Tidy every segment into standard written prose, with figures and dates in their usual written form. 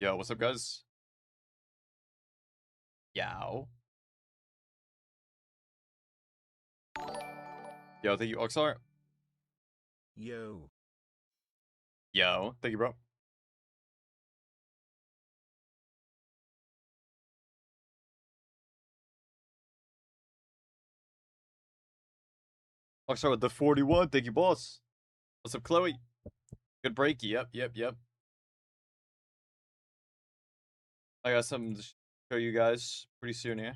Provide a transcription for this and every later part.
Yo, what's up, guys? Yow. Yo, thank you, Oxar. Yo. Yo, thank you, bro. Oxar with the 41. Thank you, boss. What's up, Chloe? Good break. Yep. I got something to show you guys pretty soon here.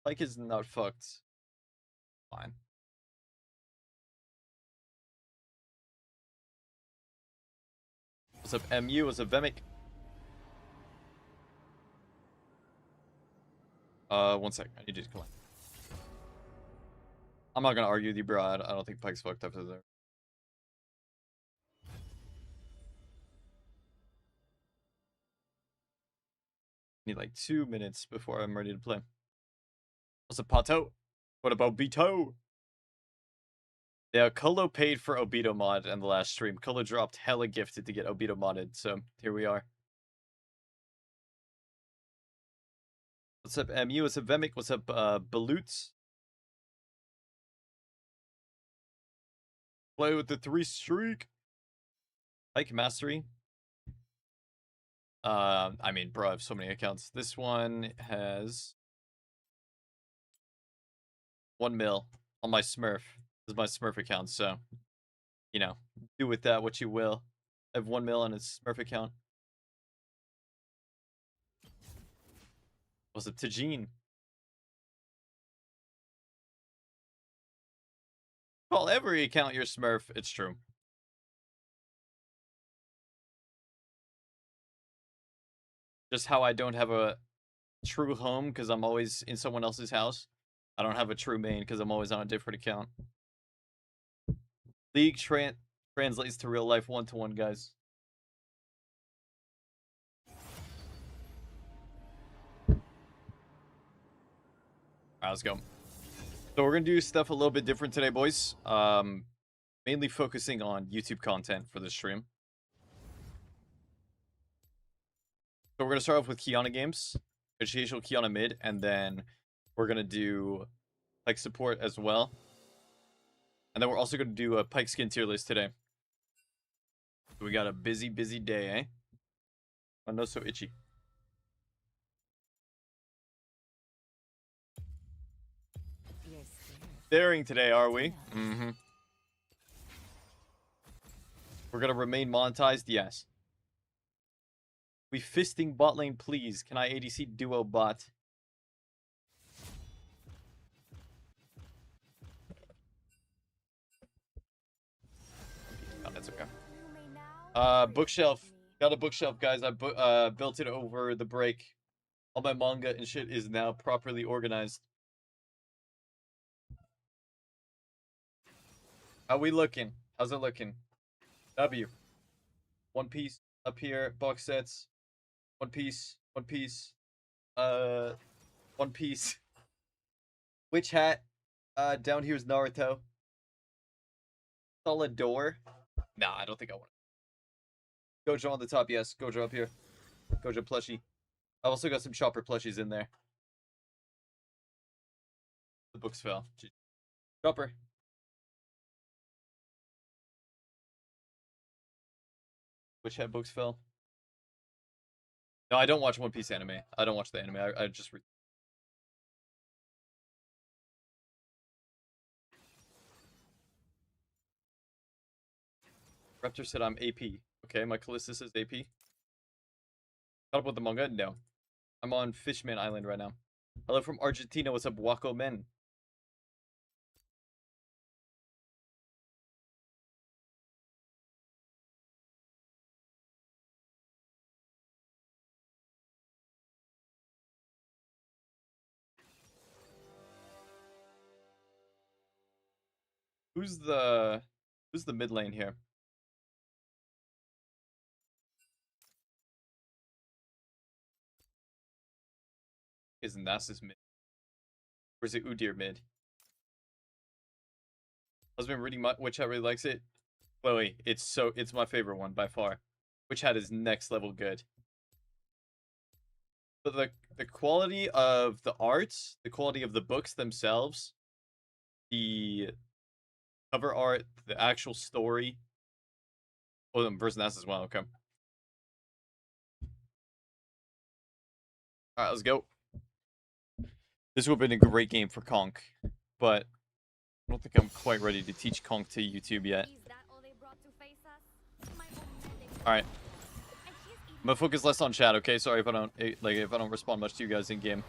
Pyke is not fucked. Fine. What's up, MU? What's up, Vemic? 1 sec. I need you to come on. I'm not gonna argue with you, bro. I don't think Pyke's fucked up to there. Need like 2 minutes before I'm ready to play. What's up, Pato? What about Beto? Yeah, Colo paid for Obito mod in the last stream. Colo dropped hella gifted to get Obito modded, so here we are. What's up, MU? What's up, Vemic? What's up, Baloots? Play with the 3 streak. Pyke Mastery. I mean, bro, I have so many accounts. This one has 1 mil on my Smurf. This is my Smurf account, so, you know, do with that what you will. I have 1 mil on his Smurf account. What's up, Tajin? Call every account your Smurf. It's true. Just how I don't have a true home because I'm always in someone else's house. I don't have a true main because I'm always on a different account. League translates to real life 1-to-1, guys. Alright, let's go. So we're gonna do stuff a little bit different today, boys. Mainly focusing on YouTube content for this stream. So we're gonna start off with Qiyana games, educational Qiyana mid, and then we're gonna do Pyke support as well. And then we're also gonna do a Pyke skin tier list today. So we got a busy day, eh? My nose so itchy. Daring today, are we? Mm-hmm. We're gonna remain monetized, yes. We fisting bot lane, please. Can I ADC duo bot? Oh, that's okay. Bookshelf. Got a bookshelf, guys. I built it over the break. All my manga and shit is now properly organized. How we looking? How's it looking? W. One Piece up here. Box sets. One Piece. One Piece. One Piece. Witch hat. Down here's Naruto. Solid door. Nah, I don't think I want it. Gojo on the top, yes. Gojo up here. Gojo plushie. I've also got some Chopper plushies in there. The books fell. Chopper. Which hat books fell? No, I don't watch One Piece anime. I don't watch the anime. I just read. Raptor said I'm AP. Okay, my Calista says AP. Caught up with the manga? No. I'm on Fishman Island right now. Hello from Argentina. What's up, Wako Men? Who's the mid lane here? Isn't Nasus mid? Or is it Udyr mid? Husband reading which I really likes it. Chloe, it's my favorite one by far. which hat is next level good. But the quality of the art, the quality of the books themselves, the cover art, the actual story. Oh, the version that's as well. Okay. All right, let's go. This would have been a great game for Conk, but I don't think I'm quite ready to teach Conk to YouTube yet. All right. I'm gonna focus less on chat, okay? Sorry if I don't respond much to you guys in game.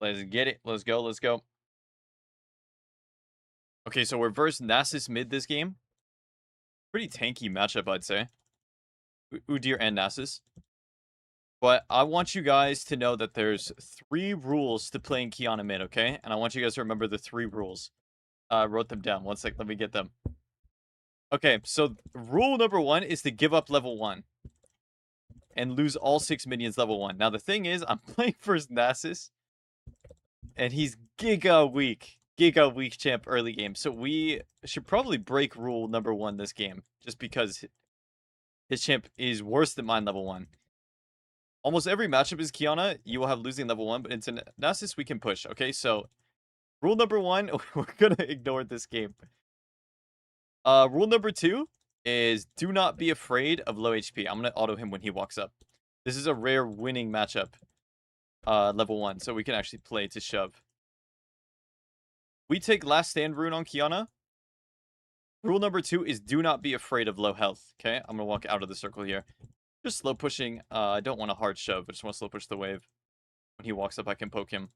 Let's get it. Let's go. Let's go. Okay, so we're versus Nasus mid this game. Pretty tanky matchup, I'd say. Udyr and Nasus. But I want you guys to know that there's 3 rules to playing Qiyana mid, okay? And I want you guys to remember the 3 rules. I wrote them down. One sec, let me get them. Okay, so rule number 1 is to give up level 1. And lose all 6 minions level 1. Now the thing is, I'm playing first Nasus. And he's giga weak. Giga weak champ early game. So we should probably break rule number 1 this game. Just because his champ is worse than mine level 1. Almost every matchup is Qiyana. You will have losing level 1. But into Nasus, we can push. Okay, so rule number 1, we're going to ignore this game. Rule number 2 is do not be afraid of low HP. I'm going to auto him when he walks up. This is a rare winning matchup. Level 1. So we can actually play to shove. We take last stand rune on Qiyana. Rule number 2 is do not be afraid of low health. Okay, I'm going to walk out of the circle here. Just slow pushing. I don't want a hard shove. I just want to slow push the wave. When he walks up, I can poke him.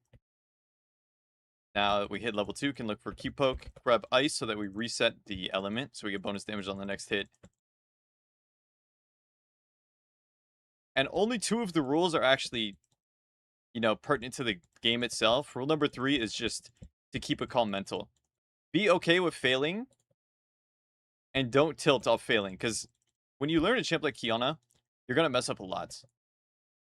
Now that we hit level 2, can look for Q poke. Grab ice so that we reset the element. So we get bonus damage on the next hit. And only 2 of the rules are actually, you know, pertinent to the game itself. Rule number 3 is just to keep a calm mental. Be okay with failing. And don't tilt off failing. Because when you learn a champ like Qiyana, you're going to mess up a lot.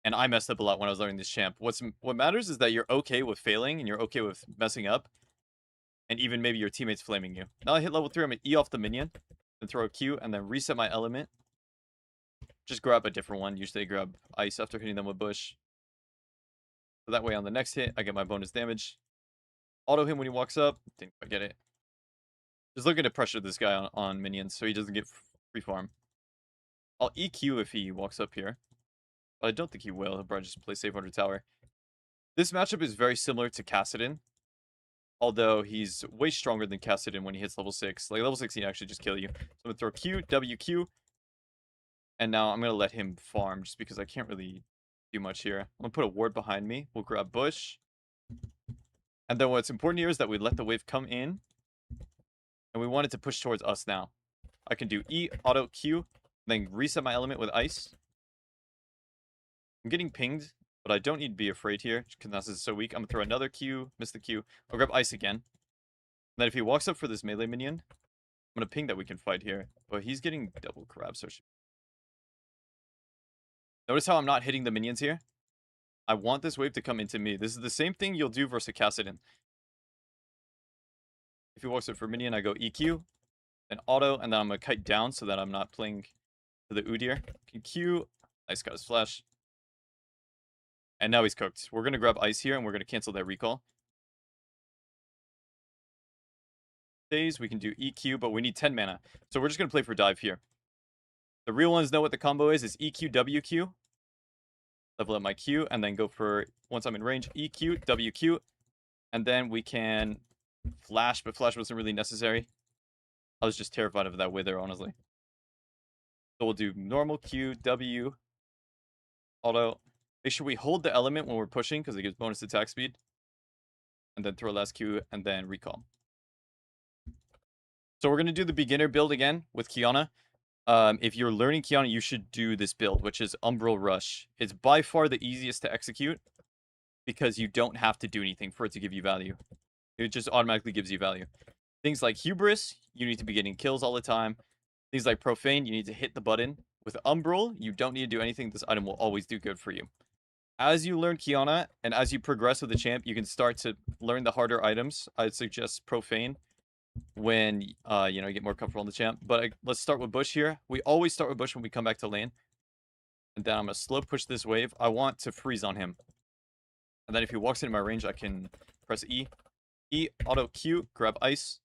And I messed up a lot when I was learning this champ. What matters is that you're okay with failing and you're okay with messing up. And even maybe your teammates flaming you. Now I hit level 3, I'm going to E off the minion. Then throw a Q and then reset my element. Just grab a different one. Usually I grab ice after hitting them with bush. So that way on the next hit, I get my bonus damage. Auto him when he walks up. Didn't quite get it. Just looking to pressure this guy on minions so he doesn't get free farm. I'll EQ if he walks up here. But I don't think he will. He'll probably just play safe under tower. This matchup is very similar to Kassadin. Although he's way stronger than Kassadin when he hits level 6. Like level 6 he can actually just kill you. So I'm going to throw Q, WQ. And now I'm going to let him farm just because I can't really do much here. I'm going to put a ward behind me. We'll grab bush. And then what's important here is that we let the wave come in. And we want it to push towards us now. I can do E, auto, Q. Then reset my element with ice. I'm getting pinged, but I don't need to be afraid here because Nasus is so weak. I'm going to throw another Q, miss the Q. I'll grab ice again. And then if he walks up for this melee minion, I'm going to ping that we can fight here. But he's getting double crab, so... Notice how I'm not hitting the minions here? I want this wave to come into me. This is the same thing you'll do versus Kassadin. If he walks up for minion, I go EQ, then auto, and then I'm going to kite down so that I'm not playing to the Udyr. Can Q, ice got his flash. And now he's cooked. We're going to grab ice here, and we're going to cancel that recall. Days, we can do EQ, but we need 10 mana. So we're just going to play for dive here. The real ones know what the combo is EQ, WQ. Level up my Q, and then go for, once I'm in range, EQ, WQ. And then we can flash, but flash wasn't really necessary. I was just terrified of that wither, honestly. So we'll do normal Q, W, auto. Make sure we hold the element when we're pushing, because it gives bonus attack speed. And then throw last Q, and then recall. So we're going to do the beginner build again with Qiyana. If you're learning Qiyana, you should do this build, which is Umbral Rush. It's by far the easiest to execute, because you don't have to do anything for it to give you value. It just automatically gives you value. Things like Hubris, you need to be getting kills all the time. Things like Profane, you need to hit the button. With Umbral, you don't need to do anything. This item will always do good for you. As you learn Qiyana and as you progress with the champ, you can start to learn the harder items. I'd suggest Profane when you know, you get more comfortable in the champ. But let's start with Bush here. We always start with Bush when we come back to lane. And then I'm gonna slow push this wave. I want to freeze on him. And then if he walks into my range, I can press E. E, auto Q, grab ice.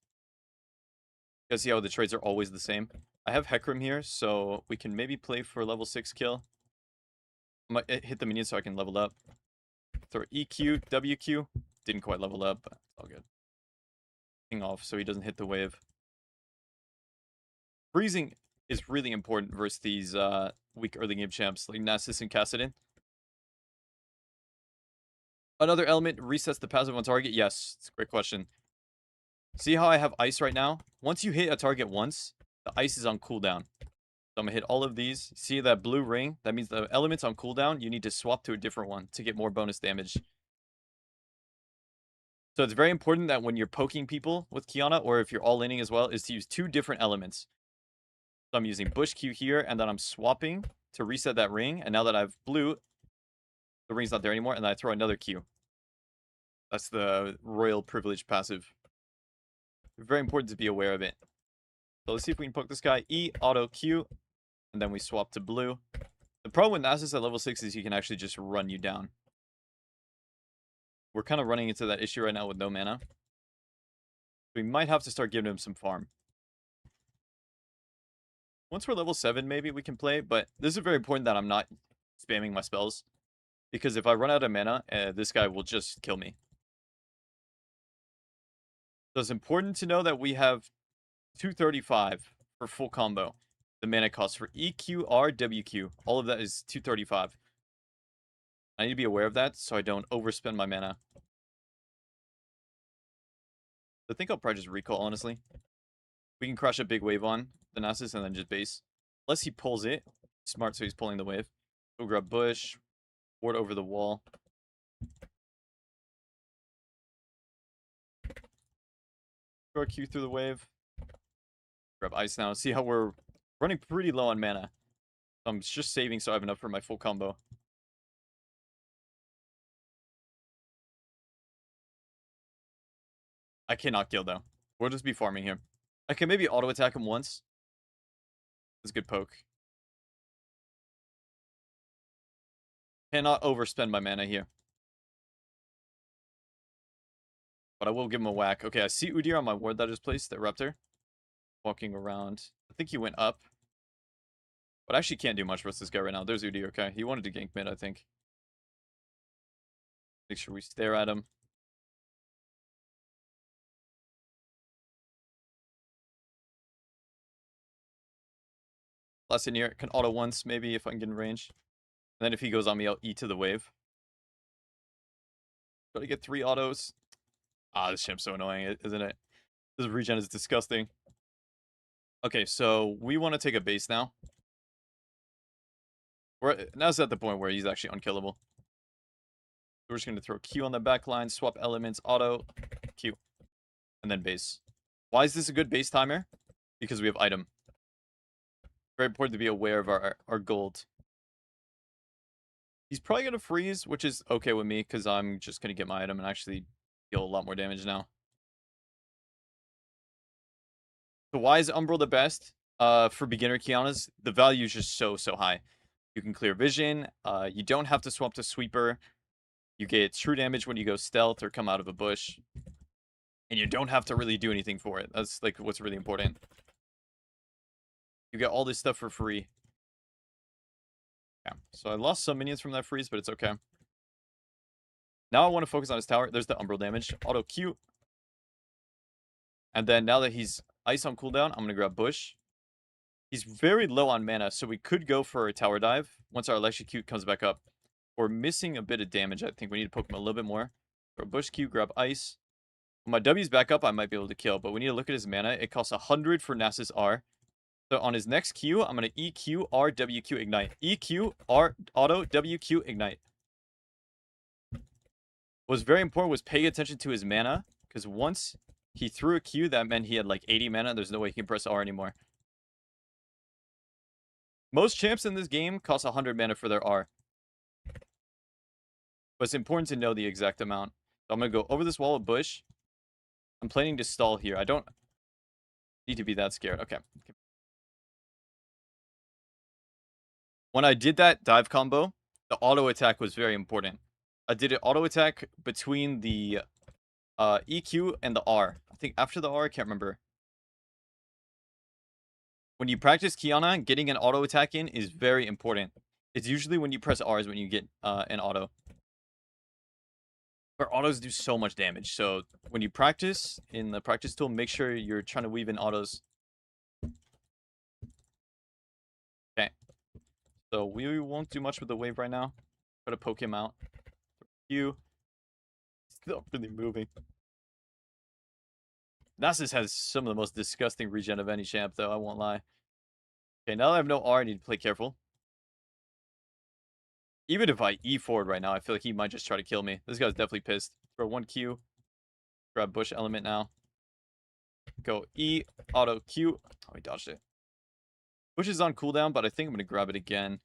You guys see how the trades are always the same. I have Hecarim here, so we can maybe play for level 6 kill. I might hit the minion so I can level up. Throw EQ, WQ. Didn't quite level up, but it's all good. King off so he doesn't hit the wave. Freezing is really important versus these weak early game champs like Nasus and Kassadin. Another element resets the passive on target. Yes, it's a great question. See how I have ice right now? Once you hit a target once, the ice is on cooldown. So I'm going to hit all of these. See that blue ring? That means the element's on cooldown. You need to swap to a different one to get more bonus damage. So it's very important that when you're poking people with Qiyana, or if you're all laning as well, is to use 2 different elements. So I'm using Bush Q here, and then I'm swapping to reset that ring. And now that I've blue, the ring's not there anymore, and then I throw another Q. That's the royal privilege passive. Very important to be aware of it. So let's see if we can poke this guy. E, auto Q, and then we swap to blue. The problem with Nasus at level 6 is he can actually just run you down. We're kind of running into that issue right now with no mana. We might have to start giving him some farm. Once we're level 7, maybe we can play, but this is very important that I'm not spamming my spells. Because if I run out of mana, this guy will just kill me. So it's important to know that we have 235 for full combo. The mana cost for EQ, R, WQ. All of that is 235. I need to be aware of that so I don't overspend my mana. I think I'll probably just recall, honestly. We can crush a big wave on the Nasus and then just base. Unless he pulls it. Smart, so he's pulling the wave. We'll grab Bush. Ward over the wall. Throw a Q through the wave. Grab ice now. See how we're running pretty low on mana. I'm just saving so I have enough for my full combo. I cannot kill though. We'll just be farming here. I can maybe auto attack him once. That's a good poke. Cannot overspend my mana here. But I will give him a whack. Okay, I see Udyr on my ward that I just placed, the Raptor. Walking around. I think he went up. But I actually can't do much versus this guy right now. There's Udyr, okay. He wanted to gank mid, I think. Make sure we stare at him. Last in here, can auto once, maybe, if I can get in range. And then if he goes on me, I'll E to the wave. Try to get 3 autos. Ah, this champ's so annoying, isn't it? This regen is disgusting. Okay, so we want to take a base now. Now it's at the point where he's actually unkillable. We're just going to throw Q on the back line, swap elements, auto, Q, and then base. Why is this a good base timer? Because we have item. Very important to be aware of our gold. He's probably going to freeze, which is okay with me, because I'm just going to get my item and actually deal a lot more damage now. So why is Umbral the best? For beginner Qiyanas, the value is just so high. You can clear vision. You don't have to swap to sweeper. You get true damage when you go stealth or come out of a bush. And you don't have to really do anything for it. That's like what's really important. You get all this stuff for free. Yeah, so I lost some minions from that freeze, but it's okay. Now I want to focus on his tower. There's the Umbral damage. Auto Q. And then now that he's ice on cooldown, I'm going to grab Bush. He's very low on mana, so we could go for a tower dive once our electrocute comes back up. We're missing a bit of damage, I think. We need to poke him a little bit more. Throw Bush Q, grab ice. When my W's back up, I might be able to kill, but we need to look at his mana. It costs 100 for Nasus R. So on his next Q, I'm going to EQ, R, WQ, Ignite. EQ, R, Auto, WQ, Ignite. What was very important was pay attention to his mana, because once he threw a Q, that meant he had like 80 mana. There's no way he can press R anymore. Most champs in this game cost 100 mana for their R. but it's important to know the exact amount. So I'm going to go over this wall of bush. I'm planning to stall here. I don't need to be that scared. Okay. When I did that dive combo, the auto attack was very important. I did an auto attack between the EQ and the R. I think after the R, I can't remember. When you practice Qiyana, getting an auto attack in is very important. It's usually when you press R is when you get an auto. But autos do so much damage. So when you practice in the practice tool, make sure you're trying to weave in autos. Okay. So we won't do much with the wave right now. Try to poke him out. You. Still really moving. Nasus has some of the most disgusting regen of any champ, though, I won't lie. Okay, now that I have no R, I need to play careful. Even if I E forward right now, I feel like he might just try to kill me. This guy's definitely pissed. Throw 1Q. Grab bush element now. Go E, auto Q. Oh, he dodged it. Bush is on cooldown, but I think I'm going to grab it again.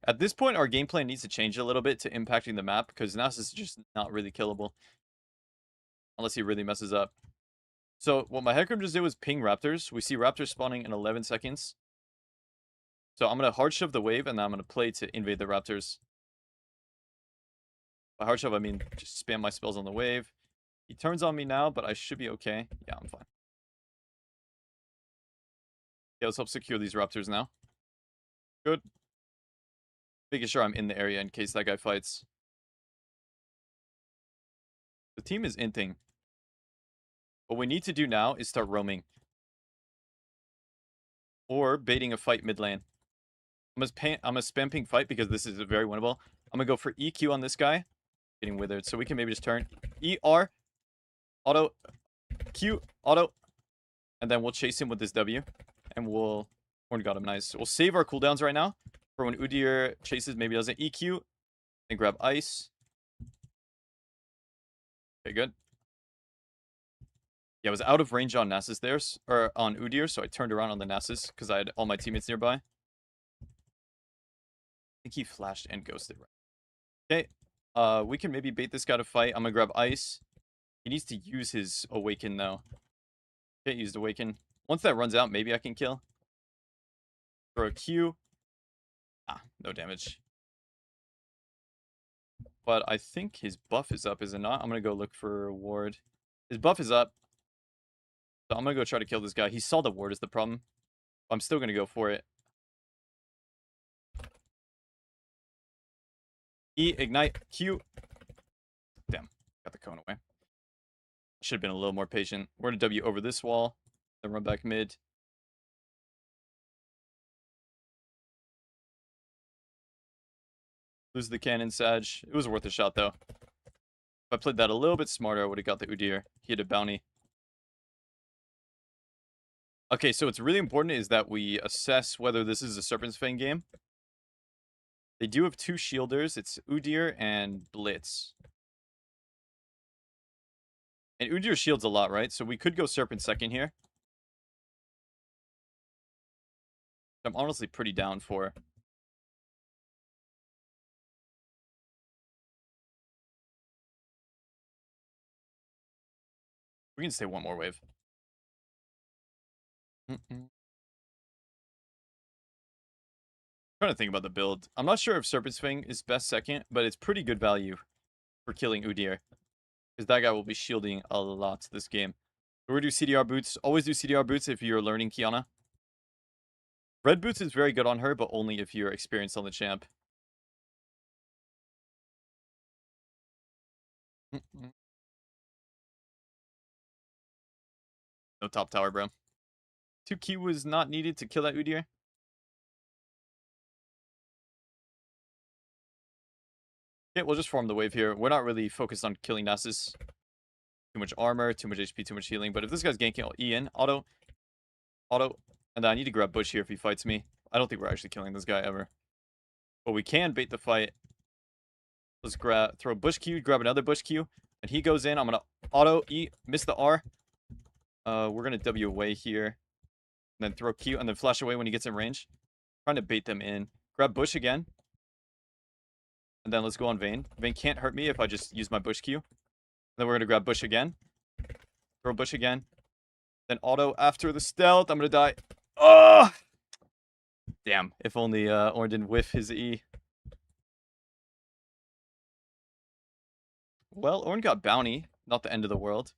At this point, our game plan needs to change a little bit to impacting the map, because Nasus is just not really killable. Unless he really messes up. So, what my Hecarim just did was ping raptors. We see raptors spawning in 11 seconds. So, I'm going to hard shove the wave, and then I'm going to play to invade the raptors. By hard shove, I mean just spam my spells on the wave. He turns on me now, but I should be okay. Yeah, I'm fine. Yeah, let's help secure these raptors now. Good. Making sure I'm in the area in case that guy fights. The team is inting. What we need to do now is start roaming. Or baiting a fight mid lane. I'm gonna spam ping fight because this is very winnable. I'm gonna go for EQ on this guy. Getting withered, so we can maybe just turn ER, auto, Q, auto, and then we'll chase him with this W, and we'll Horn got him nice. We'll save our cooldowns right now for when Udyr chases, maybe doesn't EQ, and grab ice. Okay, good. Yeah, I was out of range on Nasus there, or on Udyr, so I turned around on the Nasus because I had all my teammates nearby. I think he flashed and ghosted. Okay, we can maybe bait this guy to fight. I'm gonna grab ice. He needs to use his awaken though. Okay, used awaken. Once that runs out, maybe I can kill. Throw a Q. Ah, no damage. But I think his buff is up, is it not? I'm gonna go look for a ward. His buff is up. So I'm gonna go try to kill this guy. He saw the ward is the problem. I'm still gonna go for it. E, ignite, Q. Damn, got the cone away. Should have been a little more patient. We're gonna W over this wall, then run back mid. Lose the cannon, Sag. It was worth a shot, though. If I played that a little bit smarter, I would have got the Udyr. He had a bounty. Okay, so what's really important is that we assess whether this is a Serpent's Fang game. They do have two shielders. It's Udyr and Blitz. And Udyr shields a lot, right? So we could go Serpent second here. I'm honestly pretty down for. We can stay one more wave. Trying to think about the build. I'm not sure if Serpent's Fang is best second, but it's pretty good value for killing Udyr. Because that guy will be shielding a lot this game. We're going to do CDR boots. Always do CDR boots if you're learning Qiyana. Red boots is very good on her, but only if you're experienced on the champ. No top tower, bro. 2Q was not needed to kill that Udyr. Okay, we'll just form the wave here. We're not really focused on killing Nasus. Too much armor, too much HP, too much healing. But if this guy's ganking, I'll E in. Auto. Auto. And then I need to grab Bush here if he fights me. I don't think we're actually killing this guy ever. But we can bait the fight. Let's throw Bush Q, grab another Bush Q. And he goes in. I'm going to auto E, miss the R. We're going to W away here. And then throw Q and then flash away when he gets in range. Trying to bait them in. Grab Bush again. And then let's go on Vayne. Vayne can't hurt me if I just use my Bush Q. Then we're going to grab Bush again. Throw Bush again. Then auto after the stealth. I'm going to die. Oh! Damn. If only Ornn didn't whiff his E. Well, Ornn got bounty. Not the end of the world.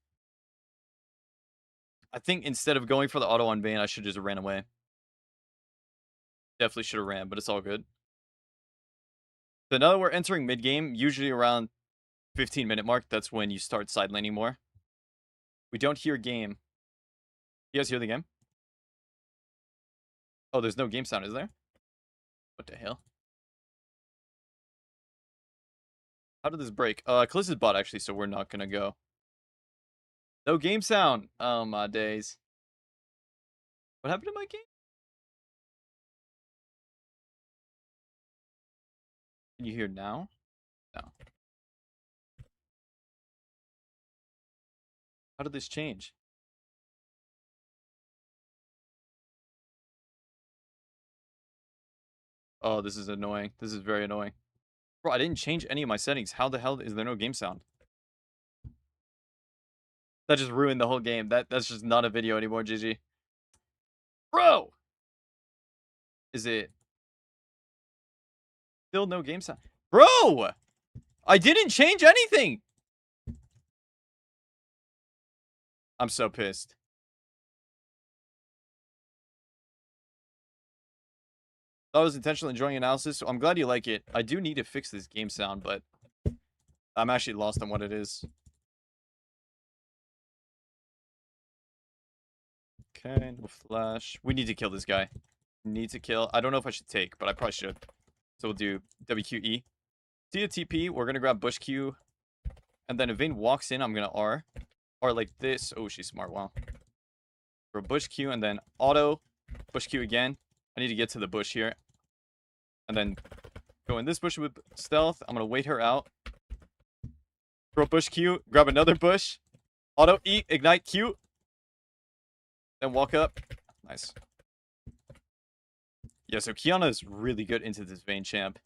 I think instead of going for the auto on Vayne, I should just ran away. Definitely should have ran, but it's all good. So now that we're entering mid-game, usually around 15-minute mark, that's when you start side laning more. We don't hear game. You guys hear the game? Oh, there's no game sound, is there? What the hell? How did this break? Kalista's bot, actually, so we're not gonna go. No game sound! Oh, my days. What happened to my game? Can you hear now? No. How did this change? Oh, this is annoying. This is very annoying. Bro, I didn't change any of my settings. How the hell is there no game sound? That just ruined the whole game. That's just not a video anymore, GG. Bro! Is it... Still no game sound? Bro! I didn't change anything! I'm so pissed. That was intentional enjoying analysis, so I'm glad you like it. I do need to fix this game sound, but I'm actually lost on what it is. Okay, no flash. We need to kill this guy. Need to kill. I don't know if I should take, but I probably should. So we'll do WQE. See a TP. We're going to grab Bush Q. And then if Vayne walks in, I'm going to R. R like this. Oh, she's smart. Wow. For Bush Q and then auto. Bush Q again. I need to get to the bush here. And then go in this bush with stealth. I'm going to wait her out. Throw Bush Q. Grab another bush. Auto E. Ignite Q. Then walk up. Nice. Yeah, so Qiyana is really good into this Vayne champ.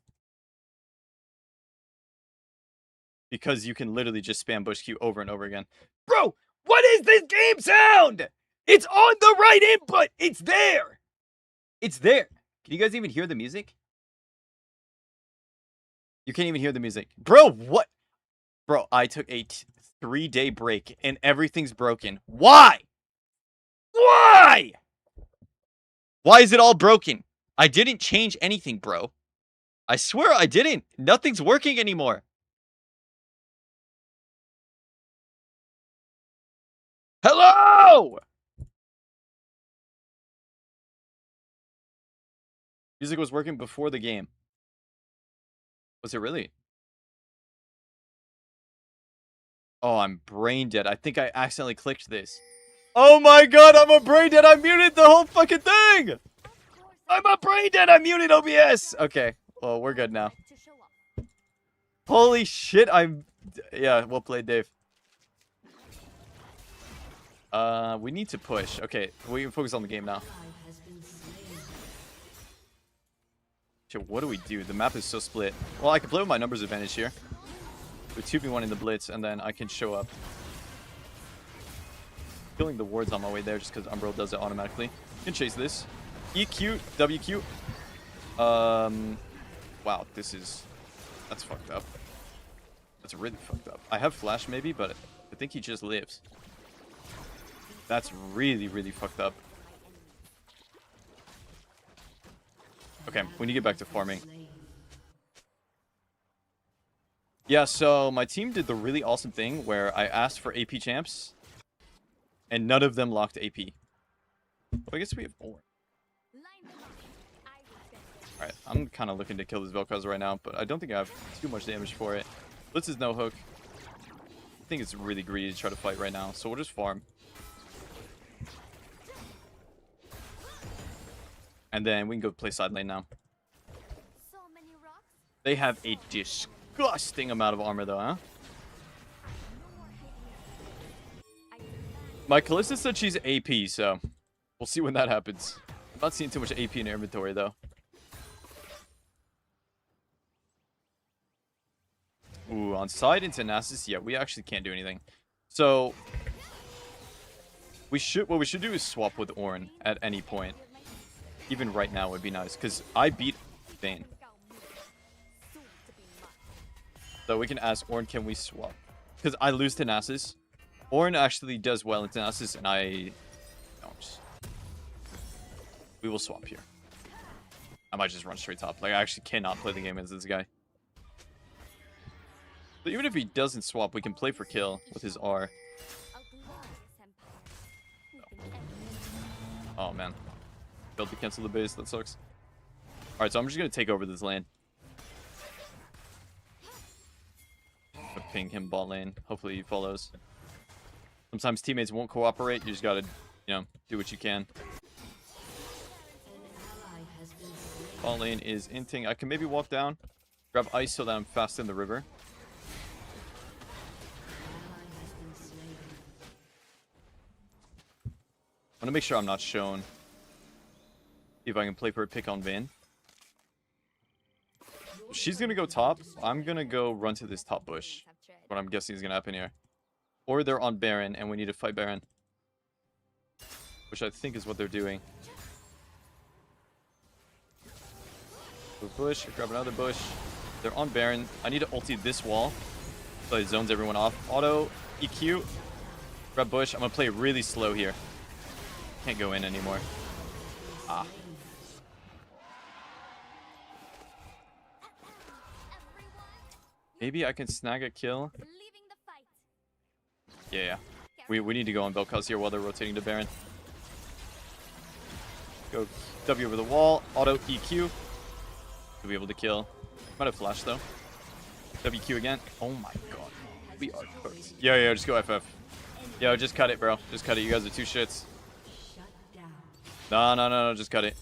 Because you can literally just spam Bush Q over and over again. Bro, what is this game sound? It's on the right input. It's there. It's there. Can you guys even hear the music? You can't even hear the music. Bro, what? Bro, I took a 3-day break and everything's broken. Why? Why? Why is it all broken? I didn't change anything, bro. I swear I didn't. Nothing's working anymore. Hello! Music was working before the game. Was it really? Oh, I'm brain dead. I think I accidentally clicked this. Oh my god, I'm a brain dead. I muted the whole fucking thing. I'm a brain dead. I muted OBS. Okay, well, we're good now. Holy shit, yeah, well played, Dave. We need to push. Okay, we can focus on the game now. Shit, what do we do? The map is so split. Well, I can play with my numbers advantage here. With 2v1 in the blitz, and then I can show up. Killing the wards on my way there just because Umbral does it automatically. You can chase this. EQ, WQ. Wow, that's fucked up. That's really fucked up. I have flash maybe, but I think he just lives. That's really, really fucked up. Okay, we need to get back to farming. Yeah, so my team did the really awesome thing where I asked for AP champs, and none of them locked AP. Well, I guess we have more. Alright, I'm kind of looking to kill this Vel'Koz right now, but I don't think I have too much damage for it. Blitz is no hook. I think it's really greedy to try to fight right now, so we'll just farm. And then we can go play side lane now. They have a disgusting amount of armor though, huh? My Kalista said she's AP, so we'll see when that happens. I'm not seeing too much AP in her inventory though. Ooh, on side into Nasus, yeah, we actually can't do anything. So what we should do is swap with Ornn at any point. Even right now would be nice, because I beat Vayne. So we can ask Ornn, can we swap? Because I lose to Nasus. Ornn actually does well into Nasus, and I don't. We will swap here. I might just run straight top. Like, I actually cannot play the game as this guy. So even if he doesn't swap, we can play for kill with his R. Oh, man. Failed to cancel the base. That sucks. Alright, so I'm just going to take over this lane. I'll ping him bot lane. Hopefully he follows. Sometimes teammates won't cooperate. You just got to, you know, do what you can. Bot lane is inting. I can maybe walk down. Grab ice so that I'm fast in the river. I want to make sure I'm not shown. See if I can play for a pick on Vayne. She's going to go top. I'm going to go run to this top bush. What I'm guessing is going to happen here. Or they're on Baron and we need to fight Baron. Which I think is what they're doing. So bush, grab another bush. They're on Baron. I need to ulti this wall. So it zones everyone off. Auto, EQ. Grab bush. I'm going to play really slow here. Can't go in anymore. Ah. Maybe I can snag a kill. Yeah. We need to go on Bel'Kaz here while they're rotating to Baron. Go W over the wall. Auto EQ. To be able to kill. Might have flash though. WQ again. Oh my god. We are cooked. Yeah, just go FF. Yo, just cut it, bro. Just cut it. You guys are two shits. No, just cut it.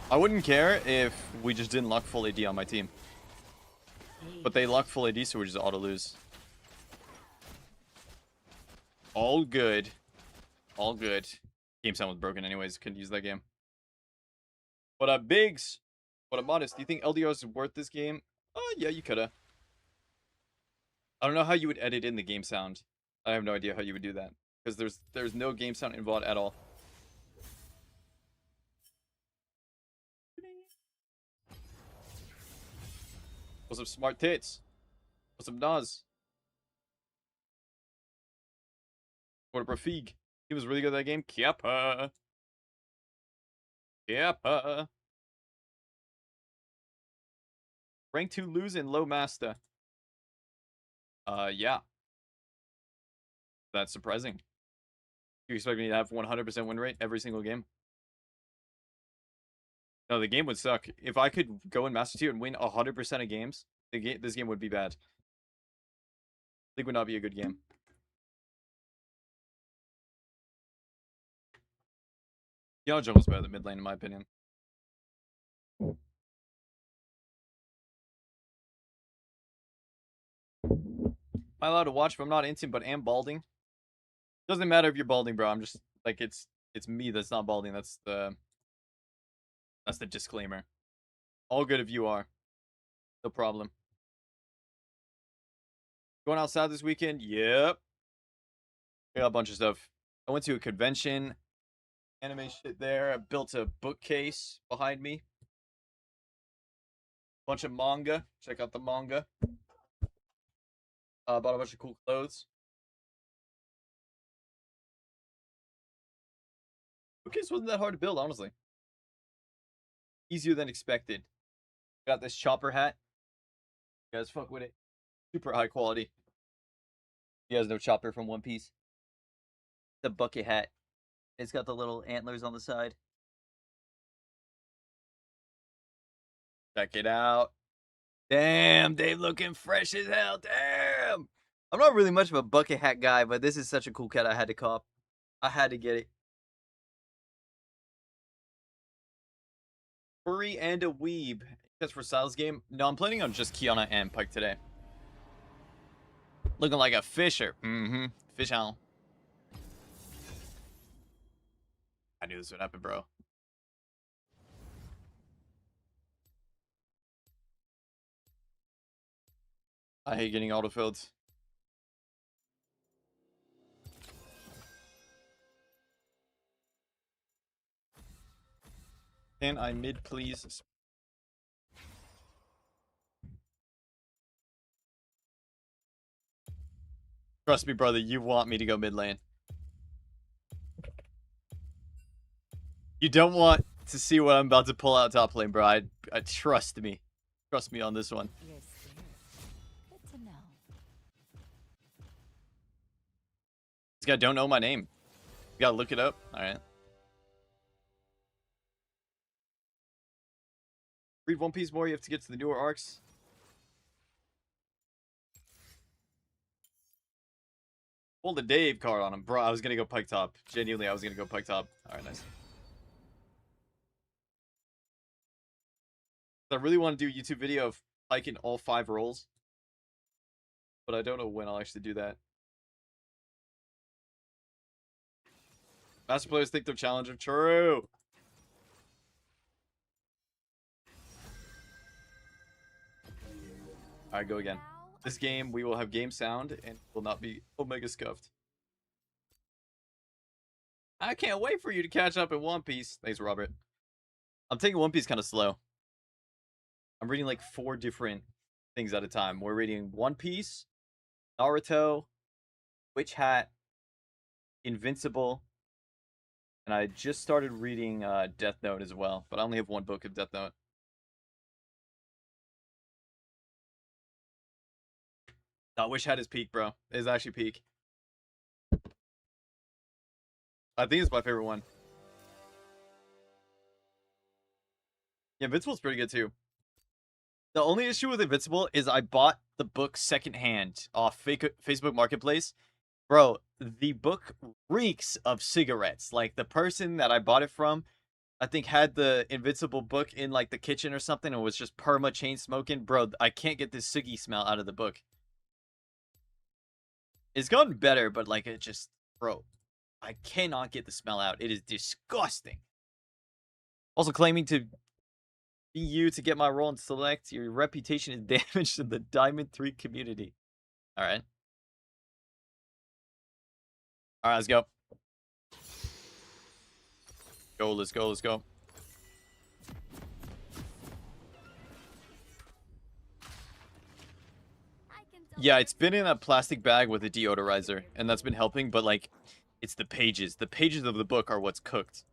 I wouldn't care if we just didn't lock full AD on my team. But they lock full AD, so we just auto lose. All good. All good. Game sound was broken anyways. Couldn't use that game. What up, Biggs? What up, Modest? Do you think LDR is worth this game? Oh, yeah, you coulda. I don't know how you would edit in the game sound. I have no idea how you would do that. Because there's no game sound involved at all. What's up, Smart Tits? What's up, Nas? What up, Rafig? He was really good at that game. Kappa. Rank 2 lose in low master. Yeah. That's surprising. You expect me to have 100% win rate every single game? No, the game would suck. If I could go in Master Tier and win 100% of games, this game would be bad. League would not be a good game. Qiyana jungle's better than mid lane, in my opinion. Am I allowed to watch if I'm not into, but am balding? Doesn't matter if you're balding, bro. I'm just like it's me that's not balding. That's the disclaimer. All good if you are. No problem. Going outside this weekend? Yep. I got a bunch of stuff. I went to a convention. Anime shit there. I built a bookcase behind me. Bunch of manga. Check out the manga. Bought a bunch of cool clothes. Bookcase wasn't that hard to build, honestly. Easier than expected. Got this chopper hat. You guys fuck with it. Super high quality. You guys know Chopper from One Piece? The bucket hat. It's got the little antlers on the side. Check it out. Damn, Dave looking fresh as hell. Damn. I'm not really much of a bucket hat guy, but this is such a cool cat I had to cop. I had to get it. Furry and a weeb. That's for Styles game. No, I'm planning on just Qiyana and Pyke today. Looking like a fisher. Fish owl. I knew this would happen, bro. I hate getting autofilled. Can I mid, please? Trust me, brother, you want me to go mid lane. You don't want to see what I'm about to pull out top lane, bro. I trust me. Trust me on this one. You're scared. Good to know. This guy don't know my name. You gotta look it up. Alright. Read One Piece more, you have to get to the newer arcs. Pull the Dave card on him. Bro, I was gonna go Pyke top. Genuinely, I was gonna go Pyke top. Alright, nice. I really want to do a YouTube video of Pyke in all 5 roles. But I don't know when I'll actually do that. Master players think they're challenger. True. Alright, go again. This game, we will have game sound and will not be Omega scuffed. I can't wait for you to catch up in One Piece. Thanks, Robert. I'm taking One Piece kind of slow. I'm reading like 4 different things at a time. We're reading One Piece, Naruto, Witch Hat, Invincible, and I just started reading Death Note as well, but I only have 1 book of Death Note. No, Witch Hat is peak, bro. It is actually peak. I think it's my favorite one. Yeah, Invincible's pretty good too. The only issue with Invincible is I bought the book secondhand off Facebook Marketplace. Bro, the book reeks of cigarettes. Like, the person that I bought it from, I think, had the Invincible book in, like, the kitchen or something and was just perma chain smoking. Bro, I can't get this ciggy smell out of the book. It's gotten better, but, like, it just... Bro, I cannot get the smell out. It is disgusting. Also claiming to be you to get my role and select. Your reputation is damaged in the Diamond 3 community. Alright. Alright, let's go. Let's go, let's go. Yeah, it's been in a plastic bag with a deodorizer, and that's been helping, but, like, it's the pages. The pages of the book are what's cooked.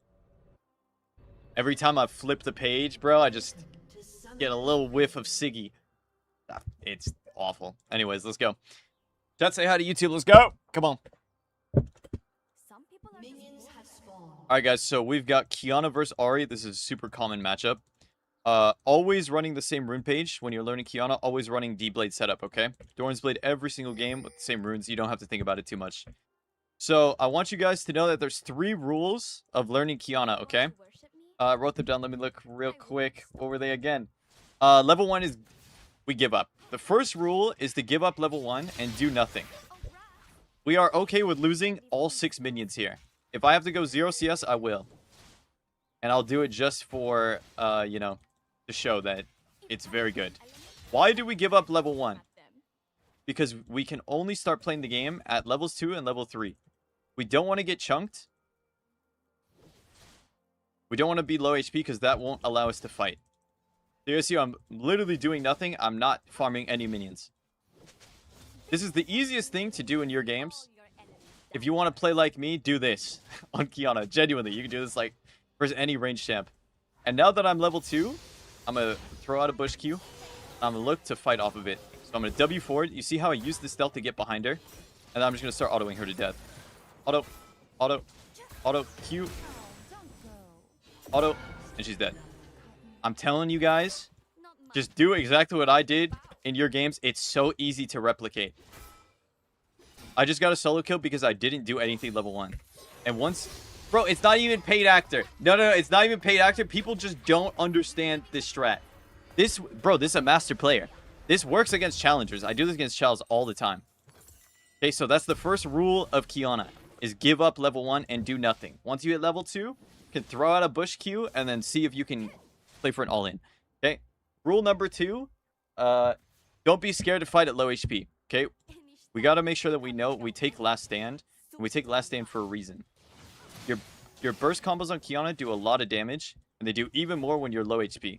Every time I flip the page, bro, I just get a little whiff of ciggy. It's awful. Anyways, let's go. Chat, say hi to YouTube. Let's go. Come on. Alright, guys, so we've got Qiyana versus Ari. This is a super common matchup. Always running the same rune page when you're learning Qiyana. Always running D-Blade setup, okay? Doran's Blade every single game with the same runes. You don't have to think about it too much. So, I want you guys to know that there's 3 rules of learning Qiyana, okay? I wrote them down. Let me look real quick. What were they again? Level 1 is we give up. The first rule is to give up level 1 and do nothing. We are okay with losing all 6 minions here. If I have to go 0 CS, I will. And I'll do it just for, you know, to show that it's very good. Why do we give up level 1? Because we can only start playing the game at levels 2 and level 3. We don't want to get chunked. We don't want to be low HP because that won't allow us to fight. So you see, I'm literally doing nothing. I'm not farming any minions. This is the easiest thing to do in your games. If you want to play like me, do this on Qiyana. Genuinely, you can do this like versus any range champ. And now that I'm level 2, I'm going to throw out a bush Q. I'm going to look to fight off of it. So I'm going to W forward. You see how I use the stealth to get behind her? And then I'm just going to start autoing her to death. Auto, auto, auto, Q, auto, and she's dead. I'm telling you guys, just do exactly what I did in your games. It's so easy to replicate. I just got a solo kill because I didn't do anything level 1. And once... Bro, it's not even paid actor. No, it's not even paid actor. People just don't understand this strat. Bro, this is a master player. This works against challengers. I do this against challengers all the time. Okay, so that's the first rule of Qiyana, is give up level 1 and do nothing. Once you hit level 2, you can throw out a bush Q and then see if you can play for an all-in. Okay, rule number 2, Don't be scared to fight at low HP, okay? We got to make sure that we know we take last stand. And we take last stand for a reason. Your burst combos on Qiyana do a lot of damage. And they do even more when you're low HP.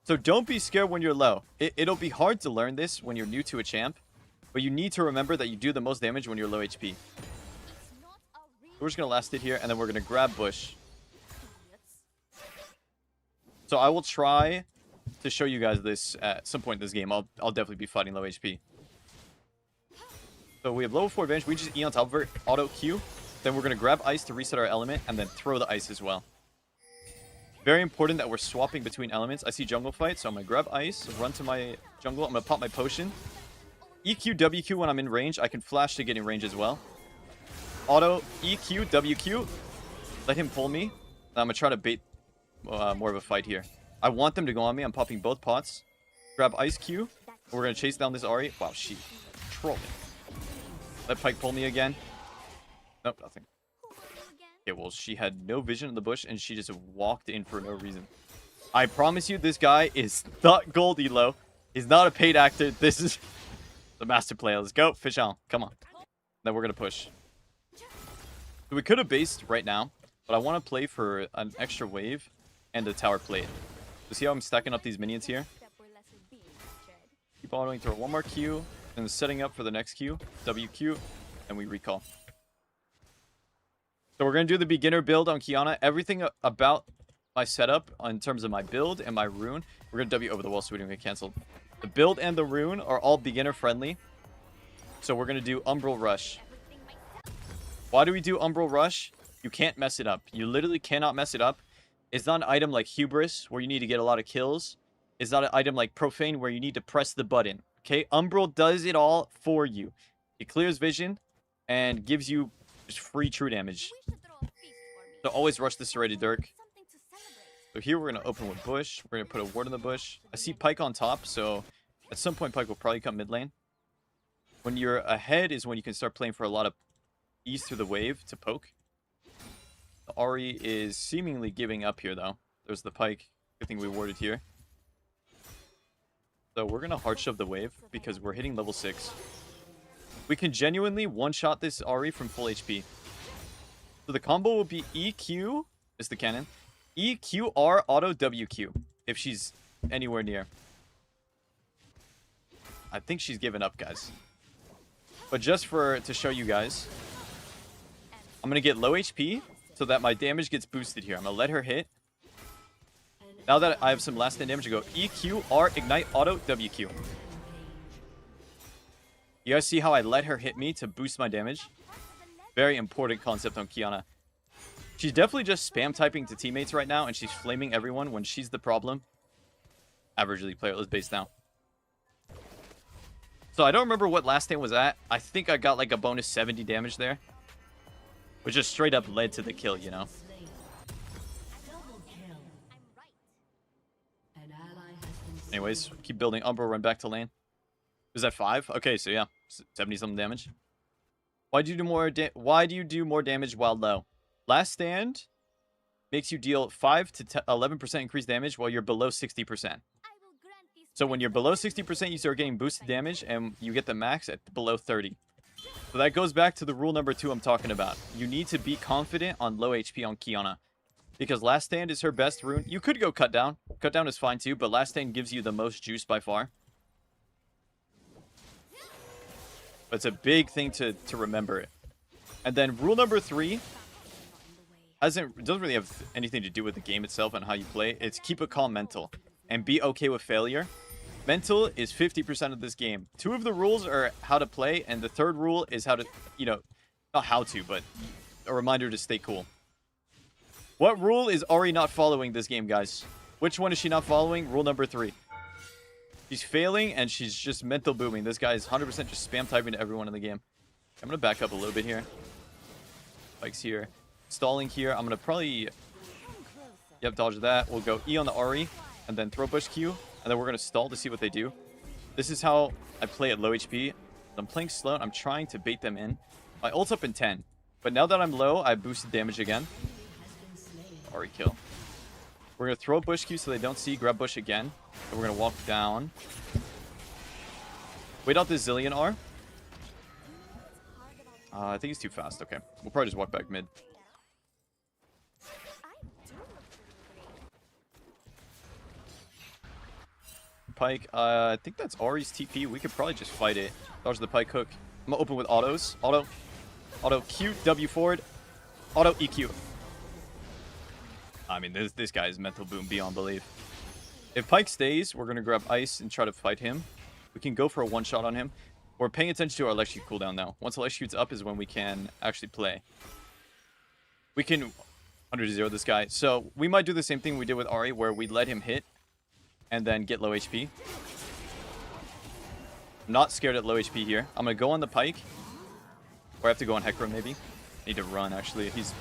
So don't be scared when you're low. It'll be hard to learn this when you're new to a champ. But you need to remember that you do the most damage when you're low HP. We're just going to last it here. And then we're going to grab bush. So I will try to show you guys this at some point in this game. I'll definitely be fighting low HP. So we have level 4 advantage. We just E on top of her, auto Q. Then we're going to grab ice to reset our element and then throw the ice as well. Very important that we're swapping between elements. I see jungle fight, so I'm going to grab ice, run to my jungle. I'm going to pop my potion. EQ, WQ when I'm in range. I can flash to get in range as well. Auto, EQ, WQ. Let him pull me. I'm going to try to bait more of a fight here. I want them to go on me. I'm popping both pots. Grab ice Q. We're going to chase down this Ahri. Wow, she trolling. Let Pyke pull me again. Nope, nothing. Okay, well, she had no vision in the bush, and she just walked in for no reason. I promise you, this guy is not gold elo. He's not a paid actor. This is the master player. Let's go. Fish on. Come on. Then we're going to push. So we could have based right now, but I want to play for an extra wave and a tower plate. So see how I'm stacking up these minions here? Keep autoing through one more Q, and setting up for the next Q. WQ, and we recall. So we're going to do the beginner build on Qiyana. Everything about my setup in terms of my build and my rune, we're going to W over the wall so we don't get canceled. The build and the rune are all beginner friendly. So we're going to do Umbral Rush. Why do we do Umbral Rush? You can't mess it up. You literally cannot mess it up. It's not an item like Hubris where you need to get a lot of kills. It's not an item like Profane where you need to press the button. Okay, Umbral does it all for you. It clears vision and gives you just free true damage. So always rush the Serrated Dirk. So here we're going to open with bush. We're going to put a ward in the bush. I see Pyke on top, so at some point Pyke will probably come mid lane. When you're ahead is when you can start playing for a lot of ease through the wave to poke. The Ahri is seemingly giving up here, though. There's the Pyke. Good thing we warded here. So we're going to hard shove the wave because we're hitting level 6. We can genuinely one-shot this Ahri from full HP. So the combo will be EQ, is the cannon. EQR auto WQ, if she's anywhere near. I think she's given up, guys. But just to show you guys, I'm going to get low HP so that my damage gets boosted here. I'm going to let her hit. Now that I have some last stand damage, I go EQR ignite auto WQ. You guys see how I let her hit me to boost my damage? Very important concept on Qiyana. She's definitely just spam typing to teammates right now, and she's flaming everyone when she's the problem. Average league player, let's base now. So I don't remember what last stand was at. I think I got like a bonus 70 damage there. Which just straight up led to the kill, you know? Anyways, keep building Umbro, run back to lane. Was that 5? Okay, so yeah, 70-something damage. Why do you do more damage while low? Last stand makes you deal 5 to 11% increased damage while you're below 60%. So when you're below 60%, you start getting boosted damage, and you get the max at below 30. So that goes back to the rule number 2 I'm talking about. You need to be confident on low HP on Qiyana. Because Last Stand is her best rune. You could go Cut Down. Cut Down is fine too, but Last Stand gives you the most juice by far. But it's a big thing to remember it. And then rule number 3 doesn't really have anything to do with the game itself and how you play. It's keep a calm mental and be okay with failure. Mental is 50% of this game. 2 of the rules are how to play, and the 3rd rule is how to, not how to, but a reminder to stay cool. What rule is Ahri not following this game, guys? Which one is she not following? Rule number 3. She's failing, and she's just mental booming. This guy is 100% just spam typing to everyone in the game. I'm going to back up a little bit here. Pyke's here. Stalling here. I'm going to probably... Yep, dodge that. We'll go E on the Ahri, and then throw bush Q, and then we're going to stall to see what they do. This is how I play at low HP. I'm playing slow, and I'm trying to bait them in. My ult's up in 10. But now that I'm low, I boosted damage again. Ahri kill. We're going to throw bush Q so they don't see. Grab bush again. And we're going to walk down. Wait out this Zillion R. I think he's too fast. Okay. We'll probably just walk back mid. Pyke. I think that's Ari's TP. We could probably just fight it. Dodge the Pyke hook. I'm going to open with autos. Auto. Auto Q. W forward. Auto EQ. I mean, this guy is mental boom beyond belief. If Pyke stays, we're going to grab ice and try to fight him. We can go for a one-shot on him. We're paying attention to our electrocute cooldown now. Once electrocute's up is when we can actually play. We can 100-0 this guy. So we might do the same thing we did with Ari, where we let him hit and then get low HP. I'm not scared at low HP here. I'm going to go on the Pyke. Or I have to go on Hecarim, maybe. Need to run, actually. He's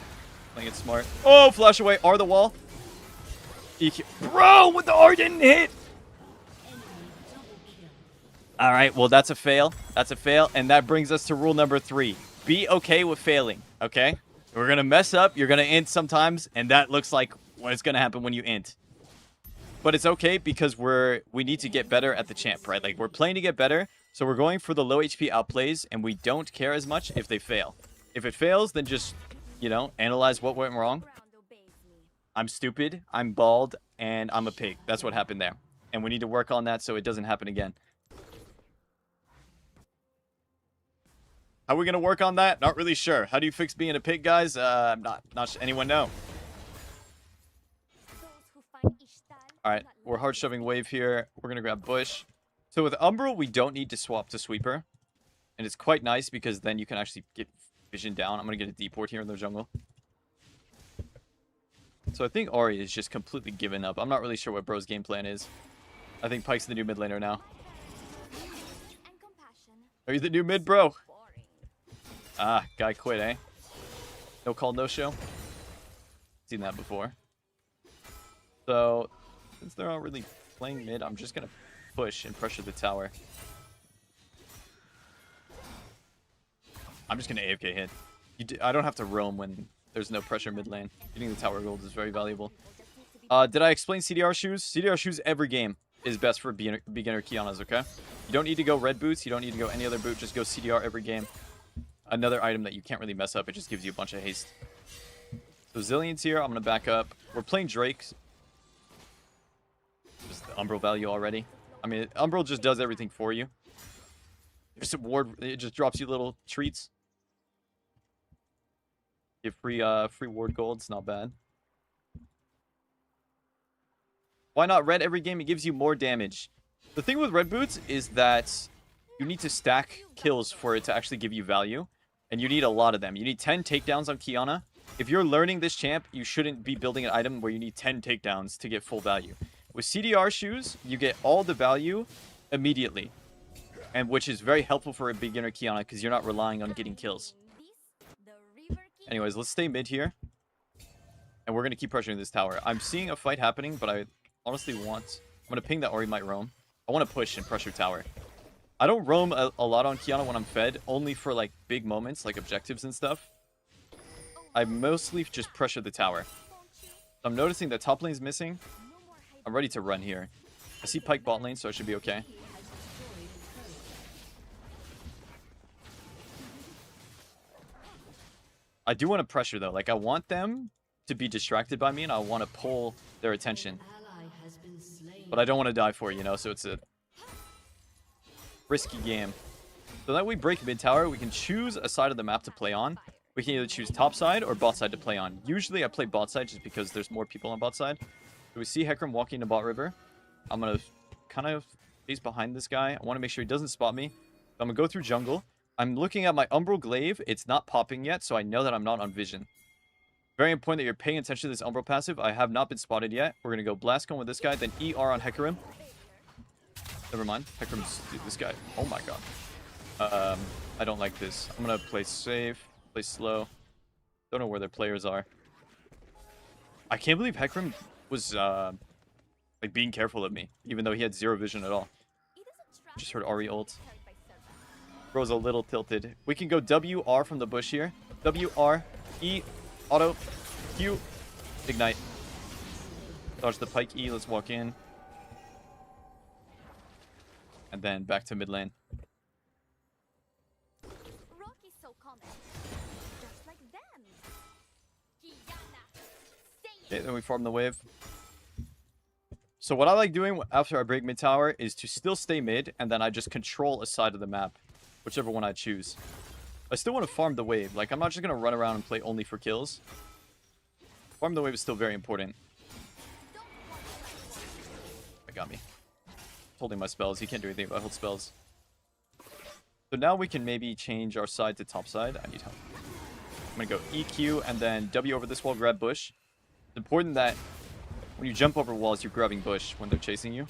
playing it smart. Oh, flash away. R the wall. EQ. Bro, what the R didn't hit? All right, well, that's a fail. That's a fail. And that brings us to rule number 3. Be okay with failing, okay? We're going to mess up. You're going to int sometimes. And that looks like what's going to happen when you int. But it's okay because we need to get better at the champ, right? Like, we're playing to get better. So we're going for the low HP outplays. And we don't care as much if they fail. If it fails, then just, you know, analyze what went wrong. I'm stupid. I'm bald. And I'm a pig. That's what happened there. And we need to work on that so it doesn't happen again. How are we going to work on that? Not really sure. How do you fix being a pig, guys? Not anyone know. All right, we're hard shoving wave here. We're going to grab bush. So with Umbral, we don't need to swap to sweeper. And it's quite nice because then you can actually get vision down. I'm going to get a D-port here in the jungle. So I think Ari is just completely given up. I'm not really sure what bro's game plan is. I think Pyke's the new mid laner now. Are you the new mid, bro? Ah, guy quit, eh? No call, no show. Seen that before. So, since they're not really playing mid, I'm just going to push and pressure the tower. I'm just going to AFK hit. I don't have to roam when there's no pressure mid lane. Getting the tower gold is very valuable. Did I explain CDR shoes? CDR shoes every game is best for beginner Qiyanas, okay? You don't need to go red boots. You don't need to go any other boot. Just go CDR every game. Another item that you can't really mess up. It just gives you a bunch of haste. So Zillion's here. I'm going to back up. We're playing Drake. Just the Umbral value already. I mean, Umbral just does everything for you. There's a ward. It just drops you little treats. Give free ward gold. It's not bad. Why not red every game? It gives you more damage. The thing with red boots is that you need to stack kills for it to actually give you value. And you need a lot of them. You need 10 takedowns on Qiyana. If you're learning this champ, you shouldn't be building an item where you need 10 takedowns to get full value. With CDR shoes, you get all the value immediately. And which is very helpful for a beginner Qiyana because you're not relying on getting kills. Anyways, let's stay mid here. And we're going to keep pressuring this tower. I'm seeing a fight happening, but I honestly want... I'm going to ping that Ori might roam. I want to push and pressure tower. I don't roam a lot on Qiyana when I'm fed, only for like big moments, like objectives and stuff. I mostly just pressure the tower. I'm noticing that top lane's missing. I'm ready to run here. I see Pyke bot lane, so I should be okay. I do want to pressure though. Like I want them to be distracted by me, and I want to pull their attention. But I don't want to die for it, you know, so it's a risky game. So that we break mid tower, we can choose a side of the map to play on. We can either choose top side or bot side to play on. Usually I play bot side just because there's more people on bot side. So we see Hecarim walking to bot river. I'm going to kind of chase behind this guy. I want to make sure he doesn't spot me. So I'm going to go through jungle. I'm looking at my Umbral Glaive. It's not popping yet, so I know that I'm not on vision. Very important that you're paying attention to this Umbral passive. I have not been spotted yet. We're going to go Blast Cone with this guy, then ER on Hecarim. Never mind. Hecarim's... Dude, this guy. Oh my god. I don't like this. I'm going to play safe, play slow. Don't know where their players are. I can't believe Hecarim was like being careful of me, even though he had zero vision at all. Just heard Ari ult. Bro's a little tilted. We can go WR from the bush here. WR, E, auto, Q, ignite. Dodge the Pyke E. Let's walk in. And then back to mid lane. Rocky's so common. Just like them. Qiyana. Okay, then we farm the wave. So what I like doing after I break mid tower is to still stay mid, and then I just control a side of the map, whichever one I choose. I still want to farm the wave. Like, I'm not just going to run around and play only for kills. Farm the wave is still very important. That got me. Holding my spells. He can't do anything about hold spells. So now we can maybe change our side to top side. I need help. I'm going to go EQ and then W over this wall, grab bush. It's important that when you jump over walls, you're grabbing bush when they're chasing you.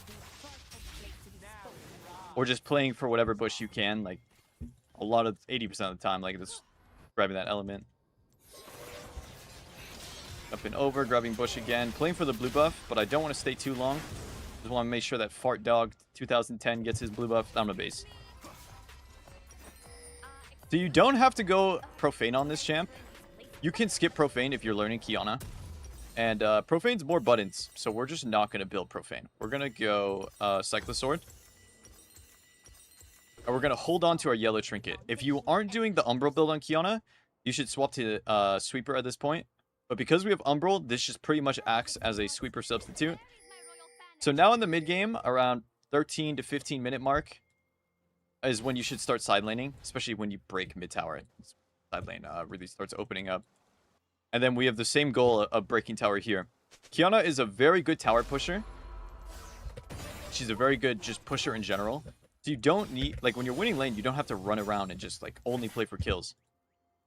Or just playing for whatever bush you can. Like, a lot of 80% of the time, like, just grabbing that element. Up and over, grabbing bush again. Playing for the blue buff, but I don't want to stay too long. Just want to make sure that Fart Dog 2010 gets his blue buff down the base. So you don't have to go Profane on this champ. You can skip Profane if you're learning Qiyana. And Profane's more buttons, so we're just not going to build Profane. We're going to go Cyclosword. And we're going to hold on to our yellow trinket. If you aren't doing the Umbral build on Qiyana, you should swap to Sweeper at this point. But because we have Umbral, this just pretty much acts as a Sweeper substitute. So now in the mid game, around 13 to 15 minute mark, is when you should start side laning, especially when you break mid tower. Side lane really starts opening up. And then we have the same goal of breaking tower here. Qiyana is a very good tower pusher. She's a very good just pusher in general. So you don't need, like, when you're winning lane, you don't have to run around and just, like, only play for kills.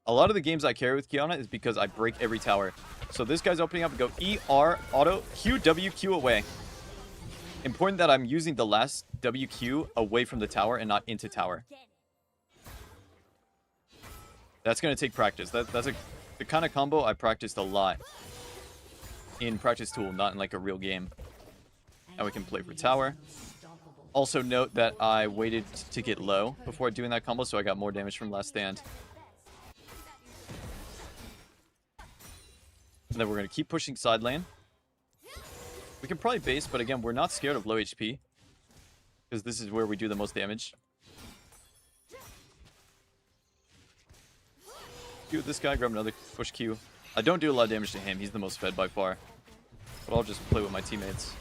A lot of the games I carry with Qiyana is because I break every tower. So this guy's opening up and go E, R, auto, Q, W, Q away. Important that I'm using the last WQ away from the tower and not into tower. That's going to take practice. That's the kind of combo I practiced a lot in practice tool, not in like a real game. And we can play for tower. Also note that I waited to get low before doing that combo, so I got more damage from last stand. And then we're going to keep pushing side lane. We can probably base, but again, we're not scared of low HP. Because this is where we do the most damage. Q with this guy, grab another push Q. I don't do a lot of damage to him, he's the most fed by far. But I'll just play with my teammates.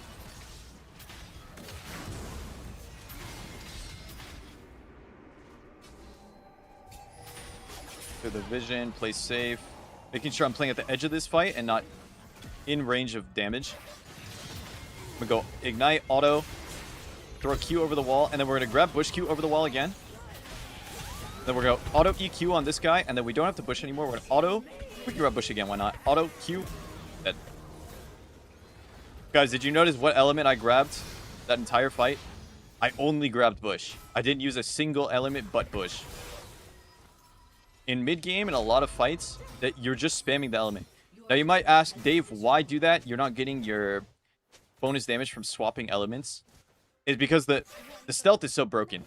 Clear the vision, play safe. Making sure I'm playing at the edge of this fight and not in range of damage. I'm gonna go ignite, auto, throw a Q over the wall, and then we're gonna grab bush Q over the wall again. Then we're gonna auto EQ on this guy, and then we don't have to bush anymore. We're gonna auto. We can grab bush again, why not? Auto Q. Dead. Guys, did you notice what element I grabbed that entire fight? I only grabbed bush. I didn't use a single element but bush. In mid game, in a lot of fights, that you're just spamming the element. Now you might ask, Dave, why do that? You're not getting your bonus damage from swapping elements. It's because the stealth is so broken.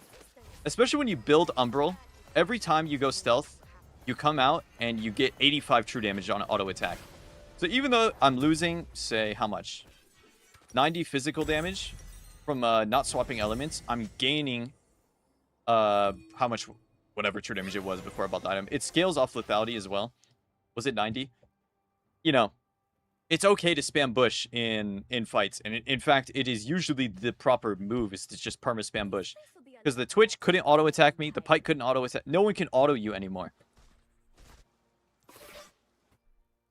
Especially when you build Umbral, every time you go stealth, you come out and you get 85 true damage on an auto attack. So even though I'm losing, say, how much? 90 physical damage from not swapping elements, I'm gaining how much, whatever true damage it was before I bought the item. It scales off lethality as well. Was it 90? You know, it's okay to spam bush in fights. And in fact, it is usually the proper move is to just perma-spam bush. Because the Twitch couldn't auto-attack me. The Pyke couldn't auto-attack. No one can auto you anymore.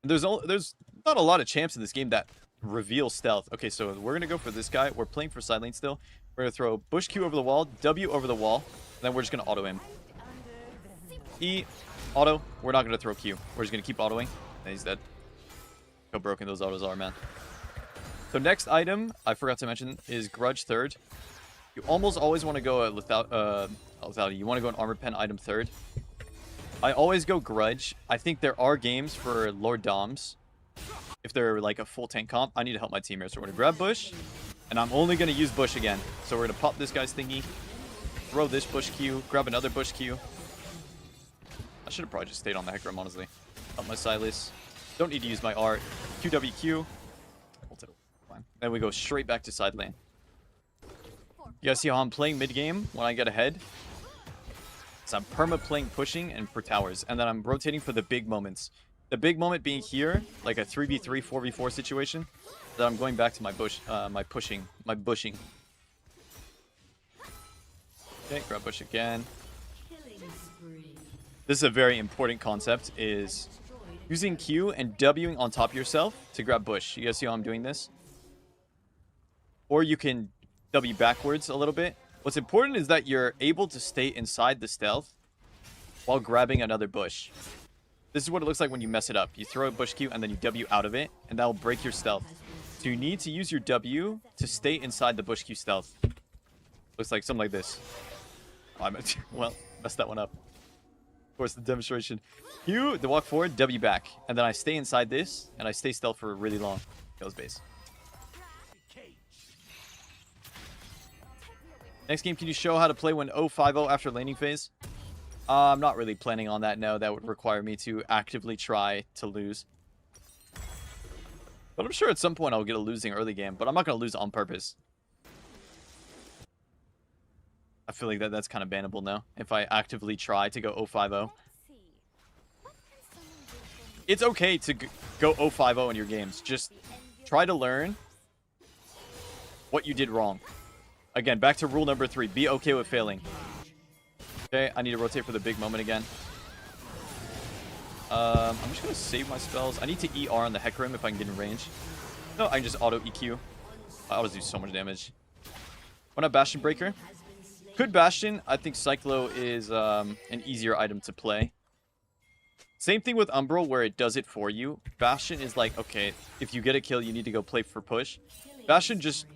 There's not a lot of champs in this game that reveal stealth. Okay, so we're going to go for this guy. We're playing for side lane still. We're going to throw bush Q over the wall, W over the wall. And then we're just going to auto him. E, auto. We're not going to throw Q. We're just going to keep autoing. And he's dead. How broken those autos are, man. So next item, I forgot to mention, is Grudge third. You almost always want to go lethality. You want to go an armor pen item third. I always go Grudge. I think there are games for Lord Doms. If they're like a full tank comp, I need to help my team here. So we're going to grab Bush. And I'm only going to use Bush again. So we're going to pop this guy's thingy. Throw this Bush Q. Grab another Bush Q. I should have probably just stayed on the Hecarim, honestly. Up my Silas. Don't need to use my art. QWQ. Ult it. Fine. Then we go straight back to side lane. You guys see how I'm playing mid game when I get ahead? So I'm perma playing pushing and for towers, and then I'm rotating for the big moments. The big moment being here, like a 3v3, 4v4 situation. Then I'm going back to my bushing. Okay, grab bush again. This is a very important concept, is using Q and Wing on top of yourself to grab bush. You guys see how I'm doing this? Or you can W backwards a little bit. What's important is that you're able to stay inside the stealth while grabbing another bush. This is what it looks like when you mess it up. You throw a bush Q and then you W out of it, and that will break your stealth. So you need to use your W to stay inside the bush Q stealth. Looks like something like this. Oh, well, messed that one up. Of course, the demonstration. Q, the walk forward, W back. And then I stay inside this, and I stay stealth for really long. Kills base. Next game, can you show how to play when 0-5-0 after laning phase? I'm not really planning on that, no. That would require me to actively try to lose. But I'm sure at some point I'll get a losing early game, but I'm not going to lose on purpose. I feel like that's kind of bannable now, if I actively try to go 0-5-0. It's okay to go 0-5-0 in your games. Just try to learn what you did wrong. Again, back to rule number 3. Be okay with failing. Okay, I need to rotate for the big moment again. I'm just going to save my spells. I need to ER on the Hecarim if I can get in range. No, I can just auto EQ. I always do so much damage. When a Bastion Breaker. Could Bastion. I think Cyclo is an easier item to play. Same thing with Umbral where it does it for you. Bastion is like, okay, if you get a kill, you need to go play for push. Bastion just...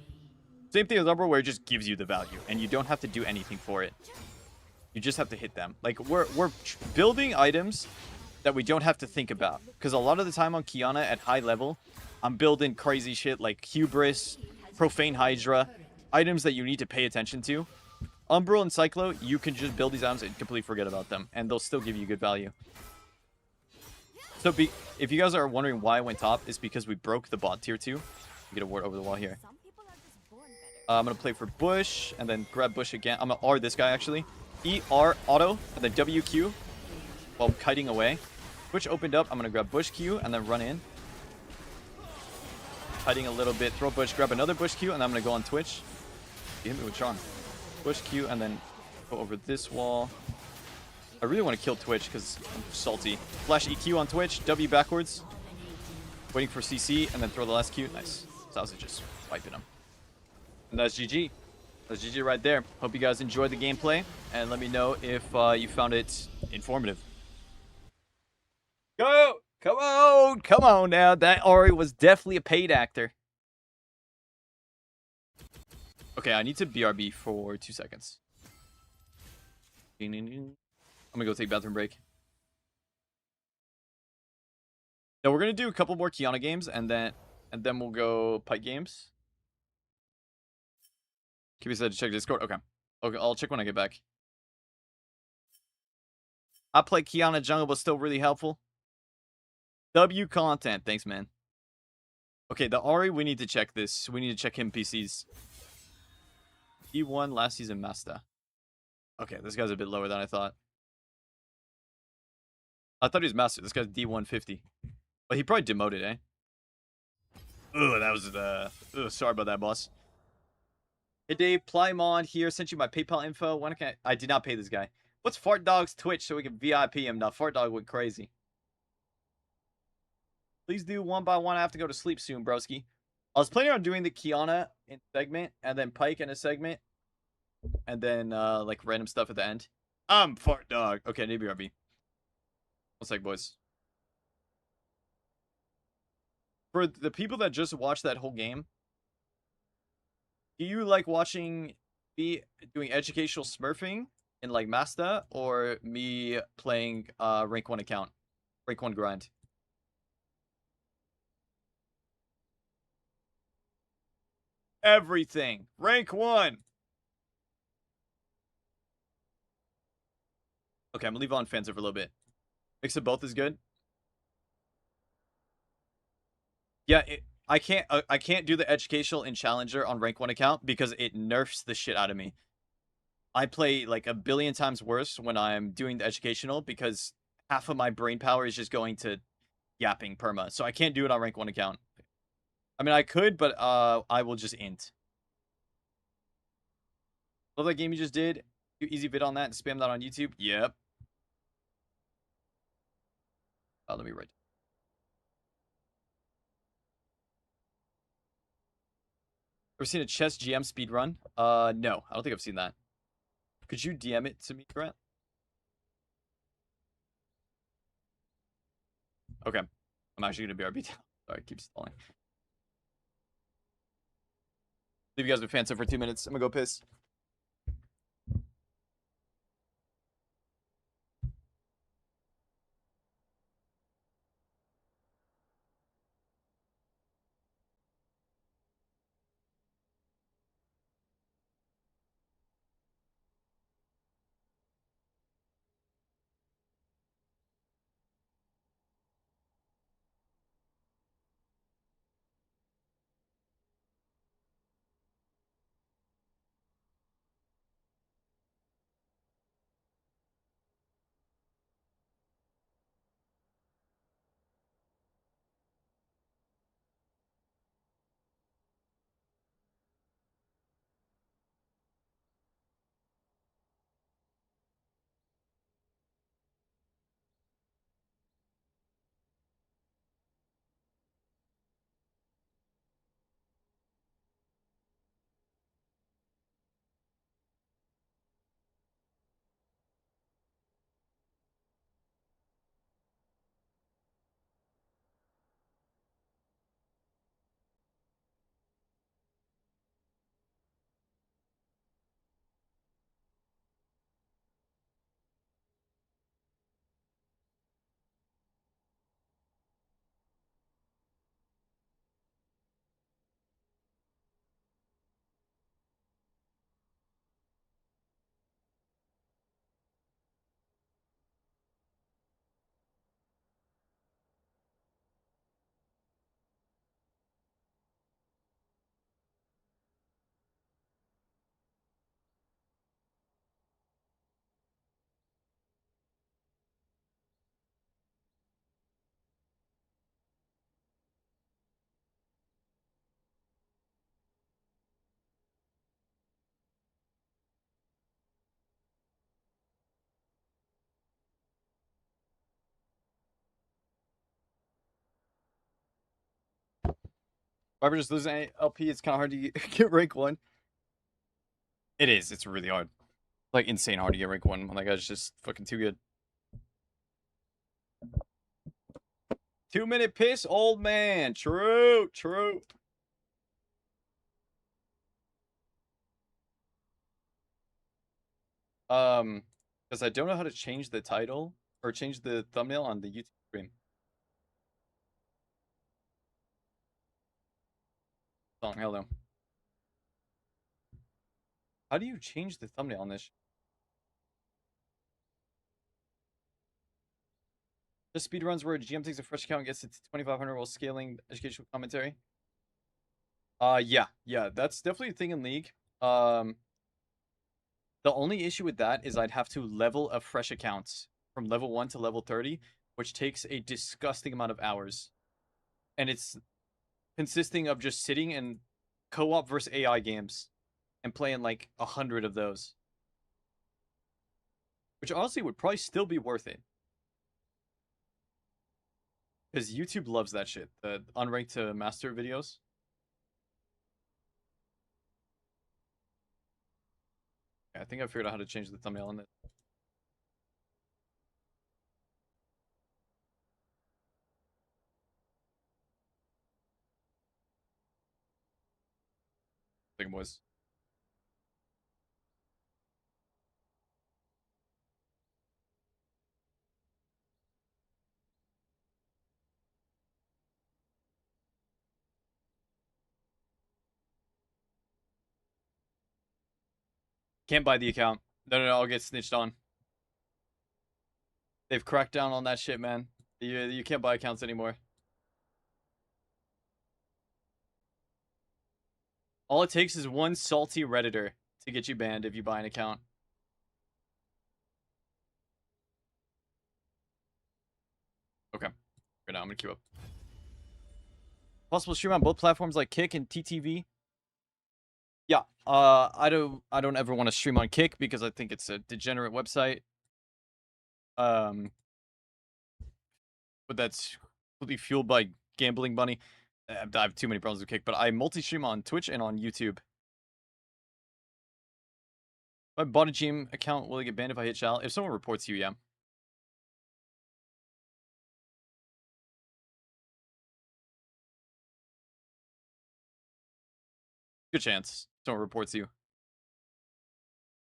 Same thing with Umbral where it just gives you the value. And you don't have to do anything for it. You just have to hit them. Like, we're building items that we don't have to think about. Because a lot of the time on Qiyana at high level, I'm building crazy shit like Hubris, Profane Hydra, items that you need to pay attention to. Umbral and Cyclo, you can just build these items and completely forget about them. And they'll still give you good value. So if you guys are wondering why I went top, it's because we broke the bot tier 2. You get a ward over the wall here. I'm going to play for Bush, and then grab Bush again. I'm going to R this guy, actually. ER auto, and then WQ while kiting away. Bush opened up. I'm going to grab Bush Q, and then run in. Kiting a little bit. Throw Bush, grab another Bush Q, and then I'm going to go on Twitch. You hit me with charm. Bush Q, and then go over this wall. I really want to kill Twitch because I'm salty. Flash EQ on Twitch, W backwards. Waiting for CC, and then throw the last Q. Nice. So I was just wiping him. And that's GG. That's GG right there. Hope you guys enjoyed the gameplay, and let me know if you found it informative. Go! Come on! Come on now. That Ori was definitely a paid actor. Okay, I need to BRB for 2 seconds. I'm gonna go take a bathroom break. No, we're gonna do a couple more Qiyana games, and then we'll go Pyke games. Kibi said to check Discord. Okay. Okay, I'll check when I get back. I play Qiyana jungle, but still really helpful. W content. Thanks, man. Okay, the Ahri, we need to check this. We need to check him PCs. He won last season Master. Okay, this guy's a bit lower than I thought. I thought he was Master. This guy's D150. But he probably demoted, eh? Ugh, that was ugh, sorry about that, boss. Hey Dave, Plymon here. Sent you my PayPal info. When can I did not pay this guy. What's Fart Dog's Twitch so we can VIP him? Now Fart Dog went crazy. Please do one by one. I have to go to sleep soon, broski. I was planning on doing the Qiyana in segment, and then Pyke in a segment, and then like random stuff at the end. I'm Fart Dog. Okay, maybe RB. One sec, boys. For the people that just watched that whole game, do you like watching me doing educational smurfing in like Masta, or me playing rank 1 account, rank 1 grind? Everything. Rank 1. Okay, I'm gonna leave on Fencer for a little bit. Mix of both is good. Yeah, I can't do the educational in Challenger on rank 1 account because it nerfs the shit out of me. I play like a billion times worse when I'm doing the educational because half of my brain power is just going to yapping perma. So I can't do it on rank 1 account. I mean, I could, but I will just int. Love that game you just did. Do easy vid on that and spam that on YouTube. Yep. Let me write. Ever seen a chess GM speed run? No, I don't think I've seen that. Could you DM it to me, Grant? Okay. I'm actually gonna BRB down. Sorry, keep stalling. Leave you guys with fan for 2 minutes. I'm gonna go piss. If I just losing LP, it's kind of hard to get rank 1. It is. It's really hard. Like, insane hard to get rank 1. That guy's just fucking too good. 2-minute piss, old man. True, true. Because I don't know how to change the title or change the thumbnail on the YouTube stream. Oh, hell no. How do you change the thumbnail on this? Just speedruns where a GM takes a fresh account and gets it to 2,500 while scaling educational commentary. Yeah, that's definitely a thing in League. The only issue with that is I'd have to level a fresh account from level 1 to level 30, which takes a disgusting amount of hours. And it's consisting of just sitting in co-op versus AI games and playing like 100 of those. Which honestly would probably still be worth it. Because YouTube loves that shit. The unranked to master videos. Yeah, I think I figured out how to change the thumbnail on it. I think it was. Can't buy the account. No, I'll get snitched on. They've cracked down on that shit, man. You can't buy accounts anymore. All it takes is one salty Redditor to get you banned if you buy an account. Okay. Right now, I'm gonna queue up. Possible stream on both platforms like Kick and TTV. Yeah. I don't ever want to stream on Kick because I think it's a degenerate website. But that's completely fueled by gambling money. I have too many problems with Kick, but I multi-stream on Twitch and on YouTube. If I bought a Gym account, will I get banned if I hit Shal? If someone reports you, yeah. Good chance someone reports you.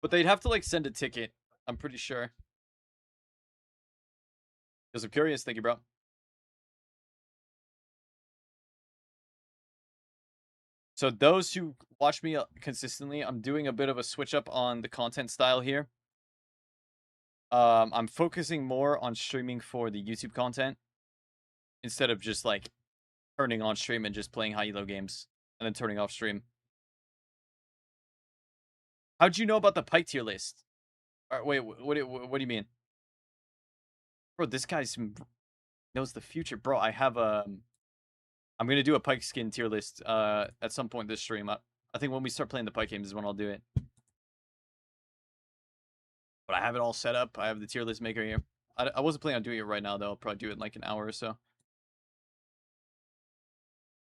But they'd have to, like, send a ticket, I'm pretty sure. Because I'm curious. Thank you, bro. So those who watch me consistently, I'm doing a bit of a switch up on the content style here. I'm focusing more on streaming for the YouTube content instead of just, like, turning on stream and just playing high elo games and then turning off stream. How'd you know about the Pyke tier list? Wait, what do you mean? Bro, this guy knows the future. Bro, I have I'm gonna do a Pyke skin tier list at some point this stream. I think when we start playing the Pyke games is when I'll do it. But I have it all set up. I have the tier list maker here. I wasn't planning on doing it right now, though. I'll probably do it in like an hour or so.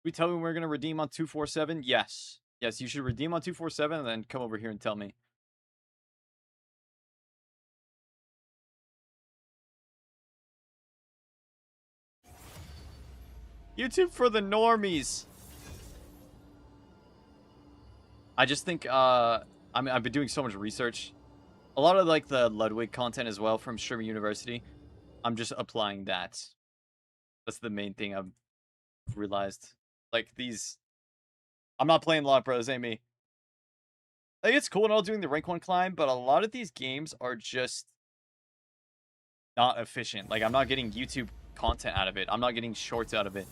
We tell me we're going to redeem on 247? Yes. Yes, you should redeem on 247 and then come over here and tell me. YouTube for the normies. I just think, I mean, I've been doing so much research. A lot of, like, the Ludwig content as well from Streamer University. I'm just applying that. That's the main thing I've realized. Like, these... I'm not playing a lot, bro. This ain't me. Like, it's cool and all doing the rank 1 climb, but a lot of these games are just not efficient. Like, I'm not getting YouTube content out of it. I'm not getting shorts out of it.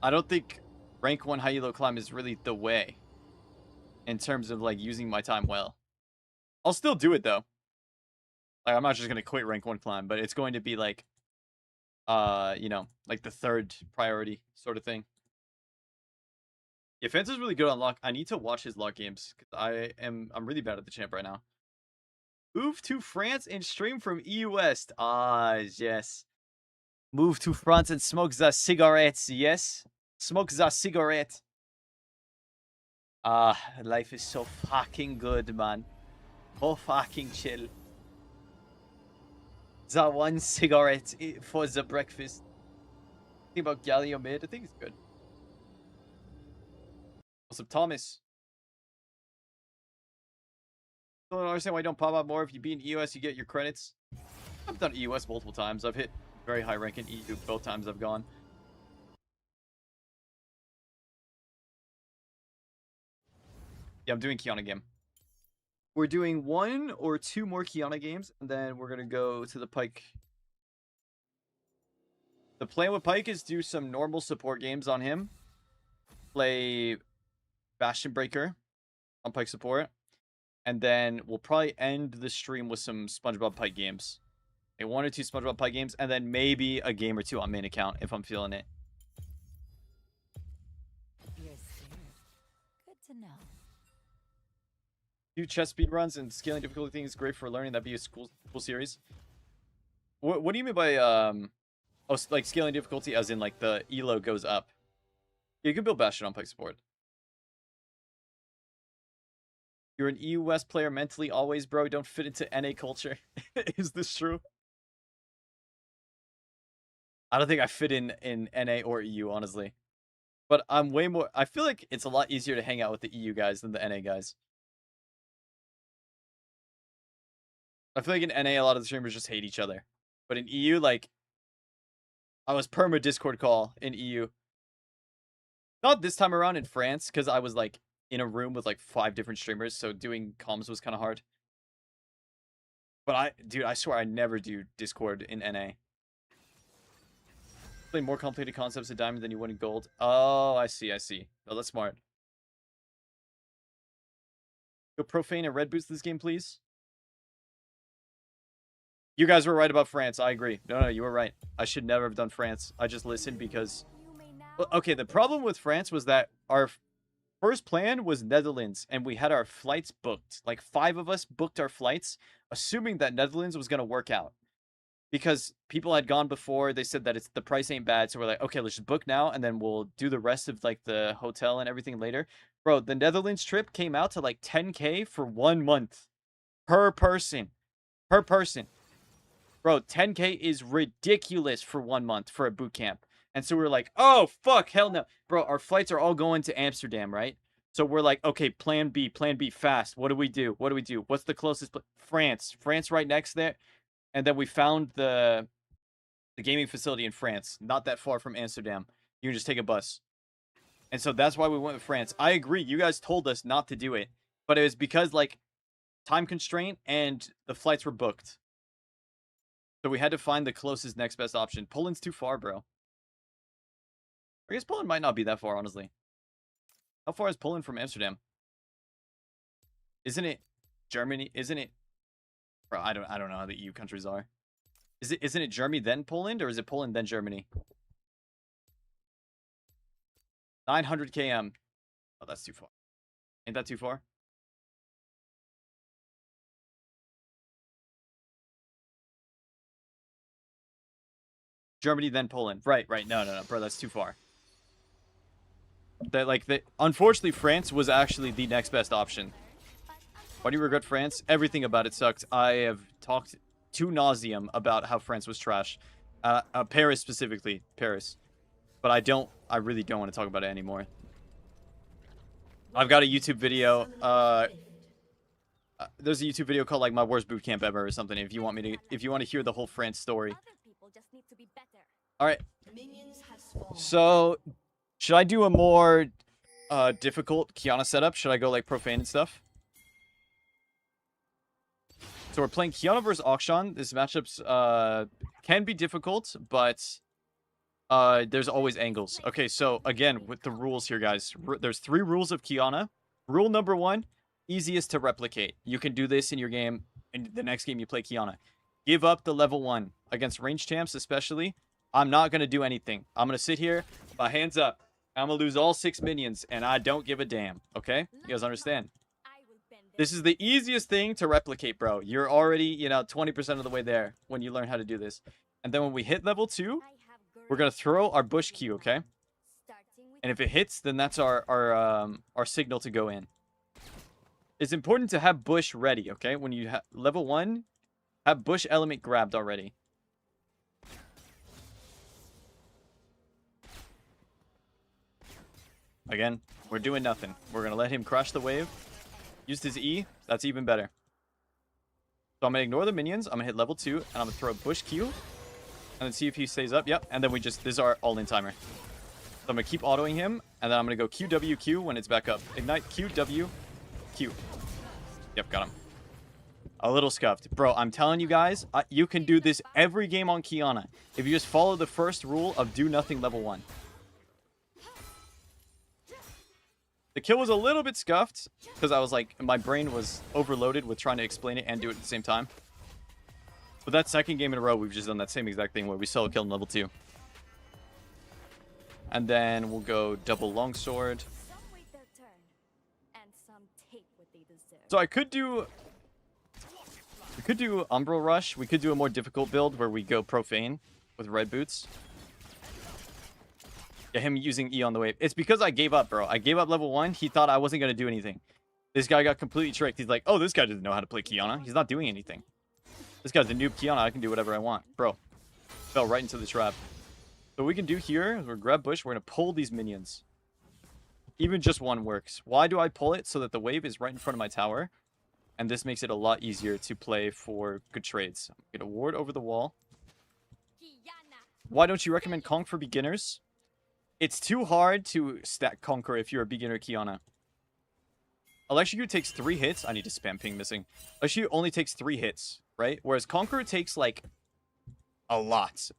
I don't think rank 1 high elo climb is really the way in terms of, like, using my time well. I'll still do it, though. Like, I'm not just going to quit rank 1 climb, but it's going to be, like, you know, like the third priority sort of thing. Yeah, Fence is really good on lock. I need to watch his lock games because I'm really bad at the champ right now. Move to France and stream from EU West. Ah, yes. Move to France and smoke the cigarettes. Yes, smoke the cigarette. Ah, life is so fucking good, man. Oh, fucking chill. The one cigarette for the breakfast. Think about Galio mid. I think it's good. What's up, Thomas? I don't understand why you don't pop up more. If you beat in EOS, you get your credits. I've done EOS multiple times. I've hit very high rank in EU both times I've gone. Yeah, I'm doing Qiyana game. We're doing 1 or 2 more Qiyana games, and then we're going to go to the Pyke. The plan with Pyke is do some normal support games on him. Play Bastion Breaker on Pyke support. And then we'll probably end the stream with some SpongeBob Pyke games. Like 1 or 2 SpongeBob Pyke games, and then maybe a game or 2 on main account if I'm feeling it. You're scared. Good to know. Do chess speedruns and scaling difficulty things great for learning. That'd be a cool series. What do you mean by oh, like scaling difficulty as in like the elo goes up? Yeah, you can build Bastion on Pyke support. You're an EU West player mentally always, bro. Don't fit into NA culture. Is this true? I don't think I fit in NA or EU, honestly. But I'm way more... I feel like it's a lot easier to hang out with the EU guys than the NA guys. I feel like in NA, a lot of the streamers just hate each other. But in EU, like... I was perma Discord call in EU. Not this time around in France, because I was, like, in a room with, like, 5 different streamers, so doing comms was kind of hard. But dude, I swear I never do Discord in NA. Explain more complicated concepts in diamond than you would in gold. Oh, I see, I see. Oh, that's smart. Go profane and red boots this game, please. You guys were right about France. I agree. No, you were right. I should never have done France. I just listened because... Well, okay, the problem with France was that our first plan was Netherlands, and we had our flights booked. Like, 5 of us booked our flights, assuming that Netherlands was going to work out. Because people had gone before, they said that the price ain't bad, so we're like, okay, let's just book now, and then we'll do the rest of, like, the hotel and everything later. Bro, the Netherlands trip came out to, like, 10K for 1 month. Per person. Per person. Bro, 10K is ridiculous for 1 month for a boot camp. And so we're like, oh, fuck, hell no. Bro, our flights are all going to Amsterdam, right? So we're like, okay, plan B, fast. What do we do? What do we do? What's the closest? France. France right next there. And then we found the gaming facility in France, not that far from Amsterdam. You can just take a bus. And so that's why we went with France. I agree. You guys told us not to do it. But it was because, like, time constraint and the flights were booked. So we had to find the closest next best option. Poland's too far, bro. I guess Poland might not be that far, honestly. How far is Poland from Amsterdam? Isn't it Germany? Isn't it... Bro, I don't know how the EU countries are. Isn't it Germany then Poland, or is it Poland then Germany? 900 km. Oh, that's too far. Ain't that too far? Germany then Poland. Right. No, bro, that's too far. Unfortunately, France was actually the next best option. Why do you regret France? Everything about it sucked. I have talked to nauseam about how France was trash. Paris specifically. Paris. But I really don't want to talk about it anymore. I've got a YouTube video. There's a YouTube video called, like, my worst boot camp ever or something. If you want to hear the whole France story. Alright. So, should I do a more difficult Qiyana setup? Should I go, like, profane and stuff? So we're playing Qiyana versus Akshan. This matchup's can be difficult, but there's always angles. Okay, so again, with the rules here, guys. There's 3 rules of Qiyana. Rule number 1, easiest to replicate. You can do this in your game, in the next game you play Qiyana. Give up the level 1. Against range champs especially, I'm not going to do anything. I'm going to sit here, my hands up. I'm going to lose all 6 minions, and I don't give a damn. Okay? You guys understand? This is the easiest thing to replicate, bro. You're already, 20% of the way there when you learn how to do this. And then when we hit level 2, we're going to throw our bush Q, okay? And if it hits, then that's our signal to go in. It's important to have bush ready, okay? When you level 1, have bush element grabbed already. Again, we're doing nothing. We're going to let him crush the wave. Used his E. That's even better. So I'm going to ignore the minions. I'm going to hit level 2. And I'm going to throw a bush Q. And then see if he stays up. Yep. And then this is our all-in timer. So I'm going to keep autoing him. And then I'm going to go QWQ when it's back up. Ignite QWQ. Yep, got him. A little scuffed. Bro, I'm telling you guys, you can do this every game on Qiyana. If you just follow the first rule of do nothing level 1. The kill was a little bit scuffed, because I was like, my brain was overloaded with trying to explain it and do it at the same time. But that second game in a row, we've just done that same exact thing where we solo killed in level 2. And then we'll go double longsword. So I could do... We could do Umbral Rush. We could do a more difficult build where we go profane with red boots. Yeah, him using E on the wave. It's because I gave up, bro. I gave up level 1. He thought I wasn't going to do anything. This guy got completely tricked. He's like, oh, this guy doesn't know how to play Qiyana. He's not doing anything. This guy's a noob Qiyana. I can do whatever I want. Bro, fell right into the trap. So what we can do here is we're grab bush. We're going to pull these minions. Even just one works. Why do I pull it? So that the wave is right in front of my tower. And this makes it a lot easier to play for good trades. I'm going to ward over the wall. Why don't you recommend Conk for beginners? It's too hard to stack Conquer if you're a beginner Qiyana. Electrocute takes 3 hits. I need to spam ping missing. Electrocute only takes 3 hits, right? Whereas Conquer takes, like, a lot.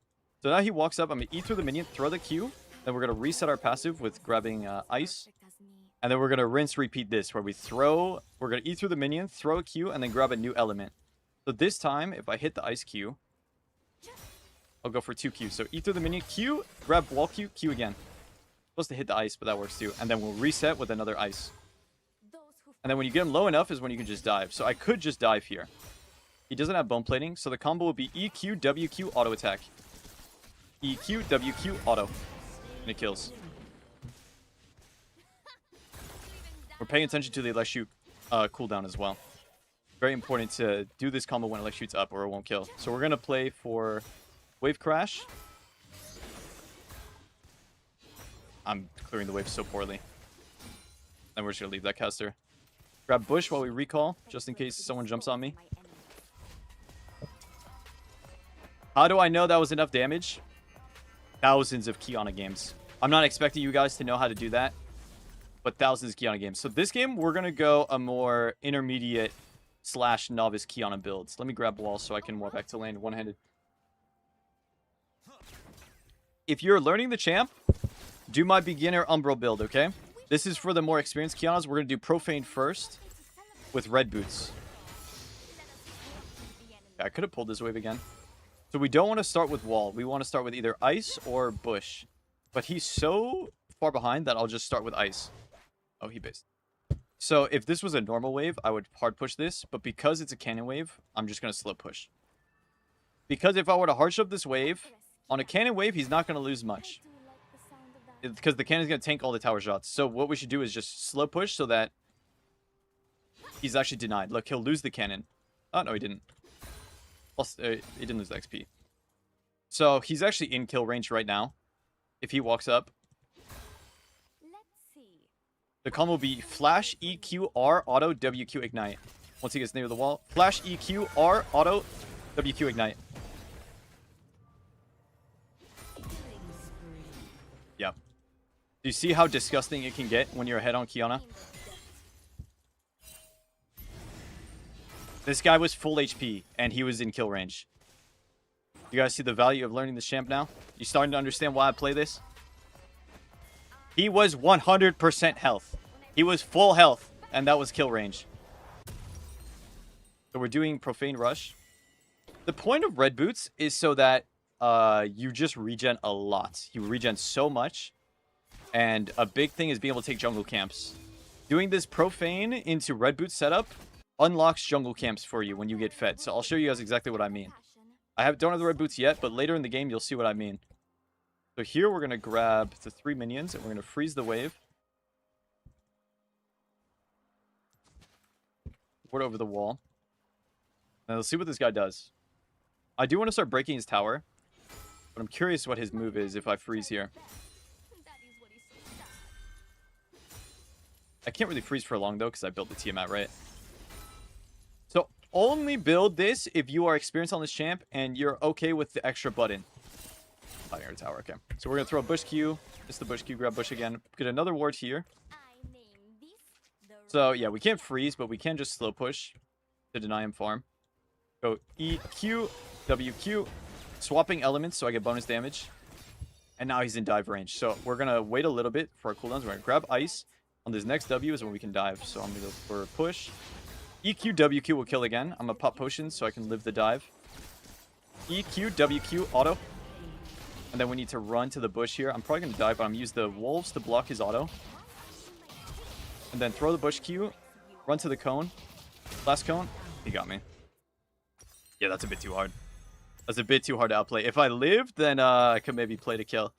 So So now he walks up. I'm going to E through the minion, throw the Q. Then we're going to reset our passive with grabbing ice. And then we're going to rinse repeat this where we throw... We're going to E through the minion, throw a Q, and then grab a new element. So this time, if I hit the ice Q, I'll go for 2 Q. So E through the minion, Q, grab wall Q, Q again. Supposed to hit the ice, but that works too. And then we'll reset with another ice. And then when you get him low enough is when you can just dive. So I could just dive here. He doesn't have bone plating, so the combo will be EQ, WQ, auto attack. EQ, WQ, auto. And it kills. We're paying attention to the elect shoot cooldown as well. Very important to do this combo when elect shoots up or it won't kill. So we're going to play for wave crash. I'm clearing the wave so poorly. Then we're just going to leave that caster. Grab bush while we recall, just in case someone jumps on me. How do I know that was enough damage? Thousands of Qiyana games. I'm not expecting you guys to know how to do that, but thousands of Qiyana games. So this game, we're going to go a more intermediate / novice Qiyana builds. Let me grab wall so I can walk back to lane one-handed. If you're learning the champ, do my beginner Umbral build, okay? This is for the more experienced Qiyanas. We're going to do Profane first with red boots. Okay, I could have pulled this wave again. So we don't want to start with wall. We want to start with either ice or bush. But he's so far behind that I'll just start with ice. Oh, he based. So if this was a normal wave, I would hard push this. But because it's a cannon wave, I'm just going to slow push. Because if I were to hard shove this wave, on a cannon wave, he's not going to lose much. Because the cannon's going to tank all the tower shots. So what we should do is just slow push so that he's actually denied. Look, he'll lose the cannon. Oh, no, he didn't. He didn't lose the XP. So he's actually in kill range right now. If he walks up. The combo will be flash EQ R auto WQ ignite. Once he gets near the wall. Flash EQ R auto WQ ignite. Yeah. Do you see how disgusting it can get when you're ahead on Qiyana? This guy was full HP, and he was in kill range. You guys see the value of learning this champ now? You starting to understand why I play this? He was 100% health. He was full health, and that was kill range. So we're doing Profane Rush. The point of red boots is so that you just regen a lot. You regen so much. And a big thing is being able to take jungle camps. Doing this Profane into red boot setup unlocks jungle camps for you when you get fed. So I'll show you guys exactly what I mean. I don't have the red boots yet, but later in the game, you'll see what I mean. So here, we're going to grab the 3 minions, and we're going to freeze the wave. Ward over the wall. And let's see what this guy does. I do want to start breaking his tower, but I'm curious what his move is if I freeze here. I can't really freeze for long, though, because I built the Tiamat, right? So only build this if you are experienced on this champ and you're okay with the extra button. Fighting our tower, okay. So we're going to throw a bush Q. Just the bush Q, grab bush again. Get another ward here. So yeah, we can't freeze, but we can just slow push to deny him farm. Go EQ, WQ, swapping elements so I get bonus damage. And now he's in dive range. So we're going to wait a little bit for our cooldowns. We're going to grab ice. On this next W is when we can dive. So I'm going to go for a push. EQ, WQ will kill again. I'm going to pop potions so I can live the dive. EQ, WQ, auto. And then we need to run to the bush here. I'm probably going to dive, but I'm going to use the wolves to block his auto. And then throw the bush Q. Run to the cone. Last cone. He got me. Yeah, that's a bit too hard. That's a bit too hard to outplay. If I lived, then I could maybe play to kill.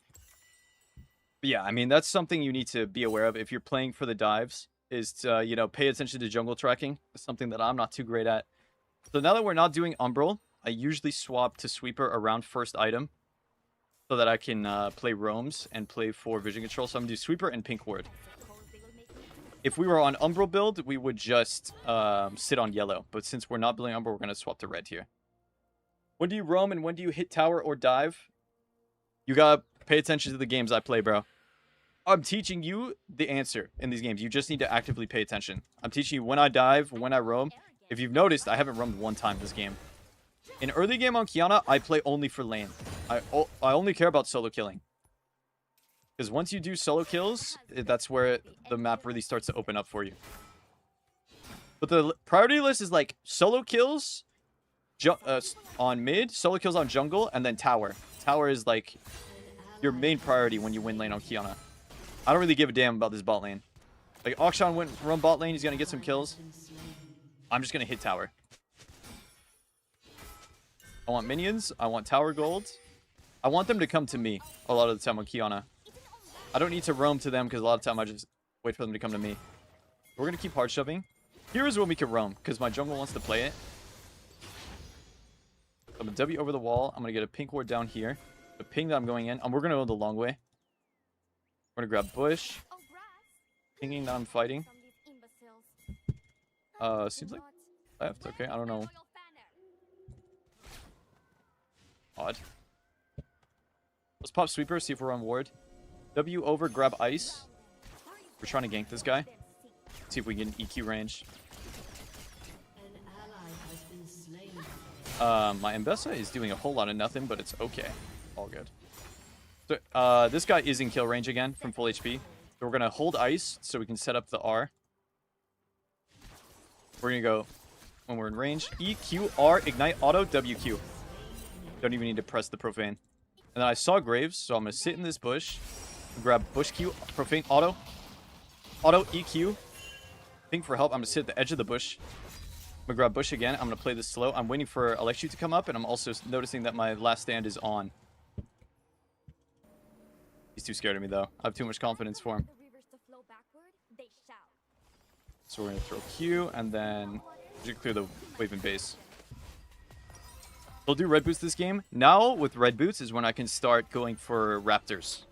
But yeah, I mean, that's something you need to be aware of if you're playing for the dives. Is to, you know, pay attention to jungle tracking. It's something that I'm not too great at. So now that we're not doing Umbral, I usually swap to Sweeper around first item. So that I can play roams and play for vision control. So I'm going to do Sweeper and Pink Ward. If we were on Umbral build, we would just sit on yellow. But since we're not building Umbral, we're going to swap to red here. When do you roam and when do you hit tower or dive? You got to pay attention to the games I play, bro. I'm teaching you the answer in these games. You just need to actively pay attention. I'm teaching you when I dive, when I roam. If you've noticed, I haven't roamed one time this game. In early game on Qiyana, I play only for lane. I only care about solo killing. Because once you do solo kills, that's where the map really starts to open up for you. But the priority list is like solo kills on mid, solo kills on jungle, and then tower. Tower is like your main priority when you win lane on Qiyana. I don't really give a damn about this bot lane. Like, Akshan went run bot lane, he's gonna get some kills. I'm just gonna hit tower. I want minions, I want tower gold. I want them to come to me a lot of the time on Qiyana. I don't need to roam to them because a lot of the time I just wait for them to come to me. We're gonna keep hard shoving. Here is when we can roam, because my jungle wants to play it. I'm gonna W over the wall. I'm gonna get a pink ward down here. The ping that I'm going in. We're gonna go the long way. We're gonna grab bush. Pinging that I'm fighting. Seems like left. Okay, I don't know. Odd. Let's pop sweeper, see if we're on ward. W over, grab ice. We're trying to gank this guy. See if we can EQ range. My Mbessa is doing a whole lot of nothing, but it's okay. All good. So, this guy is in kill range again from full HP. So we're going to hold ice so we can set up the R. We're going to go, when we're in range, E, Q, R, ignite, auto, WQ. Don't even need to press the profane. And then I saw Graves, so I'm going to sit in this bush. Grab bush Q, profane, auto. Auto, EQ. Ping for help. I'm going to sit at the edge of the bush. I'm going to grab bush again. I'm going to play this slow. I'm waiting for Alexu to come up, and I'm also noticing that my last stand is on. He's too scared of me, though. I have too much confidence for him. So we're going to throw Q, and then clear the wave and base. We'll do red boots this game. Now, with red boots, is when I can start going for raptors.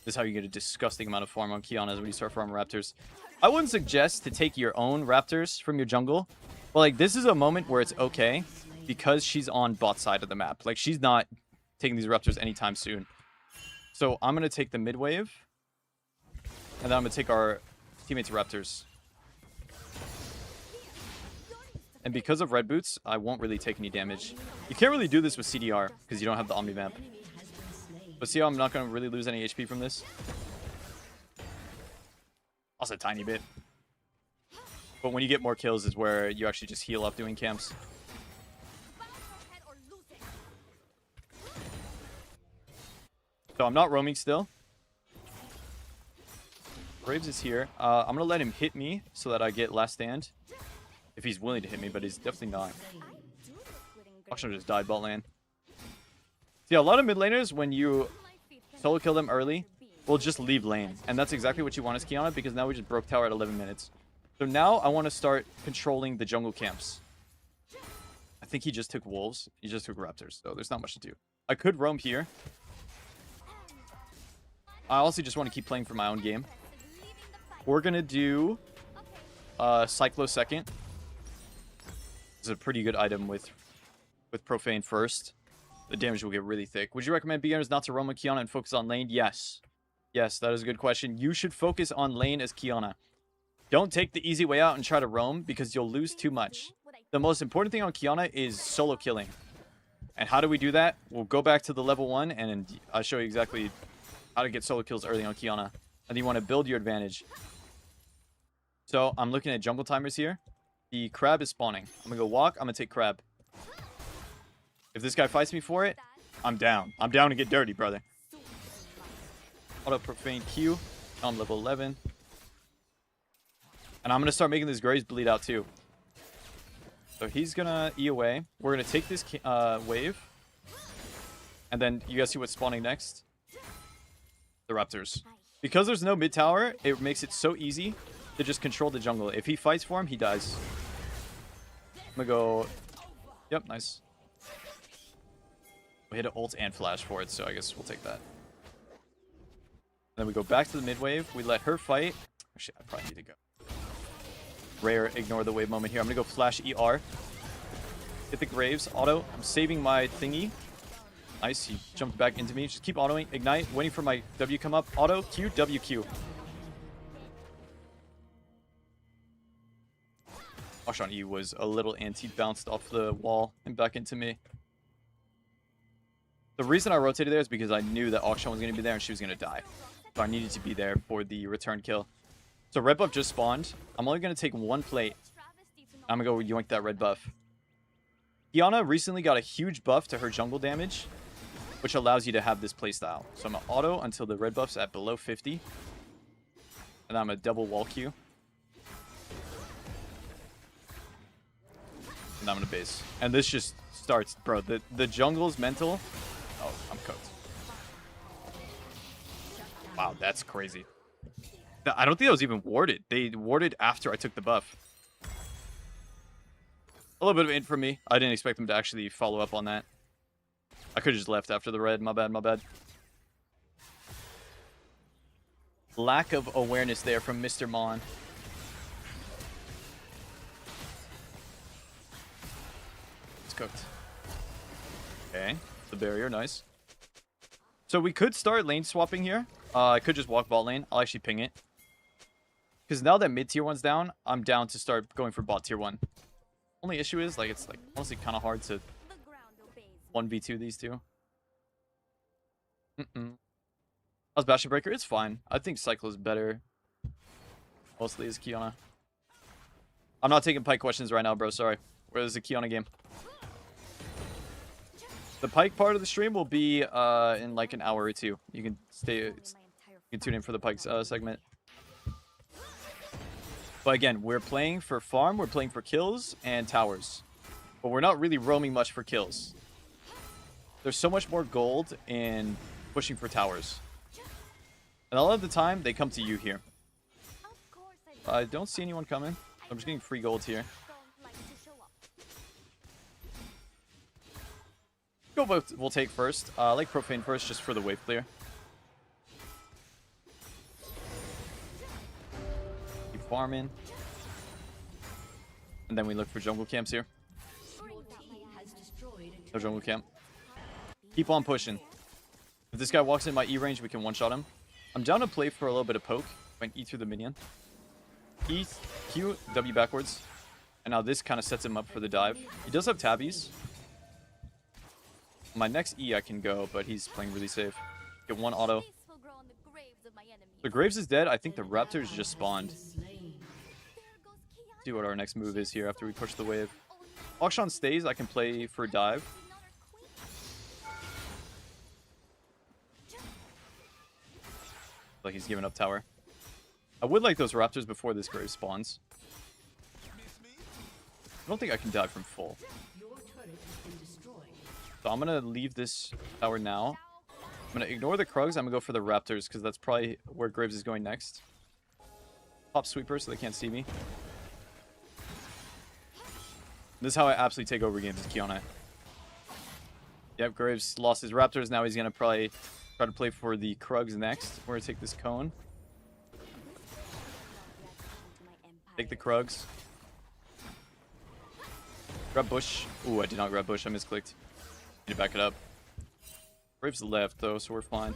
This is how you get a disgusting amount of farm on Qiyana, is when you start farming raptors. I wouldn't suggest to take your own raptors from your jungle. But, like, this is a moment where it's okay because she's on bot side of the map. Like, she's not taking these raptors anytime soon. So, I'm going to take the mid wave. And then I'm going to take our teammates' raptors. And because of red boots, I won't really take any damage. You can't really do this with CDR because you don't have the Omnivamp. But see how I'm not going to really lose any HP from this? Also a tiny bit. But when you get more kills is where you actually just heal up doing camps. So I'm not roaming still. Graves is here. I'm going to let him hit me so that I get last stand. If he's willing to hit me, but he's definitely not. Akshan just died bot lane. See, a lot of mid laners, when you solo kill them early, will just leave lane. And that's exactly what you want as Qiyana, because now we just broke tower at 11 minutes. So now I want to start controlling the jungle camps. I think he just took wolves. He just took raptors, so there's not much to do. I could roam here. I also just want to keep playing for my own game. We're going to do Cyclo second. This is a pretty good item with Profane first. The damage will get really thick. Would you recommend beginners not to roam with Qiyana and focus on lane? Yes. Yes, that is a good question. You should focus on lane as Qiyana. Don't take the easy way out and try to roam because you'll lose too much. The most important thing on Qiyana is solo killing. And how do we do that? We'll go back to the level 1 and I'll show you exactly how to get solo kills early on Qiyana. And you want to build your advantage. So I'm looking at jungle timers here. The crab is spawning. I'm going to go walk. I'm going to take crab. If this guy fights me for it, I'm down. I'm down to get dirty, brother. Auto profane Q. I'm level 11. And I'm going to start making this Graves bleed out too. So he's going to E away. We're going to take this wave. And then you guys see what's spawning next? The raptors. Because there's no mid tower, it makes it so easy to just control the jungle. If he fights for him, he dies. I'm going to go... Yep, nice. We hit an ult and flash for it, so I guess we'll take that. Then we go back to the mid wave. We let her fight. Actually, I probably need to go. Rare, ignore the wave moment here. I'm going to go flash ER. Hit the Graves. Auto. I'm saving my thingy. Nice. He jumped back into me. Just keep autoing. Ignite. Waiting for my W come up. Auto. Q. WQ. Akshan E was a little anti-bounced off the wall and back into me. The reason I rotated there is because I knew that Akshan was going to be there and she was going to die. So I needed to be there for the return kill. So red buff just spawned. I'm only going to take one plate. I'm going to go yoink that red buff. Qiyana recently got a huge buff to her jungle damage, which allows you to have this playstyle. So I'm going to auto until the red buff's at below 50. And I'm going to double wall Q. And I'm going to base. And this just starts, bro. The jungle's mental. Oh, I'm cooked. Wow, that's crazy. I don't think that was even warded. They warded after I took the buff. A little bit of int from me. I didn't expect them to actually follow up on that. I could have just left after the red. My bad, my bad. Lack of awareness there from Mr. Mon. It's cooked. Okay. The barrier, nice. So we could start lane swapping here. I could just walk bot lane. I'll actually ping it. Because now that mid tier 1's down, I'm down to start going for bot tier 1. Only issue is, like, it's like honestly kind of hard to 1v2 these two. How's Bastion Breaker? It's fine. I think Cycle is better. Mostly is Qiyana. I'm not taking Pyke questions right now, bro. Sorry. Where's the Qiyana game? The Pyke part of the stream will be in like an hour or two. You can stay. You can tune in for the Pyke segment. But again, we're playing for farm, we're playing for kills and towers. But we're not really roaming much for kills. There's so much more gold in pushing for towers. And a lot of the time, they come to you here. I don't see anyone coming. I'm just getting free gold here. Go both we'll take first. I like Profane first just for the wave clear. Farming. And then we look for jungle camps here. No jungle camp. Keep on pushing. If this guy walks in my E range, we can one-shot him. I'm down to play for a little bit of poke. If I can E through the minion. E, Q, W backwards. And now this kind of sets him up for the dive. He does have tabbies. My next E I can go, but he's playing really safe. Get one auto. The Graves is dead. I think the Raptors just spawned. See what our next move is here after we push the wave. Akshan stays. I can play for dive. Like he's giving up tower. I would like those Raptors before this Grave spawns. I don't think I can dive from full. So I'm going to leave this tower now. I'm going to ignore the Krugs. I'm going to go for the Raptors because that's probably where Graves is going next. Pop Sweeper so they can't see me. This is how I absolutely take over games with Qiyana. Yep, Graves lost his Raptors. Now he's going to probably try to play for the Krugs next. We're going to take this cone. Take the Krugs. Grab Bush. Ooh, I did not grab Bush. I misclicked. Need to back it up. Graves left, though, so we're fine.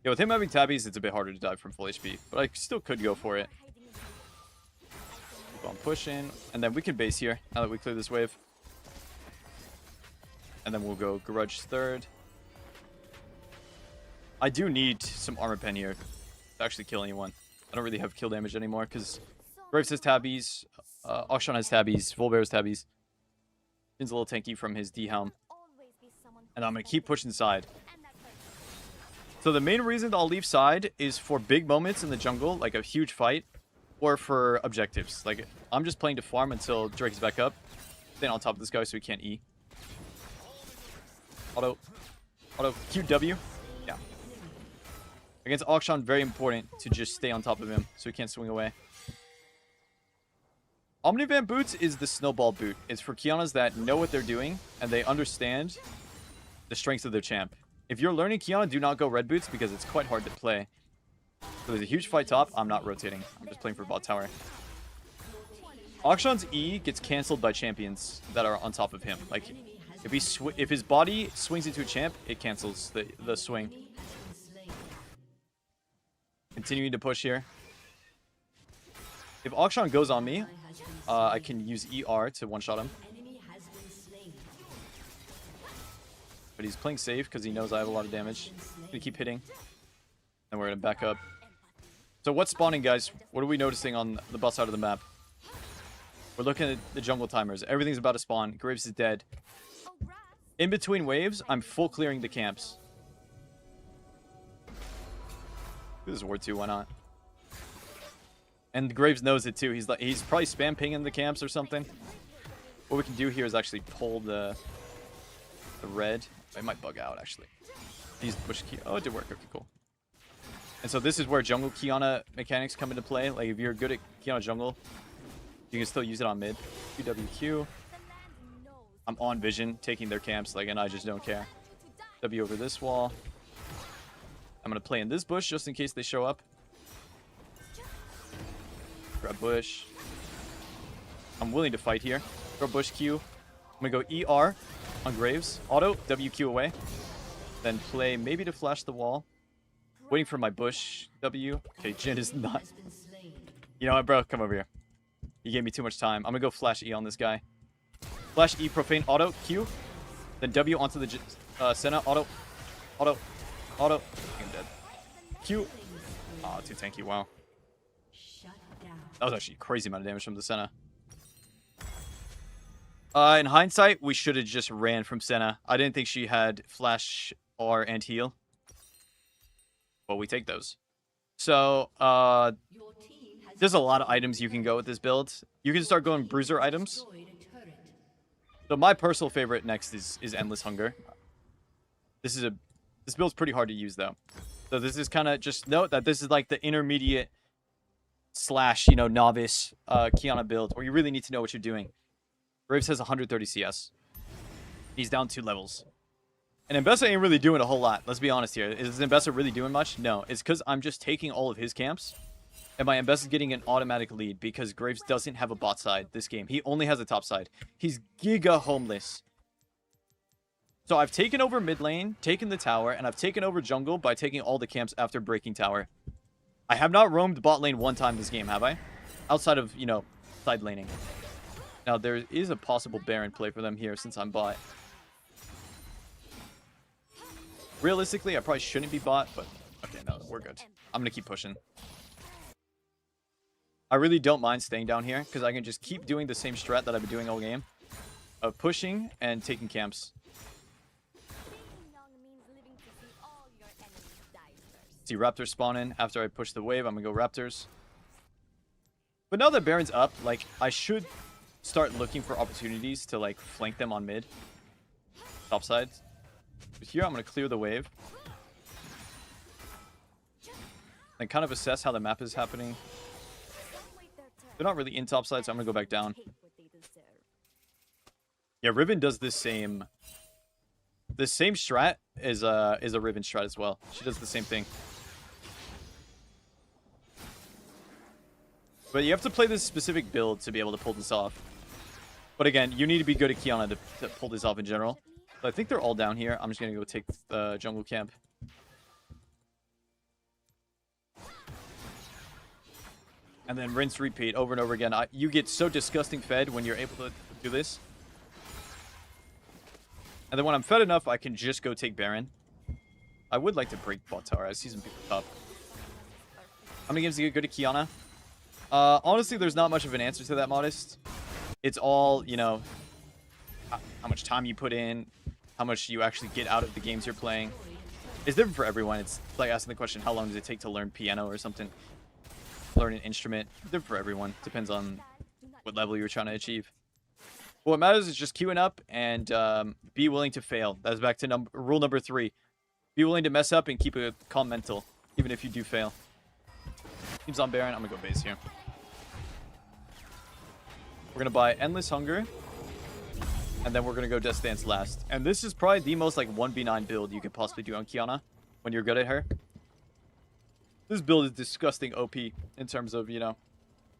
Yeah, with him having tabbies, it's a bit harder to dive from full HP. But I still could go for it. Keep on pushing. And then we can base here, now that we clear this wave. And then we'll go Grudge third. I do need some armor pen here to actually kill anyone. I don't really have kill damage anymore, because Graves has tabbies, Akshan has tabbies, Volbear has tabbies. He's a little tanky from his D-Helm. And I'm going to keep pushing side. So the main reason I'll leave side is for big moments in the jungle, like a huge fight, or for objectives. Like, I'm just playing to farm until Drake is back up. Then on top of this guy so he can't E. Auto. QW. Yeah. Against Akshan, very important to just stay on top of him so he can't swing away. Omnivan boots is the snowball boot. It's for Qiyana's that know what they're doing and they understand the strengths of their champ. If you're learning Qiyana, do not go red boots because it's quite hard to play. So there's a huge fight top. I'm not rotating. I'm just playing for bot tower. Akshan's E gets cancelled by champions that are on top of him. Like, if his body swings into a champ, it cancels the swing. Continuing to push here. If Akshan goes on me, I can use ER to one-shot him. But he's playing safe because he knows I have a lot of damage. Gonna keep hitting. And we're gonna back up. So what's spawning, guys? What are we noticing on the bot side of the map? We're looking at the jungle timers. Everything's about to spawn. Graves is dead. In between waves, I'm full clearing the camps. Do this ward too, why not? And Graves knows it too. He's probably spam pinging the camps or something. What we can do here is actually pull the red. It might bug out actually. He's push key. Oh, it did work. Okay, cool. And so this is where jungle Qiyana mechanics come into play. Like if you're good at Qiyana jungle, you can still use it on mid. QWQ. I'm on vision, taking their camps, like, and I just don't care. W over this wall. I'm gonna play in this bush just in case they show up. Grab bush. I'm willing to fight here. Throw bush Q. I'm gonna go ER on Graves. Auto, WQ away. Then play maybe to flash the wall. Waiting for my bush W. Okay, Jin is not. You know what, bro? Come over here. You gave me too much time. I'm gonna go flash E on this guy. Flash E, profane, auto, Q. Then W onto the Senna, auto. I'm dead. Q. Oh, too tanky, wow. That was actually a crazy amount of damage from the Senna. In hindsight, we should have just ran from Senna. I didn't think she had flash R and heal. But we take those. So, there's a lot of items you can go with this build. You can start going bruiser items. So my personal favorite next is Endless Hunger. This build's pretty hard to use though. So this is kind of, just note that this is like the intermediate / novice Qiyana build where you really need to know what you're doing. Graves has 130 CS. He's down 2 levels. And Mbessa ain't really doing a whole lot. Let's be honest here. Is Mbessa really doing much? No. It's because I'm just taking all of his camps. And my Mbessa's getting an automatic lead because Graves doesn't have a bot side this game. He only has a top side. He's giga homeless. So I've taken over mid lane, taken the tower, and I've taken over jungle by taking all the camps after breaking tower. I have not roamed bot lane one time this game, have I? Outside of, side laning. Now, there is a possible Baron play for them here since I'm bot. Realistically, I probably shouldn't be bot, but okay, no, we're good. I'm going to keep pushing. I really don't mind staying down here because I can just keep doing the same strat that I've been doing all game of pushing and taking camps. See Raptors spawn in after I push the wave. I'm going to go Raptors. But now that Baron's up, like, I should start looking for opportunities to, like, flank them on mid. Top side. But here I'm going to clear the wave. And kind of assess how the map is happening. They're not really in top side, so I'm going to go back down. Yeah, Riven does this same... The same strat is a Riven strat as well. She does the same thing. But you have to play this specific build to be able to pull this off. But again, you need to be good at Qiyana to pull this off in general. But I think they're all down here. I'm just going to go take the jungle camp. And then rinse, repeat over and over again. You get so disgusting fed when you're able to do this. And then when I'm fed enough, I can just go take Baron. I would like to break bot tower. I see some people top. How many games do you get good at Qiyana? Honestly, there's not much of an answer to that, Modest. It's all, how much time you put in, how much you actually get out of the games you're playing. It's different for everyone. It's like asking the question, how long does it take to learn piano or something? Learn an instrument. Different for everyone. Depends on what level you're trying to achieve. But what matters is just queuing up and be willing to fail. That is back to rule number 3. Be willing to mess up and keep a calm mental, even if you do fail. Team's on Baron. I'm going to go base here. We're going to buy Endless Hunger. And then we're going to go Death Stance last. And this is probably the most like 1v9 build you could possibly do on Qiyana when you're good at her. This build is disgusting OP in terms of,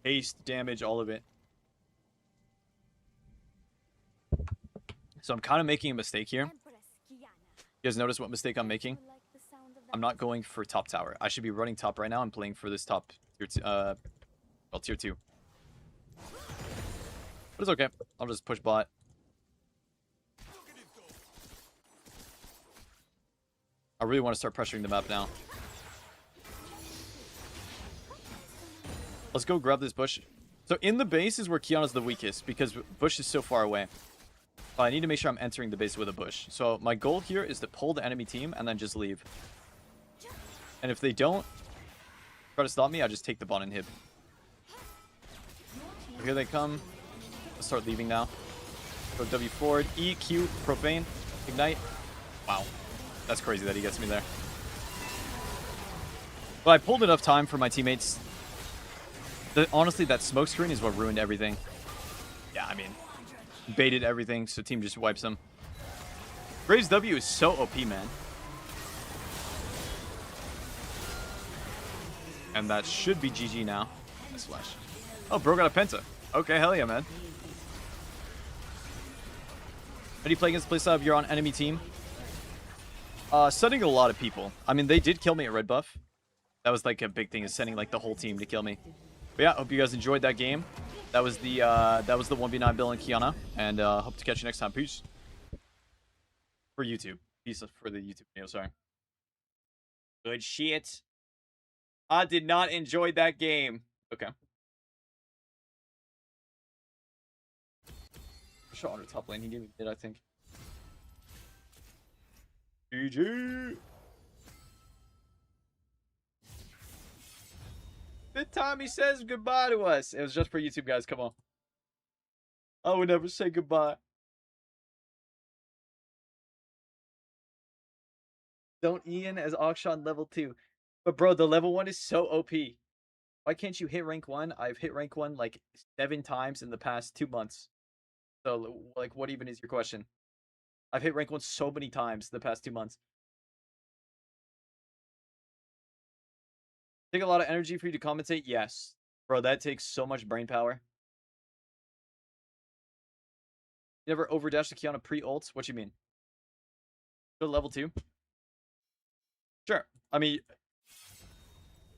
haste, damage, all of it. So I'm kind of making a mistake here. You guys notice what mistake I'm making? I'm not going for top tower. I should be running top right now. I'm playing for this top tier 2. But it's okay. I'll just push bot. I really want to start pressuring the map now. Let's go grab this bush. So in the base is where Qiyana's the weakest because bush is so far away. But I need to make sure I'm entering the base with a bush. So my goal here is to pull the enemy team and then just leave. And if they don't try to stop me, I just take the bot and hit. Here they come. Let's start leaving now. Go W forward. E, Q, profane, ignite. Wow. That's crazy that he gets me there. But I pulled enough time for my teammates. Honestly, that smoke screen is what ruined everything. Yeah, I mean, baited everything, so team just wipes them. Graves W is so OP, man. And that should be GG now. Nice flash. Oh, bro got a penta. Okay, hell yeah, man. How do you play against the playstyle if you're on enemy team? Sending a lot of people. I mean, they did kill me at red buff. That was like a big thing, is sending like the whole team to kill me. But yeah, hope you guys enjoyed that game. That was the 1v9 Bill and Qiyana, and hope to catch you next time. Peace. For YouTube. Peace for the YouTube video, sorry. Good shit. I did not enjoy that game. Okay. Shot on the top lane. He gave me mid, I think. GG. The time he says goodbye to us. It was just for YouTube, guys. Come on. I would never say goodbye. Don't Ian as Akshan level 2. But bro, the level 1 is so OP. Why can't you hit rank 1? I've hit rank 1 like 7 times in the past 2 months. So, like, what even is your question? I've hit rank 1 so many times the past 2 months. Take a lot of energy for you to commentate? Yes. Bro, that takes so much brain power. You never overdash the Qiyana pre-ult? What you mean? Go to level 2? Sure. I mean, you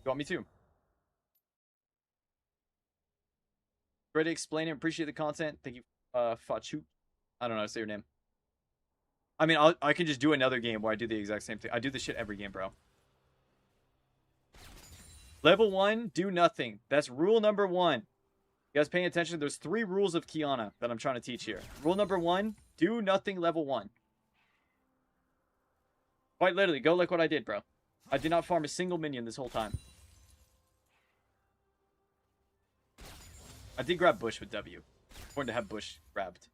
want me to? Ready to explain and appreciate the content. Thank you, Fachu. I don't know how to say your name. I mean, I can just do another game where I do the exact same thing. I do this shit every game, bro. Level 1, do nothing. That's rule number 1. You guys paying attention? There's 3 rules of Qiyana that I'm trying to teach here. Rule number 1, do nothing level 1. Quite literally, go like what I did, bro. I did not farm a single minion this whole time. I did grab Bush with W. Important to have Bush grabbed.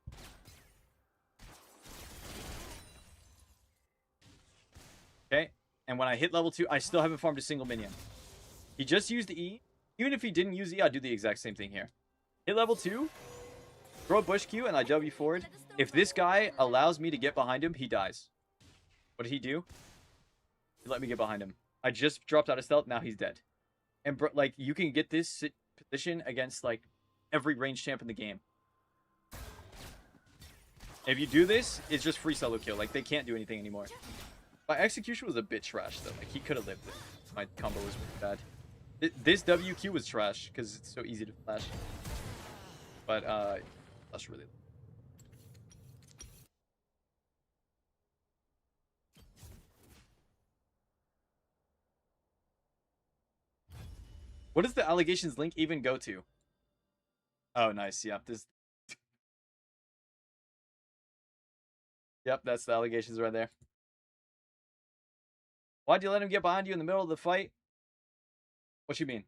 Okay, and when I hit level 2, I still haven't farmed a single minion. He just used E. Even if he didn't use E, I'd do the exact same thing here. Hit level 2, throw a Bush Q, and I W forward. If this guy allows me to get behind him, he dies. What did he do? He let me get behind him. I just dropped out of stealth, now he's dead. And bro, like, you can get this position against, like, every range champ in the game. If you do this, it's just free solo kill. Like, they can't do anything anymore. My execution was a bit trash, though. Like, he could have lived it. My combo was really bad. This WQ was trash, because it's so easy to flash. But, that's really... What does the allegations link even go to? Oh, nice. Yeah, this... Yep, that's the allegations right there. Why'd you let him get behind you in the middle of the fight? What you mean?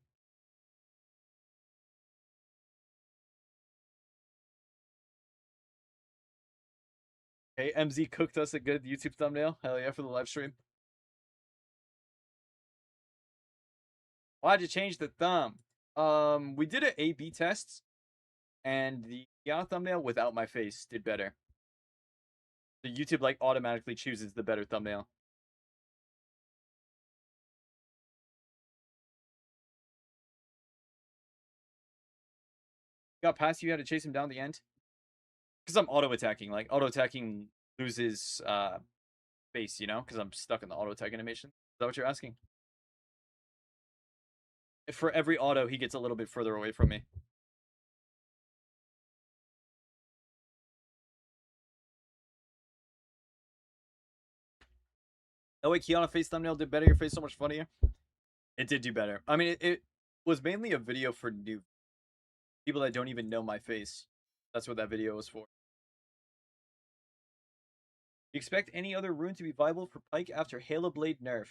Okay, MZ cooked us a good YouTube thumbnail. Hell yeah, for the live stream. Why'd you change the thumb? We did an A/B test, and the Qiyana thumbnail without my face did better. The YouTube like automatically chooses the better thumbnail. Got past you, had to chase him down the end. Because I'm auto-attacking. Like, auto-attacking loses face, you know? Because I'm stuck in the auto-attack animation. Is that what you're asking? For every auto, he gets a little bit further away from me. That way Qiyana face thumbnail did better. Your face so much funnier. It did do better. I mean, it was mainly a video for new people that don't even know my face. That's what that video was for. You expect any other rune to be viable for Pyke after Halo Blade nerf?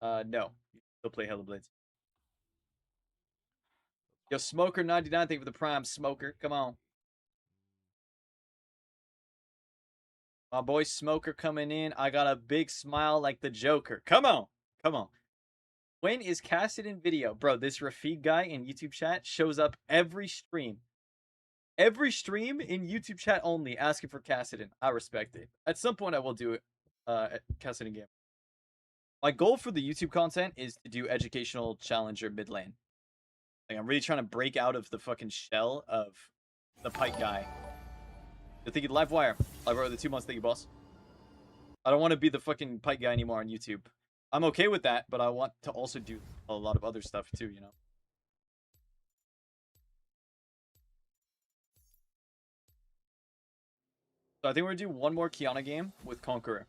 No. Still play Halo Blades. Yo, Smoker99, thank you for the prime, Smoker. Come on. My boy Smoker coming in. I got a big smile like the Joker. Come on. Come on. When is Cassidon video? Bro, this Rafiq guy in YouTube chat shows up every stream. Every stream in YouTube chat only asking for Cassidon. I respect it. At some point I will do it. At Cassidon game. My goal for the YouTube content is to do educational challenger mid lane. Like, I'm really trying to break out of the fucking shell of the Pyke guy. You're thinking live wire. Live wire the 2 months. Thank you, boss. I don't want to be the fucking Pyke guy anymore on YouTube. I'm okay with that, but I want to also do a lot of other stuff too, you know? So I think we're going to do one more Qiyana game with Conqueror.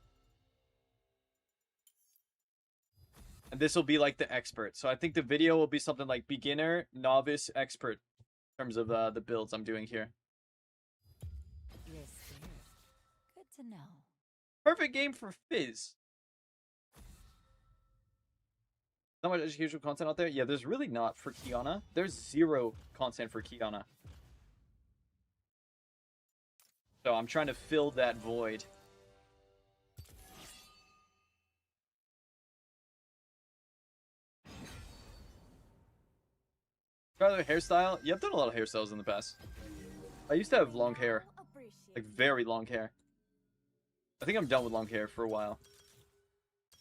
And this will be like the expert. So I think the video will be something like beginner, novice, expert. In terms of the builds I'm doing here. You're scared. Good to know. Perfect game for Fizz. Not much educational content out there? Yeah, there's really not for Qiyana. There's zero content for Qiyana. So I'm trying to fill that void. Try their hairstyle? Yeah, I've done a lot of hairstyles in the past. I used to have long hair. Like, very long hair. I think I'm done with long hair for a while.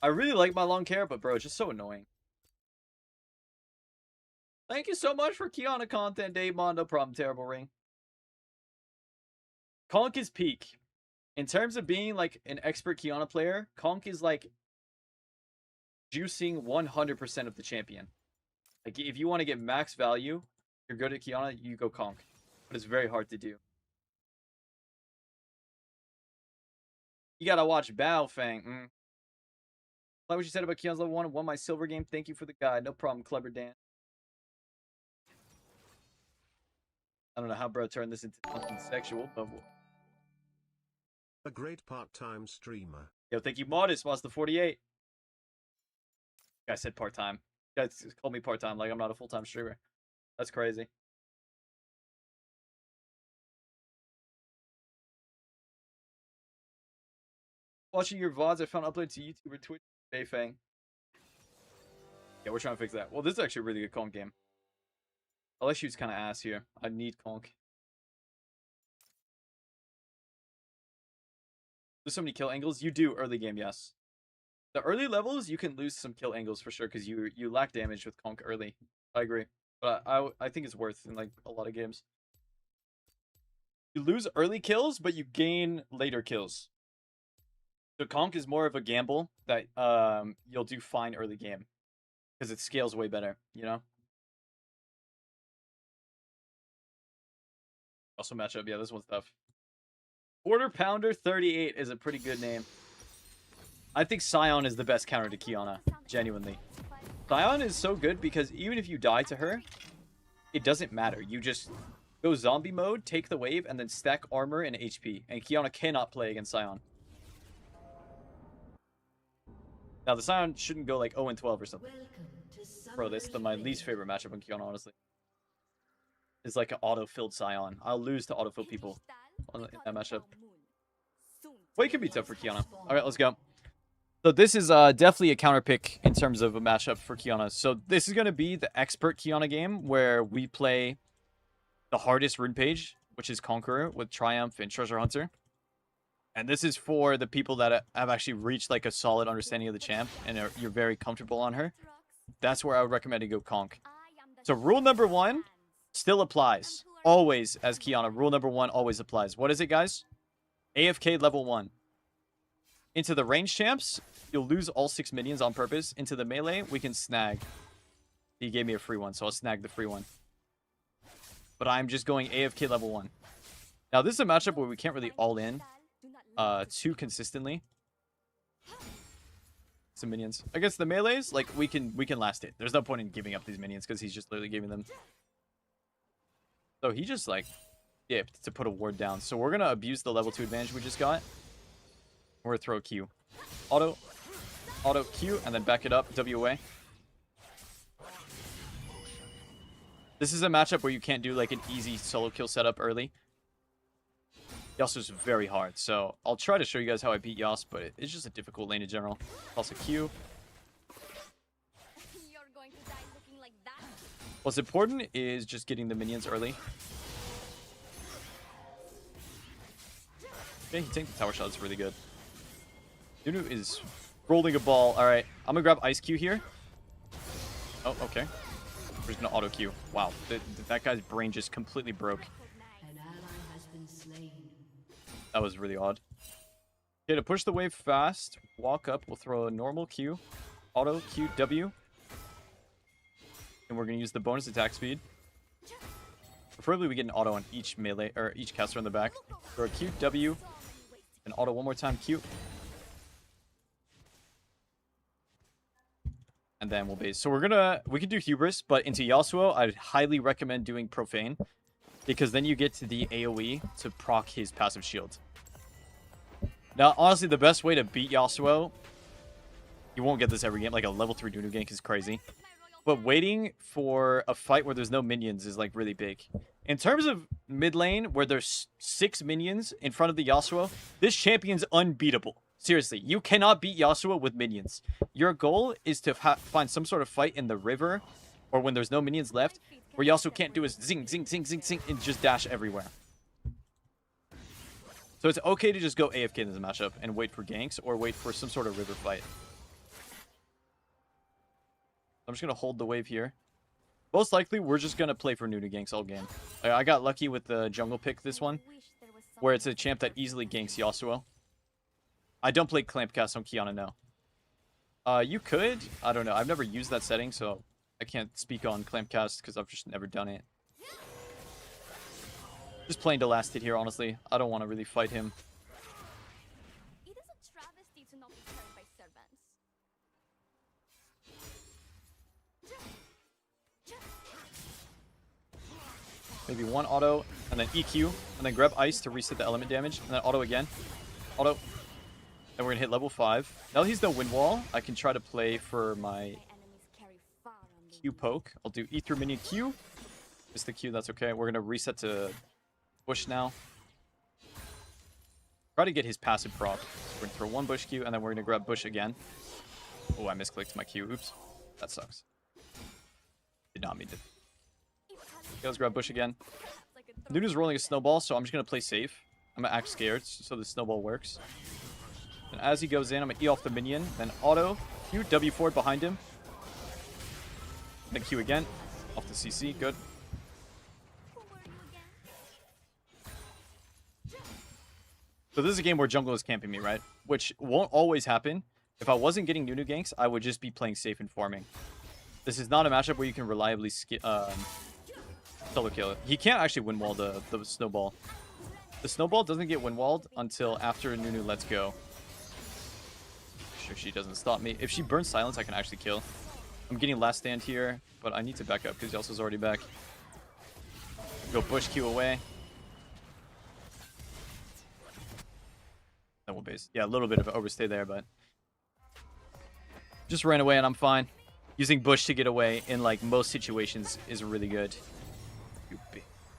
I really like my long hair, but bro, it's just so annoying. Thank you so much for Qiyana content, Davemon. No problem, Terrible Ring. Conk is peak. In terms of being, like, an expert Qiyana player, Conk is, like, juicing 100% of the champion. Like, if you want to get max value, you're good at Qiyana, you go Conk. But it's very hard to do. You gotta watch Baofeng. Like what you said about Qiyana's level 1. Won my silver game. Thank you for the guide. No problem, Clever Dan. I don't know how bro turned this into something sexual, but... A great part-time streamer. Yo, thank you, Modest. Wants the 48. Guy said part-time. Guys called me part-time like I'm not a full-time streamer. That's crazy. Watching your VODs, I found upload to YouTube or Twitch. Bayfang. Yeah, we're trying to fix that. Well, this is actually a really good Conk game. LSU's kind of ass here. I need Conk. There's so many kill angles. You do early game, yes. The early levels, you can lose some kill angles for sure because you lack damage with Conk early. I agree. But I think it's worth in like a lot of games. You lose early kills, but you gain later kills. So Conk is more of a gamble that you'll do fine early game. Because it scales way better, you know? Also matchup, yeah, this one's tough. Quarter Pounder 38 is a pretty good name. I think Sion is the best counter to Qiyana, genuinely. Sion is so good because even if you die to her, it doesn't matter. You just go zombie mode, take the wave, and then stack armor and HP. And Qiyana cannot play against Sion. Now, the Sion shouldn't go like 0-12 or something. Bro, this is my least favorite matchup on Qiyana, honestly. It's like an auto-filled Sion. I'll lose to auto-fill people in that matchup. Well, it could be tough for Qiyana. Alright, let's go. So this is definitely a counter pick in terms of a matchup for Qiyana. So this is going to be the expert Qiyana game where we play the hardest rune page, which is Conqueror with Triumph and Treasure Hunter. And this is for the people that have actually reached like a solid understanding of the champ and you're very comfortable on her. That's where I would recommend to go Conk. So rule number 1 still applies. Always as Qiyana. Rule number 1 always applies. What is it, guys? AFK level 1. Into the range champs, you'll lose all 6 minions on purpose. Into the melee, we can snag. He gave me a free one, so I'll snag the free one. But I'm just going AFK level 1. Now, this is a matchup where we can't really all in too consistently. some minions. Against the melees, like, we can last it. There's no point in giving up these minions because he's just literally giving them. So he just, like, dipped to put a ward down. So we're going to abuse the level 2 advantage we just got. We're going to throw a Q. Auto, Q, and then back it up, W away. This is a matchup where you can't do, like, an easy solo kill setup early. Yasuo's very hard, so I'll try to show you guys how I beat Yas, but it's just a difficult lane in general. Also Q. You're going to die looking like that. What's important is just getting the minions early. Okay, he taking the tower shot. It's really good. Nunu is rolling a ball. All right, I'm gonna grab Ice Q here. Oh, okay. We're just gonna auto Q. Wow, that guy's brain just completely broke. An ally has been slain. That was really odd. Okay, to push the wave fast, walk up. We'll throw a normal Q, auto Q, W, and we're gonna use the bonus attack speed. Preferably we get an auto on each melee or each caster on the back. Throw a Q, W, and auto one more time, Q. And then we'll base. So we can do Hubris, but into Yasuo, I'd highly recommend doing Profane. Because then you get to the AoE to proc his passive shield. Now, honestly, the best way to beat Yasuo, you won't get this every game, like a level 3 Nunu gank is crazy. But waiting for a fight where there's no minions is like really big. In terms of mid lane, where there's 6 minions in front of the Yasuo, this champion's unbeatable. Seriously, you cannot beat Yasuo with minions. Your goal is to find some sort of fight in the river, or when there's no minions left, where Yasuo can't do is zing, zing, zing, zing, zing, and just dash everywhere. So it's okay to just go AFK in this matchup and wait for ganks, or wait for some sort of river fight. I'm just going to hold the wave here. Most likely, we're just going to play for Nunu ganks all game. I got lucky with the jungle pick this one, where it's a champ that easily ganks Yasuo. I don't play clamp cast on Qiyana, no. You could. I don't know. I've never used that setting, so I can't speak on clamp cast because I've just never done it. Just playing to last hit here, honestly. I don't want to really fight him. It is a travesty to not be served by servants. Maybe one auto, and then EQ, and then grab ice to reset the element damage, and then auto again. Auto. Then we're going to hit level 5. Now that he's no wind wall, I can try to play for my Q poke. I'll do E through minion Q. Just the Q, that's okay. We're going to reset to bush now. Try to get his passive proc. So we're going to throw one bush Q, and then we're going to grab bush again. Oh, I misclicked my Q. Oops. That sucks. Did not mean to. Okay, let's grab bush again. Nunu's rolling a snowball, so I'm just going to play safe. I'm going to act scared so the snowball works. And as he goes in, I'm going to E off the minion. Then auto. Q, W forward behind him. Then Q again. Off the CC. Good. So this is a game where jungle is camping me, right? Which won't always happen. If I wasn't getting Nunu ganks, I would just be playing safe and farming. This is not a matchup where you can reliably solo kill it. He can't actually win wall the snowball. The snowball doesn't get win walled until after Nunu lets go. Sure, she doesn't stop me. If she burns silence, I can actually kill. I'm getting last stand here, but I need to back up because Yasuo's already back. Go bush Q away. Then we'll base. Yeah, a little bit of overstay there, but just ran away and I'm fine. Using bush to get away in like most situations is really good.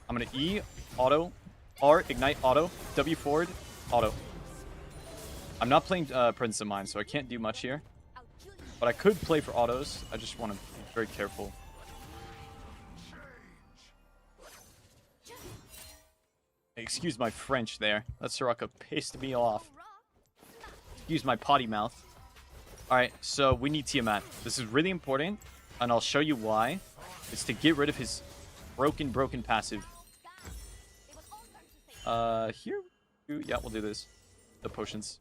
I'm gonna E, auto, R, ignite, auto, W forward, auto. I'm not playing Presence of Mind, so I can't do much here. But I could play for autos. I just want to be very careful. Excuse my French there. That Soraka pissed me off. Excuse my potty mouth. Alright, so we need Tiamat. This is really important, and I'll show you why. It's to get rid of his broken passive. Here? Yeah, we'll do this. The potions.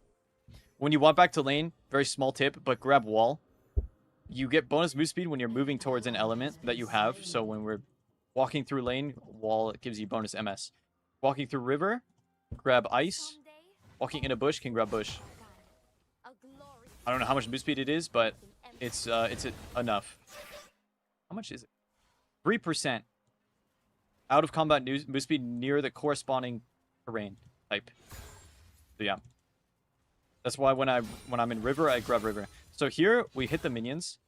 When you walk back to lane, very small tip, but grab wall. You get bonus move speed when you're moving towards an element that you have. So when we're walking through lane, wall gives you bonus MS. Walking through river, grab ice. Walking in a bush can grab bush. I don't know how much move speed it is, but it's enough. How much is it? 3% out of combat move speed near the corresponding terrain type. So yeah. That's why when I'm in river, I grab river. So here we hit the minions,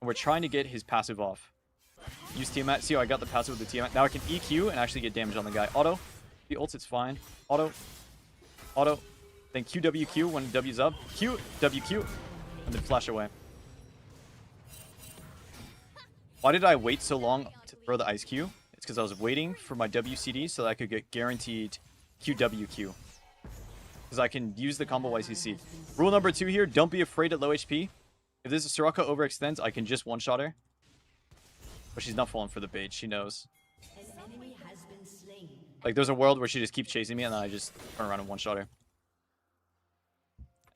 and we're trying to get his passive off. Use Tiamat. See how I got the passive with the Tiamat. Now I can EQ and actually get damage on the guy. Auto. The ults, it's fine. Auto. Auto. Then QWQ when W's up. Q, WQ. And then flash away. Why did I wait so long to throw the Ice Q? It's because I was waiting for my WCD so that I could get guaranteed QWQ. Because I can use the combo YCC. Rule number 2 here, don't be afraid at low HP. If this Soraka overextends, I can just one-shot her. But she's not falling for the bait, she knows. Like, there's a world where she just keeps chasing me and then I just turn around and one-shot her.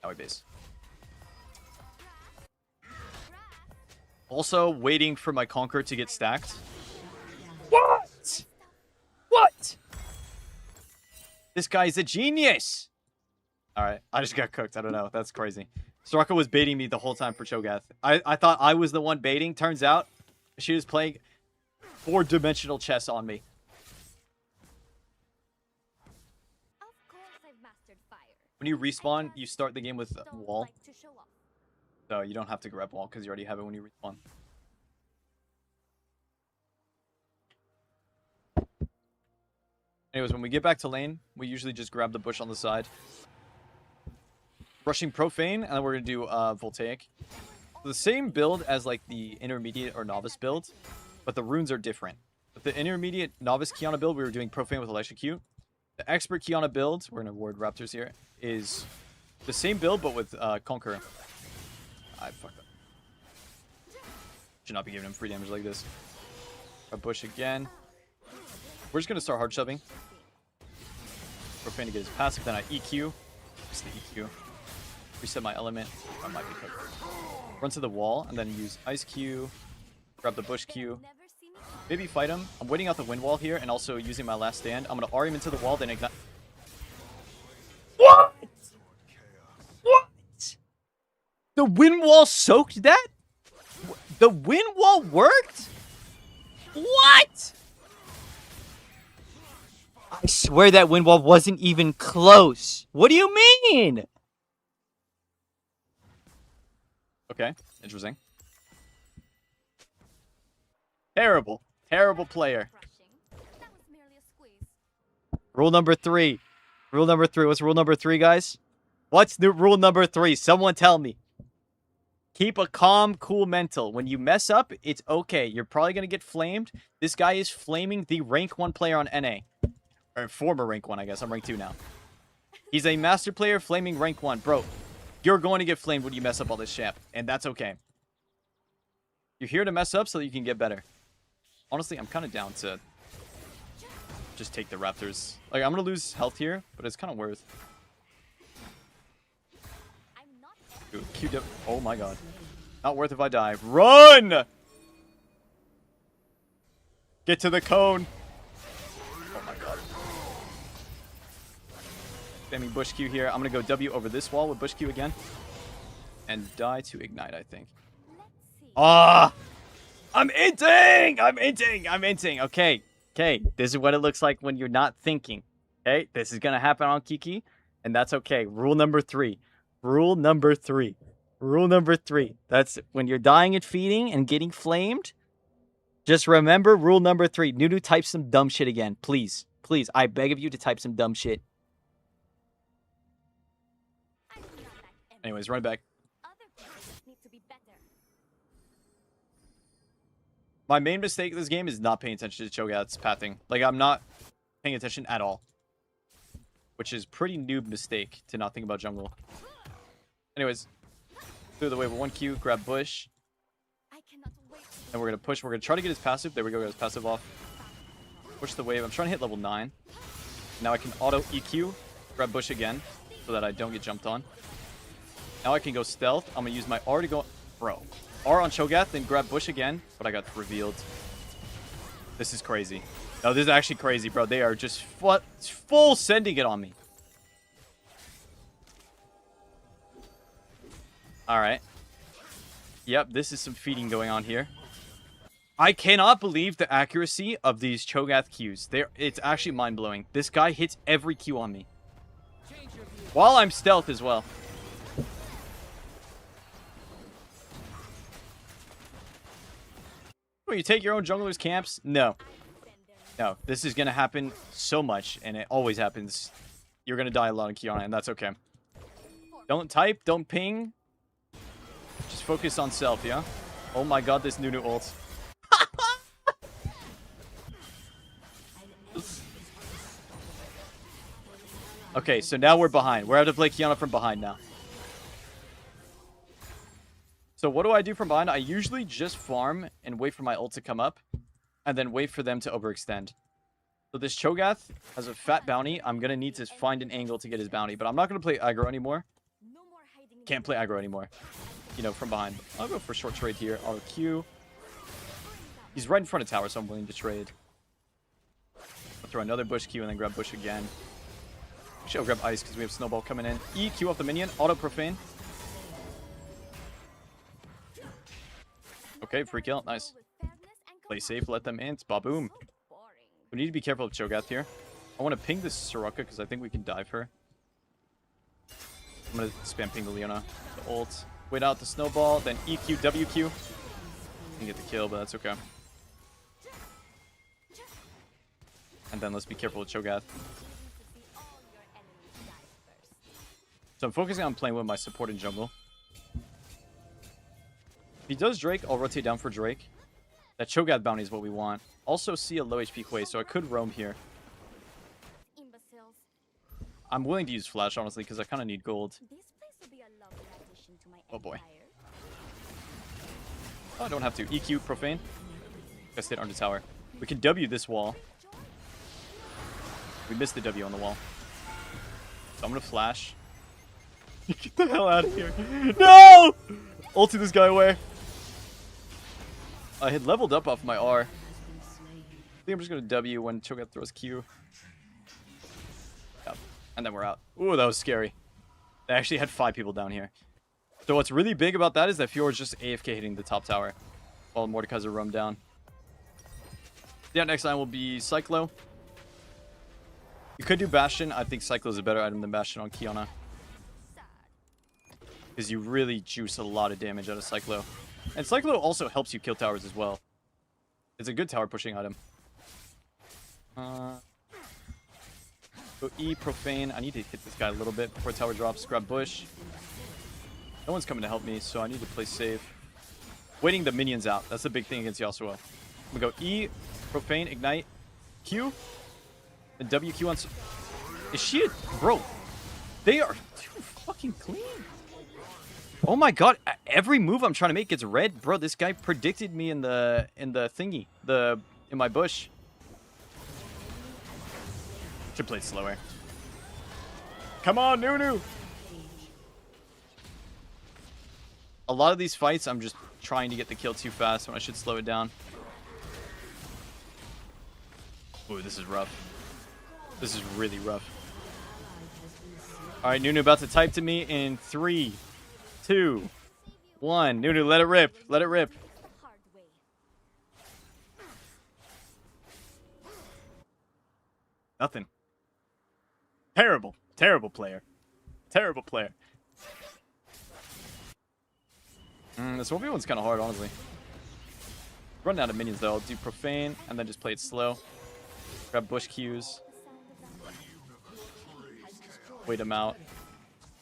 Now we base. Also, waiting for my Conquer to get stacked. What? What? This guy's a genius! Alright, I just got cooked. I don't know. That's crazy. Soraka was baiting me the whole time for Cho'Gath. I thought I was the one baiting. Turns out, she was playing 4-dimensional chess on me. Of course I've mastered fire. When you respawn, you start the game with a Don't wall. like to show off. So you don't have to grab wall because you already have it when you respawn. Anyways, when we get back to lane, we usually just grab the bush on the side. Rushing Profane, and then we're going to do Voltaic. The same build as like the intermediate or novice build, but the runes are different. With the intermediate novice Qiyana build, we were doing Profane with Electrocute. The expert Qiyana build, we're going to ward Raptors here, is the same build but with Conquer. I fucked up. Should not be giving him free damage like this. A bush again. We're just going to start hard shoving. Profane to get his passive, then I EQ. Just the EQ. Reset my element. I might be cooked. Run to the wall, and then use Ice Q. Grab the bush Q. Maybe fight him. I'm waiting out the wind wall here, and also using my last stand. I'm going to Ahri him into the wall, then ignite. What? What? The wind wall soaked that? The wind wall worked? What? I swear that wind wall wasn't even close. What do you mean? Okay, interesting. Terrible. Terrible player. That was merely a squeeze. Rule number 3. Rule number 3. What's rule number 3, guys? What's the rule number 3? Someone tell me. Keep a calm, cool mental. When you mess up, it's okay. You're probably going to get flamed. This guy is flaming the rank 1 player on NA. Or former rank 1, I guess. I'm rank 2 now. He's a master player flaming rank 1. Bro, you're going to get flamed when you mess up all this champ. And that's okay. You're here to mess up so that you can get better. Honestly, I'm kind of down to just take the Raptors. Like, I'm going to lose health here, but it's kind of worth. Dude, QW. Oh my god. Not worth if I die. Run! Get to the cone. Oh my god. Spamming Bush Q here. I'm going to go W over this wall with Bush Q again. And die to ignite, I think. Ah! I'm inting! I'm inting! I'm inting! Okay. Okay. This is what it looks like when you're not thinking. Okay? This is going to happen on Kiki. And that's okay. Rule number 3. Rule number 3. Rule number 3. That's when you're dying and feeding and getting flamed. Just remember rule number 3. Nunu, type some dumb shit again. Please. Please. I beg of you to type some dumb shit. Anyways, run back. My main mistake in this game is not paying attention to Cho'Gath's pathing. Like, I'm not paying attention at all. Which is pretty noob mistake to not think about jungle. Anyways, through the wave with 1Q, grab bush. And we're going to push. We're going to try to get his passive. There we go, get his passive off. Push the wave. I'm trying to hit level 9. Now I can auto EQ, grab bush again, so that I don't get jumped on. Now I can go stealth. I'm going to use my R to go... Bro. R on Cho'Gath, then grab bush again, but I got revealed. This is crazy. No, this is actually crazy, bro. They are just full sending it on me. Alright. Yep, this is some feeding going on here. I cannot believe the accuracy of these Cho'Gath Qs. It's actually mind-blowing. This guy hits every Q on me. While I'm stealth as well. Will you take your own jungler's camps? No. No, this is going to happen so much, and it always happens. You're going to die a lot in Qiyana, and that's okay. Don't type, don't ping. Just focus on self, yeah? Oh my god, this Nunu ult. Okay, so now we're behind. We're having to play Qiyana from behind now. So what do I do from behind? I usually just farm and wait for my ult to come up. And then wait for them to overextend. So this Cho'Gath has a fat bounty. I'm going to need to find an angle to get his bounty. But I'm not going to play aggro anymore. Can't play aggro anymore. You know, from behind. I'll go for a short trade here. Auto Q. He's right in front of tower, so I'm willing to trade. I'll throw another bush Q and then grab bush again. Actually, I'll grab ice because we have snowball coming in. E, Q off the minion. Auto profane. Okay, free kill. Nice. Play safe, let them in. Ba-boom. We need to be careful of Cho'Gath here. I want to ping this Soraka because I think we can dive her. I'm going to spam ping the Leona. The ult. Wait out the snowball, then EQ, WQ. Can get the kill, but that's okay. And then let's be careful with Cho'Gath. So I'm focusing on playing with my support in jungle. If he does Drake, I'll rotate down for Drake. That Cho'Gath bounty is what we want. Also see a low HP Quay, so I could roam here. I'm willing to use flash, honestly, because I kind of need gold. Oh boy. Oh, I don't have to. EQ, profane. I stayed under tower. We can W this wall. We missed the W on the wall. So I'm going to flash. Get the hell out of here. No! Ulti this guy away. I had leveled up off my R. I think I'm just going to W when Cho'Gath throws Q. Yep. And then we're out. Ooh, that was scary. They actually had 5 people down here. So what's really big about that is that Fjord's just AFK hitting the top tower while Mordekaiser roam down. Yeah, next line will be Cyclo. You could do Bastion. I think Cyclo is a better item than Bastion on Qiyana. Because you really juice a lot of damage out of Cyclo. And Cyclo also helps you kill towers as well. It's a good tower pushing item. Go E, Profane. I need to hit this guy a little bit before tower drops. Grab Bush. No one's coming to help me, so I need to play safe. Waiting the minions out. That's the big thing against Yasuo. I'm going to go E, Profane, Ignite, Q, and WQ on... Is she a... Bro, they are too fucking clean. Oh my god, every move I'm trying to make gets red. Bro, this guy predicted me in the thingy. In my bush. Should play it slower. Come on, Nunu! A lot of these fights, I'm just trying to get the kill too fast when I should slow it down. Ooh, this is rough. This is really rough. Alright, Nunu about to type to me in 3, 2, 1. Nunu, let it rip. Let it rip. Nothing. Terrible. Terrible player. Terrible player. This 1v1's kind of hard, honestly. Running out of minions, though. I'll do Profane, and then just play it slow. Grab Bush Qs. Wait him out.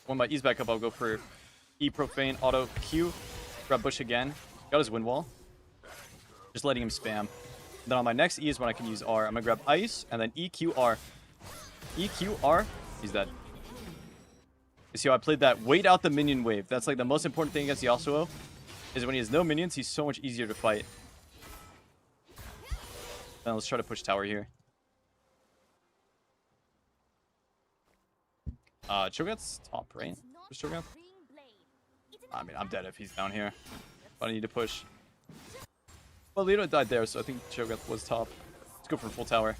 When my E's back up, I'll go for E Profane, Auto Q. Grab Bush again. Got his wind wall. Just letting him spam. Then on my next E is when I can use R. I'm going to grab Ice, and then EQR. EQR. He's dead. You see how I played that? Wait out the minion wave. That's like the most important thing against Yasuo. Is when he has no minions, he's so much easier to fight. Then let's try to push tower here. Cho'Gath's top, right? Where's Cho'Gath? I mean, I'm dead if he's down here. But I need to push. Well, Leto died there, so I think Cho'Gath was top. Let's go for full tower.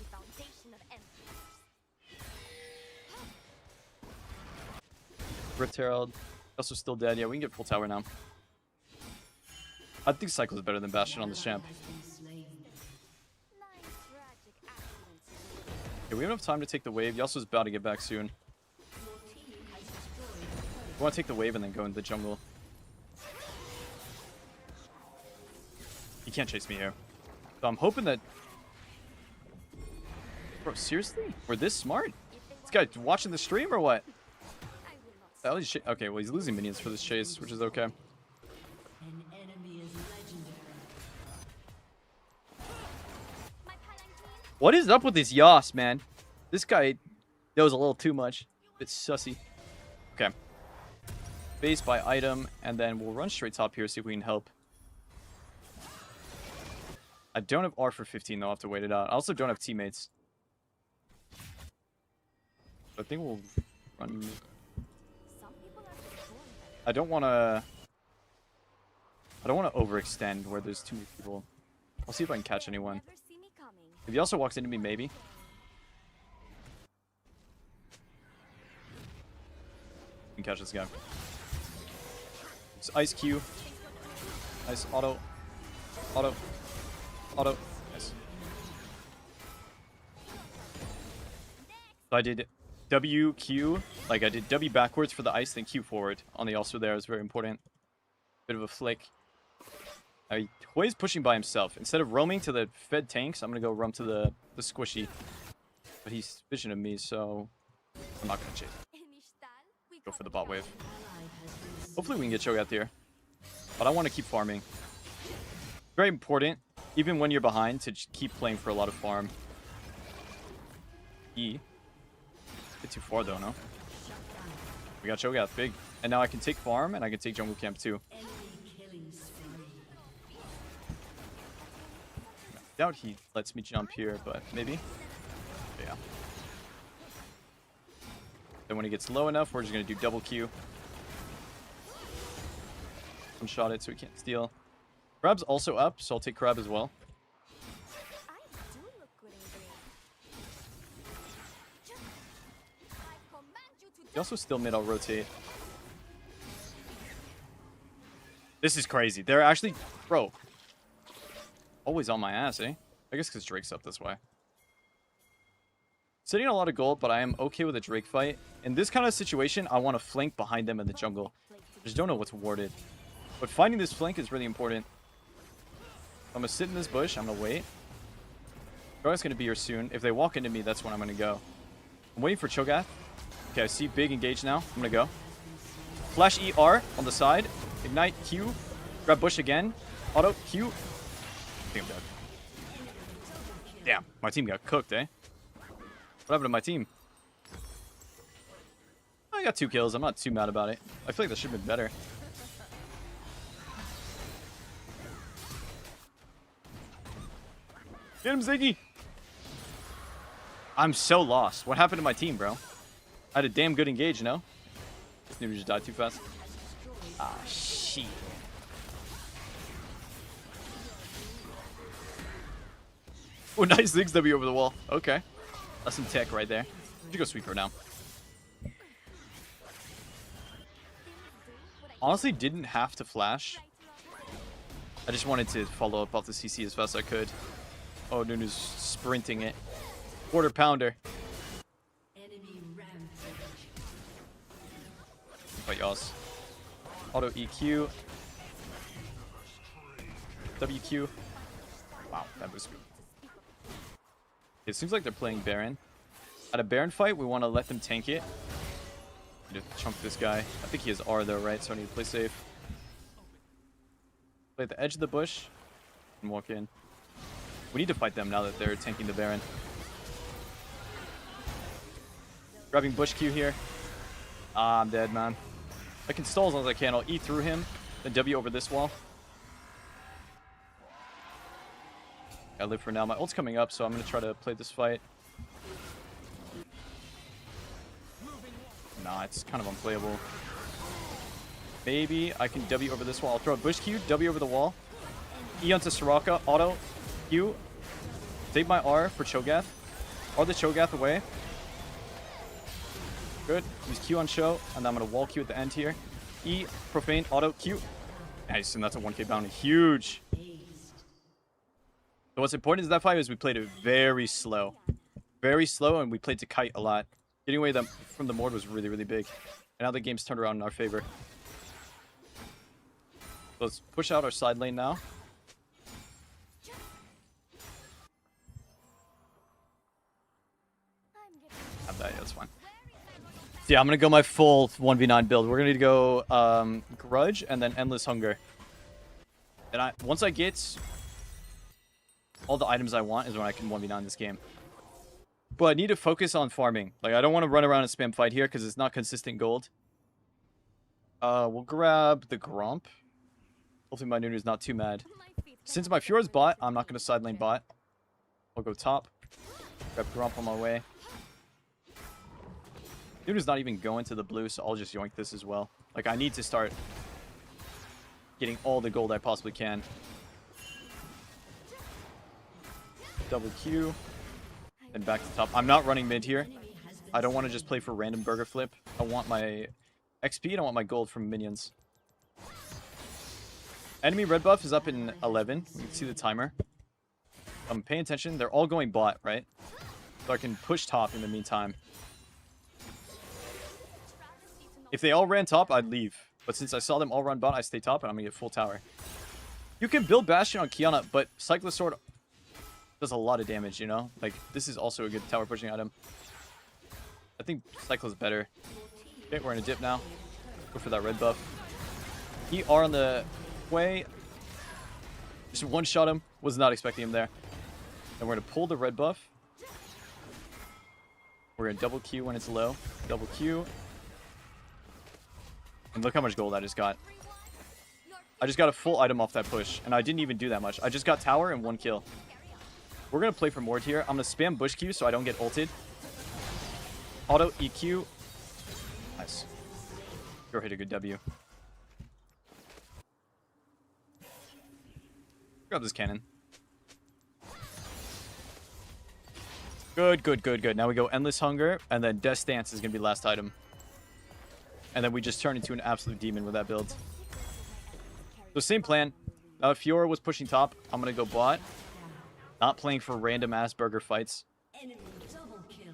Rift Herald. Also still dead. Yeah, we can get full tower now. I think Cycle is better than Bastion on this champ. Has been slain. Nice tragic accidents. Okay, we have enough time to take the wave. Yasuo's about to get back soon. We want to take the wave and then go into the jungle. He can't chase me here. So I'm hoping that... Bro, seriously? We're this smart? This guy watching the stream or what? I will not. Okay, well, he's losing minions for this chase, which is okay. An enemy is legendary. My palanquin. What is up with this Yas, man? This guy knows a little too much. Bit sussy. Okay. Base by item, and then we'll run straight top here, see if we can help. I don't have R for 15, though. I'll have to wait it out. I also don't have teammates. I think we'll run... Some people are just born better. I don't want to overextend where there's too many people. I'll see if I can catch anyone. Never see me coming. If he also walks into me, maybe. Can catch this guy. It's Ice Q. Nice auto. Auto. Auto. Nice. So I did W, Q. Like I did W backwards for the ice, then Q forward. On the also there is very important. Bit of a flick. Hui's pushing by himself. Instead of roaming to the fed tanks, I'm going to go roam to the squishy. But he's visioning me, so I'm not going to chase. In Ishtal, we Go call for the it bot wave. Ally has been slain. Hopefully we can get Cho'Gath here. But I want to keep farming. Very important, even when you're behind, to just keep playing for a lot of farm. E. Bit too far though, no? We got Cho'Gath, big. And now I can take farm, and I can take jungle camp too. Enemy killing spree. Doubt he lets me jump here, but maybe. Yeah. Then when he gets low enough, we're just going to do double Q. One-shot it so he can't steal. Crab's also up, so I'll take Crab as well. I do look good in green. I command you to He also still mid, I'll rotate. This is crazy. They're actually... Bro. Always on my ass, eh? I guess because Drake's up this way. Sitting on a lot of gold, but I am okay with a Drake fight. In this kind of situation, I want to flank behind them in the jungle. I just don't know what's warded. But finding this flank is really important. I'm going to sit in this bush. I'm going to wait. Cho'Gath's going to be here soon. If they walk into me, that's when I'm going to go. I'm waiting for Cho'Gath. Okay, I see big engage now. I'm going to go. Flash ER on the side. Ignite Q. Grab bush again. Auto Q. I think I'm dead. Damn, my team got cooked, eh? What happened to my team? I got 2 kills. I'm not too mad about it. I feel like that should have been better. Get him, Ziggy! I'm so lost. What happened to my team, bro? I had a damn good engage, no? This dude just died too fast. Ah, shit. Oh, nice Ziggs W over the wall. Okay. That's some tech right there. You go sweep her now. Honestly, didn't have to flash. I just wanted to follow up off the CC as fast as I could. Oh, Nunu's sprinting it. Quarter pounder. Enemy rampage. Fight Yas. Auto EQ. WQ. Wow, that was good. It seems like they're playing Baron. At a Baron fight, we want to let them tank it. Just chunk this guy. I think he has R though, right? So I need to play safe. Play at the edge of the bush and walk in. We need to fight them now that they're tanking the Baron. Grabbing bush Q here. Ah, I'm dead, man. I can stall as long as I can. I'll E through him, then W over this wall. I live for now. My ult's coming up, so I'm going to try to play this fight. Nah, it's kind of unplayable. Maybe I can W over this wall. I'll throw a bush Q, W over the wall. E onto Soraka, auto, Q. Take my R for Cho'Gath. R the Cho'Gath away. Good. Use Q on Cho, and then I'm going to wall Q at the end here. E, profane, auto, Q. Nice, and that's a 1k bounty. Huge. So what's important is that fight is we played it very slow. Very slow, and we played to kite a lot. Getting away from the Mord was really, really big. And now the game's turned around in our favor. So let's push out our side lane now. Have that, yeah, that's fine. So yeah, I'm gonna go my full 1v9 build. We're gonna need to go Grudge and then Endless Hunger. And once I get all the items I want is when I can 1v9 this game. But I need to focus on farming. Like, I don't want to run around and spam fight here because it's not consistent gold. We'll grab the Gromp. Hopefully my Nunu's not too mad. Since my Fiora's bot, I'm not going to side lane bot. I'll go top. Grab Gromp on my way. Nunu's not even going to the blue, so I'll just yoink this as well. Like, I need to start getting all the gold I possibly can. Double Q. And back to top. I'm not running mid here. I don't want to just play for random burger flip. I want my XP and I want my gold from minions. Enemy red buff is up in 11. You can see the timer. Pay attention. They're all going bot, right? So I can push top in the meantime. If they all ran top, I'd leave. But since I saw them all run bot, I stay top and I'm going to get full tower. You can build Bastion on Qiyana, but Cyclist Sword does a lot of damage, you know? Like, this is also a good tower pushing item. I think Cyclo is better. Okay, we're in a dip now. Go for that red buff. ER on the way. Just one-shot him. Was not expecting him there. And we're going to pull the red buff. We're going to double Q when it's low. Double Q. And look how much gold I just got. I just got a full item off that push. And I didn't even do that much. I just got tower and 1 kill. We're going to play for Mord here. I'm going to spam Bush Q so I don't get ulted. Auto EQ. Nice. Go hit a good W. Grab this cannon. Good, good, good, good. Now we go Endless Hunger, and then Death Stance is going to be last item. And then we just turn into an absolute demon with that build. So same plan. Fiora was pushing top. I'm going to go bot. Not playing for random ass burger fights.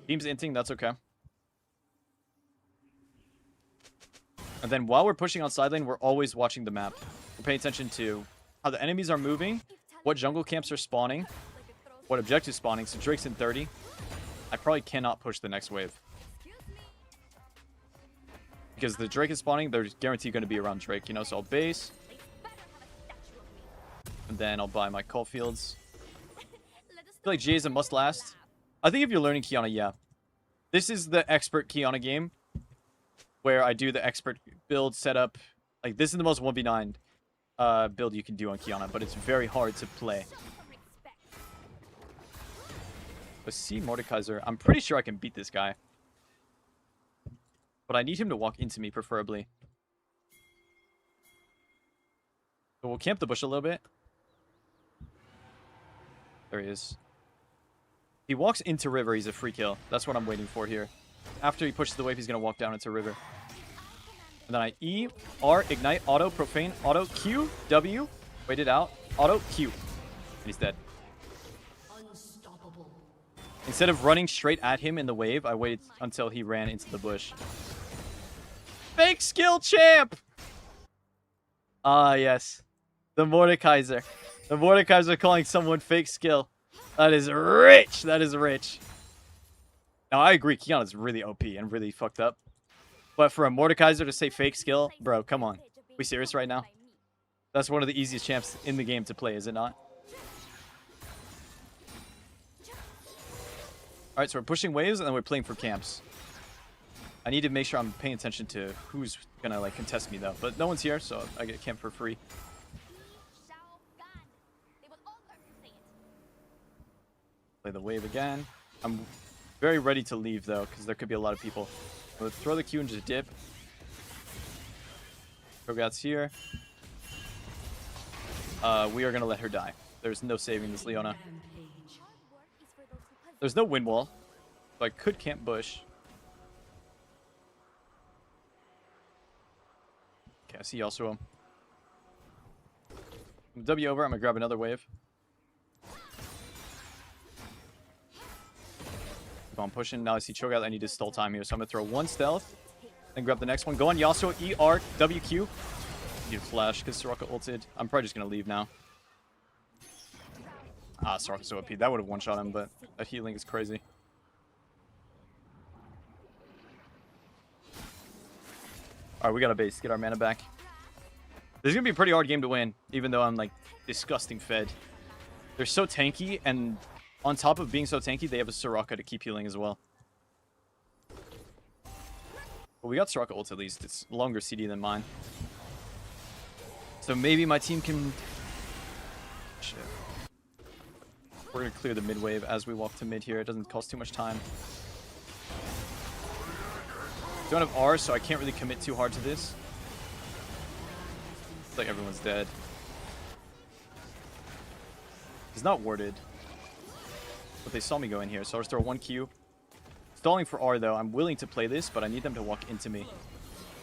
Team's inting, that's okay. And then while we're pushing on side lane, we're always watching the map. We're paying attention to how the enemies are moving, what jungle camps are spawning, what objectives spawning. So Drake's in 30. I probably cannot push the next wave. Because the Drake is spawning, there's guaranteed going to be around Drake, you know, so I'll base. And then I'll buy my Caulfields. I feel like Jay is a must last. I think if you're learning Qiyana, yeah. This is the expert Qiyana game. Where I do the expert build setup. Like, this is the most 1v9 build you can do on Qiyana. But it's very hard to play. Let's see Mordekaiser. I'm pretty sure I can beat this guy. But I need him to walk into me, preferably. So we'll camp the bush a little bit. There he is. He walks into river, he's a free kill. That's what I'm waiting for here. After he pushes the wave, he's going to walk down into river. And then I E, R, ignite, auto, profane, auto, Q, W. Wait it out. Auto, Q. And he's dead. Instead of running straight at him in the wave, I waited until he ran into the bush. Fake skill champ! Ah, yes. The Mordekaiser. The Mordekaiser calling someone fake skill. That is rich. That is rich. Now, I agree. Qiyana's really OP and really fucked up. But for a Mordekaiser to say fake skill, bro, come on. We serious right now? That's one of the easiest champs in the game to play, is it not? Alright, so we're pushing waves and then we're playing for camps. I need to make sure I'm paying attention to who's gonna, like, contest me, though. But no one's here, so I get camp for free. Play the wave again. I'm very ready to leave, though, because there could be a lot of people. Let's throw the Q and just dip. Krogat's here. We are going to let her die. There's no saving this Leona. There's no wind wall, so I could camp bush. Okay, I see Yasuo. W over, I'm gonna grab another wave. Keep on pushing. Now I see Cho'Gath. I need to stall time here, so I'm gonna throw one stealth. Then grab the next one. Go on Yasuo, ER, WQ. Need to flash because Soraka ulted. I'm probably just gonna leave now. Ah, Soraka's so OP. That would have one-shot him, but that healing is crazy. Alright, we got a base. Get our mana back. This is gonna be a pretty hard game to win, even though I'm like disgusting fed. They're so tanky, and on top of being so tanky, they have a Soraka to keep healing as well. But we got Soraka ult at least. It's longer CD than mine. So maybe my team can... Shit. We're gonna clear the mid wave as we walk to mid here. It doesn't cost too much time. Don't have R, so I can't really commit too hard to this. It's like everyone's dead. He's not warded. But they saw me go in here, so I'll just throw 1Q. Stalling for R, though. I'm willing to play this, but I need them to walk into me.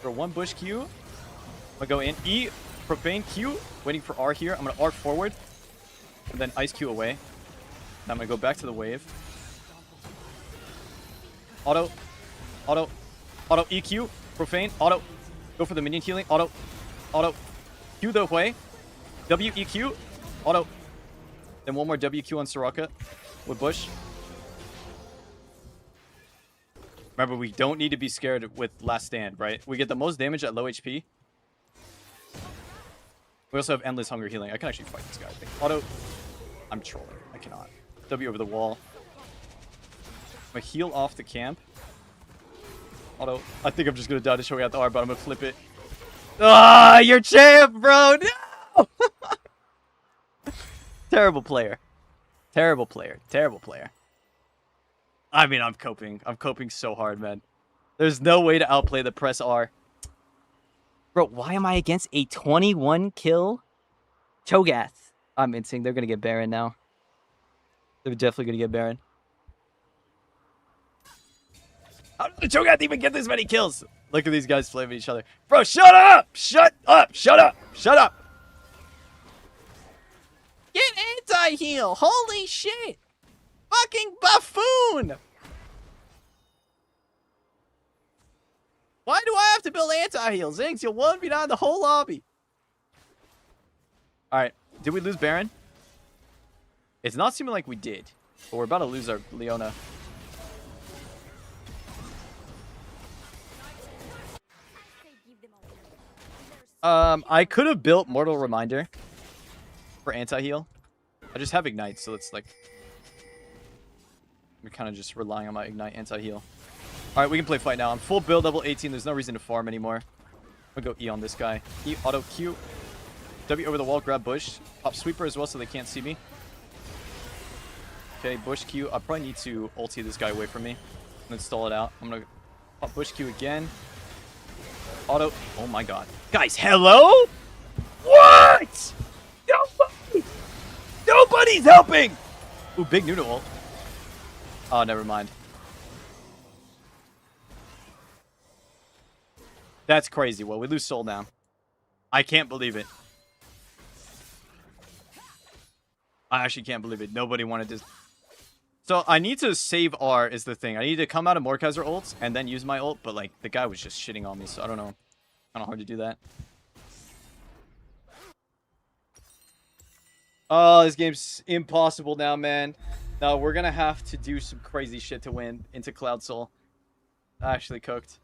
Throw 1 bush Q. I'm gonna go in. E, Profane Q. Waiting for R here. I'm gonna arc forward. And then Ice Q away. Now I'm gonna go back to the wave. Auto. Auto. Auto EQ. Profane. Auto. Go for the minion healing. Auto. Auto. Q the way. W EQ. Auto. Then one more WQ on Soraka. With Bush. Remember, we don't need to be scared with Last Stand, right? We get the most damage at low HP. We also have Endless Hunger Healing. I can actually fight this guy, I think. Auto. I'm trolling. I cannot. W over the wall. I'm gonna heal off the camp. Auto. I think I'm just gonna die to show out the R, but I'm gonna flip it. Ah, you're champ, bro! No! Terrible player. Terrible player. Terrible player. I mean, I'm coping. I'm coping so hard, man. There's no way to outplay the press R. Bro, why am I against a 21 kill Cho'Gath? I'm insane. They're gonna get Baron now. They're definitely gonna get Baron. How did the Cho'Gath even get this many kills? Look at these guys flaming each other. Bro, shut up! Shut up! Shut up! Shut up! Get anti-heal! Holy shit! Fucking buffoon! Why do I have to build anti-heal? Zinx, you'll 1v9 the whole lobby. Alright, did we lose Baron? It's not seeming like we did. But we're about to lose our Leona. I could have built Mortal Reminder for anti-heal. I just have Ignite, so it's like... I'm kind of just relying on my Ignite anti-heal. Alright, we can play fight now. I'm full build, level 18. There's no reason to farm anymore. I'm gonna go E on this guy. E, auto Q. W over the wall, grab Bush. Pop Sweeper as well so they can't see me. Okay, Bush Q. I probably need to ulti this guy away from me. And then stall it out. I'm gonna pop Bush Q again. Auto. Oh my god. Guys, hello? What? Nobody! Nobody's helping! Ooh, big noodle ult. Oh, never mind. That's crazy. Well, we lose soul now. I can't believe it. I actually can't believe it. Nobody wanted to... So, I need to save R is the thing. I need to come out of Mordekaiser ults and then use my ult, but, like, the guy was just shitting on me, so I don't know. Kind of hard to do that. Oh, this game's impossible now, man. No, we're gonna have to do some crazy shit to win into Cloud Soul. Actually cooked.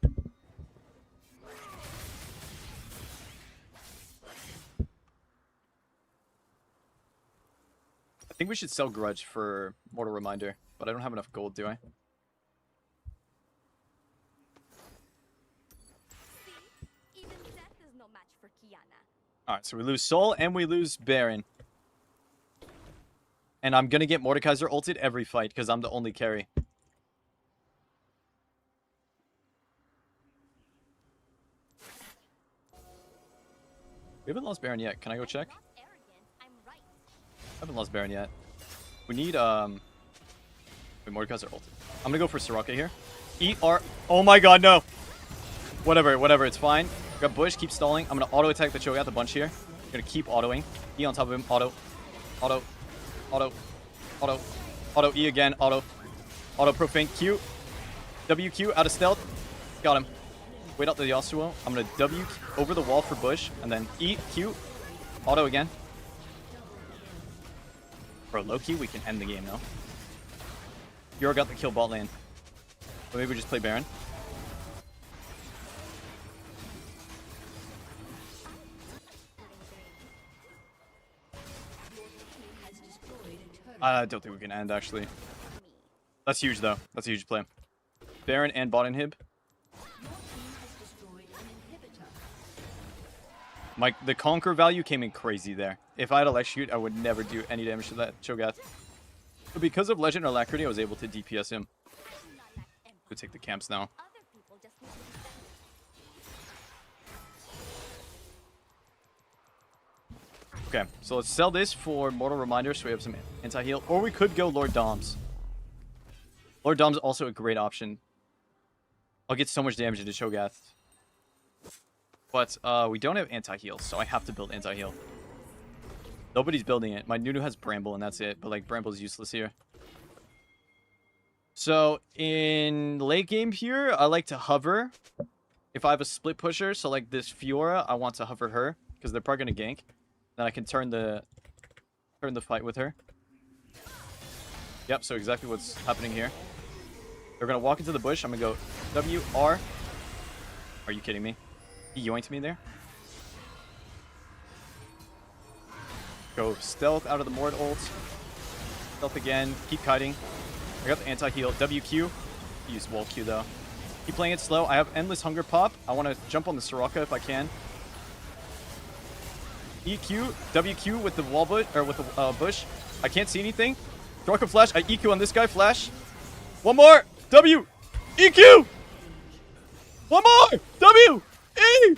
I think we should sell Grudge for Mortal Reminder, but I don't have enough gold, do I? See, even death is no match for Qiyana. Alright, so we lose Soul and we lose Baron. And I'm gonna get Mordekaiser ulted every fight because I'm the only carry. We haven't lost Baron yet. Can I go check? Not arrogant, I'm right. Haven't lost Baron yet. We need, wait, Mordekaiser ulted. I'm gonna go for Soraka here. ER. Oh my god, no! Whatever, it's fine. Grab Bush, keep stalling. I'm gonna auto attack the Cho'Gath a bunch here. I'm gonna keep autoing. E on top of him. Auto. Auto. Auto. Auto. Auto. E again. Auto. Auto profane. Q. WQ out of stealth. Got him. Wait out the Yasuo. I'm gonna W over the wall for Bush. And then E. Q. Auto again. Bro, low-key, we can end the game now. Euro got the kill bot lane. So maybe we just play Baron. I don't think we can end, actually. That's huge, though. That's a huge play. Baron and bot inhib. The conquer value came in crazy there. If I had Electrocute, I would never do any damage to that Cho'Gath. But because of Legend Alacrity, I was able to DPS him. We'll take the camps now. Other people just need to be Okay, so let's sell this for Mortal Reminder so we have some anti-heal. Or we could go Lord Dom's. Lord Dom's also a great option. I'll get so much damage into Cho'Gath. But we don't have anti-heal, so I have to build anti-heal. Nobody's building it. My Nunu has Bramble, and that's it. But, like, Bramble's useless here. So, in late game here, I like to hover. If I have a split pusher, so, like, this Fiora, I want to hover her. Because they're probably going to gank. Then I can turn the fight with her. Yep, so exactly what's happening here. They're going to walk into the bush. I'm going to go W, R. Are you kidding me? He yoinked me there. Go stealth out of the Mord ult. Stealth again. Keep kiting. I got the anti-heal. WQ. Use wall Q though. Keep playing it slow. I have endless hunger pop. I want to jump on the Soraka if I can. EQ. WQ with the wall bush or with the bush. I can't see anything. Soraka flash. I EQ on this guy. Flash. One more. W. EQ. One more. W. E.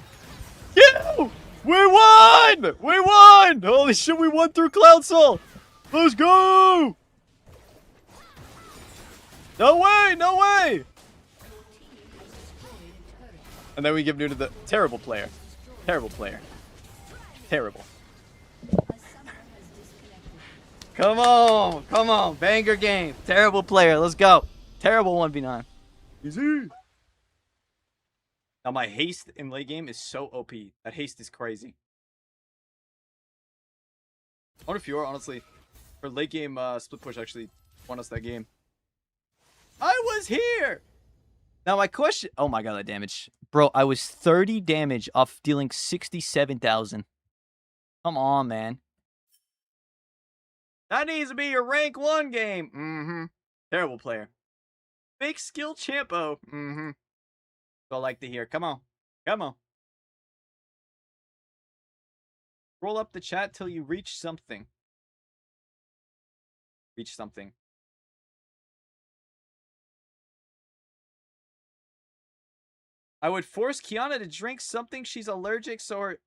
Q. We won! We won! Holy shit, we won through Cloud Soul! Let's go! No way! No way! And then we give Nunu the terrible player. Terrible player. Terrible. Come on! Come on! Banger game! Terrible player. Let's go. Terrible 1v9. Easy! Now my haste in late game is so OP. That haste is crazy. I wonder if Fiora, honestly, for late game split push actually won us that game. I was here! Now my question... Oh my god, that damage. Bro, I was 30 damage off dealing 67,000. Come on, man. That needs to be your rank 1 game. Mm-hmm. Terrible player. Fake skill champo. Mm-hmm. So I like to hear. Come on. Come on. Roll up the chat till you reach something. Reach something. I would force Qiyana to drink something she's allergic, so her...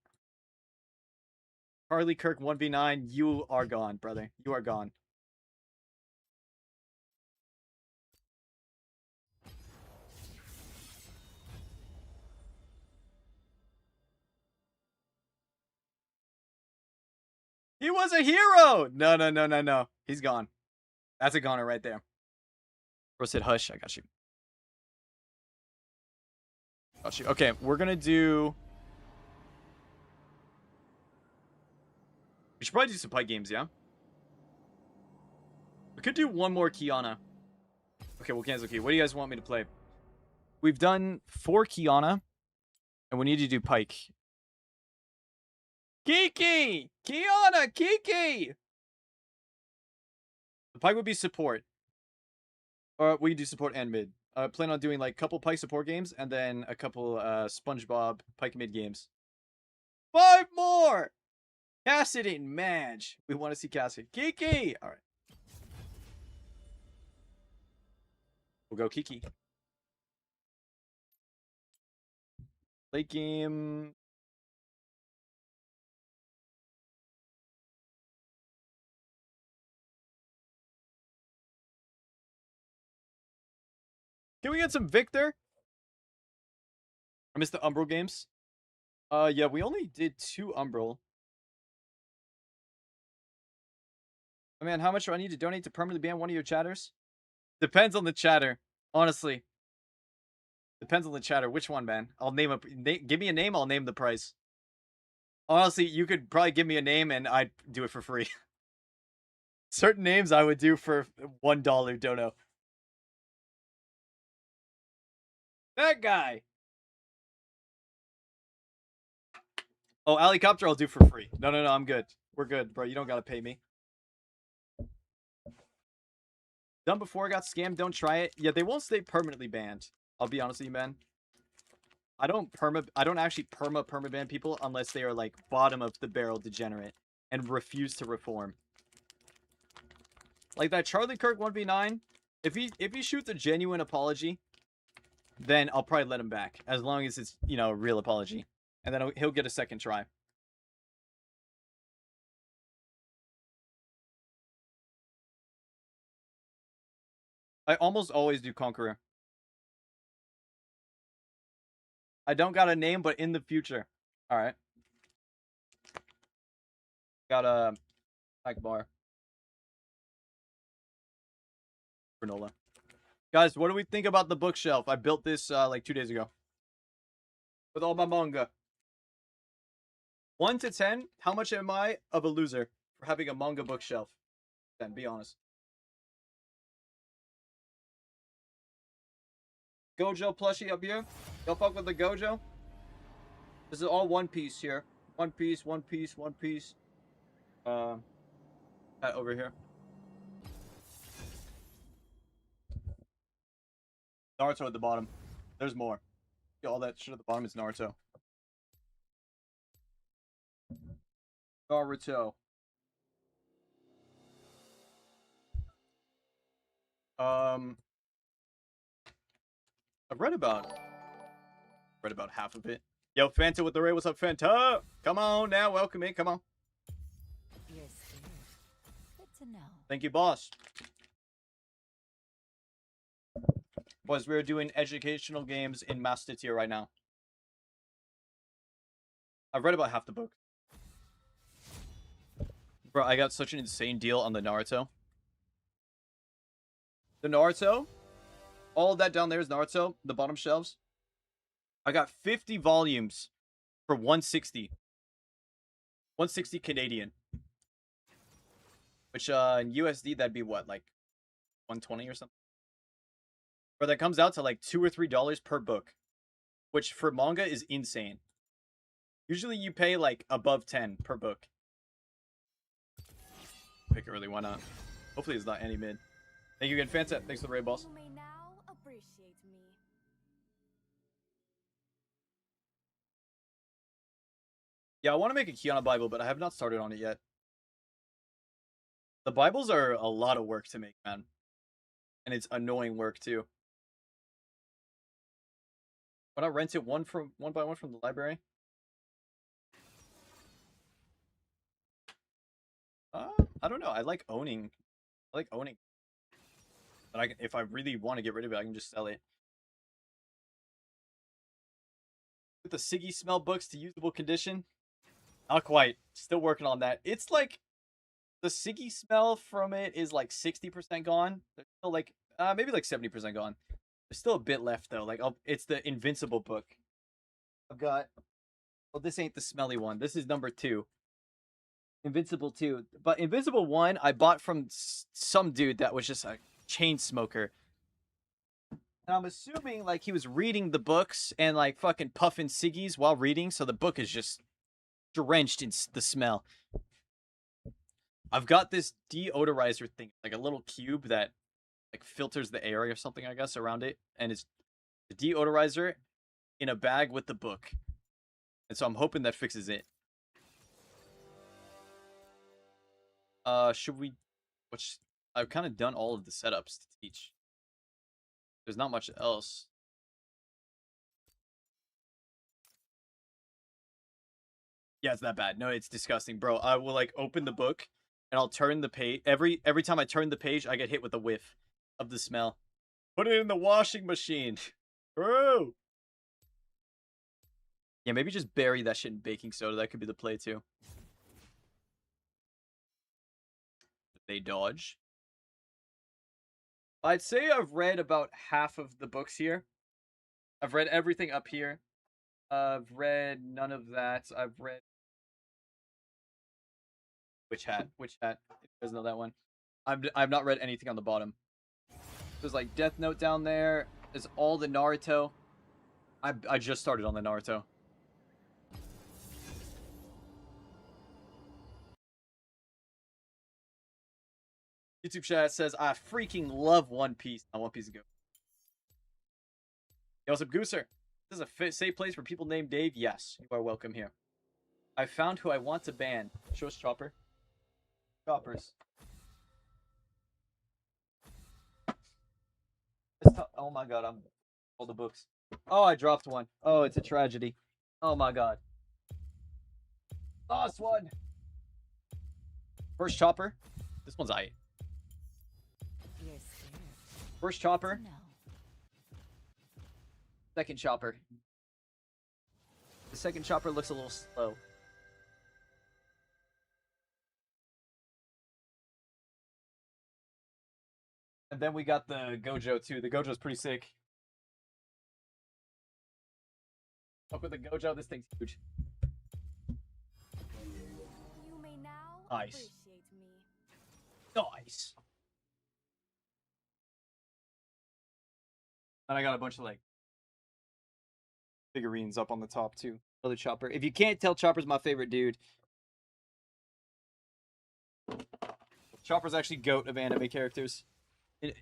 Harley Kirk 1v9, you are gone, brother. You are gone. He was a hero! No, no, no, no, no. He's gone. That's a goner right there. Bro said, hush, I got you. Got you. Okay, we're gonna do... We should probably do some Pyke games, yeah? We could do one more Qiyana. Okay, we'll cancel Q. What do you guys want me to play? We've done 4 Qiyana, and we need to do Pyke. Kiki! Qiyana! Kiki! The Pyke would be support. Or we could do support and mid. Plan on doing like a couple Pyke support games, and then a couple SpongeBob Pyke mid games. 5 more! Cassidy and Madge. We want to see Cassidy. Kiki! Alright. We'll go Kiki. Late game. Can we get some Victor? I missed the Umbral games. Yeah, we only did 2 Umbral. Oh, man, how much do I need to donate to permanently ban one of your chatters? Depends on the chatter, honestly. Depends on the chatter. Which one, man? I'll name give me a name, I'll name the price. Honestly, you could probably give me a name and I'd do it for free. Certain names I would do for $1 dono. That guy. Oh, Helicopter I'll do for free. No, I'm good. We're good, bro. You don't gotta pay me. Done before, got scammed, don't try it. Yeah, they won't stay permanently banned. I'll be honest with you, man. I don't actually perma ban people unless they are like bottom of the barrel degenerate and refuse to reform. Like that Charlie Kirk 1v9, if he shoots a genuine apology, then I'll probably let him back as long as it's, you know, a real apology. And then he'll get a second try. I almost always do Conqueror. I don't got a name, but in the future. All right. Got a Pyke bar. Granola. Guys, what do we think about the bookshelf? I built this like 2 days ago. With all my manga. 1 to 10, how much am I of a loser for having a manga bookshelf? Then be honest. Gojo plushie up here. Y'all fuck with the Gojo? This is all One Piece here. One Piece, One Piece, One Piece. Over here. Naruto at the bottom. There's more. See, all that shit at the bottom is Naruto. Naruto. I've read about half of it. Yo, Fanta with the raid. What's up, Fanta? Come on now, welcome in. Come on. You're scared. Good to know. Thank you, boss. Boys, we're doing educational games in Master Tier right now. I've read about half the book. Bro, I got such an insane deal on the Naruto. The Naruto, all of that down there is Naruto, the bottom shelves. I got 50 volumes for 160. 160 Canadian. Which in USD that'd be what, like 120 or something? Or that comes out to like $2 or $3 per book. Which for manga is insane. Usually you pay like above 10 per book. Pick it really, why not? Hopefully it's not any mid. Thank you again, Fanta. Thanks for the raid, boss. You may now appreciate me. Yeah, I want to make a Qiyana Bible, but I have not started on it yet. The Bibles are a lot of work to make, man. And it's annoying work, too. Why not rent it one by one from the library? I don't know. I like owning. But if I really want to get rid of it, I can just sell it. With the Siggy Smell books to usable condition? Not quite. Still working on that. It's like the Siggy Smell from it is like 60% gone. There's still like maybe like 70% gone. There's still a bit left though. Like it's the Invincible book. I've got. Well, this ain't the smelly one. This is number 2. Invincible 2. But Invincible 1 I bought from some dude that was just a chain smoker. And I'm assuming like he was reading the books and like fucking puffing ciggies while reading, so the book is just drenched in the smell. I've got this deodorizer thing, like a little cube that like filters the air or something, I guess, around it, and it's the deodorizer in a bag with the book. And so I'm hoping that fixes it. Should we... I've kind of done all of the setups to teach. There's not much else. Yeah, it's that bad. No, it's disgusting, bro. I will like open the book and I'll turn the page. Every time I turn the page, I get hit with a whiff of the smell. Put it in the washing machine. Bro. Yeah, maybe just bury that shit in baking soda. That could be the play too. They dodge. I'd say I've read about half of the books here. I've read everything up here. I've read none of that. I've read Witch Hat. Witch Hat. You guys know that one. I've not read anything on the bottom. There's like Death Note down there. There's all the Naruto. I just started on the Naruto. YouTube chat says I freaking love One Piece. Not One Piece ago. Yo, what's up, Gooser? This is a safe place for people named Dave. Yes, you are welcome here. I found who I want to ban. Show us Chopper. Choppers. Oh my god, I'm all the books. Oh, I dropped one. Oh, it's a tragedy. Oh my god. Lost one. First Chopper. This one's aight. You're scared. First Chopper. No. Second Chopper. The second Chopper looks a little slow. And then we got the Gojo too. The Gojo's pretty sick. Fuck with the Gojo, this thing's huge. You may now Nice. appreciate me. Nice. And I got a bunch of like figurines up on the top too. Another Chopper. If you can't tell, Chopper's my favorite dude. Chopper's actually GOAT of anime characters.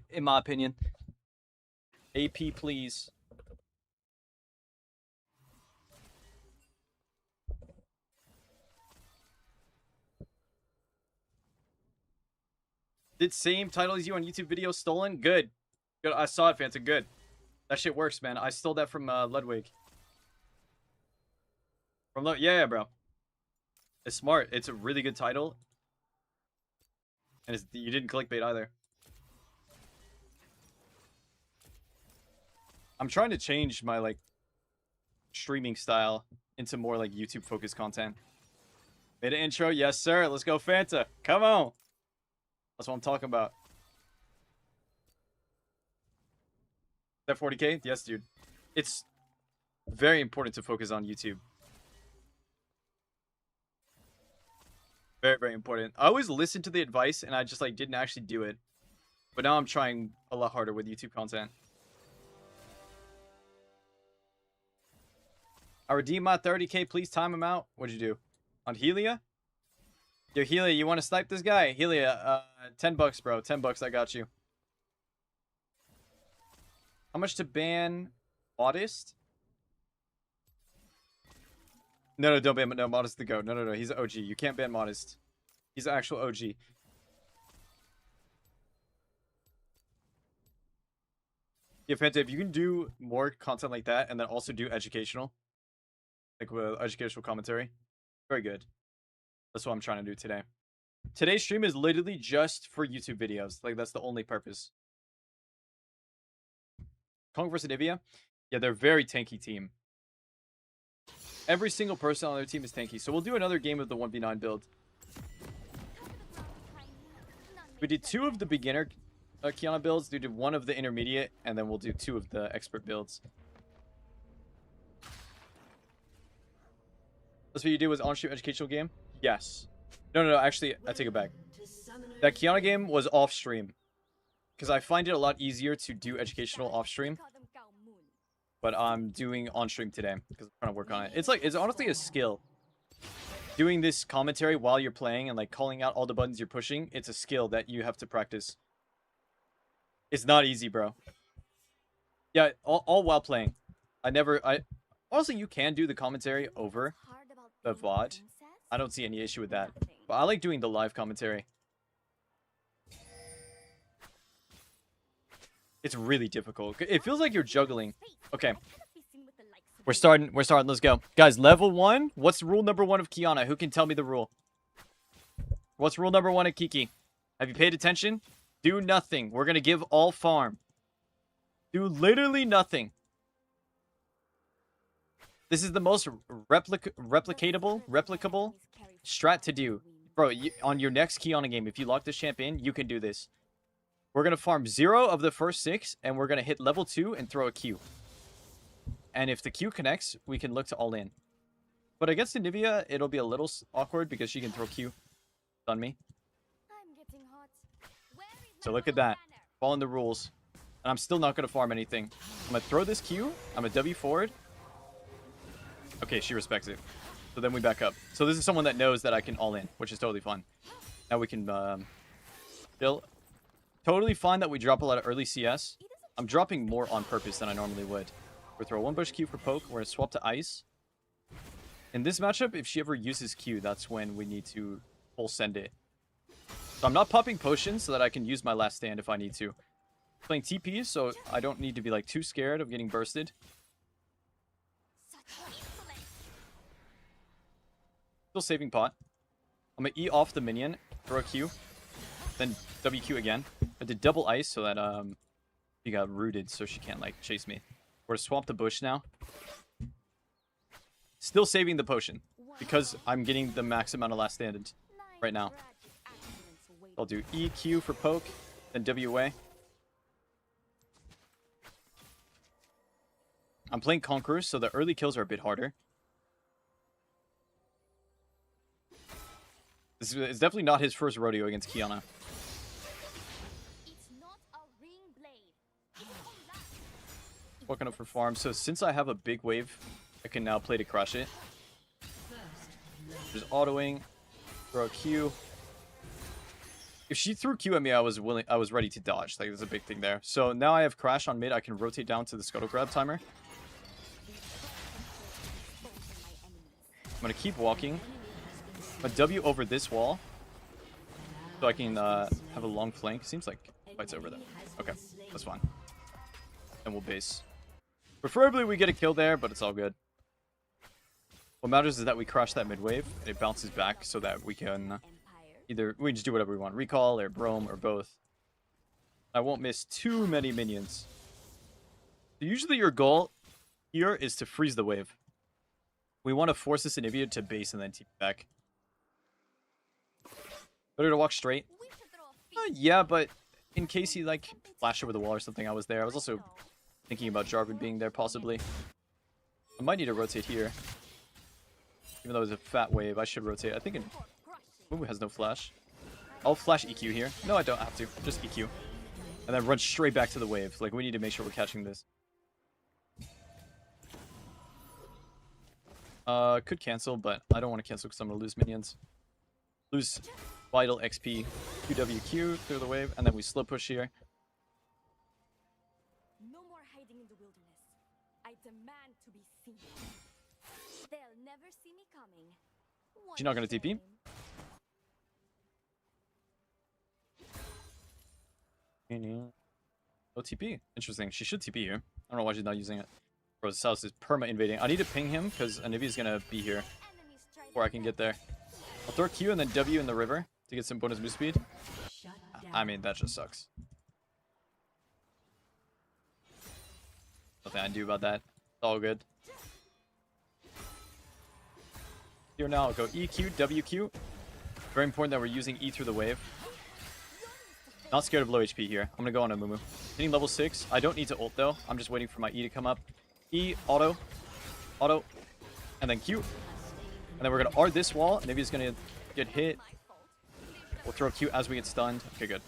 In my opinion. AP, please. Did same title as you on YouTube video stolen? Good. Good. I saw it, Fanta. Good. That shit works, man. I stole that from Ludwig. From yeah, bro. It's smart. It's a really good title. And you didn't clickbait either. I'm trying to change my like streaming style into more like YouTube focused content. Made an intro, yes sir. Let's go Fanta. Come on. That's what I'm talking about. That 40k? Yes, dude. It's very important to focus on YouTube. Very, very important. I always listened to the advice and I just like didn't actually do it. But now I'm trying a lot harder with YouTube content. I redeemed my 30k. Please time him out. What'd you do? On Helia? Yo, Helia, you want to snipe this guy? Helia, 10 bucks, bro. 10 bucks, I got you. How much to ban Modest? No, don't ban. No, Modest the GOAT. No. He's an OG. You can't ban Modest. He's an actual OG. Yeah, Fanta, if you can do more content like that and then also do educational, like with educational commentary, very good. That's what I'm trying to do today. Today's stream is literally just for YouTube videos. Like, that's the only purpose. Kong versus Nivea? Yeah, they're a very tanky team. Every single person on their team is tanky. So we'll do another game of the 1v9 build. We did 2 of the beginner Qiyana builds. We did 1 of the intermediate. And then we'll do 2 of the expert builds. That's what you did was on-stream educational game? Yes. No, actually, I take it back. That Qiyana game was off-stream. Because I find it a lot easier to do educational off-stream. But I'm doing on-stream today. Because I'm trying to work on it. It's honestly a skill. Doing this commentary while you're playing and like calling out all the buttons you're pushing. It's a skill that you have to practice. It's not easy, bro. Yeah, all while playing. Honestly, you can do the commentary over the VOD. I don't see any issue with that. But I like doing the live commentary. It's really difficult. It feels like you're juggling. Okay. We're starting. Let's go. Guys, level 1. What's rule number 1 of Qiyana? Who can tell me the rule? What's rule number 1 of Kiki? Have you paid attention? Do nothing. We're going to give all farm. Do literally nothing. This is the most replicable strat to do. Bro, on your next Qiyana game, if you lock this champ in, you can do this. We're going to farm 0 of the first 6, and we're going to hit level 2 and throw a Q. And if the Q connects, we can look to all in. But against Anivia, it'll be a little awkward because she can throw Q on me. I'm getting hot. Where is So my look at little that. banner? Following the rules. And I'm still not going to farm anything. I'm going to throw this Q. I'm going to W forward. Okay, she respects it. So then we back up. So this is someone that knows that I can all in, which is totally fun. Now we can still totally fine that we drop a lot of early CS. I'm dropping more on purpose than I normally would. We're throw 1 bush Q for poke. We're going to swap to ice. In this matchup, if she ever uses Q, that's when we need to full send it. So I'm not popping potions so that I can use my last stand if I need to. Playing TP, so I don't need to be like too scared of getting bursted. Such insolence. Still saving pot. I'm gonna E off the minion, throw a Q, then WQ again. I did double ice so that he got rooted so she can't like chase me. We're gonna swap the bush now. Still saving the potion because I'm getting the max amount of last stand right now. Tragic accidents await. I'll do EQ for poke, then WA. I'm playing Conquerors, so the early kills are a bit harder. This is definitely not his first rodeo against Qiyana. It's not a ring blade. It's online. Looking up for farm. So since I have a big wave, I can now play to crush it. Just autoing, throw a Q. If she threw Q at me, I was ready to dodge. Like, there's a big thing there. So now I have Crash on mid. I can rotate down to the Scuttle Grab timer. I'm gonna keep walking. I'm gonna W over this wall, so I can have a long flank. Seems like fight's over though. Okay, that's fine. And we'll base. Preferably we get a kill there, but it's all good. What matters is that we crash that mid wave, and it bounces back so that we can Empire. either we can just do whatever we want, recall or Brome or both. I won't miss too many minions. So usually your goal here is to freeze the wave. We want to force this Anivia to base and then TP back. Better to walk straight. We should throw a feast. Yeah, but in case he like flashed over the wall or something, I was there. I was also thinking about Jarvan being there possibly. I might need to rotate here. Even though it's a fat wave, I should rotate. I think it Mumu has no flash. I'll flash EQ here. No, I don't have to. Just EQ. And then run straight back to the wave. Like, we need to make sure we're catching this. Could cancel, but I don't want to cancel because I'm going to lose minions. Lose vital XP. QWQ through the wave, and then we slow push here. No more hiding in the wilderness. I demand to be seen. They'll never see me coming. She's not gonna TP? Shame. No TP. Interesting. She should TP here. I don't know why she's not using it. Bro, this house is perma invading. I need to ping him because Anivia's gonna be here Enemies try before I can get there. I'll throw Q and then W in the river to get some bonus move speed. Shut down. I mean, that just sucks. Nothing I can do about that. It's all good. Here now, I'll go EQ, WQ. Very important that we're using E through the wave. Not scared of low HP here. I'm gonna go on a Mumu. Hitting level 6. I don't need to ult though. I'm just waiting for my E to come up. E, auto, auto, and then Q. And then we're gonna R this wall. Maybe it's gonna get hit. my fault. We'll throw Q as we get stunned. Okay, good.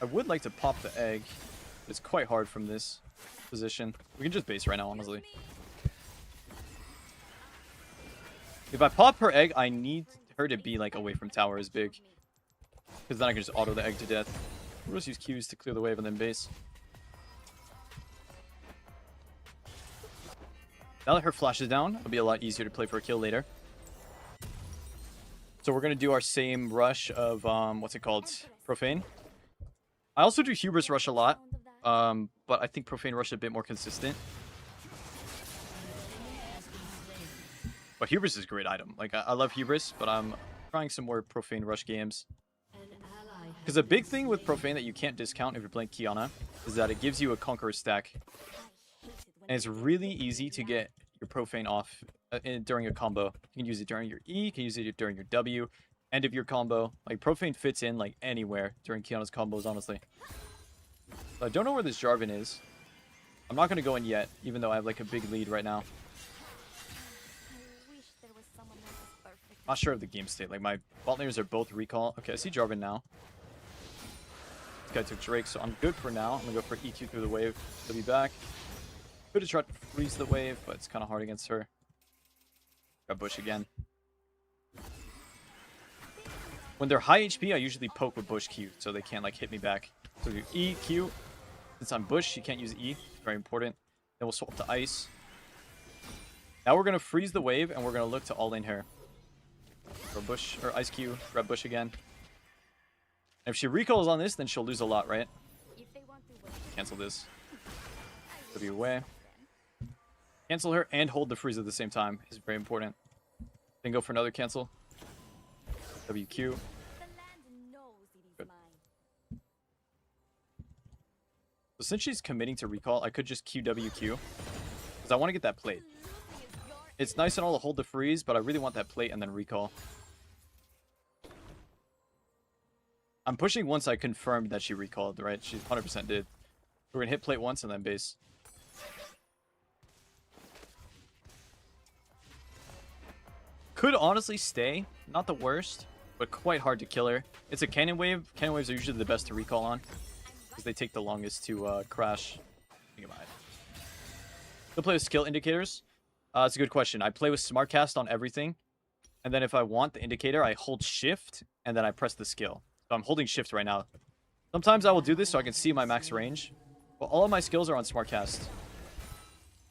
I would like to pop the egg, but it's quite hard from this position. We can just base right now, honestly. If I pop her egg, I need her to be like away from tower as big. Because then I can just auto the egg to death. We'll just use Qs to clear the wave and then base. Now that her flash is down, it'll be a lot easier to play for a kill later. So we're going to do our same rush of, what's it called? Profane. I also do Hubris Rush a lot, but I think Profane Rush is a bit more consistent. But Hubris is a great item. Like, I love Hubris, but I'm trying some more Profane Rush games. An ally Because a big thing with Profane that you can't discount if you're playing Qiyana is that it gives you a Conqueror stack. And it's really easy to get your Profane off during a combo. You can use it during your E, you can use it during your W, end of your combo. Like, Profane fits in, like, anywhere during Qiyana's combos, honestly. So I don't know where this Jarvan is. I'm not going to go in yet, even though I have, like, a big lead right now. I wish there was someone else as perfect. Not sure of the game state. Like, my bot laners are both recall. Okay, I see Jarvan now. This guy took Drake, so I'm good for now. I'm going to go for EQ through the wave. He'll be back. Could have tried to freeze the wave, but it's kind of hard against her. Grab Bush again. When they're high HP, I usually poke with Bush Q, so they can't, like, hit me back. So do E, Q. Since I'm Bush, you can't use E. Very important. Then we'll swap to Ice. Now we're going to freeze the wave, and we're going to look to all-in her. Or Bush, or Ice Q, grab Bush again. And if she recalls on this, then she'll lose a lot, right? If they want to win, Cancel this. W away. Cancel her and hold the freeze at the same time is very important. Then go for another cancel. WQ. the land knows it is Good. mine. So since she's committing to recall, I could just QWQ. Because I want to get that plate. Losing is your It's nice and all to hold the freeze, but I really want that plate and then recall. I'm pushing once I confirmed that she recalled, right? She 100% did. We're going to hit plate once and then base. Could honestly stay. Not the worst, but quite hard to kill her. It's a cannon wave. Cannon waves are usually the best to recall on. Because they take the longest to crash. Think about it. They'll play with skill indicators. That's a good question. I play with Smartcast on everything. And then if I want the indicator, I hold shift and then I press the skill. So I'm holding shift right now. Sometimes I will do this so I can see my max range. But all of my skills are on Smartcast.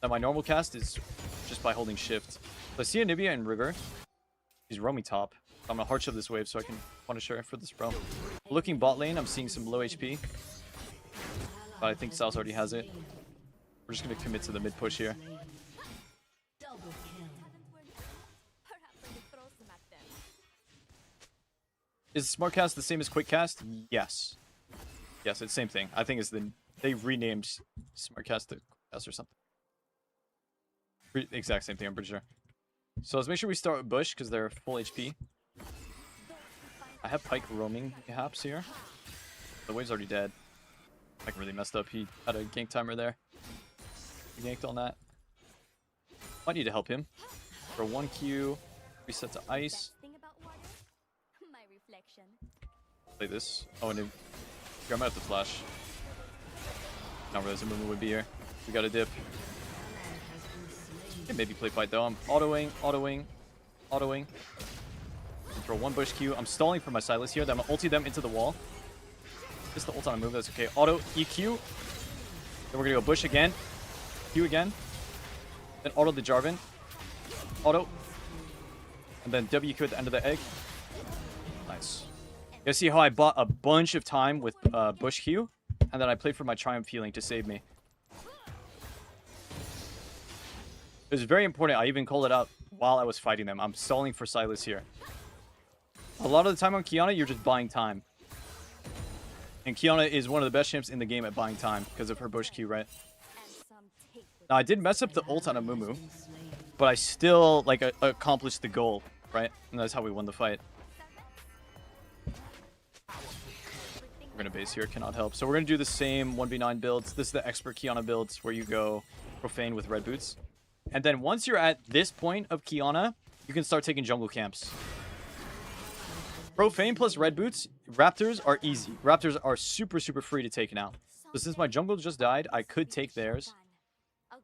And my normal cast is just by holding shift. So I see Anivia in river. She's roaming top. I'm gonna hard shove this wave so I can punish her for this roam. Looking bot lane, I'm seeing some low HP. But I think Sal's already has it. We're just gonna commit to the mid push here. Double kill. perhaps I could throw some at them. Is Smartcast the same as Quickcast? Yes. Yes, it's the same thing. I think it's they renamed Smartcast to Quickcast or something. Exact same thing, I'm pretty sure. So let's make sure we start with Bush because they're full HP. I have Pyke roaming perhaps here. The wave's already dead. Pyke really messed up. He had a gank timer there. He ganked on that. Might need to help him. For 1Q, reset to ice. Best thing about water? My reflection. Play this. Oh, and I might have to flash. Not realize the movement would be here. We got a dip. Can maybe play fight though. I'm autoing. Throw one Bush Q. I'm stalling for my Silas here. Then I'm gonna ulti them into the wall. Just the ult on a move. That's okay. Auto EQ. Then we're gonna go Bush again. Q again. Then auto the Jarvan. Auto. And then WQ at the end of the egg. Nice. You guys see how I bought a bunch of time with Bush Q? And then I played for my Triumph Healing to save me. It was very important. I even called it out while I was fighting them. I'm stalling for Silas here. A lot of the time on Qiyana, you're just buying time. And Qiyana is one of the best champs in the game at buying time because of her Bush Q, right? And some take the Now, I did mess up the ult on a Mumu, but I still, like, accomplished the goal, right? And that's how we won the fight. We're going to base here. Cannot help. So we're going to do the same 1v9 builds. This is the expert Qiyana builds where you go Profane with red boots. And then once you're at this point of Qiyana, you can start taking jungle camps. Profane plus red boots, Raptors are easy. Raptors are super, super free to take now. So since my jungle just died, I could take theirs.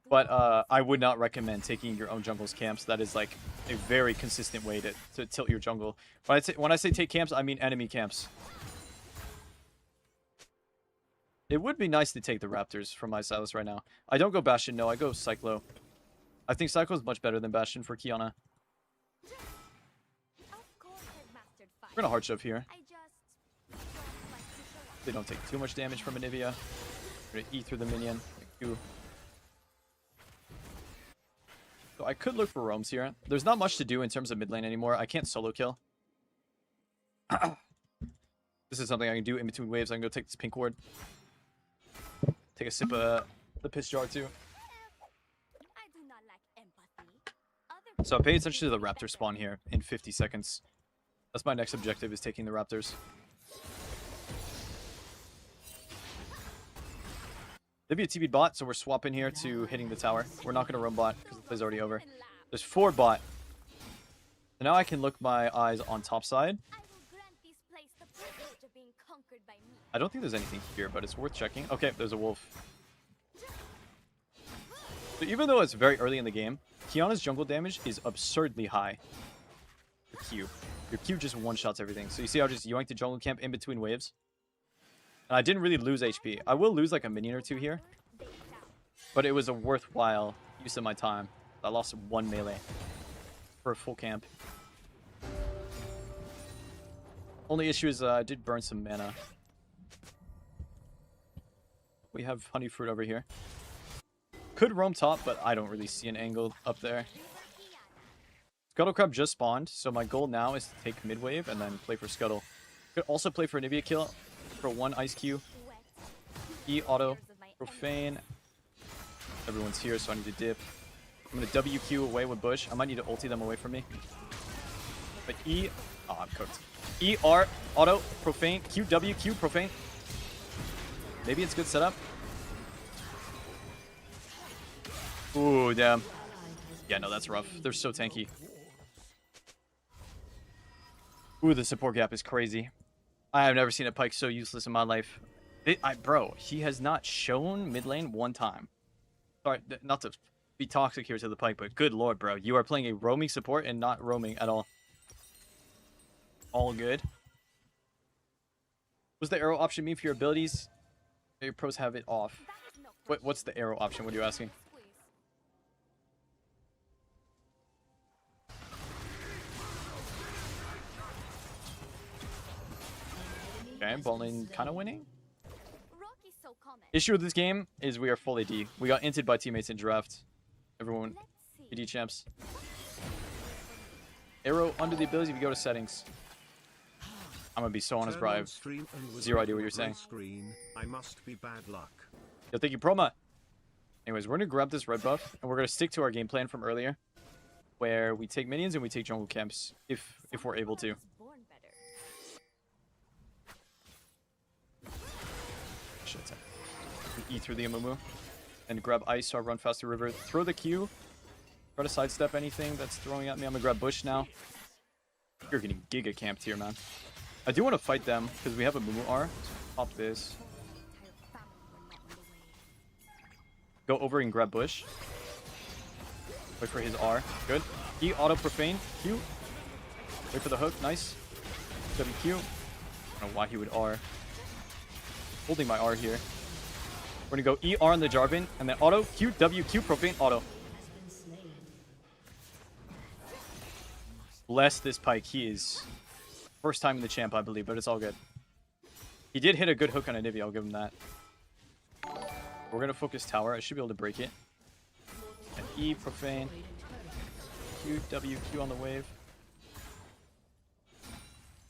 But I would not recommend taking your own jungle's camps. That is like a very consistent way to tilt your jungle. When I say take camps, I mean enemy camps. It would be nice to take the Raptors from my Silas right now. I don't go Bastion, no, I go Cyclo. I think Cyclo is much better than Bastion for Qiyana. We're gonna hard shove here. They don't take too much damage from Anivia. We're gonna E through the minion. So I could look for roams here. There's not much to do in terms of mid lane anymore. I can't solo kill. This is something I can do in between waves. I can go take this pink ward. Take a sip of the piss jar too. I do not lack empathy. Other So pay attention to the raptor spawn here in 50 seconds. That's my next objective, is taking the raptors. They be a TP bot, so we're swapping here to hitting the tower. We're not going to roam bot because the play's already over. There's 4 bot. So now I can look my eyes on top side. I will grant this place the privilege of being conquered by me. I don't think there's anything here, but it's worth checking. Okay, there's a wolf. So even though it's very early in the game, Qiyana's jungle damage is absurdly high. Your Q. Your Q just one-shots everything. So you see how I just yoinked the jungle camp in between waves? And I didn't really lose HP. I will lose like a minion or 2 here. But it was a worthwhile use of my time. I lost 1 melee for a full camp. Only issue is I did burn some mana. We have honey fruit over here. Could roam top, but I don't really see an angle up there. Scuttle Crab just spawned, so my goal now is to take mid wave and then play for Scuttle. Could also play for Anivia kill for 1 Ice Q. E auto, Profane. Everyone's here, so I need to dip. I'm gonna WQ away with Bush. I might need to ulti them away from me. But E, oh, I'm cooked. E R auto Profane Q W Q Profane. Maybe it's good setup. Ooh, damn. Yeah, no, that's rough. They're so tanky. Ooh, the support gap is crazy. I have never seen a Pyke so useless in my life. Bro, he has not shown mid lane 1 time. Sorry, not to be toxic here to the Pyke, but good lord, bro. You are playing a roaming support and not roaming at all. All good. What's the arrow option mean for your abilities? Your pros have it off. What's the arrow option? What are you asking? Okay, ball lane kind of winning. Issue with this game is we are full AD. We got inted by teammates in draft. Everyone, AD champs. Arrow under the abilities if you go to settings. I'm gonna be so honest, bro. I have 0 idea what you're saying. I must be bad luck. Yo, thank you, Proma. Anyways, we're gonna grab this red buff and we're gonna stick to our game plan from earlier, where we take minions and we take jungle camps if we're able to. Shit. E through the Amumu and grab ice so I run faster river. Throw the Q. Try to sidestep anything that's throwing at me. I'm gonna grab bush now. You're getting giga camped here, man. I do want to fight them because we have a Mumu R. So pop this. Go over and grab bush. Wait for his R. Good. E auto profane. Q. Wait for the hook. Nice. WQ. I don't know why he would R. Holding my R here. We're gonna go ER on the Jarvan and then auto Q W Q profane auto. Bless this Pyke. He is first time in the champ, I believe, but it's all good. He did hit a good hook on Anivia. I'll give him that. We're gonna focus tower. I should be able to break it. And E profane. Q W Q on the wave.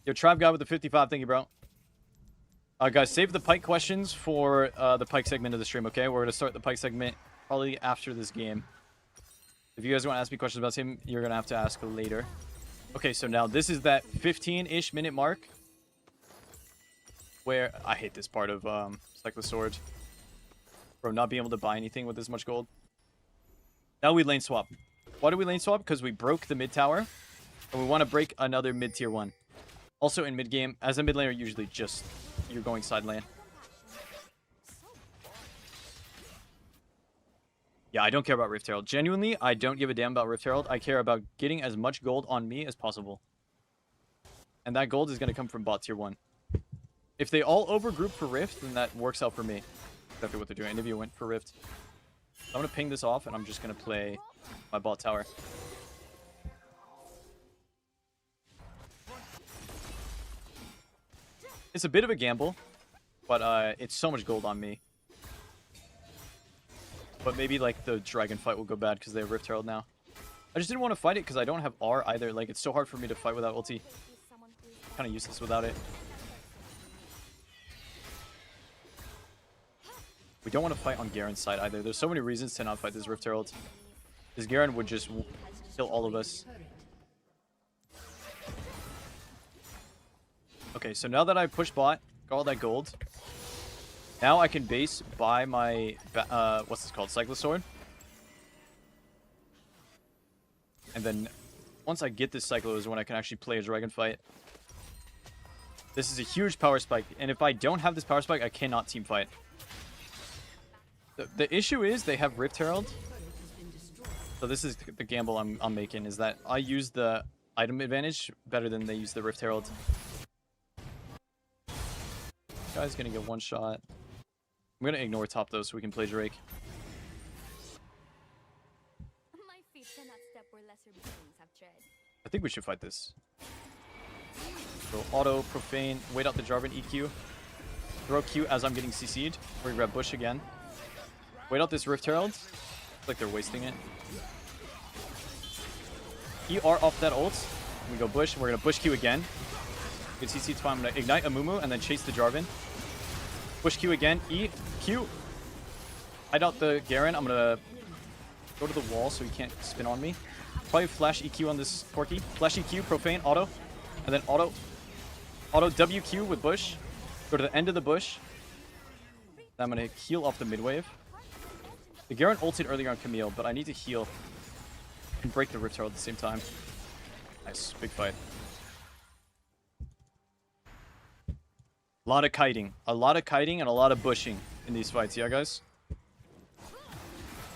Yo, Tribe Guy with the 55. Thank you, bro. Guys, save the Pyke questions for the Pyke segment of the stream, okay? We're going to start the Pyke segment probably after this game. If you guys want to ask me questions about him, you're going to have to ask later. Okay, so now this is that 15-ish minute mark where... I hate this part of Cyclist Sword. Bro, not being able to buy anything with this much gold. Now we lane swap. Why do we lane swap? Because we broke the mid tower, and we want to break another mid tier 1. Also in mid game, as a mid laner, usually just... you're going side lane. Yeah, I don't care about Rift Herald. Genuinely, I don't give a damn about Rift Herald. I care about getting as much gold on me as possible. And that gold is going to come from bot tier 1. If they all overgroup for Rift, then that works out for me. Exactly what they're doing. Anivia went for Rift. I'm going to ping this off, and I'm just going to play my bot tower. It's a bit of a gamble, but it's so much gold on me. But maybe like the dragon fight will go bad because they have Rift Herald now. I just didn't want to fight it because I don't have R either. Like, it's so hard for me to fight without ulti. Kind of useless without it. We don't want to fight on Garen's side either. There's so many reasons to not fight this Rift Herald. Because Garen would just kill all of us. Okay, so now that I pushed bot, got all that gold, now I can base buy my, what's this called, Cyclosaur. And then once I get this Cyclo is when I can actually play a Dragon fight. This is a huge power spike, and if I don't have this power spike, I cannot team fight. The issue is they have Rift Herald. So this is the gamble I'm making, is that I use the item advantage better than they use the Rift Herald. Guy's gonna get one shot. I'm gonna ignore top though so we can play Drake. My feet cannot step where lesser beings have tread. I think we should fight this. So auto, profane, wait out the Jarvan EQ. Throw Q as I'm getting CC'd. We're gonna grab Bush again. Wait out this Rift Herald. Looks like they're wasting it. ER off that ult. We go Bush. We're gonna Bush Q again. Good CC, it's fine. I'm gonna ignite Amumu and then chase the Jarvan. Push Q again. E, Q. Hide out the Garen. I'm gonna go to the wall so he can't spin on me. Probably flash EQ on this Porky. Flash EQ, profane, auto. And then auto WQ with Bush. Go to the end of the bush. Then I'm gonna heal off the mid wave. The Garen ulted earlier on Camille, but I need to heal and break the Rift Herald at the same time. Nice, big fight. A lot of kiting and a lot of bushing in these fights, yeah guys?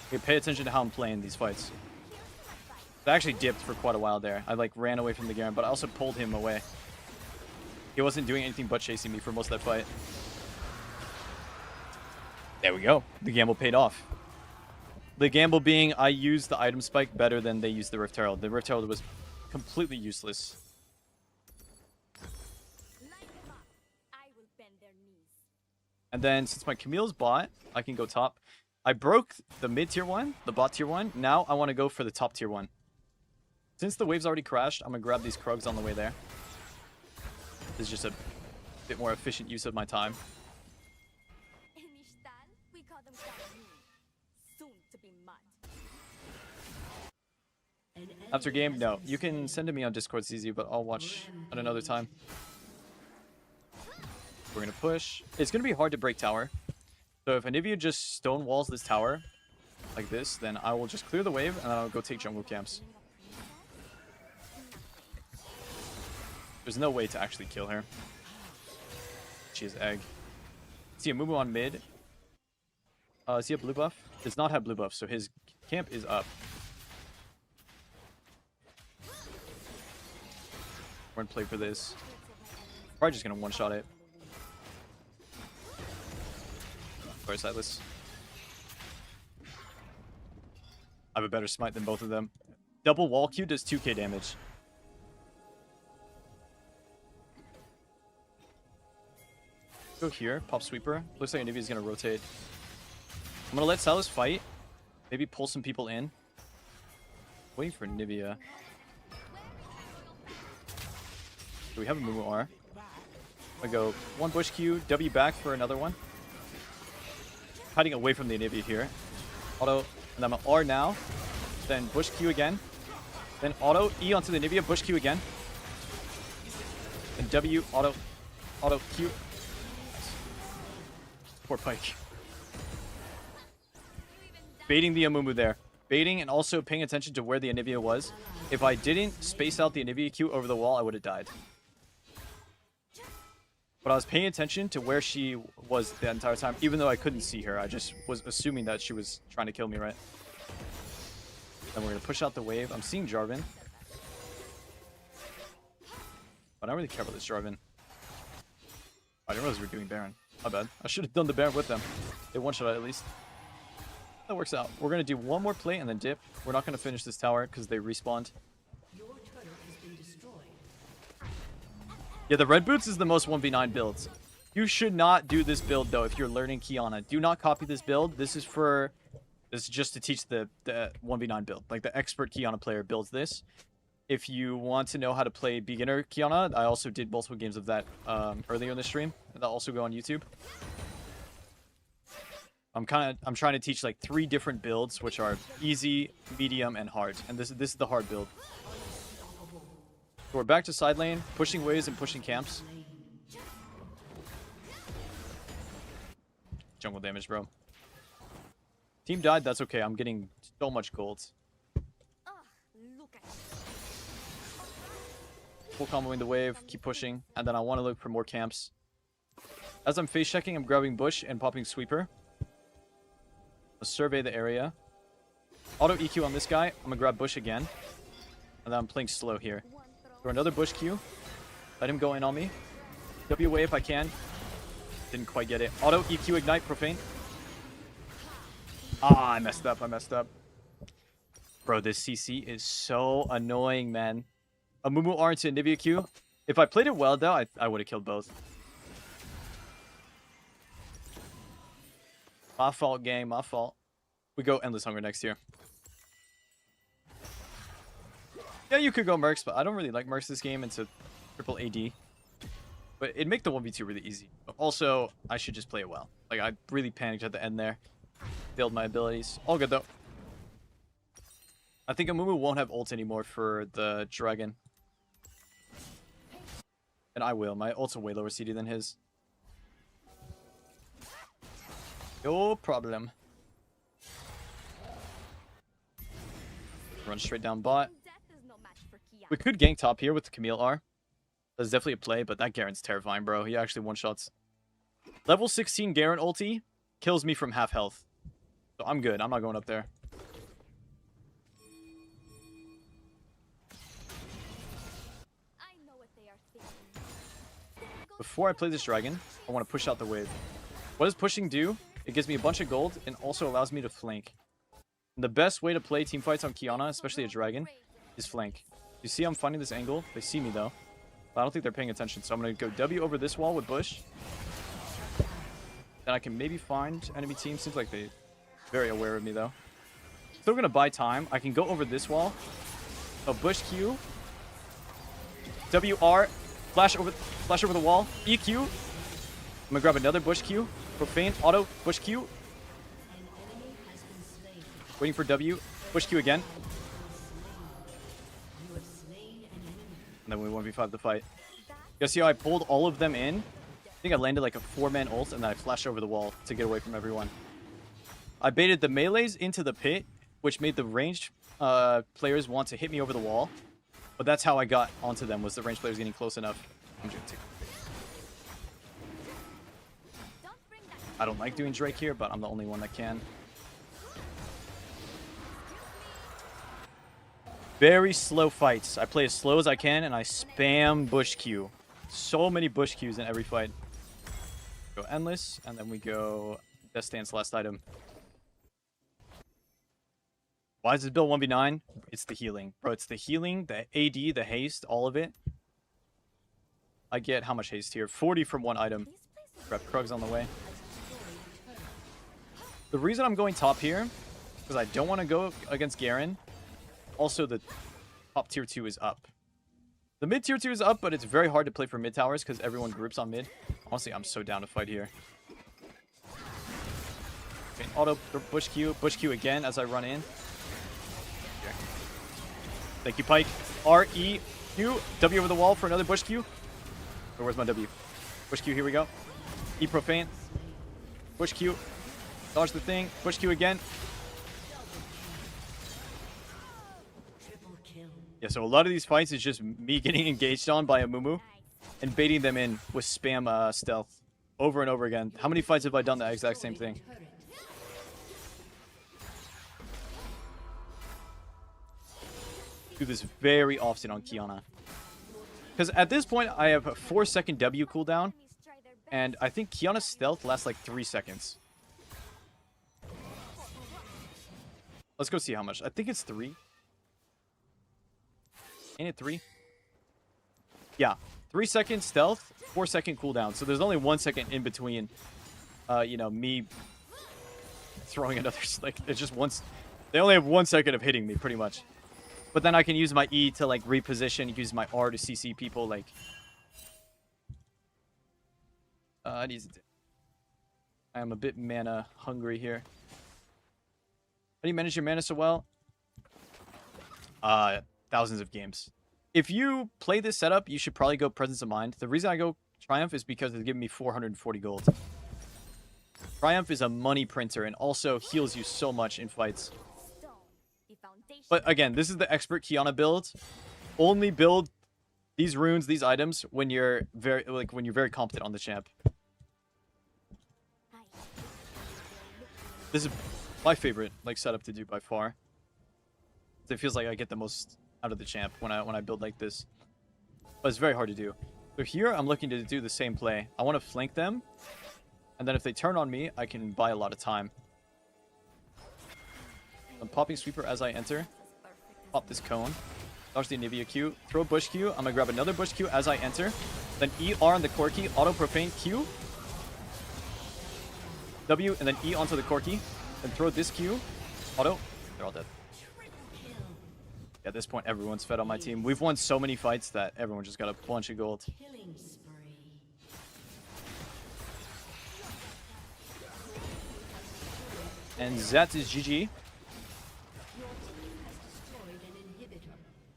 Okay, pay attention to how I'm playing these fights. I actually dipped for quite a while there. I like ran away from the Garen, but I also pulled him away. He wasn't doing anything but chasing me for most of that fight. There we go. The gamble paid off. The gamble being I used the item spike better than they used the Rift Herald. The Rift Herald was completely useless. And then since my Camille's bot, I can go top. I broke the mid tier 1, the bot tier 1. Now I want to go for the top tier 1. Since the wave's already crashed, I'm going to grab these Krugs on the way there. This is just a bit more efficient use of my time. In Ishtan, we call them soon to be mud. After game, no. You can send to me on Discord, it's easy, but I'll watch at another time. We're going to push. It's going to be hard to break tower. So if Anivia just stonewalls this tower, like this, then I will just clear the wave, and then I'll go take jungle camps. There's no way to actually kill her. She has egg. See a Mumu on mid. Does he have blue buff? Does not have blue buff, so his camp is up. We're gonna play for this. Probably just gonna one-shot it. Sorry, Silas. I have a better smite than both of them. Double wall Q does 2k damage. Go here, pop sweeper. Looks like Anivia's gonna rotate. I'm gonna let Silas fight. Maybe pull some people in. Waiting for Nivea. Do we have a Mumu R? I go one bush Q, W back for another one. Hiding away from the Nivea here. Auto, and I'm an R now. Then bush Q again. Then auto, E onto the Nivea, bush Q again. Then W, auto Q. Poor Pyke. Baiting the Amumu there. Baiting and also paying attention to where the Anivia was. If I didn't space out the Anivia Q over the wall, I would have died. But I was paying attention to where she was the entire time, even though I couldn't see her. I just was assuming that she was trying to kill me, right? Then we're going to push out the wave. I'm seeing Jarvan. But I don't really care about this Jarvan. I didn't realize we were doing Baron. My bad. I should have done the Baron with them. They one-shot at least. That works out. We're going to do one more play and then dip. We're not going to finish this tower because they respawned. Yeah, the red boots is the most 1v9 builds. You should not do this build though if you're learning Qiyana. Do not copy this build. This is just to teach the 1v9 build. Like the expert Qiyana player builds this. If you want to know how to play beginner Qiyana, I also did multiple games of that earlier in the stream. That'll also go on YouTube. I'm trying to teach like 3 different builds, which are easy, medium, and hard. And this is the hard build. So we're back to side lane, pushing waves and pushing camps. Jungle damage, bro. Team died, that's okay. I'm getting so much gold. Ugh, look at Full comboing the wave, keep pushing, and then I want to look for more camps. As I'm face checking, I'm grabbing bush and popping sweeper. Let's survey the area. Auto EQ on this guy. I'm gonna grab bush again. And then I'm playing slow here. Throw another bush Q. Let him go in on me. W away if I can. Didn't quite get it. Auto EQ ignite profane. Ah, I messed up. Bro, this CC is so annoying, man. A Mumu R into Nivea Q. If I played it well, though, I would have killed both. My fault, gang. My fault. We go Endless Hunger next year. Yeah, you could go Mercs, but I don't really like Mercs this game. It's a triple AD. But it'd make the 1v2 really easy. But also, I should just play it well. Like, I really panicked at the end there. Failed my abilities. All good, though. I think Amumu won't have ult anymore for the dragon. And I will. My ult's a way lower CD than his. No problem. Run straight down bot. death is no match for Qiyana. We could gank top here with the Camille R. That's definitely a play, but that Garen's terrifying, bro. He actually one-shots. Level 16 Garen ulti kills me from half health. So I'm good. I'm not going up there. I know what they are thinking. Before I play this dragon, I want to push out the wave. What does pushing do? It gives me a bunch of gold and also allows me to flank. And the best way to play teamfights on Qiyana, especially a dragon, is flank. You see I'm finding this angle. They see me though. But I don't think they're paying attention. So I'm going to go W over this wall with bush. Then I can maybe find enemy team. Seems like they're very aware of me though. Still going to buy time. I can go over this wall. A bush Q. WR. Flash over the wall. EQ. I'm going to grab another bush Q. Profane. Auto. Bush Q. Waiting for W. Bush Q again. And then we 1v5 the fight. You see how I pulled all of them in? I think I landed like a 4-man ult and then I flashed over the wall to get away from everyone. I baited the melees into the pit, which made the ranged players want to hit me over the wall. But that's how I got onto them, was the ranged players getting close enough. I'm just gonna I don't like doing Drake here, but I'm the only one that can. Very slow fights. I play as slow as I can, and I spam bush Q. So many bush Qs in every fight. Go endless, and then we go Death Stance last item. Why is this build 1v9? It's the healing. Bro, it's the healing, the AD, the haste, all of it. I get how much haste here? 40 from one item. Grab Krugs on the way. The reason I'm going top here, because I don't want to go against Garen. Also, the top tier 2 is up. The mid tier 2 is up, but it's very hard to play for mid towers because everyone groups on mid. Honestly, I'm so down to fight here. Okay, auto bush Q again as I run in. Okay. Thank you, Pyke. R, E, Q. W over the wall for another bush Q. Or where's my W? Bush Q, here we go. E profane. Bush Q. Dodge the thing. Bush Q again. Yeah, so a lot of these fights is just me getting engaged on by a Mumu and baiting them in with spam stealth over and over again. How many fights have I done that exact same thing? Do this very often on Qiyana. Because at this point, I have a 4-second W cooldown, and I think Qiyana's stealth lasts like 3 seconds. Let's go see how much. I think it's 3. Ain't it 3? Yeah. 3 seconds stealth, 4-second cooldown. So there's only 1 second in between, you know, me throwing another... Like, it's just once... They only have 1 second of hitting me, pretty much. But then I can use my E to, like, reposition, use my R to CC people, like... I I am a bit mana hungry here. How do you manage your mana so well? Thousands of games. If you play this setup, you should probably go Presence of Mind. The reason I go Triumph is because it's giving me 440 gold. Triumph is a money printer and also heals you so much in fights. Stone, the foundation. But again, this is the expert Qiyana build. Only build these runes, these items when you're very competent on the champ. Aye. This is my favorite setup to do by far. It feels like I get the most out of the champ when I build like this. But it's very hard to do. So here I'm looking to do the same play. I want to flank them. And then if they turn on me, I can buy a lot of time. I'm popping Sweeper as I enter. Pop this cone. Dodge the Nivea Q. Throw a Bush Q. I'm going to grab another Bush Q as I enter. Then ER on the Corki. Auto Profane Q. W and then E onto the Corki. Then throw this Q. Auto. They're all dead. At this point, everyone's fed on my team. We've won so many fights that everyone just got a bunch of gold. Killing spree. And that is GG. Your team has destroyed an inhibitor.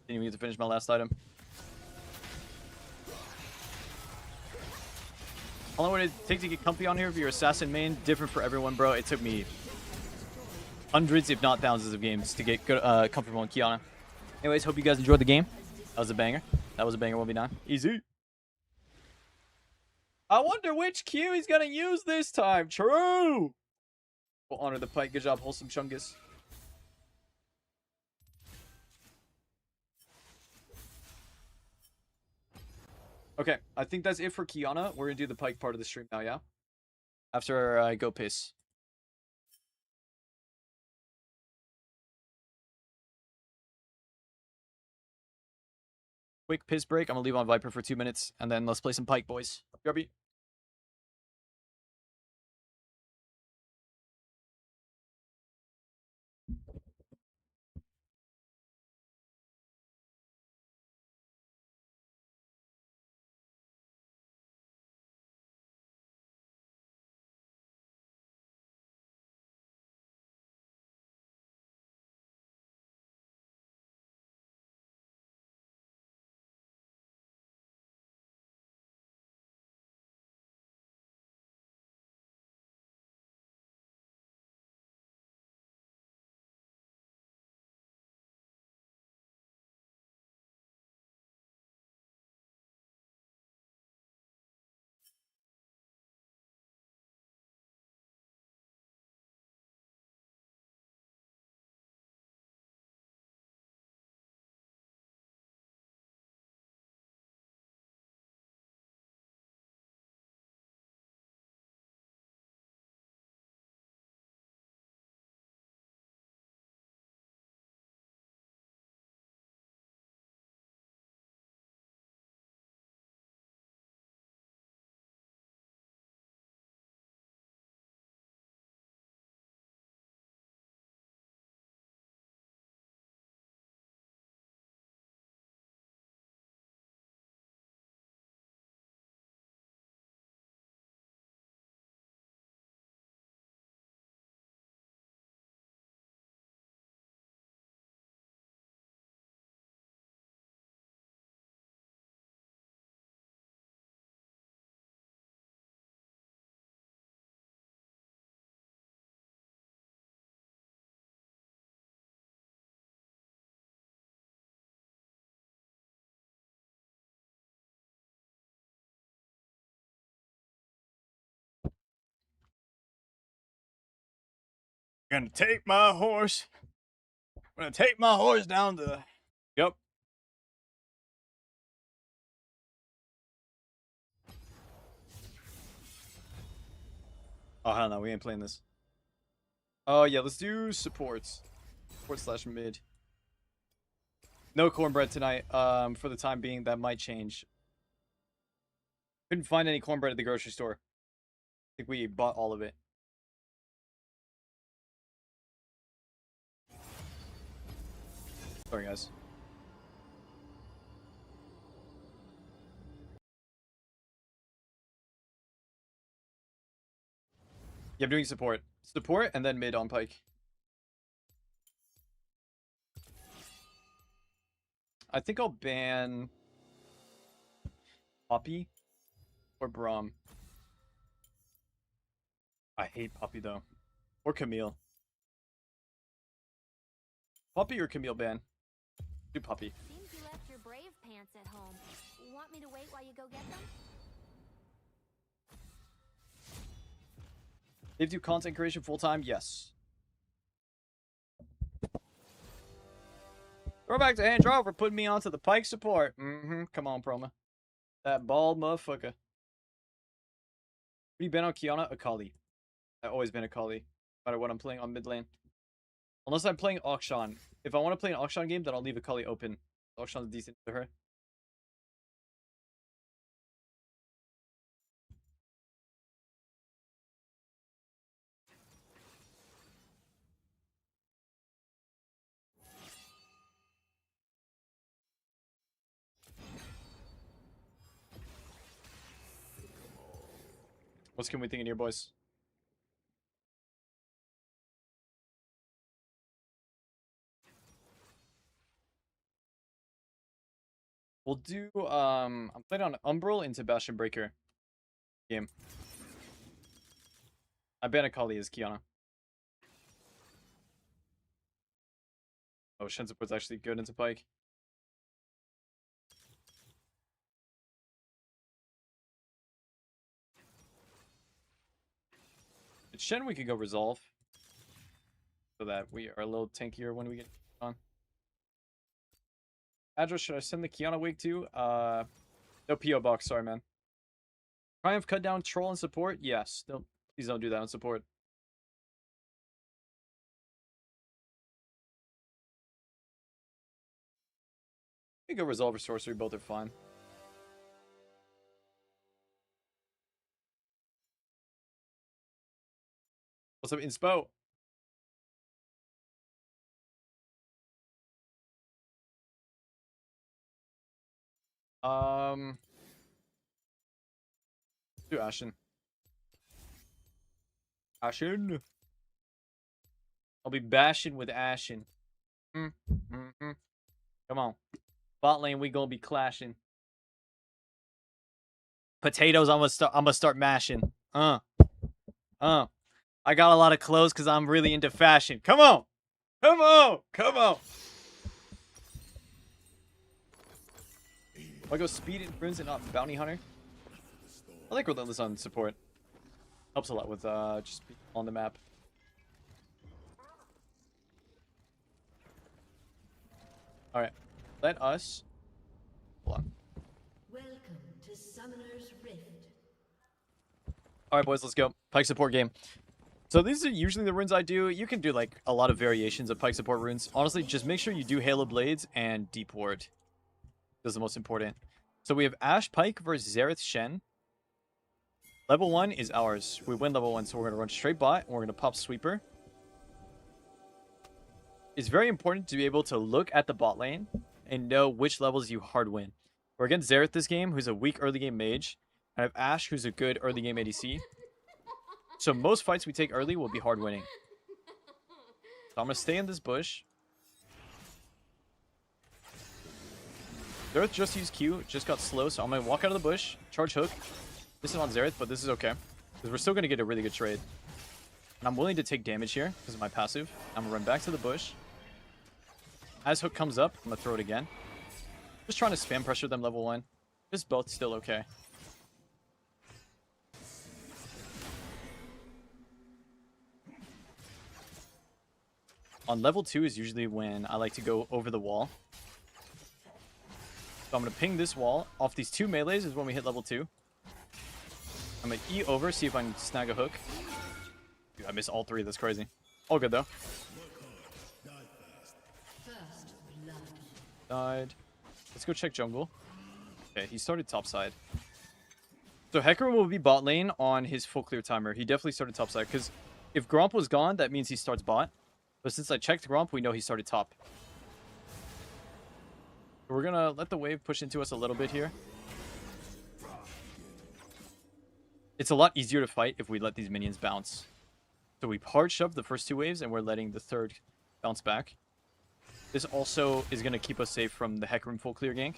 Didn't even get to finish my last item. How long would it take to get comfy on here if you're assassin main? Different for everyone, bro. It took me hundreds, if not thousands of games to get good, comfortable in Qiyana. Anyways, hope you guys enjoyed the game. That was a banger. That was a banger 1v9. Easy. I wonder which Q he's gonna use this time. True. We'll honor the Pyke. Good job, Wholesome Chungus. Okay, I think that's it for Qiyana. We're gonna do the Pyke part of the stream now, yeah? After I go piss. Quick piss break. I'm gonna leave on Viper for 2 minutes, and then let's play some Pyke, boys. BRB. Gonna take my horse. Gonna take my horse down the. Yep. Oh hell no, we ain't playing this. Oh yeah, let's do supports. Support / mid. No cornbread tonight. For the time being, that might change. Couldn't find any cornbread at the grocery store. I think we bought all of it. Sorry, guys. Yeah, I'm doing support. Support and then mid on Pyke. I think I'll ban Poppy or Braum. I hate Poppy though. Or Camille. Poppy or Camille ban? Do Poppy. Seems you left your brave pants at home. Want me to wait while you go get them? They do content creation full time? Yes. Throw back to Andrew for putting me onto the Pyke support. Come on, Proma. That bald motherfucker. Have you been on Qiyana? Akali. I've always been Akali. No matter what I'm playing on mid lane. Unless I'm playing Auction. If I want to play an Auction game, then I'll leave Akali open. Auction's decent to her. What can we think in here, boys? We'll do, I'm playing on Umbral into Bastion Breaker game. I ban Akali as Qiyana. Oh, Shen support's actually good into Pyke. It's Shen we could go resolve. So that we are a little tankier when we get on. Address, should I send the Qiyana wig to? No P.O. box, sorry man. Triumph cut down troll and support? Yes. Don't, please don't do that on support. We can go resolve or sorcery, both are fine. What's up, Inspo? Do Ashen. Ashen. I'll be bashing with Ashen. Come on. Bot lane, we gonna be clashing. Potatoes, I'm gonna start mashing. I got a lot of clothes because I'm really into fashion. Come on. Come on. Come on. I go speed and runes and not bounty hunter. I like relentless on support. Helps a lot with just being on the map. All right, let us. Hold on. Welcome to Summoner's Rift. All right, boys, let's go. Pyke support game. So these are usually the runes I do. You can do like a lot of variations of Pyke support runes. Honestly, just make sure you do Halo Blades and Deep Ward. Those are the most important. So we have Ashe Pyke versus Xerath Shen. Level 1 is ours. We win level 1, so we're going to run straight bot, and we're going to pop Sweeper. It's very important to be able to look at the bot lane and know which levels you hard win. We're against Xerath this game, who's a weak early game mage. I have Ashe, who's a good early game ADC. So most fights we take early will be hard winning. So I'm going to stay in this bush. Xerath just used Q, just got slow, so I'm going to walk out of the bush, charge hook. This is on Xerath, but this is okay. Because we're still going to get a really good trade. And I'm willing to take damage here because of my passive. I'm going to run back to the bush. As hook comes up, I'm going to throw it again. Just trying to spam pressure them level 1. Just both still okay. On level 2 is usually when I like to go over the wall. So I'm going to ping this wall. Off these 2 melees is when we hit level 2. I'm going to E over, see if I can snag a hook. Dude, I missed all 3. That's crazy. All good, though. First blood. Died. Let's go check jungle. Okay, he started top side. So Hecarim will be bot lane on his full clear timer. He definitely started top side, because if Gromp was gone, that means he starts bot. But since I checked Gromp, we know he started top. So we're going to let the wave push into us a little bit here. It's a lot easier to fight if we let these minions bounce. So we hard shoved the first 2 waves, and we're letting the third bounce back. This also is going to keep us safe from the Hecarim full clear gank.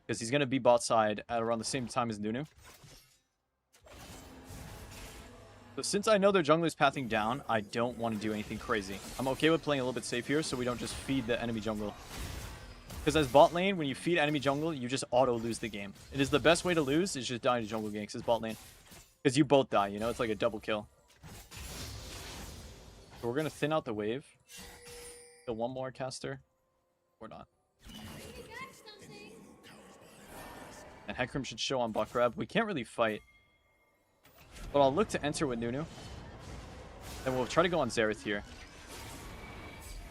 Because he's going to be bot side at around the same time as Nunu. So since I know their jungle is pathing down, I don't want to do anything crazy. I'm okay with playing a little bit safe here so we don't just feed the enemy jungle. Because as bot lane, when you feed enemy jungle, you just auto lose the game. It is the best way to lose, is just dying to jungle ganks as bot lane. Because you both die, you know? It's like a double kill. So we're going to thin out the wave. Kill one more caster. Or not. And Hecarim should show on bot grab. We can't really fight. But I'll look to enter with Nunu. And we'll try to go on Xerath here.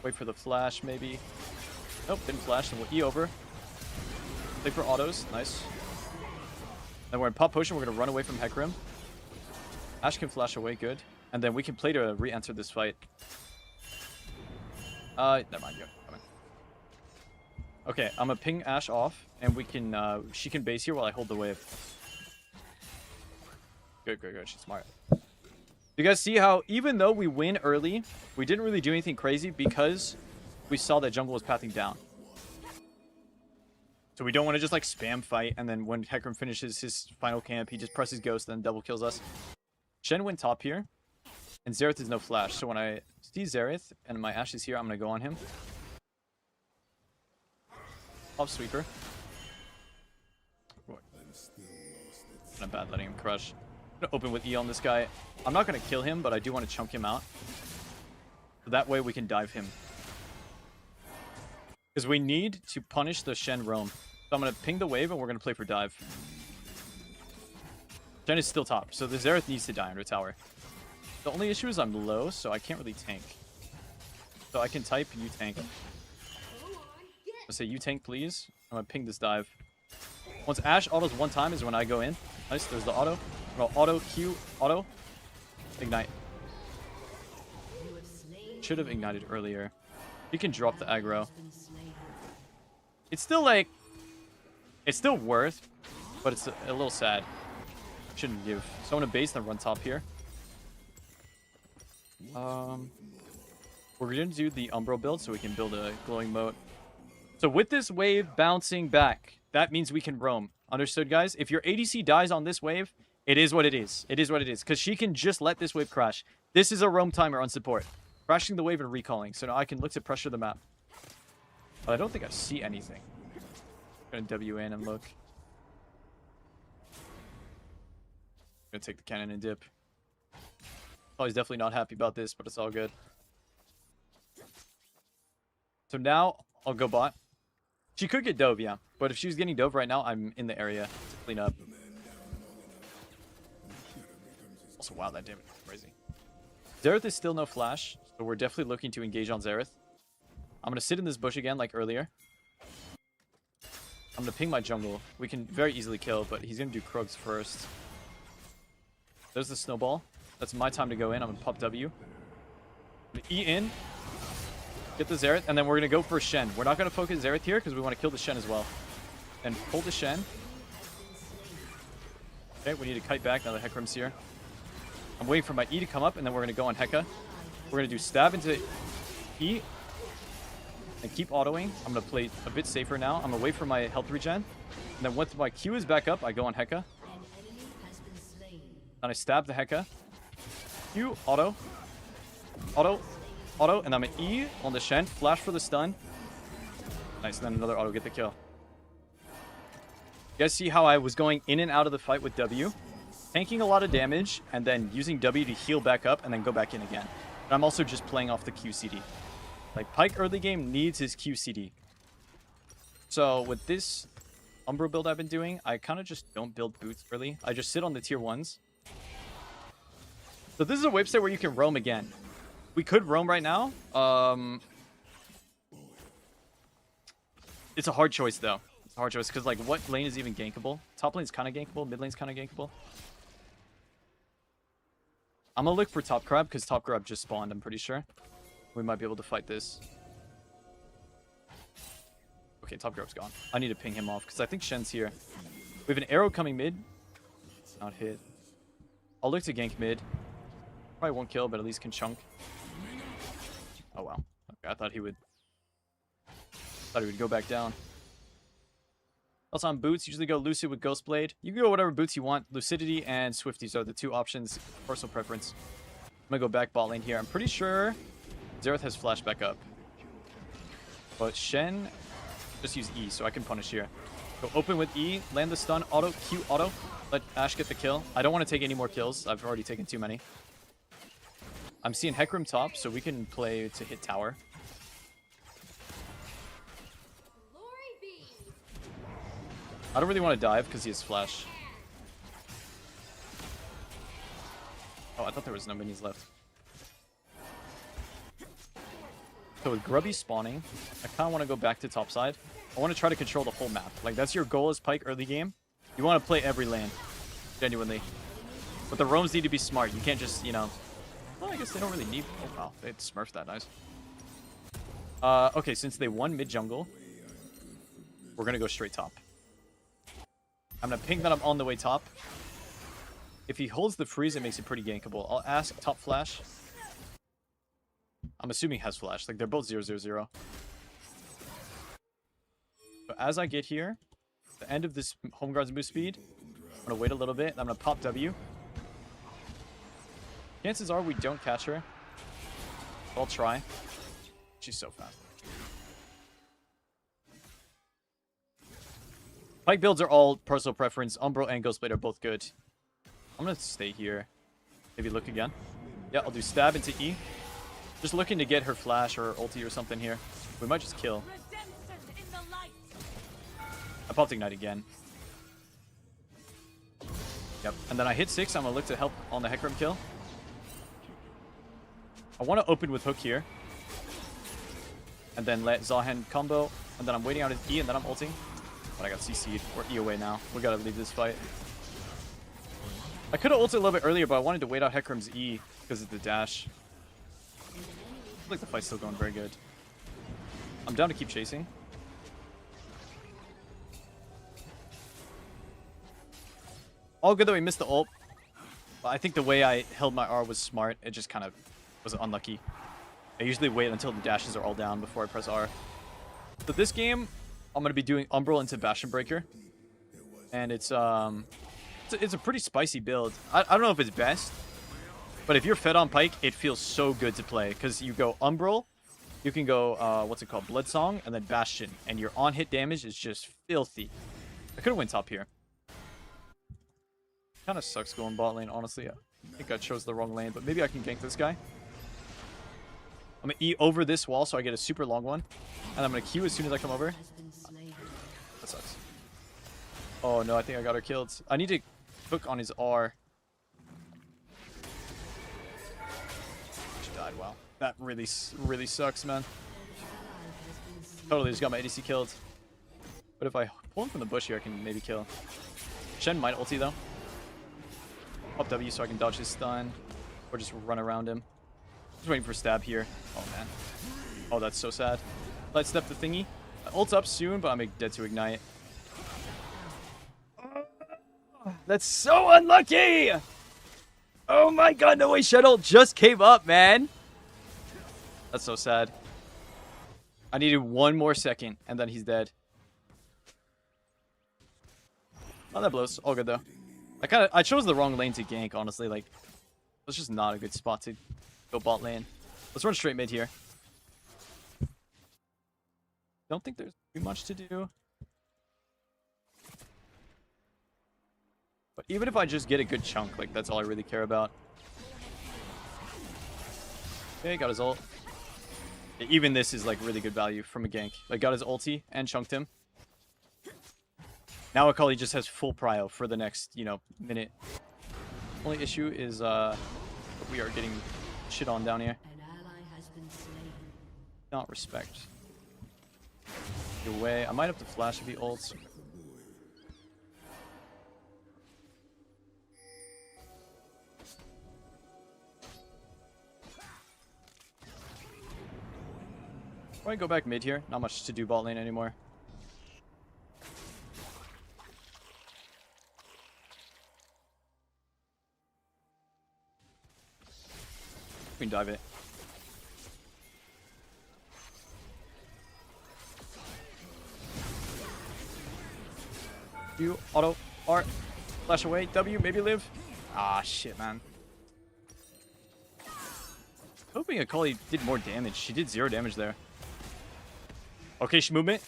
Wait for the flash, maybe. Nope, didn't flash. Then we'll E over. Play for autos. Nice. Then we're in pop potion. We're going to run away from Hecarim. Ashe can flash away. Good. And then we can play to re-enter this fight. Never mind. Come on. Okay, I'm going to ping Ashe off. And we can, she can base here while I hold the wave. Good. She's smart. You guys see how, even though we win early, we didn't really do anything crazy because we saw that jungle was pathing down. So we don't want to just like spam fight, and then when Hecarim finishes his final camp, he just presses ghost and then double kills us. Shen went top here, and Xerath is no flash. So when I see Xerath and my Ashe is here, I'm going to go on him. Pop sweeper. Kind of bad letting him crush. I'm going to open with E on this guy. I'm not going to kill him, but I do want to chunk him out. So that way we can dive him. Because we need to punish the Shen roam. So I'm going to ping the wave and we're going to play for dive. Shen is still top, so the Xerath needs to die under tower. The only issue is I'm low, so I can't really tank. So I can type, you tank. I'll say, you tank, please. I'm going to ping this dive. Once Ashe autos one time is when I go in. Nice, there's the auto. Auto, Q, auto. Ignite. Should have ignited earlier. You can drop the aggro. It's still like... It's still worth, but it's a little sad. Shouldn't give. So I'm going to base and run top here. We're going to do the Umbro build so we can build a glowing moat. So with this wave bouncing back, that means we can roam. Understood, guys? If your ADC dies on this wave, it is what it is. It is what it is. Because she can just let this wave crash. This is a roam timer on support. Crashing the wave and recalling. So now I can look to pressure the map. But I don't think I see anything. I'm going to W in and look. I'm going to take the cannon and dip. Oh, he's definitely not happy about this, but it's all good. So now I'll go bot. She could get dove, yeah. But if she was getting dove right now, I'm in the area to clean up. Also, wow, that damage is crazy. Xerath is still no flash, so we're definitely looking to engage on Xerath. I'm going to sit in this bush again like earlier. I'm going to ping my jungle. We can very easily kill, but he's going to do Krugs first. There's the snowball. That's my time to go in. I'm going to pop W. I'm going to E in. Get the Xerath, and then we're going to go for Shen. We're not going to focus Xerath here because we want to kill the Shen as well. And pull the Shen. Okay, we need to kite back now that Hecarim's here. I'm waiting for my E to come up, and then we're going to go on Heka. We're going to do stab into E. And keep autoing. I'm going to play a bit safer now. I'm going to wait for my health regen. And then once my Q is back up, I go on Heka. And I stab the Heka. Q, auto. Auto. Auto. And I'm an E on the Shen. Flash for the stun. Nice. And then another auto. Get the kill. You guys see how I was going in and out of the fight with W? Tanking a lot of damage, and then using W to heal back up, and then go back in again. But I'm also just playing off the QCD. Like, Pyke early game needs his QCD. So, with this Umbro build I've been doing, I kind of just don't build boots early. I just sit on the tier 1s. So this is a wave state where you can roam again. We could roam right now. It's a hard choice, though. It's a hard choice, because, like, what lane is even gankable? Top lane's kind of gankable. Mid lane's kind of gankable. I'm going to look for top grab, because top grab just spawned, I'm pretty sure. We might be able to fight this. Okay, top grab's gone. I need to ping him off, because I think Shen's here. We have an arrow coming mid. Not hit. I'll look to gank mid. Probably won't kill, but at least can chunk. Oh wow. Okay, I thought he would go back down. Also on boots, usually go Lucid with Ghostblade. You can go whatever boots you want. Lucidity and Swifties are the two options. Personal preference. I'm gonna go back bot lane here. I'm pretty sure Xerath has flash back up. But Shen, just use E so I can punish here. Go open with E, land the stun, auto, Q auto. Let Ashe get the kill. I don't want to take any more kills. I've already taken too many. I'm seeing Hecarim top, so we can play to hit tower. I don't really want to dive because he has flash. Oh, I thought there was no minis left. So with Grubby spawning, I kind of want to go back to top side. I want to try to control the whole map. Like, that's your goal as Pyke early game. You want to play every lane. Genuinely. But the roams need to be smart. You can't just, you know... Well, I guess they don't really need... Oh, wow. They smurfed that. Nice. Okay, since they won mid-jungle, we're going to go straight top. I'm going to ping that I'm on the way top. If he holds the freeze, it makes it pretty gankable. I'll ask top flash. I'm assuming he has flash. Like, they're both 0/0/0. So as I get here, the end of this home guard's boost speed, I'm going to wait a little bit. I'm going to pop W. Chances are we don't catch her. I'll try. She's so fast. Pyke builds are all personal preference. Umbro and Ghostblade are both good. I'm going to stay here. Maybe look again. Yeah, I'll do stab into E. Just looking to get her flash or ulti or something here. We might just kill. I popped Ignite again. Yep. And then I hit 6. I'm going to look to help on the Hecarim kill. I want to open with Hook here. And then let Zahen combo. And then I'm waiting out his E and then I'm ulting. But I got CC'd. We're E away now. We got to leave this fight. I could have ulted a little bit earlier, but I wanted to wait out Hecarim's E because of the dash. I feel like the fight's still going very good. I'm down to keep chasing. All good that we missed the ult. But I think the way I held my R was smart. It just kind of was unlucky. I usually wait until the dashes are all down before I press R. So this game, I'm going to be doing Umbral into Bastion Breaker. And it's a pretty spicy build. I don't know if it's best. But if you're fed on Pyke, it feels so good to play. Because you go Umbral, you can go, what's it called, Bloodsong, and then Bastion. And your on-hit damage is just filthy. I could have went top here. Kind of sucks going bot lane, honestly. I think I chose the wrong lane, but maybe I can gank this guy. I'm going to E over this wall so I get a super long one. And I'm going to Q as soon as I come over. That sucks. Oh no, I think I got her killed. I need to hook on his R. She died, wow. That really sucks, man. Totally just got my ADC killed. But if I pull him from the bush here, I can maybe kill. Shen might ulti though. Pop W so I can dodge his stun. Or just run around him. Just waiting for stab here. Oh man. Oh, that's so sad. Let's step the thingy. Ult up soon, but I'm dead to Ignite. That's so unlucky! Oh my god, no way, Shuttle just came up, man. That's so sad. I needed one more second, and then he's dead. Oh, that blows. All good, though. I chose the wrong lane to gank, honestly. Like, it's just not a good spot to go bot lane. Let's run straight mid here. Don't think there's too much to do. But even if I just get a good chunk, like, that's all I really care about. Okay, got his ult. Even this is, like, really good value from a gank. Like, got his ulti and chunked him. Now Akali just has full prio for the next, you know, minute. Only issue is, we are getting shit on down here. Not respect. Your way. I might have to flash if he ults. Probably go back mid here. Not much to do bot lane anymore. We can dive it. You auto R, flash away. W, maybe live. Ah, shit, man. Hoping Akali did more damage. She did 0 damage there. Okay, she movement.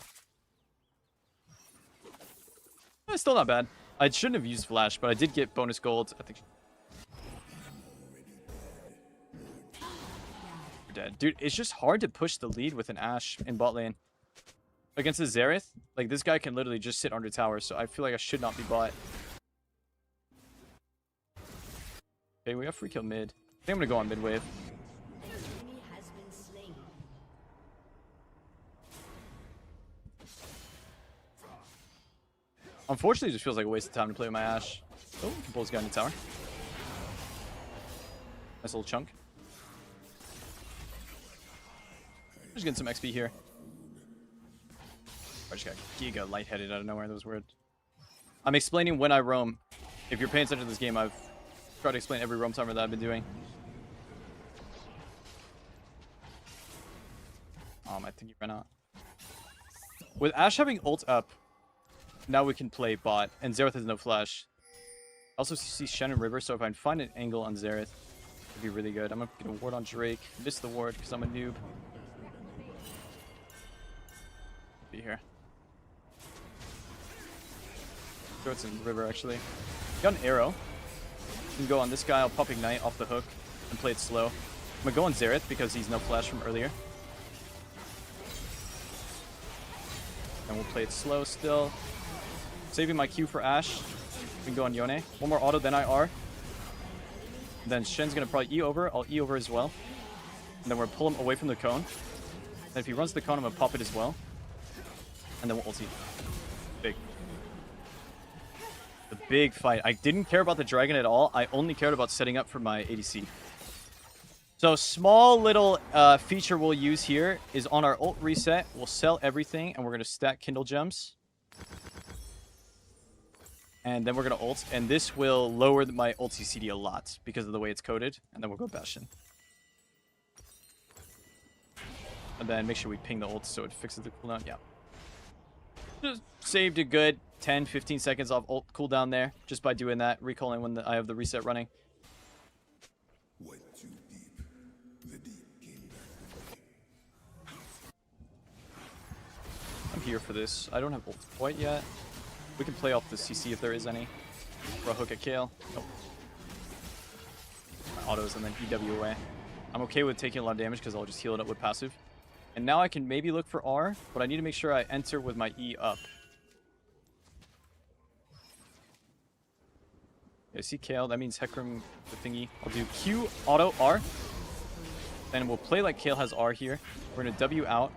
Still not bad. I shouldn't have used flash, but I did get bonus gold. I think. We're dead. Dude, it's just hard to push the lead with an Ashe in bot lane. Against a Xerath, like this guy can literally just sit under tower, so I feel like I should not be bot. Okay, we got free kill mid. I think I'm gonna go on mid wave. An enemy has been slain. Unfortunately, it just feels like a waste of time to play with my Ashe. Oh, we can pull this guy in the tower. Nice little chunk. Just getting some XP here. I just got giga lightheaded out of nowhere. That was weird. I'm explaining when I roam. If you're paying attention to this game, I've tried to explain every roam timer that I've been doing. I think he ran out. With Ashe having ult up, now we can play bot, and Xerath has no flash. I also see Shen and River, so if I can find an angle on Xerath, it'd be really good. I'm gonna get a ward on Drake. Miss the ward because I'm a noob. Be here. Throw it in River, actually. Got an arrow. You can go on this guy. I'll pop Ignite off the hook and play it slow. I'm gonna go on Xerath because he's no flash from earlier. And we'll play it slow still. Saving my Q for Ashe. We can go on Yone. One more auto, then I R. Then Shen's gonna probably E over. I'll E over as well. And then we're gonna pull him away from the cone. And if he runs the cone, I'm gonna pop it as well. And then we'll ulti. Big. The big fight. I didn't care about the dragon at all. I only cared about setting up for my ADC. So small little feature we'll use here is on our ult reset, we'll sell everything and we're going to stack Kindle Gems. And then we're going to ult. And this will lower my ulti CD a lot because of the way it's coded. And then we'll go Bastion. And then make sure we ping the ult so it fixes the cooldown. Yeah. Just saved a good 10-15 seconds off ult cooldown there just by doing that, recalling when I have the reset running. I'm here for this. I don't have ult quite yet. We can play off the CC if there is any. Throw a hook at Kale. Nope. My autos and then EW away. I'm okay with taking a lot of damage because I'll just heal it up with passive. And now I can maybe look for R, but I need to make sure I enter with my E up. Yeah, see Kale, that means Hecarim the thingy. I'll do Q, auto, R. Then we'll play like Kale has R here. We're going to W out.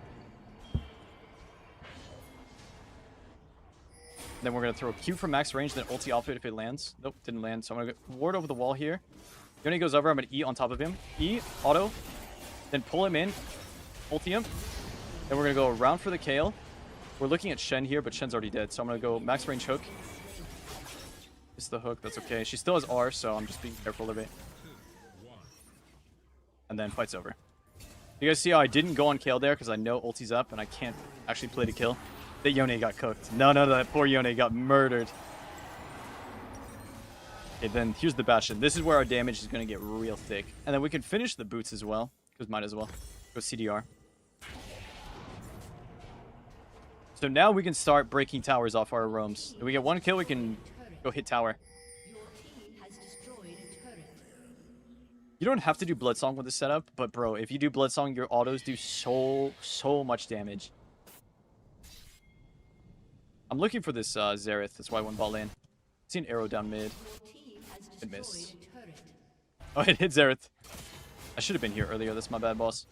Then we're going to throw a Q for max range, then ulti off it if it lands. Nope, didn't land. So I'm going to ward over the wall here. When he goes over, I'm going to E on top of him. E, auto, then pull him in, ulti him. Then we're going to go around for the Kale. We're looking at Shen here, but Shen's already dead. So I'm going to go max range hook. It's the hook, that's okay. She still has R, so I'm just being careful of it. And then fight's over. You guys see how I didn't go on Kale there because I know ulti's up and I can't actually play to kill. That Yone got cooked. No, that poor Yone got murdered. Okay, then here's the Bastion. This is where our damage is going to get real thick. And then we can finish the boots as well, because might as well. Go CDR. So now we can start breaking towers off our roams. If we get one kill, we can go hit tower. Your team has destroyed a turret. You don't have to do Bloodsong with this setup, but bro, if you do Bloodsong, your autos do so much damage. I'm looking for this Xerath, that's why I went ball lane. See an arrow down mid. It missed. Oh, it hit Xerath. I should have been here earlier, that's my bad, boss.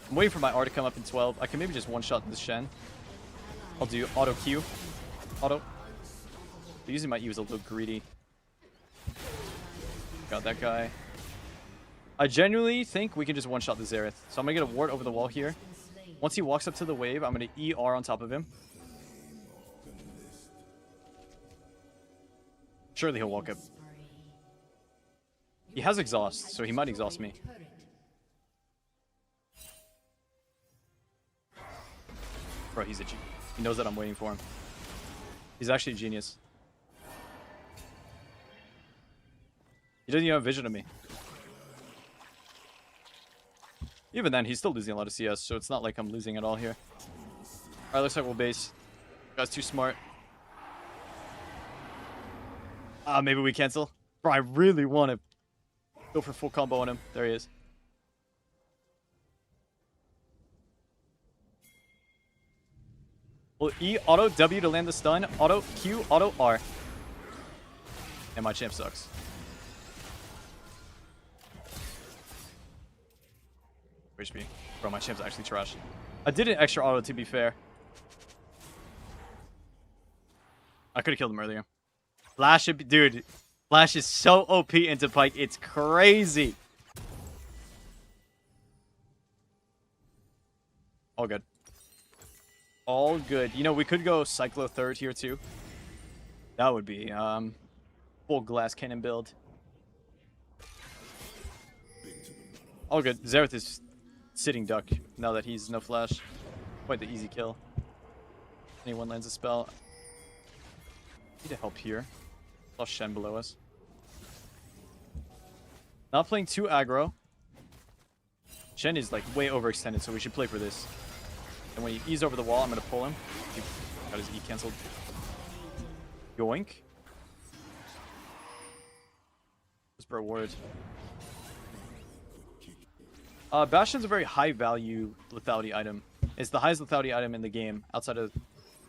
I'm waiting for my R to come up in 12. I can maybe just one-shot this Shen. I'll do auto Q. Auto. Using my E was a little greedy. Got that guy. I genuinely think we can just one-shot the Xerath. So I'm going to get a ward over the wall here. Once he walks up to the wave, I'm going to ER on top of him. Surely he'll walk up. He has exhaust, so he might exhaust me. Bro, he's a genius. He knows that I'm waiting for him. He's actually a genius. He doesn't even have vision of me. Even then, he's still losing a lot of CS, so it's not like I'm losing at all here. Alright, looks like we'll base. Guy's too smart. Maybe we cancel. Bro, I really want to go for full combo on him. There he is. Well, E, auto, W to land the stun, auto, Q, auto, R. And my champ sucks. HP. Bro, my champ's actually trash. I did an extra auto to be fair. I could have killed him earlier. Flash, dude. Flash is so OP into Pyke. It's crazy. All good. All good. You know, we could go Cyclo third here too. That would be full glass cannon build. All good. Xerath is sitting duck now that he's no flash. Quite the easy kill. Anyone lands a spell. Need to help here. Plus Shen below us. Not playing too aggro. Shen is like way overextended, so we should play for this. And when he E's over the wall, I'm gonna pull him. He got his E cancelled. Yoink. Whisper word. Bastion's a very high value lethality item. It's the highest lethality item in the game outside of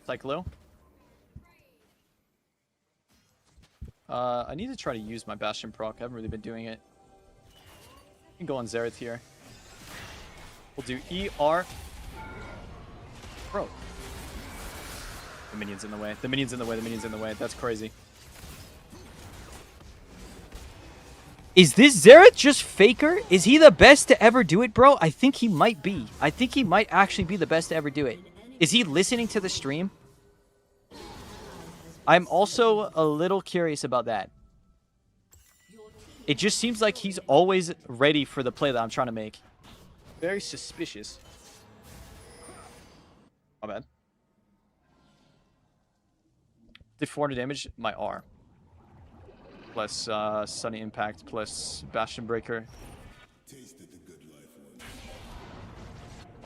Cyclo. I need to try to use my Bastion proc. I haven't really been doing it. I can go on Xerath here. We'll do E, R. Bro. The minion's in the way. The minion's in the way. The minion's in the way. That's crazy. Is this Xerath just faker? Is he the best to ever do it, bro? I think he might be. I think he might actually be the best to ever do it. Is he listening to the stream? I'm also a little curious about that. It just seems like he's always ready for the play that I'm trying to make. Very suspicious. My bad. Did 400 damage? My R. Plus Sunny Impact, plus Bastion Breaker.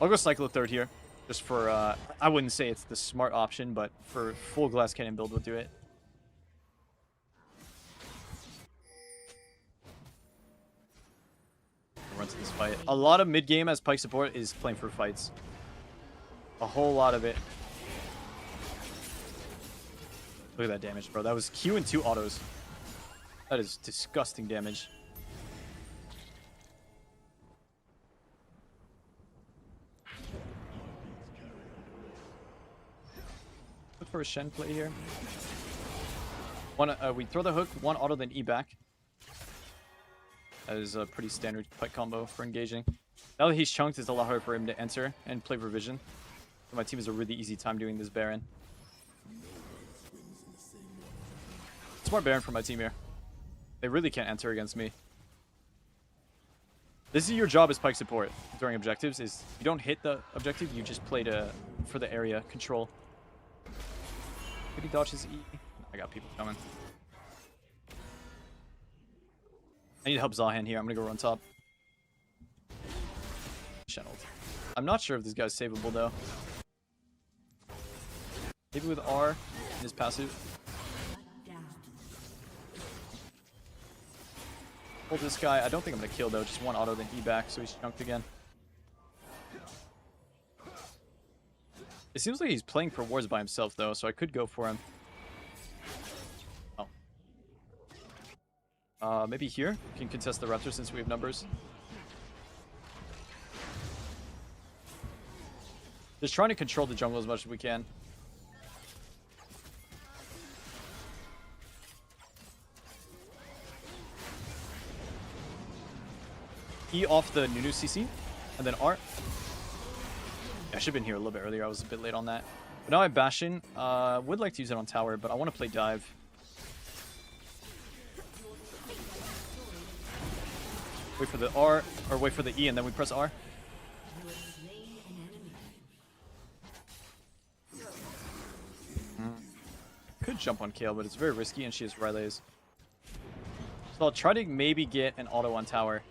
I'll go Cyclo third here. Just for, I wouldn't say it's the smart option, but for full glass cannon build, we'll do it. Run to this fight. A lot of mid-game as Pyke support is playing for fights. A whole lot of it. Look at that damage, bro. That was Q and 2 autos. That is disgusting damage. Look for a Shen play here. We throw the hook, 1 auto, then E back. That is a pretty standard Pyke combo for engaging. Now that he's chunked, it's a lot harder for him to enter and play for vision. So my team has a really easy time doing this Baron. Smart Baron for my team here. They really can't enter against me. This is your job as Pyke support during objectives, is you don't hit the objective, you just play for the area control. Could he dodge his E? I got people coming. I need to help Zahan here. I'm gonna go run top. Channeled. I'm not sure if this guy's savable though. Maybe with R in his passive. Hold this guy. I don't think I'm gonna kill though. Just 1 auto, then E back, so he's chunked again. It seems like he's playing for wars by himself though, so I could go for him. Oh. Maybe here? We can contest the Raptor since we have numbers. Just trying to control the jungle as much as we can. E off the Nunu CC, and then R. Yeah, I should have been here a little bit earlier. I was a bit late on that. But now I have Bastion. Would like to use it on tower, but I want to play dive. Wait for the R, or wait for the E, and then we press R. You have slain an enemy. Could jump on Kale, but it's very risky, and she has Rileys. So I'll try to maybe get an auto on tower,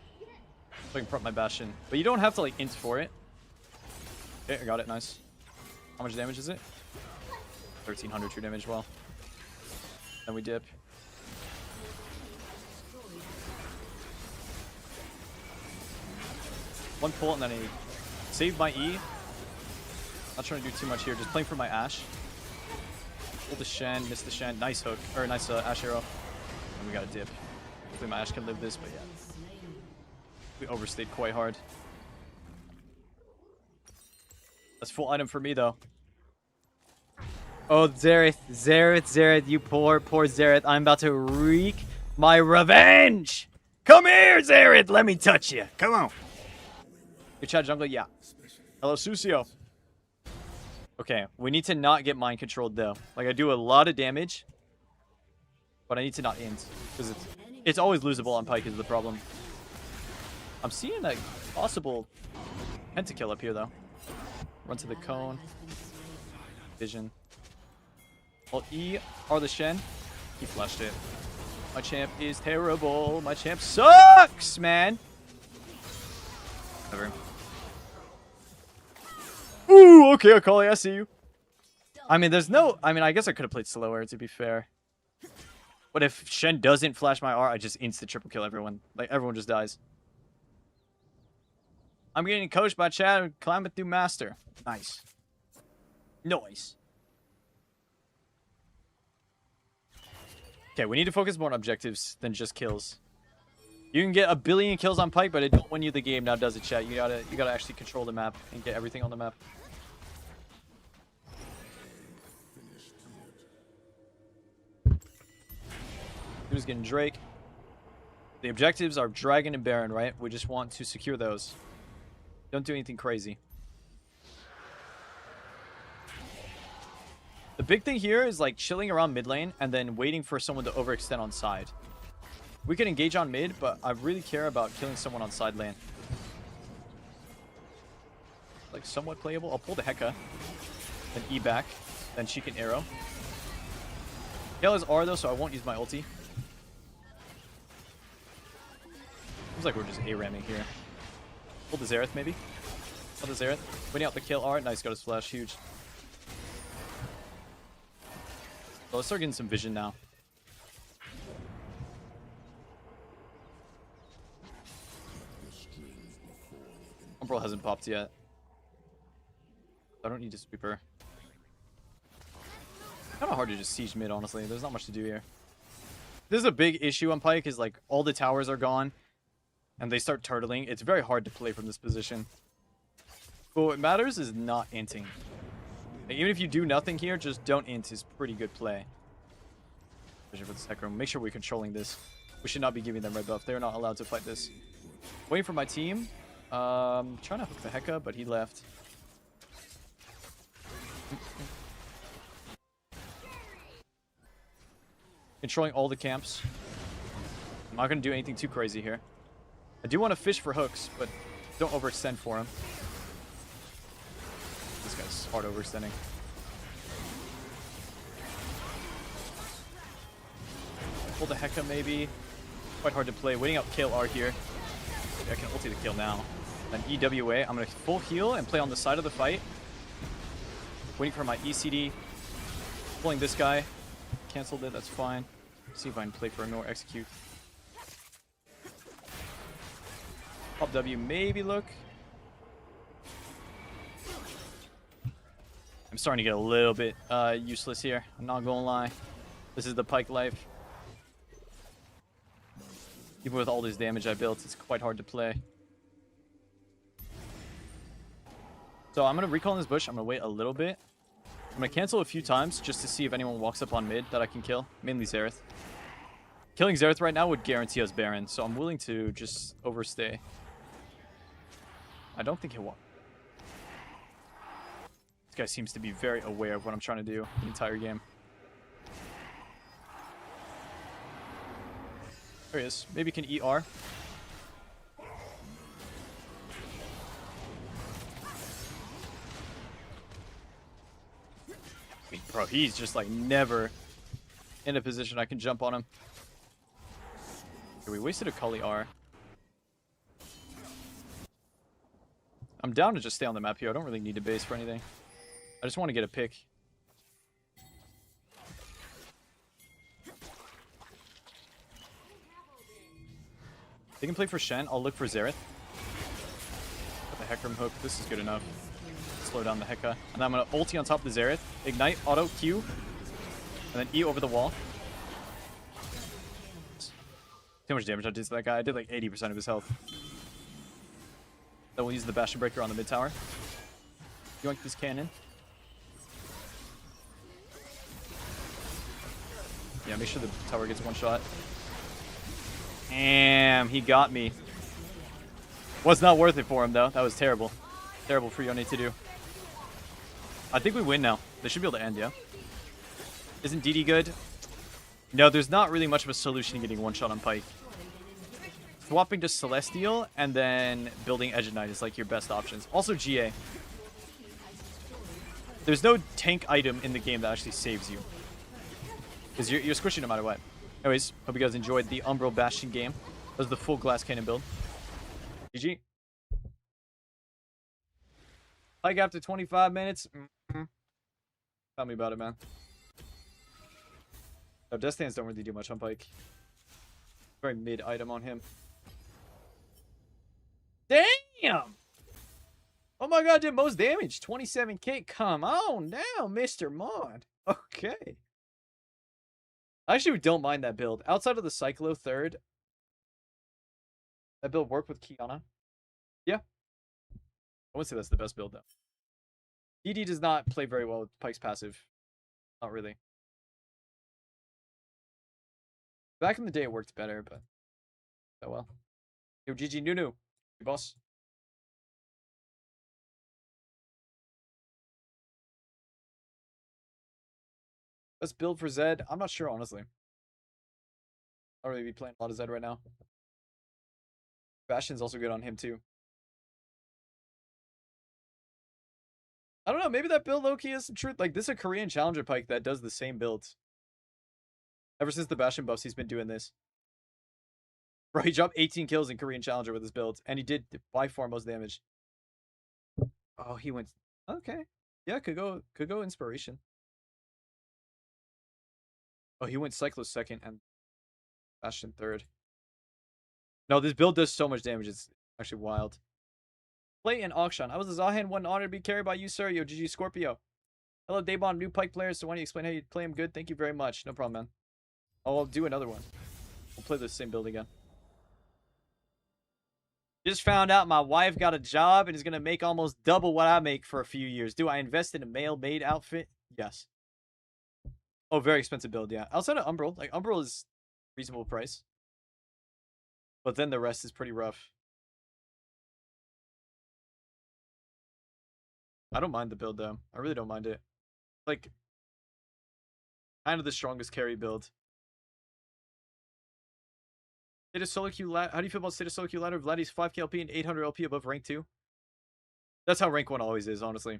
so I can prep my Bastion. But you don't have to like int for it. Okay, I got it. Nice. How much damage is it? 1300 true damage. Well, then we dip. One pull and then he saved my E. Not trying to do too much here. Just playing for my Ashe. Hold the Shen, miss the Shen. Nice hook, or nice Ashe arrow. And we got a dip. Hopefully my Ashe can live this, but yeah. We overstayed quite hard. That's full item for me though. Oh, Xerath, you poor Xerath. I'm about to wreak my revenge. Come here, Xerath. Let me touch you. Come on. Good chat, jungle. Yeah. Hello, Susio. Okay, we need to not get mind controlled though. Like I do a lot of damage, but I need to not int because it's always losable on Pyke is the problem. I'm seeing a possible pentakill up here though. Run to the cone. Vision. Well, E are the Shen. He flushed it. My champ is terrible. My champ sucks, man. Whatever. Ooh, okay, Akali, I see you. I mean, there's no... I mean, I guess I could have played slower, to be fair. But if Shen doesn't flash my R, I just instant triple kill everyone. Like, everyone just dies. I'm getting coached by Chad, climbing through Master. Nice. Nice. Okay, we need to focus more on objectives than just kills. You can get a billion kills on Pyke, but it don't win you the game now, does it, chat? You gotta actually control the map and get everything on the map. Who's getting Drake? The objectives are Dragon and Baron, right? We just want to secure those. Don't do anything crazy. The big thing here is like chilling around mid lane and then waiting for someone to overextend on side. We can engage on mid, but I really care about killing someone on side lane. Like somewhat playable. I'll pull the Heka. Then E back. Then she can arrow. Gale is R though, so I won't use my ulti. Seems like we're just A-ramming here. Pull the Xerath maybe. Pull the Xerath. Winning out the kill R. Nice, got his flash. Huge. So let's start getting some vision now. Umbral hasn't popped yet. I don't need to sweep her. Kind of hard to just siege mid, honestly. There's not much to do here. This is a big issue on Pyke, is like all the towers are gone and they start turtling. It's very hard to play from this position. But what matters is not inting. Like, even if you do nothing here, just don't int is pretty good play. Especially for the tech room. Make sure we're controlling this. We should not be giving them red buff. They're not allowed to fight this. Waiting for my team. Trying to hook the Heka, but he left. Controlling all the camps. I'm not going to do anything too crazy here. I do want to fish for hooks, but don't overextend for him. This guy's hard overextending. Pull the Heka maybe. Quite hard to play. Waiting out kill R here. I can ulti the kill now. Then EWA. I'm going to full heal and play on the side of the fight. Waiting for my ECD. Pulling this guy. Cancelled it. That's fine. See if I can play for him or execute. Pop W maybe look. I'm starting to get a little bit useless here. I'm not gonna lie. This is the Pyke life. Even with all this damage I built, it's quite hard to play. So I'm gonna recall in this bush. I'm gonna wait a little bit. I'm gonna cancel a few times just to see if anyone walks up on mid that I can kill. Mainly Xerath. Killing Xerath right now would guarantee us Baron, so I'm willing to just overstay. I don't think he'll walk. This guy seems to be very aware of what I'm trying to do the entire game. There he is. Maybe he can ER. Bro, he's just like never in a position I can jump on him. Okay, we wasted a Kali R. I'm down to just stay on the map here. I don't really need a base for anything. I just want to get a pick. They can play for Shen. I'll look for Xerath. Got the Hecarim hook. This is good enough. Slow down the Heka. And then I'm going to ulti on top of the Xerath. Ignite, auto, Q. And then E over the wall. Too much damage I did to that guy. I did like 80% of his health. Then we'll use the Bastion Breaker on the mid tower. Yoink this cannon. Yeah, make sure the tower gets one shot. Damn, he got me. Was not worth it for him, though. That was terrible. Terrible for Yone to do. I think we win now. They should be able to end, yeah? Isn't DD good? No, there's not really much of a solution to getting one shot on Pyke. Swapping to Celestial and then building Edge of Night is like your best options. Also GA. There's no tank item in the game that actually saves you. Because you're squishing no matter what. Anyways, hope you guys enjoyed the Umbral Bastion game. That was the full glass cannon build. GG. Pyke after 25 minutes. Tell me about it, man. No, Death Stands don't really do much on Pyke. Very mid item on him. Damn! Oh my god, did most damage. 27k. Come on now, Mr. Mod. Okay. I actually don't mind that build. Outside of the Cyclo third, that build worked with Qiyana. Yeah. I wouldn't say that's the best build, though. DD does not play very well with Pyke's passive. Not really. Back in the day, it worked better, but oh well. Yo, GG Nunu. Hey, boss. Let's build for Zed. I'm not sure, honestly. I don't really be playing a lot of Zed right now. Bastion's also good on him, too. I don't know. Maybe that build low-key has some truth. Like, this is a Korean Challenger Pyke that does the same builds. Ever since the Bastion buffs, he's been doing this. Bro, he dropped 18 kills in Korean Challenger with his build. And he did by far most damage. Oh, he went... Okay. Yeah, could go Inspiration. Oh, he went Cyclo second and Bastion third. No, this build does so much damage. It's actually wild. Play in auction. I was a Zahan, one honor to be carried by you, sir. Yo, GG Scorpio. Hello, Davemon, new Pyke player. So why don't you explain how you play him good? Thank you very much. No problem, man. I'll do another one. We'll play the same build again. Just found out my wife got a job and is going to make almost double what I make for a few years. Do I invest in a male maid outfit? Yes. Oh, very expensive build, yeah. Outside of Umbral. Like, Umbral is reasonable price. But then the rest is pretty rough. I don't mind the build, though. I really don't mind it. Like, kind of the strongest carry build. State of solo queue ladder. How do you feel about state of solo queue ladder? Vladdy's 5k LP and 800 LP above rank 2. That's how rank 1 always is, honestly.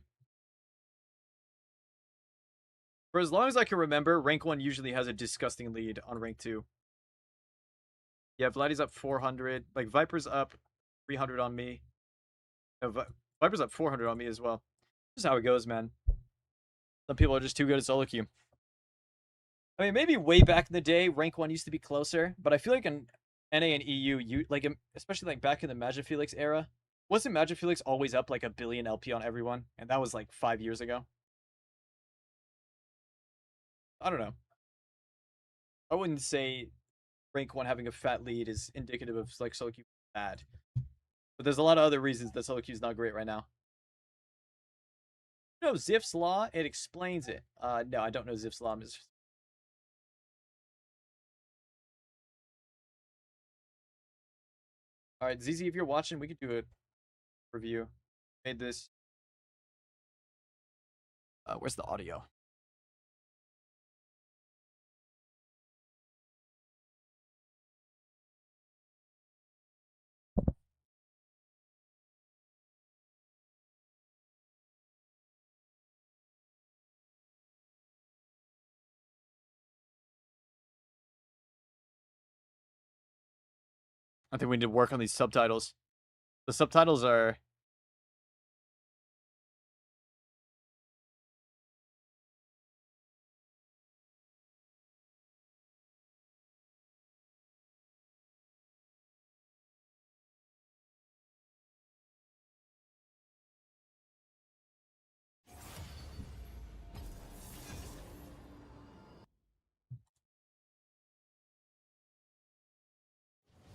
For as long as I can remember, rank 1 usually has a disgusting lead on rank 2. Yeah, Vladdy's up 400. Like, Viper's up 300 on me. No, Viper's up 400 on me as well. This is how it goes, man. Some people are just too good at solo queue. I mean, maybe way back in the day, rank 1 used to be closer, but I feel like in NA and EU, like, especially like back in the Magifelix era, wasn't Magifelix always up like a billion LP on everyone? And that was like 5 years ago. I don't know. I wouldn't say rank 1 having a fat lead is indicative of like solo queue bad. But there's a lot of other reasons that solo queue is not great right now. You know Ziff's Law? It explains it. No, I don't know Ziff's Law. Alright, ZZ, if you're watching, we could do a review. Made this. Where's the audio? I think we need to work on these subtitles. The subtitles are...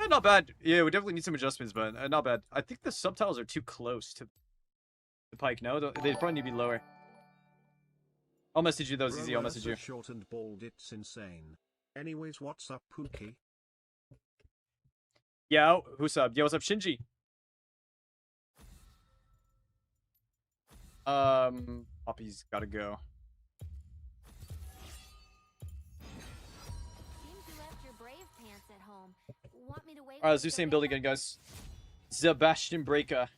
not bad. Yeah, we definitely need some adjustments, but not bad. I think the subtitles are too close to the Pyke. No, they probably need to be lower. I'll message you those easy. I'll message you. Short and bald, it's insane. Anyways, what's up, Pookie? Yeah, who subbed? Yeah, what's up, Shinji? Poppy's gotta go. Seems you left your brave pants at home. Want me to wait? Alright, let's do same build again, guys. Sebastian Breaker.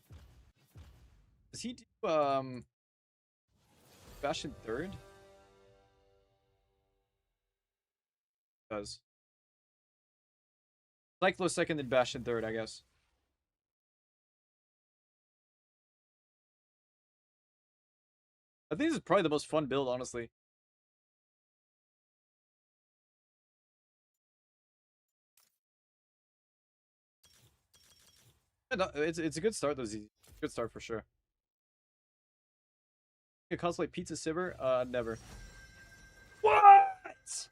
Does he do, Sebastian third? Does. Cyclo second, then Bastion third, I guess. I think this is probably the most fun build, honestly. Yeah, no, it's a good start, though, Z. Good start for sure. You cosplay Pizza Sibber? Never. What?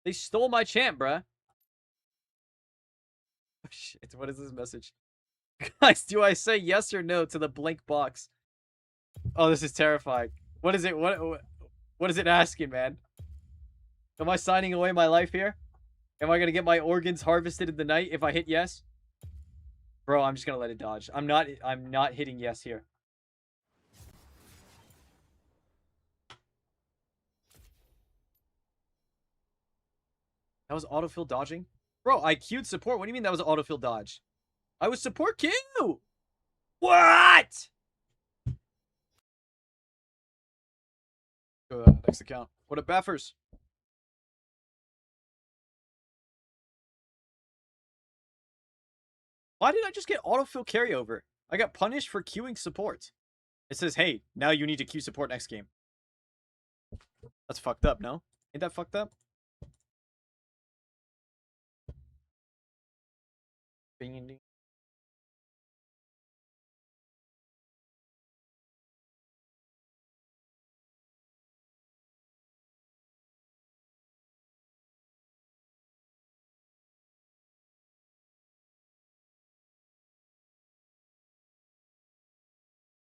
They stole my champ, bruh. Oh, shit, what is this message? Guys, do I say yes or no to the blank box? Oh, this is terrifying. What is it? What is it asking, man? Am I signing away my life here? Am I gonna get my organs harvested in the night if I hit yes? Bro, I'm just gonna let it dodge. I'm not hitting yes here. That was autofill dodging? Bro, I queued support. What do you mean that was autofill dodge? I was support queue! What? Go to the next account. What up, Baffers? Why did I just get autofill carryover? I got punished for queuing support. It says, hey, now you need to queue support next game. That's fucked up, no? Ain't that fucked up? Bing.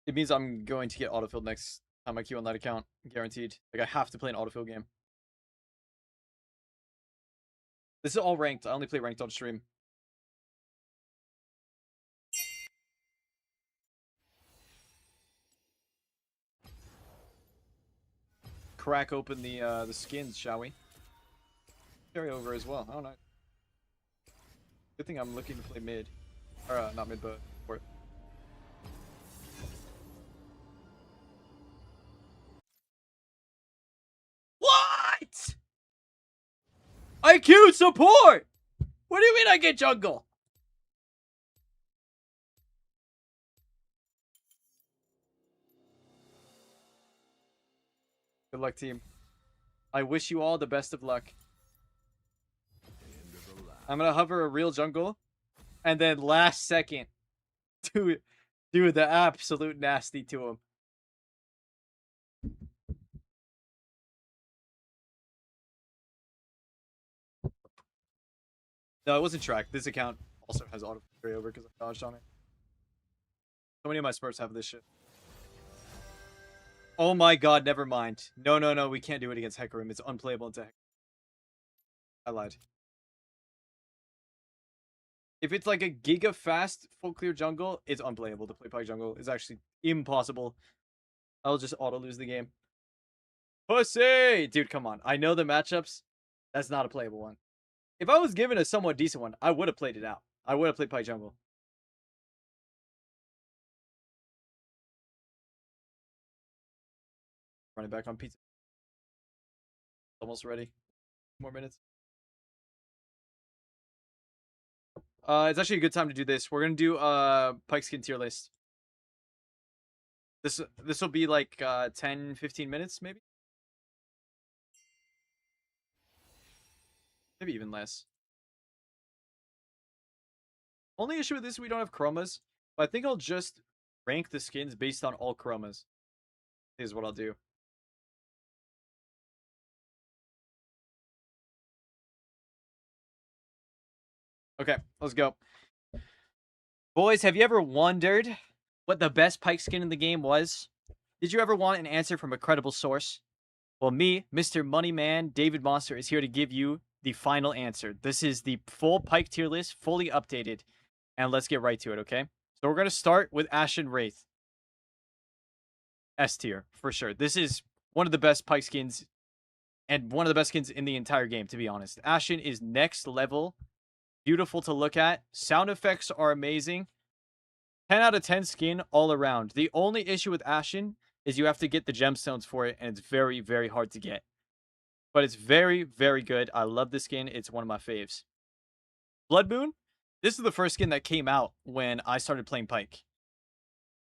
It means I'm going to get autofilled next time I queue on that account. Guaranteed. Like, I have to play an autofill game. This is all ranked. I only play ranked on stream. Crack open the skins, shall we? Carry over as well. Oh, nice. Good thing I'm looking to play mid. Or, not mid, but support. What? I queued support! What do you mean I get jungle? Good luck, team. I wish you all the best of luck. I'm gonna hover a real jungle, and then last second, do the absolute nasty to him. No, it wasn't tracked. This account also has auto carryover because I dodged on it. So many of my Smurfs have this shit. Oh my god, never mind. No, we can't do it against Hecarim. It's unplayable into Hecarim. I lied. If it's like a giga fast full clear jungle, it's unplayable to play Pyke jungle. It's actually impossible. I'll just auto lose the game. Pussy! Dude, come on. I know the matchups. That's not a playable one. If I was given a somewhat decent one, I would have played it out. I would have played Pyke jungle. Running back on pizza. Almost ready. More minutes. It's actually a good time to do this. We're gonna do Pike skin tier list. This will be like 10-15 minutes maybe. Maybe even less. Only issue with this, we don't have chromas. But I think I'll just rank the skins based on all chromas. Is what I'll do. Okay, let's go. Boys, have you ever wondered what the best Pyke skin in the game was? Did you ever want an answer from a credible source? Well, me, Mr. Moneyman, David Monster, is here to give you the final answer. This is the full Pyke tier list, fully updated. And let's get right to it, okay? So we're going to start with Ashen Wraith. S tier, for sure. This is one of the best Pyke skins and one of the best skins in the entire game, to be honest. Ashen is next level. Beautiful to look at. Sound effects are amazing. 10 out of 10 skin all around. The only issue with Ashen is you have to get the gemstones for it, and it's very, very hard to get. But it's very, very good. I love this skin. It's one of my faves. Blood Moon. This is the first skin that came out when I started playing Pyke.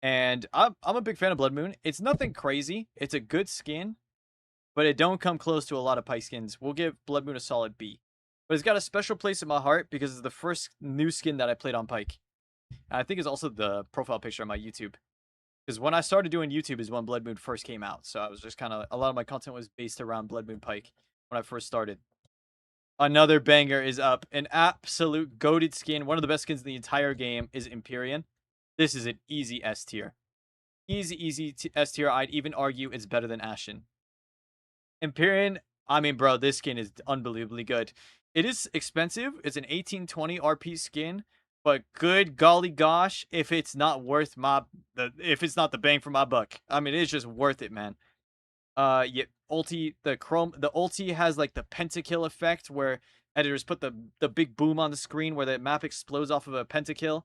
And I'm a big fan of Blood Moon. It's nothing crazy. It's a good skin, but it don't come close to a lot of Pyke skins. We'll give Blood Moon a solid B. But it's got a special place in my heart because it's the first new skin that I played on Pyke. And I think it's also the profile picture on my YouTube. Because when I started doing YouTube is when Blood Moon first came out. So I was just kind of, a lot of my content was based around Blood Moon Pyke when I first started. Another banger is up. An absolute goated skin. One of the best skins in the entire game is Empyrean. This is an easy S tier. Easy S tier. I'd even argue it's better than Ashen. Empyrean, I mean, bro, this skin is unbelievably good. It is expensive. It's an 1820 RP skin. But good golly gosh, if it's not worth if it's not the bang for my buck. I mean, it's just worth it, man. Yeah, ulti, the ulti has like the pentakill effect where editors put the big boom on the screen where the map explodes off of a pentakill.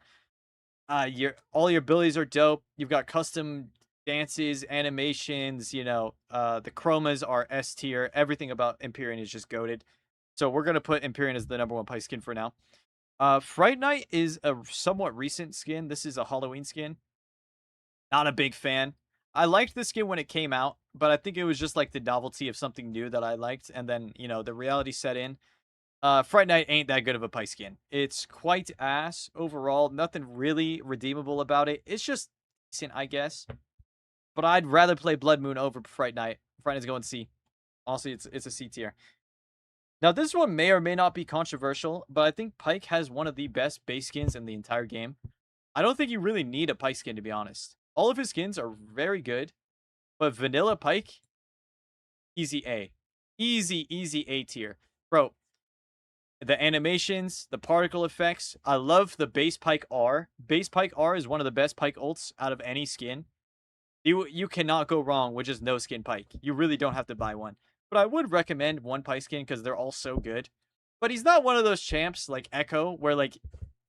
All your abilities are dope. You've got custom dances, animations, you know, the chromas are S tier. Everything about Empyrean is just goated. So we're gonna put Empyrean as the #1 Pyke skin for now. Fright Night is a somewhat recent skin. This is a Halloween skin. Not a big fan. I liked the skin when it came out, but I think it was just like the novelty of something new that I liked. And then, you know, the reality set in. Fright Night ain't that good of a Pyke skin. It's quite ass overall. Nothing really redeemable about it. It's just decent, I guess. But I'd rather play Blood Moon over Fright Night. Fright Night's going C. Honestly, it's a C tier. Now, this one may or may not be controversial, but I think Pyke has one of the best base skins in the entire game. I don't think you really need a Pyke skin, to be honest. All of his skins are very good, but vanilla Pyke, easy A. Easy A tier. Bro, the animations, the particle effects, I love the base Pyke R. Base Pyke R is one of the best Pyke ults out of any skin. You cannot go wrong with just no skin Pyke. You really don't have to buy one. But I would recommend one Pyke skin because they're all so good. But he's not one of those champs like Echo where like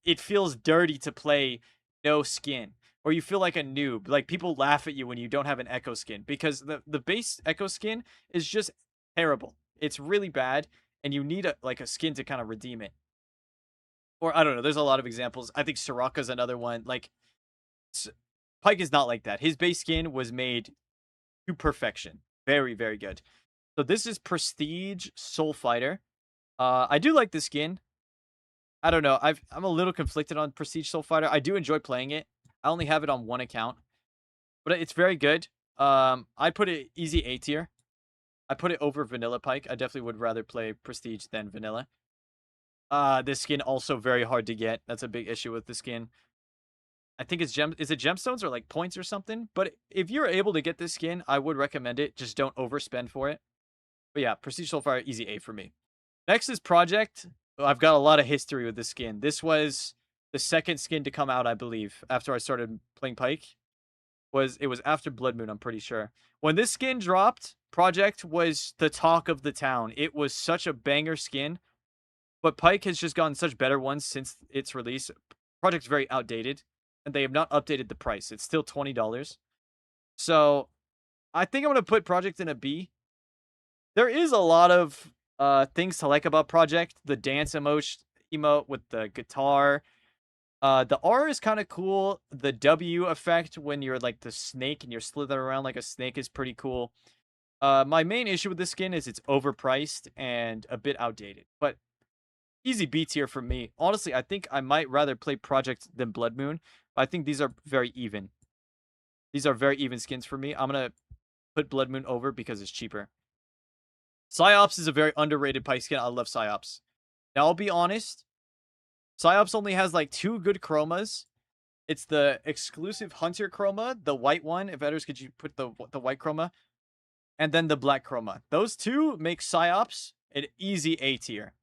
it feels dirty to play no skin. Or you feel like a noob. Like people laugh at you when you don't have an Echo skin. Because the base Echo skin is just terrible. It's really bad. And you need a skin to kind of redeem it. Or I don't know. There's a lot of examples. I think Soraka's another one. Like Pyke is not like that. His base skin was made to perfection. Very, very good. So this is Prestige Soul Fighter. I do like this skin. I don't know. I'm a little conflicted on Prestige Soul Fighter. I do enjoy playing it. I only have it on one account. But it's very good. I put it easy A tier. I put it over Vanilla Pyke. I definitely would rather play Prestige than Vanilla. This skin also very hard to get. That's a big issue with the skin. I think is it gemstones or like points or something? But if you're able to get this skin, I would recommend it. Just don't overspend for it. But yeah, Prestige Soulfire, easy A for me. Next is Project. I've got a lot of history with this skin. This was the second skin to come out, I believe, after I started playing Pyke. It was after Blood Moon, I'm pretty sure. When this skin dropped, Project was the talk of the town. It was such a banger skin. But Pyke has just gotten such better ones since its release. Project's very outdated. And they have not updated the price. It's still $20. So, I think I'm going to put Project in a B. There is a lot of things to like about Project. The dance emotion, emote with the guitar. The R is kind of cool. The W effect when you're like the snake and you're slithering around like a snake is pretty cool. My main issue with this skin is it's overpriced and a bit outdated, but easy B tier for me. Honestly, I think I might rather play Project than Blood Moon. I think these are very even. These are very even skins for me. I'm gonna put Blood Moon over because it's cheaper. Psyops is a very underrated Pyke skin. I love Psyops. Now, I'll be honest. Psyops only has like 2 good chromas. It's the exclusive Hunter chroma, the white one. If Edders, could you put the white chroma? And then the black chroma. Those 2 make Psyops an easy A tier.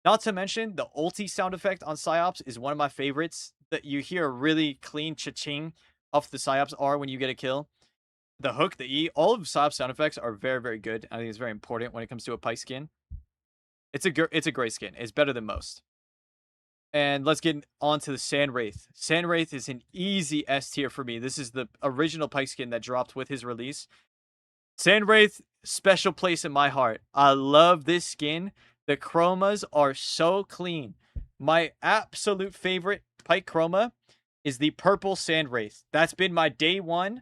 Not to mention, the ulti sound effect on Psyops is one of my favorites. That you hear a really clean cha-ching off the Psyops R when you get a kill. The hook, the E, all of Psyops sound effects are very, very good. I think it's very important when it comes to a Pyke skin. It's a great skin. It's better than most. And let's get on to the Sand Wraith. Sand Wraith is an easy S tier for me. This is the original Pyke skin that dropped with his release. Sand Wraith, special place in my heart. I love this skin. The chromas are so clean. My absolute favorite Pyke chroma is the purple Sand Wraith. That's been my day one.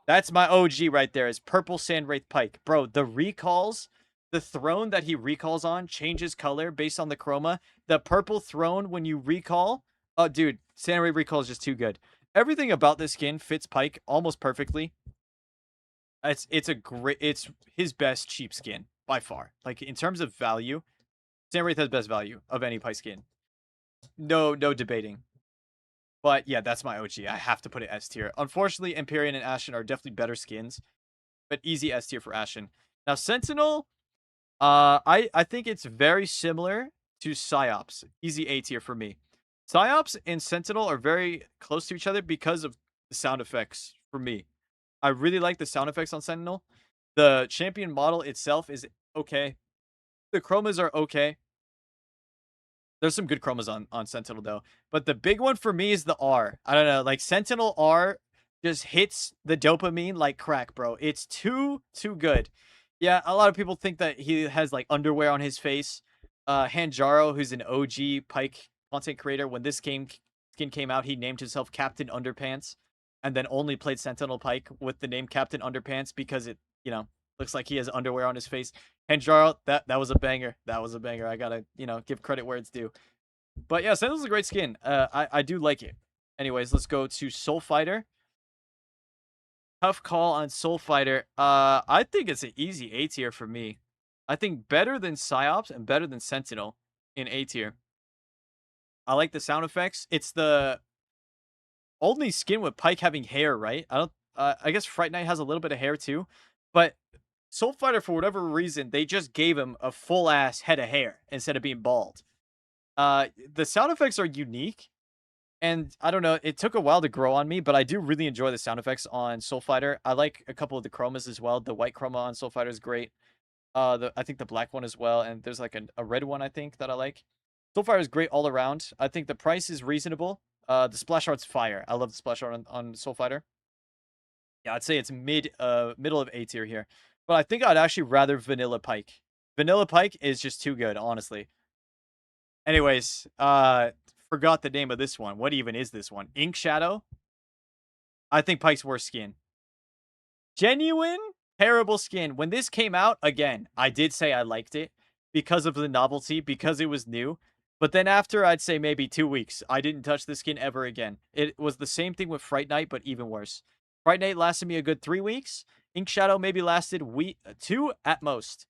That's my OG right there, is purple Sand Wraith Pyke. Bro, the recalls, the throne that he recalls on changes color based on the chroma. The purple throne when you recall. Oh, dude, Sand Wraith recall is just too good. Everything about this skin fits Pyke almost perfectly. It's his best cheap skin by far. Like in terms of value, Sand Wraith has best value of any Pyke skin. No debating. But yeah, that's my OG. I have to put it S tier. Unfortunately, Empyrean and Ashen are definitely better skins, but easy S tier for Ashen. Now Sentinel, I think it's very similar to Psyops. Easy A tier for me. Psyops and Sentinel are very close to each other because of the sound effects for me. I really like the sound effects on Sentinel. The champion model itself is okay. The chromas are okay. There's some good chromas on Sentinel, though. But the big one for me is the R. I don't know. Like, Sentinel R just hits the dopamine like crack, bro. It's too good. Yeah, a lot of people think that he has, like, underwear on his face. Hanjaro, who's an OG Pyke content creator, when this skin came out, he named himself Captain Underpants. And then only played Sentinel Pyke with the name Captain Underpants because it, looks like he has underwear on his face. Hanjaro, that was a banger. That was a banger. I gotta, give credit where it's due. But yeah, Sentinel's a great skin. I do like it. Anyways, let's go to Soul Fighter. Tough call on Soul Fighter. I think it's an easy A tier for me. I think better than Psyops and better than Sentinel in A tier. I like the sound effects. It's the only skin with Pyke having hair, right? I guess Fright Night has a little bit of hair too, but Soul Fighter, for whatever reason, they just gave him a full ass head of hair instead of being bald. The sound effects are unique, and I don't know, it took a while to grow on me, but I do really enjoy the sound effects on Soul Fighter. I like a couple of the chromas as well. The white chroma on Soul Fighter is great. I think the black one as well, and there's like a red one I think that I like. Soul Fighter is great all around. I think the price is reasonable. The splash art's fire. I love the splash art on Soul Fighter. Yeah, I'd say it's middle of A tier here. But I think I'd actually rather Vanilla Pyke. Vanilla Pyke is just too good, honestly. Anyways, forgot the name of this one. What even is this one? Ink Shadow? I think Pyke's worst skin. Genuine terrible skin. When this came out, again, I did say I liked it because of the novelty, because it was new. But then after, I'd say maybe 2 weeks, I didn't touch the skin ever again. It was the same thing with Fright Night, but even worse. Fright Night lasted me a good 3 weeks. Ink Shadow maybe lasted 2 at most.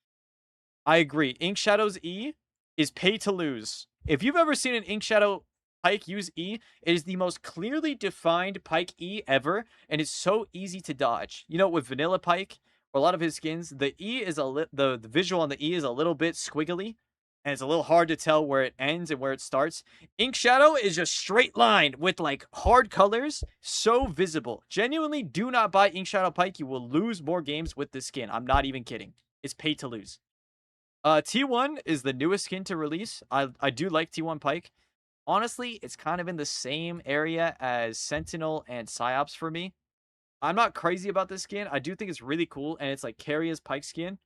I agree. Ink Shadow's E is pay to lose. If you've ever seen an Ink Shadow Pyke use E, it is the most clearly defined Pyke E ever, and it's so easy to dodge. With Vanilla Pyke, or a lot of his skins, the E is the visual on the E is a little bit squiggly, and it's a little hard to tell where it ends and where it starts. Ink Shadow is just straight lined with like hard colors, so visible. Genuinely, do not buy Ink Shadow Pyke. You will lose more games with this skin. I'm not even kidding. It's pay to lose. T1 is the newest skin to release. I do like T1 Pyke. Honestly, it's kind of in the same area as Sentinel and Psyops for me. I'm not crazy about this skin. I do think it's really cool, and it's like Carrier's Pyke skin.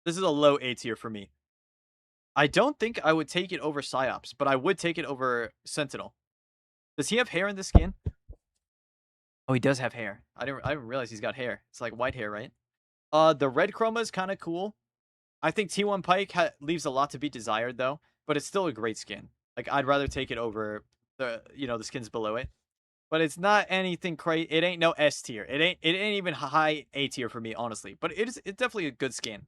This is a low A tier for me. I don't think I would take it over Psyops, but I would take it over Sentinel. Does he have hair in this skin? Oh, he does have hair. I didn't realize he's got hair. It's like white hair, right? The red chroma is kind of cool. I think T1 Pyke leaves a lot to be desired though, but it's still a great skin. Like I'd rather take it over the the skins below it. But it's not anything crazy. It ain't no S tier. It ain't even high A tier for me, honestly. But it's definitely a good skin.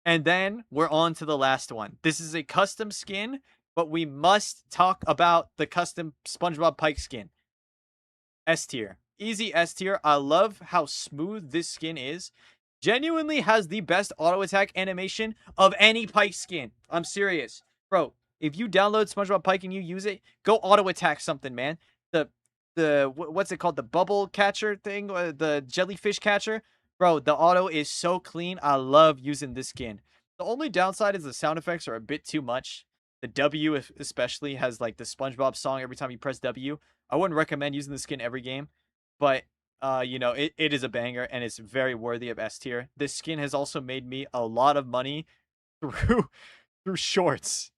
And then we're on to the last one. This is a custom skin, but we must talk about the custom SpongeBob Pyke skin. S tier. Easy S tier. I love how smooth this skin is. Genuinely has the best auto attack animation of any Pyke skin. I'm serious. Bro, if you download SpongeBob Pyke and you use it, go auto attack something, man. What's it called? The bubble catcher thing? The jellyfish catcher? Bro, the auto is so clean. I love using this skin. The only downside is the sound effects are a bit too much. The W especially has like the SpongeBob song every time you press W. I wouldn't recommend using the skin every game, but it is a banger and it's very worthy of S tier. This skin has also made me a lot of money through shorts.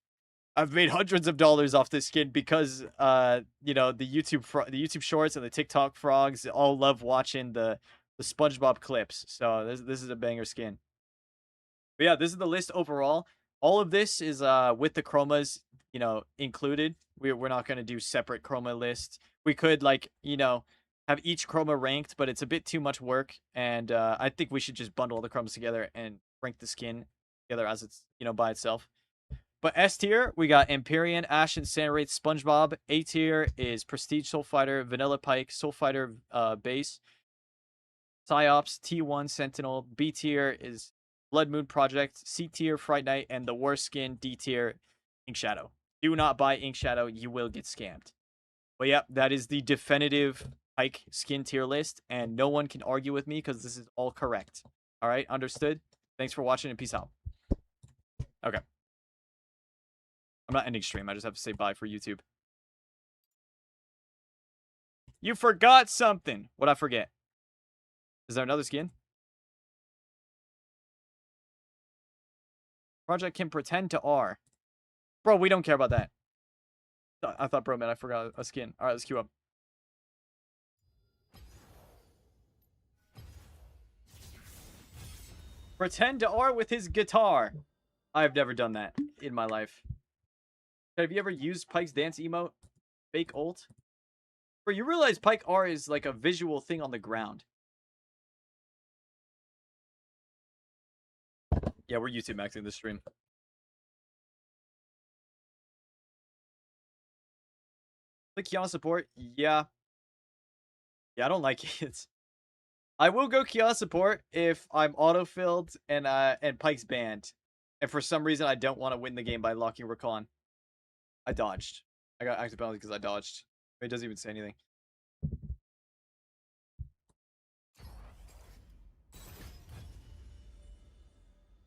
I've made hundreds of dollars off this skin because the YouTube shorts and the TikTok frogs all love watching the SpongeBob clips. So this is a banger skin. But yeah, this is the list overall. All of this is with the chromas, included. We're not gonna do separate chroma lists. We could have each chroma ranked, but it's a bit too much work. And I think we should just bundle all the chromas together and rank the skin together as it's by itself. But S tier, we got Empyrean, Ash, and Sandwraith, SpongeBob. A tier is Prestige Soul Fighter, Vanilla Pyke, Soul Fighter Base, Psyops, T1 Sentinel. B tier is Blood Moon Project. C tier, Fright Night, and the worst skin, D tier, Ink Shadow. Do not buy Ink Shadow, you will get scammed. But yeah, that is the definitive Pyke skin tier list, and no one can argue with me because this is all correct. All right, understood? Thanks for watching and peace out. Okay. I'm not ending stream. I just have to say bye for YouTube. You forgot something. What'd I forget? Is there another skin? Project can pretend to R. Bro, we don't care about that. I thought, bro, man, I forgot a skin. All right, let's queue up. Pretend to R with his guitar. I've never done that in my life. Have you ever used Pyke's dance emote? Fake ult? Bro, you realize Pyke R is like a visual thing on the ground. Yeah, we're YouTube maxing this stream. The Qiyana support? Yeah. Yeah, I don't like it. I will go Qiyana support if I'm autofilled and Pyke's banned. And for some reason I don't want to win the game by locking Rakan. I dodged. I got active penalty because I dodged. It doesn't even say anything.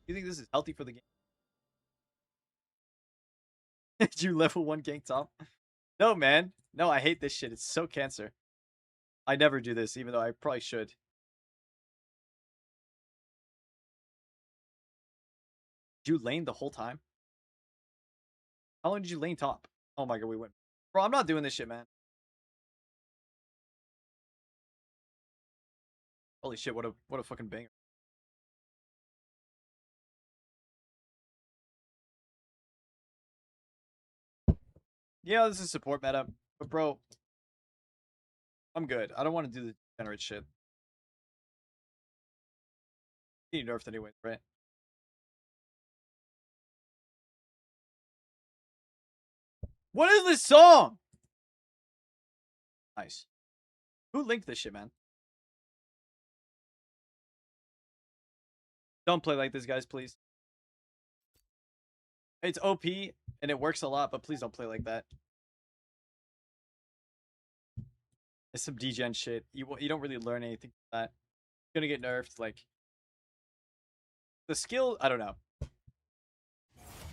You think this is healthy for the game? Did you level 1 gank top? No, man. No, I hate this shit. It's so cancer. I never do this, even though I probably should. Did you lane the whole time? How long did you lane top? Oh my god, we went. Bro, I'm not doing this shit, man. Holy shit, what a fucking banger. Yeah, this is support meta. But bro, I'm good. I don't want to do the degenerate shit. You need nerfed anyway, right? What is this song? Nice. Who linked this shit, man? Don't play like this, guys, please. It's OP, and it works a lot, but please don't play like that. It's some degen shit. You don't really learn anything from that. You're gonna get nerfed, like... The skill, I don't know.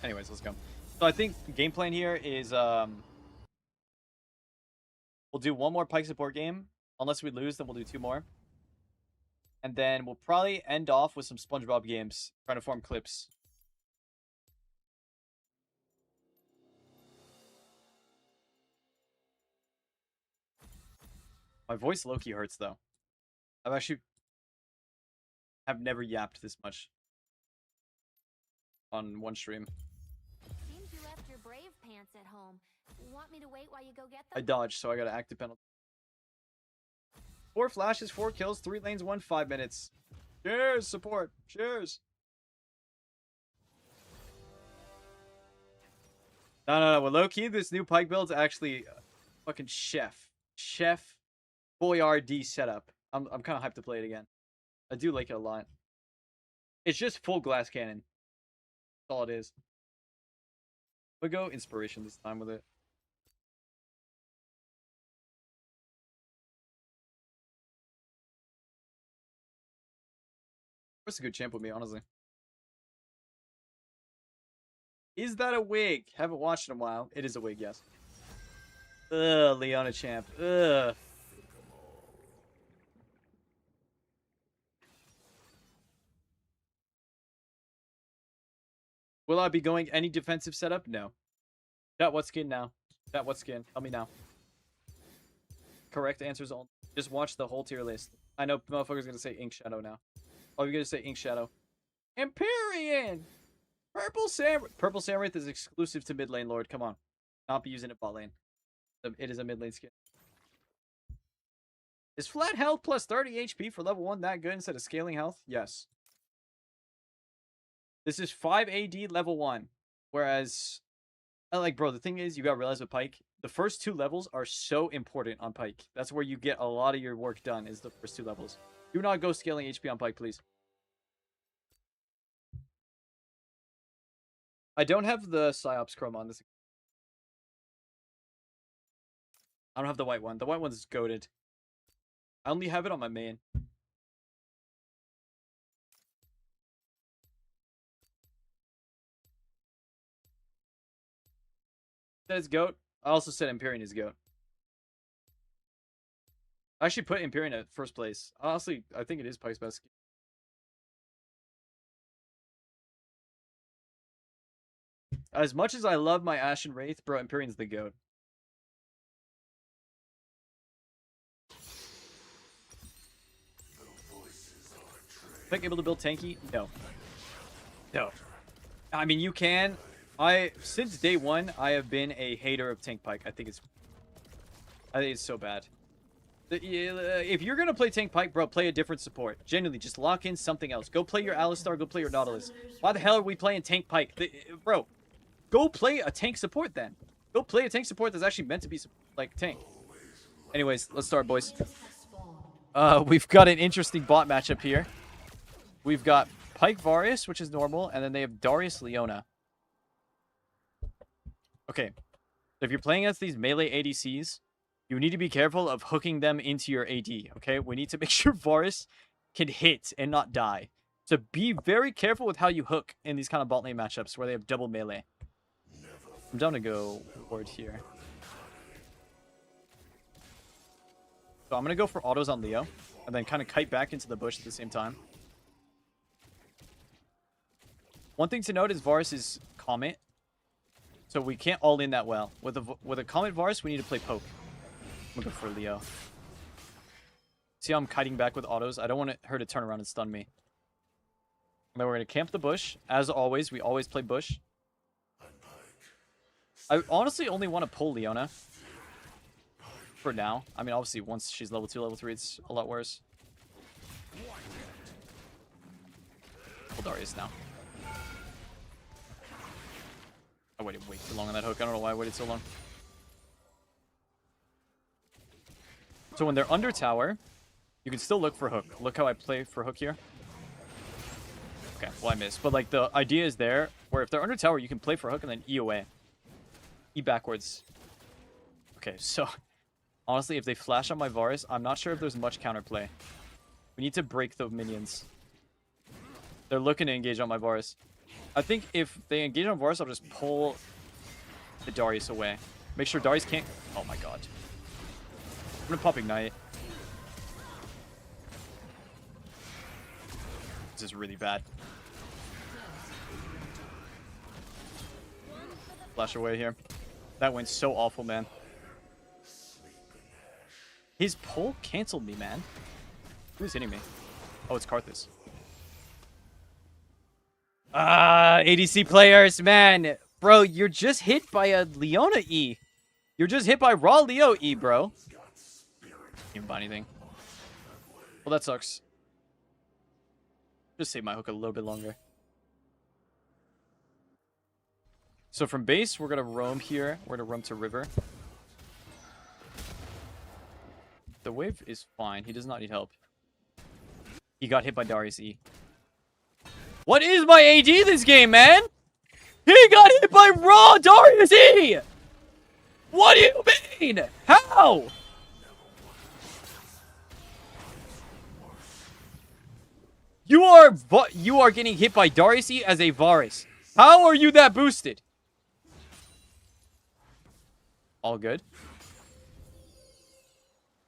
Anyways, let's go. So I think the game plan here is, we'll do one more Pyke support game. Unless we lose, then we'll do 2 more. And then we'll probably end off with some SpongeBob games, trying to form clips. My voice low-key hurts, though. I've never yapped this much on one stream. Seems you left your brave pants at home. Want me to wait while you go get I them? dodged, so I got an active penalty. 4 flashes, 4 kills, 3 lanes, 1 5 minutes. Cheers, support. Cheers. No. Well, low-key, this new Pyke build's actually fucking chef Boyardee setup. I'm kind of hyped to play it again. I do like it a lot. It's just full glass cannon. That's all it is. We'll go inspiration this time with it. That's a good champ with me, honestly. Is that a wig? Haven't watched in a while. It is a wig, yes. Ugh, Leona champ. Ugh. Will I be going any defensive setup? No. Chat, what skin now? Chat, what skin? Tell me now. Correct answers only. Just watch the whole tier list. I know motherfuckers gonna say Ink Shadow now. Oh, you're gonna say Ink Shadow. Empyrean! Purple Samurith is exclusive to mid lane, Lord. Come on. Not be using it bot lane. It is a mid lane skin. Is flat health plus 30 HP for level 1 that good instead of scaling health? Yes. This is 5 AD level 1. Whereas, like, bro, the thing is, you gotta realize with Pyke, the first 2 levels are so important on Pyke. That's where you get a lot of your work done, is the first 2 levels. Do not go scaling HP on Pyke, please. I don't have the Psyops Chrome on this. I don't have the white one. The white one's goated. I only have it on my main. That is goat. I also said Empyrean is goat. I actually put Empyrean at first place. Honestly, I think it is Pyke's best skin. As much as I love my Ashen Wraith, bro, Empyrean's the goat. Pyke able to build tanky? No. No. I mean, you can. Since day 1, I have been a hater of tank Pyke. I think it's so bad. If you're gonna play tank Pyke, bro, play a different support. Genuinely, just lock in something else. Go play your Alistar. Go play your Nautilus. Why the hell are we playing tank Pyke? Bro, go play a tank support then. Go play a tank support that's actually meant to be like tank. Anyways, let's start, boys. We've got an interesting bot matchup here. We've got Pyke Varus, which is normal, and then they have Darius Leona. Okay, if you're playing against these melee ADCs, you need to be careful of hooking them into your AD, okay? We need to make sure Varus can hit and not die. So be very careful with how you hook in these kind of bot lane matchups where they have double melee. I'm down to go ward here. So I'm going to go for autos on Leo, and then kind of kite back into the bush at the same time. One thing to note is Varus is Comet, so we can't all in that well. With a Comet Varus, we need to play poke. I'm gonna go for Leo. See how I'm kiting back with autos? I don't want her to turn around and stun me. And then we're gonna camp the bush. As always, we always play bush. I honestly only want to pull Leona. For now. I mean, obviously, once she's level 2, level 3, it's a lot worse. Pull Darius now. I waited way too long on that hook. I don't know why I waited so long. So when they're under tower, you can still look for hook. Look how I play for hook here. Okay, well I missed. But like the idea is there, where if they're under tower, you can play for hook and then E away. E backwards. Okay, so honestly, if they flash on my Varus, I'm not sure if there's much counterplay. We need to break the minions. They're looking to engage on my Varus. I think if they engage on Varus, I'll just pull the Darius away. Make sure Darius can't... Oh my god. I'm gonna pop Ignite. This is really bad. Flash away here. That went so awful, man. His pull canceled me, man. Who's hitting me? Oh, it's Karthus. ADC players, man. Bro, you're just hit by a Leona E. You're just hit by raw Leo E, bro. Can't even buy anything. Well, that sucks. Just save my hook a little bit longer. So from base, we're going to roam here. We're going to roam to river. The wave is fine. He does not need help. He got hit by Darius E. What is my AD this game, man? He got hit by raw Darius E! What do you mean? How? You are getting hit by Darius E as a Varus. How are you that boosted? All good.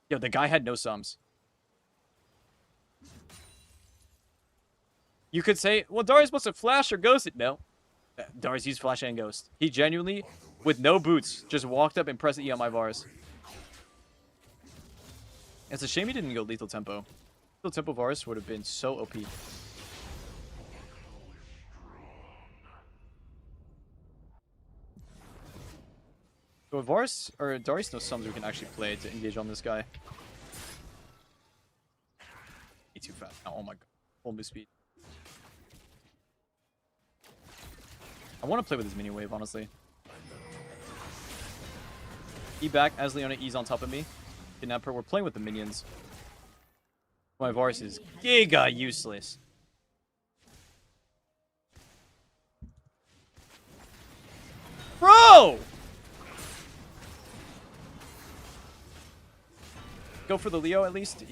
Yo, the guy had no sums. You could say, well, Darius must have flashed or ghosted. No. Darius used flash and ghost. He genuinely, with no boots, just walked up and pressed E on my Varus. It's a shame he didn't go lethal tempo. Lethal tempo Varus would have been so OP. So with Varus, or Darius knows sums we can actually play to engage on this guy. He's too fast. Oh my god. Full move speed. I want to play with his mini wave, honestly. E back as Leona E's on top of me. Kidnap her. We're playing with the minions. My Varus is giga useless. Bro! Go for the Leo at least.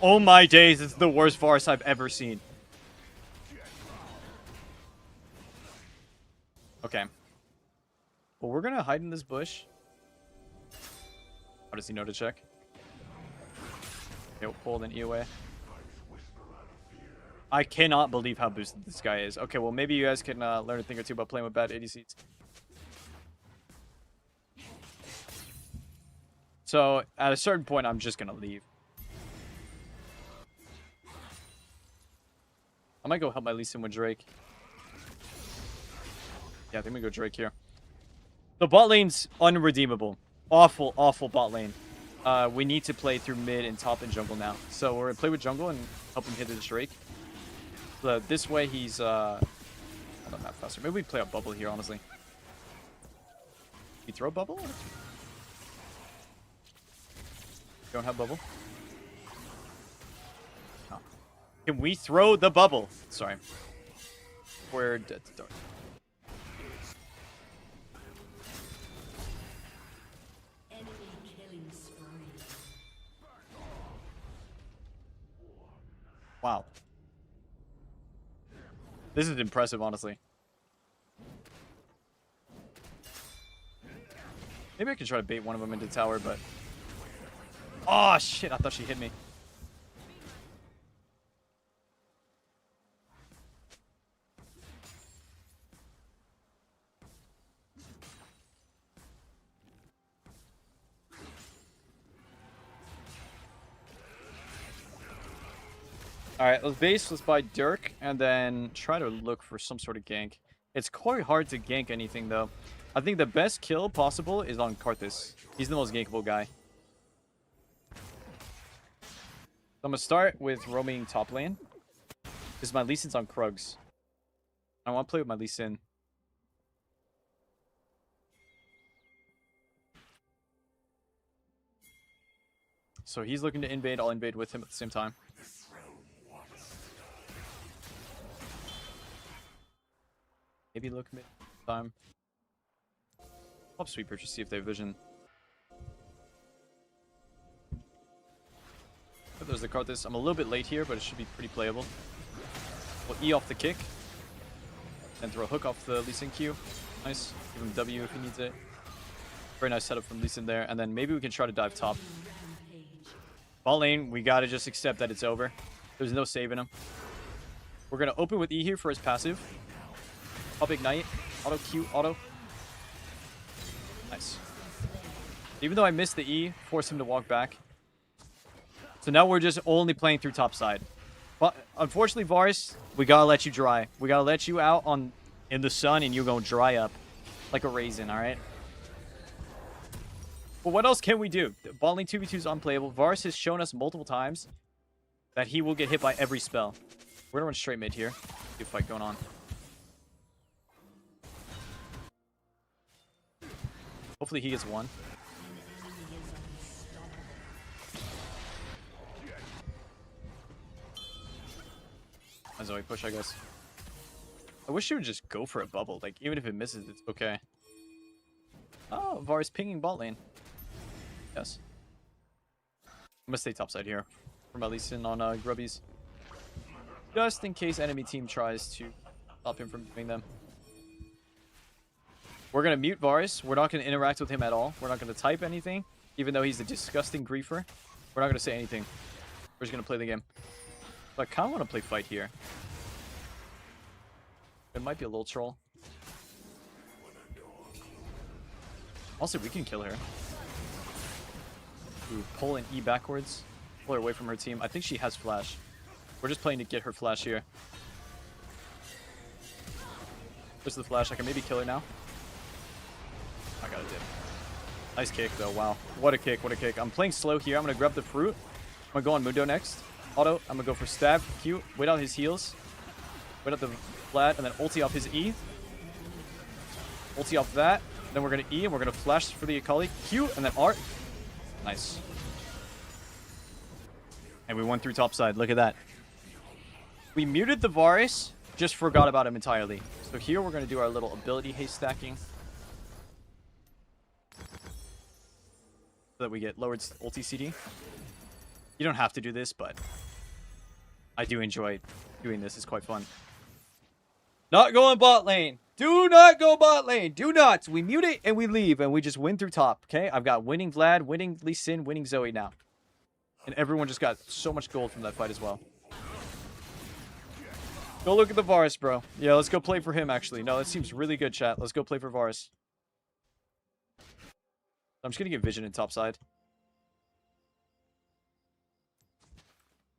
Oh my days, it's the worst Varus I've ever seen. Okay. Well, we're gonna hide in this bush. How does he know to check? Okay, we'll pull then E away. I cannot believe how boosted this guy is. Okay, well, maybe you guys can learn a thing or two about playing with bad ADCs. So, at a certain point, I'm just gonna leave. I might go help my Lee Sin with Drake. Yeah, I think we go Drake here. The bot lane's unredeemable. Awful, awful bot lane. We need to play through mid and top and jungle now. So we're gonna play with jungle and help him hit this Drake. So this way he's hold on, not faster. Maybe we play a bubble here, honestly. You throw bubble? Don't have bubble? No. Can we throw the bubble? Sorry. We're dead to dark. Wow. This is impressive, honestly. Maybe I could try to bait one of them into tower, but... Oh, shit. I thought she hit me. Alright, let's base, let's buy Dirk, and then try to look for some sort of gank. It's quite hard to gank anything, though. I think the best kill possible is on Karthus. He's the most gankable guy. So I'm going to start with roaming top lane. Because my Lee Sin's on Krugs. I want to play with my Lee Sin. So he's looking to invade, I'll invade with him at the same time. Maybe look mid time. Pop sweeper, just see if they have vision. But there's the Karthus. I'm a little bit late here, but it should be pretty playable. We'll E off the kick. And throw a hook off the Lee Sin Q. Nice. Give him W if he needs it. Very nice setup from Lee Sin there. And then maybe we can try to dive top. Ball lane, we gotta just accept that it's over. There's no saving him. We're gonna open with E here for his passive. Up ignite. Auto Q, auto. Nice. Even though I missed the E, forced him to walk back. So now we're just only playing through top side. But unfortunately, Varus, we gotta let you dry. We gotta let you out in the sun, and you're gonna dry up like a raisin, all right? But what else can we do? Bot lane 2v2 is unplayable. Varus has shown us multiple times that he will get hit by every spell. We're gonna run straight mid here. Good fight going on. Hopefully he gets one. A Zoe push, I guess. I wish she would just go for a bubble. Like, even if it misses, it's okay. Oh, Varus pinging bot lane. Yes. I'm gonna stay topside here. From at least in on grubbies. Just in case enemy team tries to stop him from doing them. We're gonna mute Varus. We're not gonna interact with him at all. We're not gonna type anything. Even though he's a disgusting griefer. We're not gonna say anything. We're just gonna play the game. But I kinda wanna play fight here. It might be a little troll. Also, we can kill her. Ooh, pull and E backwards. Pull her away from her team. I think she has flash. We're just playing to get her flash here. Push the flash. I can maybe kill her now. I got it, did. Nice kick, though. Wow. What a kick. What a kick. I'm playing slow here. I'm going to grab the fruit. I'm going to go on Mundo next. Auto. I'm going to go for stab. Q. Wait out his heals. Wait out the flat. And then ulti off his E. Ulti off that. Then we're going to E. And we're going to flash for the Akali. Q. And then R. Nice. And we went through topside. Look at that. We muted the Varus. Just forgot about him entirely. So here we're going to do our little ability haste stacking. So that we get lowered ulti CD. You don't have to do this, but I do enjoy doing this. It's quite fun. Not going bot lane. Do not go bot lane. Do not. We mute it and we leave and we just win through top. Okay? I've got winning Vlad, winning Lee Sin, winning Zoe now. And everyone just got so much gold from that fight as well. Go look at the Varus, bro. Yeah, let's go play for him, actually. No, that seems really good, chat. Let's go play for Varus. I'm just going to get vision in top side.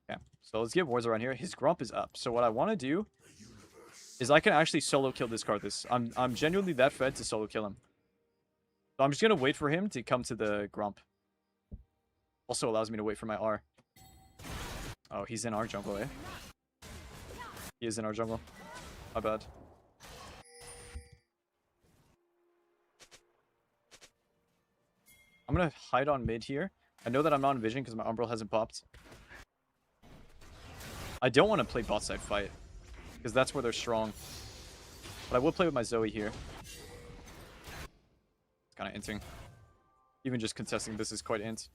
Okay, so let's get wards around here. His Grump is up. So what I want to do is I can actually solo kill this Karthus. I'm genuinely that fed to solo kill him. So I'm just going to wait for him to come to the Grump. Also allows me to wait for my R. Oh, he's in our jungle, eh? He is in our jungle. My bad. I'm gonna hide on mid here. I know that I'm not in vision because my Umbral hasn't popped. I don't want to play bot side fight because that's where they're strong. But I will play with my Zoe here. It's kind of inting. Even just contesting this is quite int.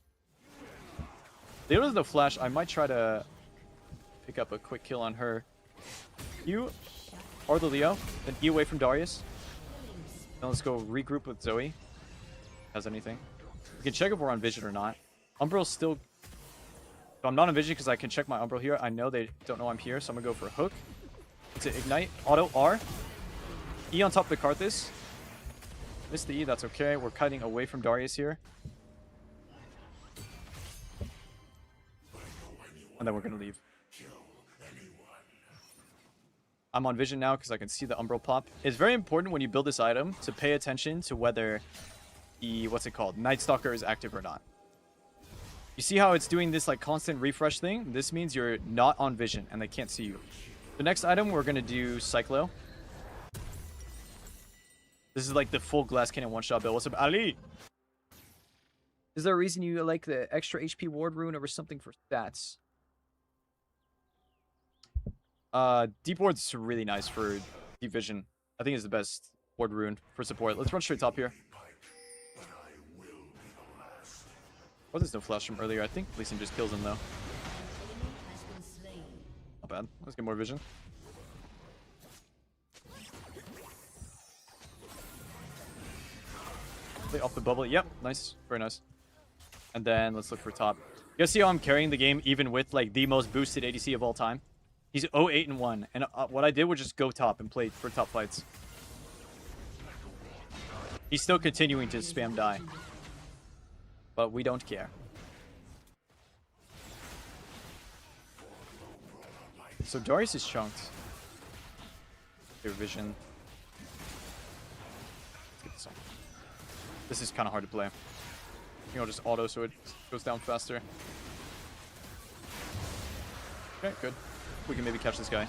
They don't have no flash. I might try to pick up a quick kill on her. You or the Leo, then E away from Darius. Then let's go regroup with Zoe. Has anything? We can check if we're on vision or not. Umbral's still. So I'm not on vision because I can check my Umbral here. I know they don't know I'm here, so I'm gonna go for a hook. To ignite, auto R. E on top of the Karthus. Missed the E, that's okay. We're cutting away from Darius here. And then we're gonna leave. I'm on vision now because I can see the Umbral pop. It's very important when you build this item to pay attention to whether the, what's it called, Night Stalker is active or not. You see how it's doing this like constant refresh thing? This means you're not on vision and they can't see you. The next item, we're going to do Cyclo. This is like the full glass cannon one-shot build. What's up, Ali? Is there a reason you like the extra HP ward rune over something for stats? Deep ward's really nice for deep vision. I think it's the best ward rune for support. Let's run straight top here. Oh, there's no flash from earlier. I think Lee Sin just kills him though. Not bad. Let's get more vision. Play off the bubble. Yep, nice. Very nice. And then let's look for top. You guys see how I'm carrying the game even with like the most boosted ADC of all time? He's 0-8-1, and what I did was just go top and play for top fights. He's still continuing to spam die. but we don't care. So Darius is chunked. Clear vision. Let's get this on. This is kind of hard to play. I think I'll just auto so it goes down faster. Okay, good. We can maybe catch this guy.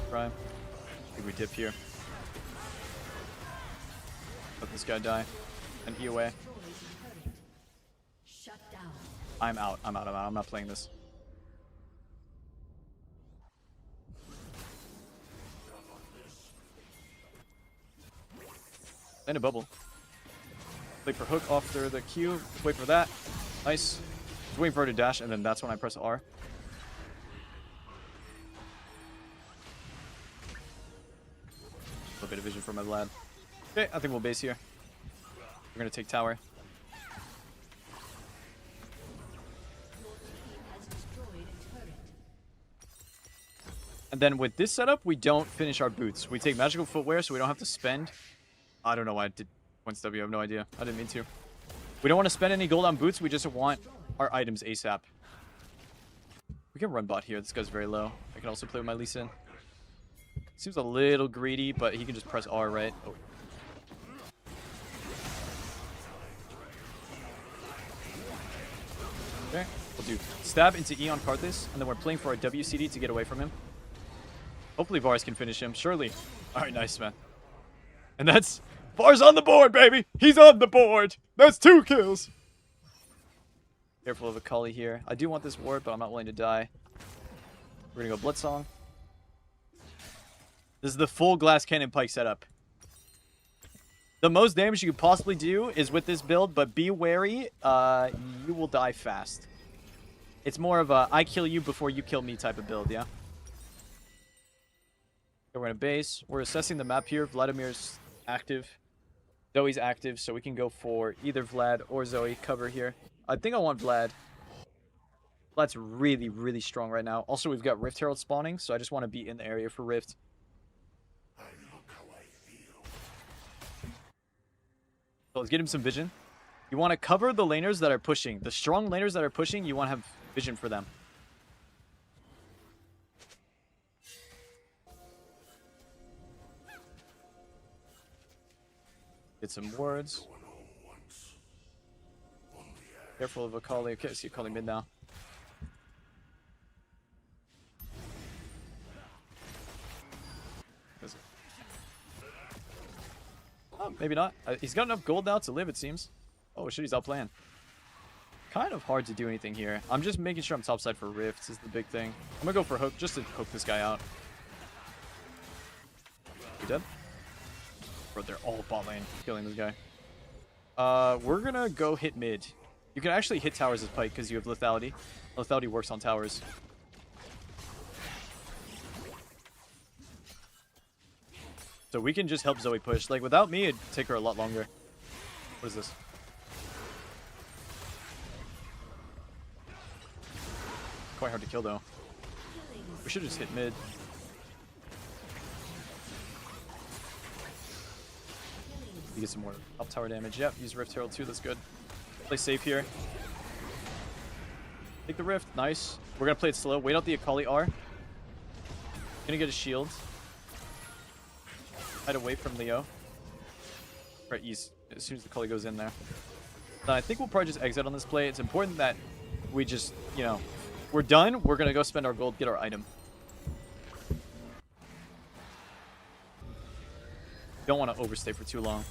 Try. I think we dip here. Let this guy die. And E away. Shut down. I'm out. I'm not playing this. And a bubble. Wait for hook after the Q. Wait for that. Nice. Just waiting for her to dash, and then that's when I press R. A little bit of vision for my Vlad. Okay, I think we'll base here. We're gonna take tower. And then with this setup, we don't finish our boots. We take magical footwear, so we don't have to spend. I don't know why I did points W. I have no idea. I didn't mean to. We don't want to spend any gold on boots. We just want our items ASAP. We can run bot here. This guy's very low. I can also play with my Lee Sin. Seems a little greedy, but he can just press R, right? Oh. Okay, we'll do stab into E on Karthus, and then we're playing for our WCD to get away from him. Hopefully Varus can finish him. Surely. Alright, nice, man. And that's... Varus on the board, baby! He's on the board! That's 2 kills! Careful of Akali here. I do want this ward, but I'm not willing to die. We're gonna go Bloodsong. This is the full glass cannon Pyke setup. The most damage you could possibly do is with this build, but be wary. You will die fast. It's more of a I kill you before you kill me type of build, yeah? So we're gonna base. We're assessing the map here. Vladimir's active. Zoe's active, so we can go for either Vlad or Zoe cover here. I think I want Vlad. Vlad's really, really strong right now. Also, we've got Rift Herald spawning, so I just want to be in the area for Rift. So let's get him some vision. You want to cover the laners that are pushing. The strong laners that are pushing, you want to have vision for them. Get some words. Careful of Akali. Okay, I see Akali mid now. Oh, maybe not. He's got enough gold now to live, it seems. Oh, shit, he's outplaying. Kind of hard to do anything here. I'm just making sure I'm topside for rifts is the big thing. I'm gonna go for hook just to hook this guy out. You dead? Bro, they're all bot lane killing this guy. We're gonna go hit mid. You can actually hit towers as Pyke because you have lethality. Lethality works on towers. So we can just help Zoe push. Like, without me, it'd take her a lot longer. What is this? Quite hard to kill, though. We should just hit mid. You get some more up tower damage. Yep, use Rift Herald too. That's good. Play safe here. Take the Rift. Nice. We're going to play it slow. Wait out the Akali R. Gonna get a shield. Hide away from Leo. Right, east. As soon as the Akali goes in there. Then I think we'll probably just exit on this play. It's important that we just, you know, we're done. We're going to go spend our gold, get our item. Don't want to overstay for too long.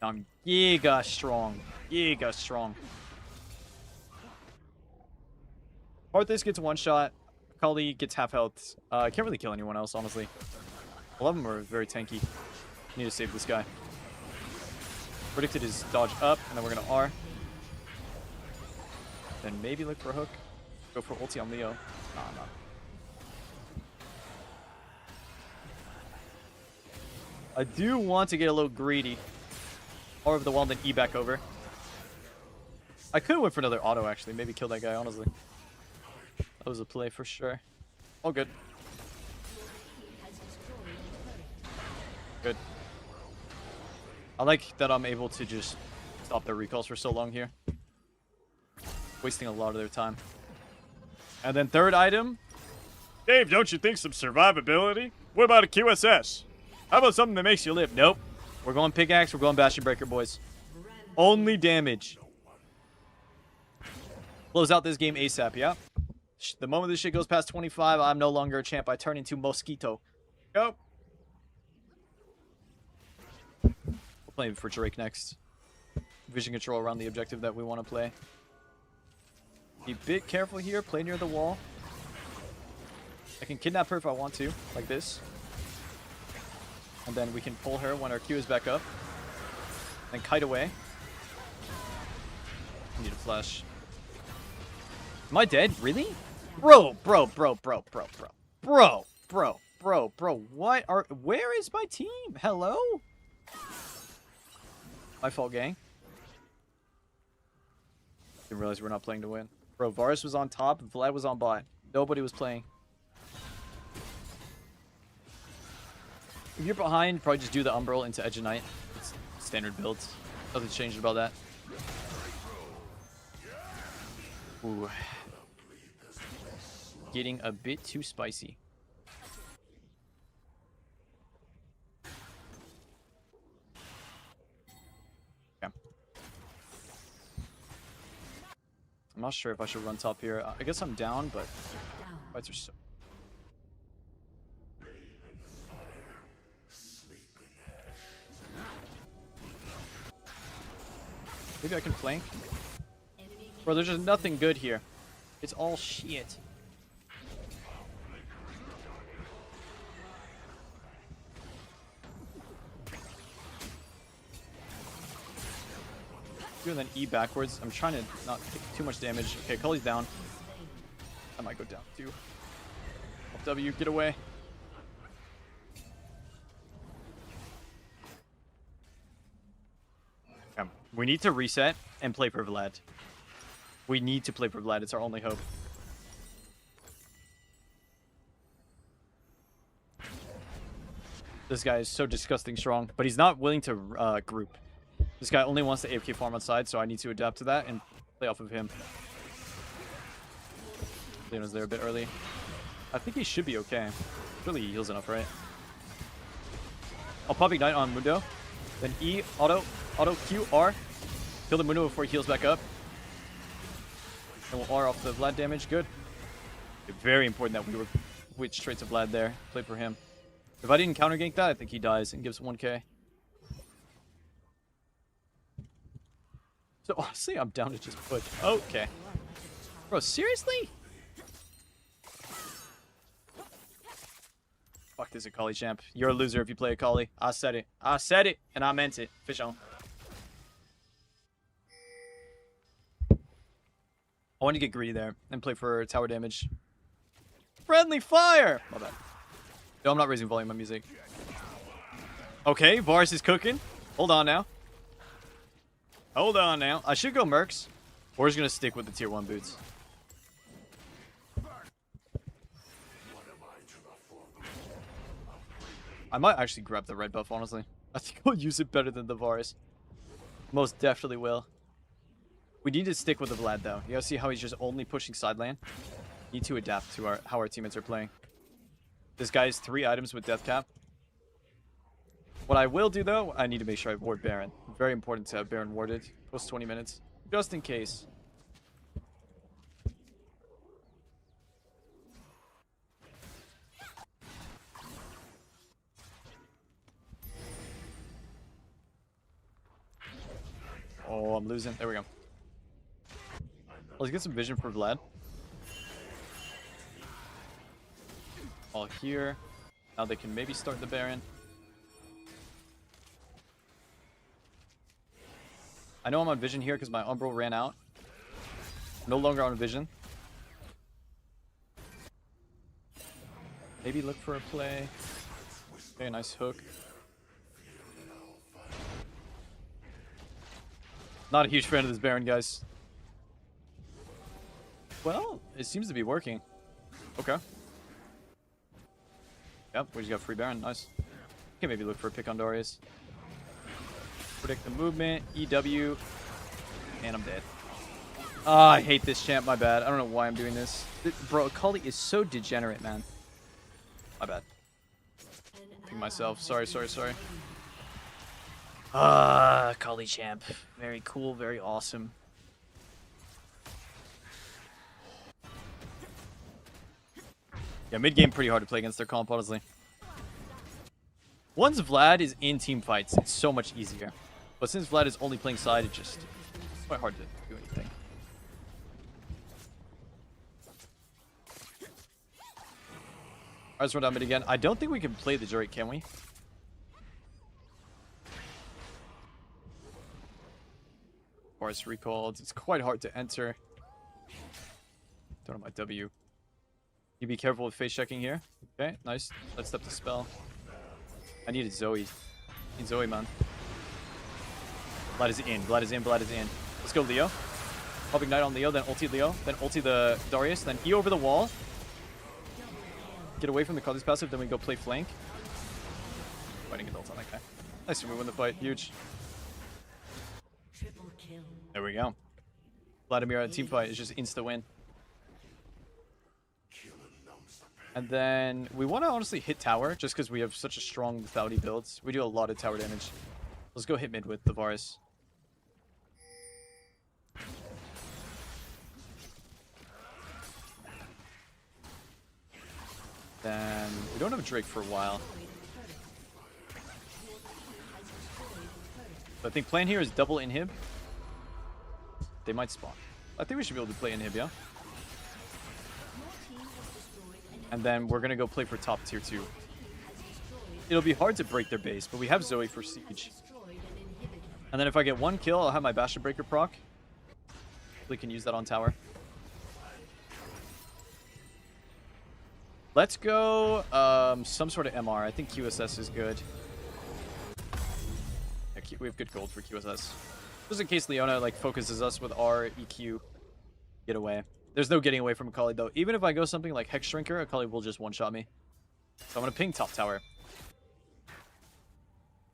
Now I'm giga strong. Giga strong. Karthus gets one shot. Akali gets half health. I can't really kill anyone else, honestly. All of them are very tanky. Need to save this guy. Predicted his dodge up, and then we're going to R. Then maybe look for a hook. Go for ulti on Leo. Nah, nah. I do want to get a little greedy. Or of the wall, then E back over. I could have went for another auto, actually. Maybe kill that guy, honestly. That was a play for sure. All good. Good. like that I'm able to just stop their recalls for so long here. Wasting a lot of their time. And then third item. Dave, don't you think some survivability? What about a QSS? How about something that makes you live? Nope. We're going pickaxe. We're going Bastion Breaker, boys. Only damage. Close out this game ASAP, yeah? The moment this shit goes past 25, I'm no longer a champ. I turn into Mosquito. Go. We're playing for Drake next. Vision control around the objective that we want to play. Be a bit careful here. Play near the wall. I can kidnap her if I want to, like this. And then we can pull her when our Q is back up. Then kite away. I need a flash. Am I dead? Really? Bro. What are... Where is my team? Hello? My fault, gang. Didn't realize we're not playing to win. Bro, Varus was on top, Vlad was on bot. Nobody was playing. If you're behind, probably just do the Umbral into Edge of Night. It's standard builds. Nothing's changed about that. Ooh. Getting a bit too spicy. Okay. I'm not sure if I should run top here. I guess I'm down, but fights are so... Maybe I can flank. Bro, there's just nothing good here. It's all shit. And then E backwards. I'm trying to not take too much damage. Okay, Cully's down. I might go down too. W, get away. We need to reset and play for Vlad. We need to play for Vlad. It's our only hope. This guy is so disgusting strong, but he's not willing to group. This guy only wants to AFK farm on side, so I need to adapt to that and play off of him. Leona's there a bit early. I think he should be okay. Surely he heals enough, right? I'll pop Ignite on Mundo. Then E, auto Q, R. Kill the Mundo before he heals back up. And we'll R off the Vlad damage. Good. Very important that we were switched straight to Vlad there. Play for him. If I didn't counter gank that, I think he dies and gives 1k. So honestly, I'm down to just push. Okay. Bro, seriously? Fuck this Akali champ. You're a loser if you play Akali. I said it. I said it, and I meant it. Fish on. I want to get greedy there and play for tower damage. Friendly fire! My bad. No, I'm not raising volume on music. Okay, Varus is cooking. Hold on now. Hold on now. I should go Mercs. Or is going to stick with the tier 1 boots. I might actually grab the red buff, honestly. I think I'll use it better than the Varus. Most definitely will. We need to stick with the Vlad, though. You gotta see how he's just only pushing side lane. Need to adapt to how our teammates are playing. This guy has 3 items with death cap. What I will do, though, I need to make sure I ward Baron. Very important to have Baron warded. Post 20 minutes. Just in case. Oh, I'm losing. There we go. Let's get some vision for Vlad. All here. Now they can maybe start the Baron. I know I'm on vision here because my Umbral ran out. No longer on vision. Maybe look for a play. Okay, nice hook. Not a huge fan of this Baron, guys. Well, it seems to be working. Okay. Yep, we just got free Baron. Nice. Okay, maybe look for a pick on Darius. Predict the movement. EW. And I'm dead. Ah, I hate this champ. My bad. I don't know why I'm doing this. Bro, Akali is so degenerate, man. My bad. Myself. Sorry. Ah, Akali champ. Very cool. Very awesome. Yeah, mid game pretty hard to play against their comp, honestly. Once Vlad is in team fights, it's so much easier. But since Vlad is only playing side, it's quite hard to do anything. Alright, let's run down mid again. I don't think we can play the Drake, can we? Force recalled. It's quite hard to enter. Don't know my W. You be careful with face checking here. Okay, nice. Let's step the spell. I needed Zoe. I need Zoe, man. Vlad is in. Vlad is in. Let's go, Leo. Pop Ignite on Leo, then ulti Leo, then ulti the Darius, then E over the wall. Get away from the Khalees passive, then we go play flank. Fighting adults on that guy. Nice, we win the fight. Huge. Triple kill. There we go. Vladimir at team fight is just insta-win. And then we want to honestly hit tower, just because we have such a strong lethality builds. We do a lot of tower damage. Let's go hit mid with the Varus. Then we don't have a Drake for a while. So I think plan here is double inhib. They might spawn. I think we should be able to play inhib, yeah? And then we're going to go play for top tier 2. It'll be hard to break their base, but we have Zoe for siege. And then if I get one kill, I'll have my Bastion Breaker proc. We can use that on tower. Let's go some sort of MR. I think QSS is good. Yeah, we have good gold for QSS. Just in case Leona like focuses us with our EQ. Get away. There's no getting away from Akali though. Even if I go something like Hex Shrinker, Akali will just one-shot me. So I'm gonna ping top tower.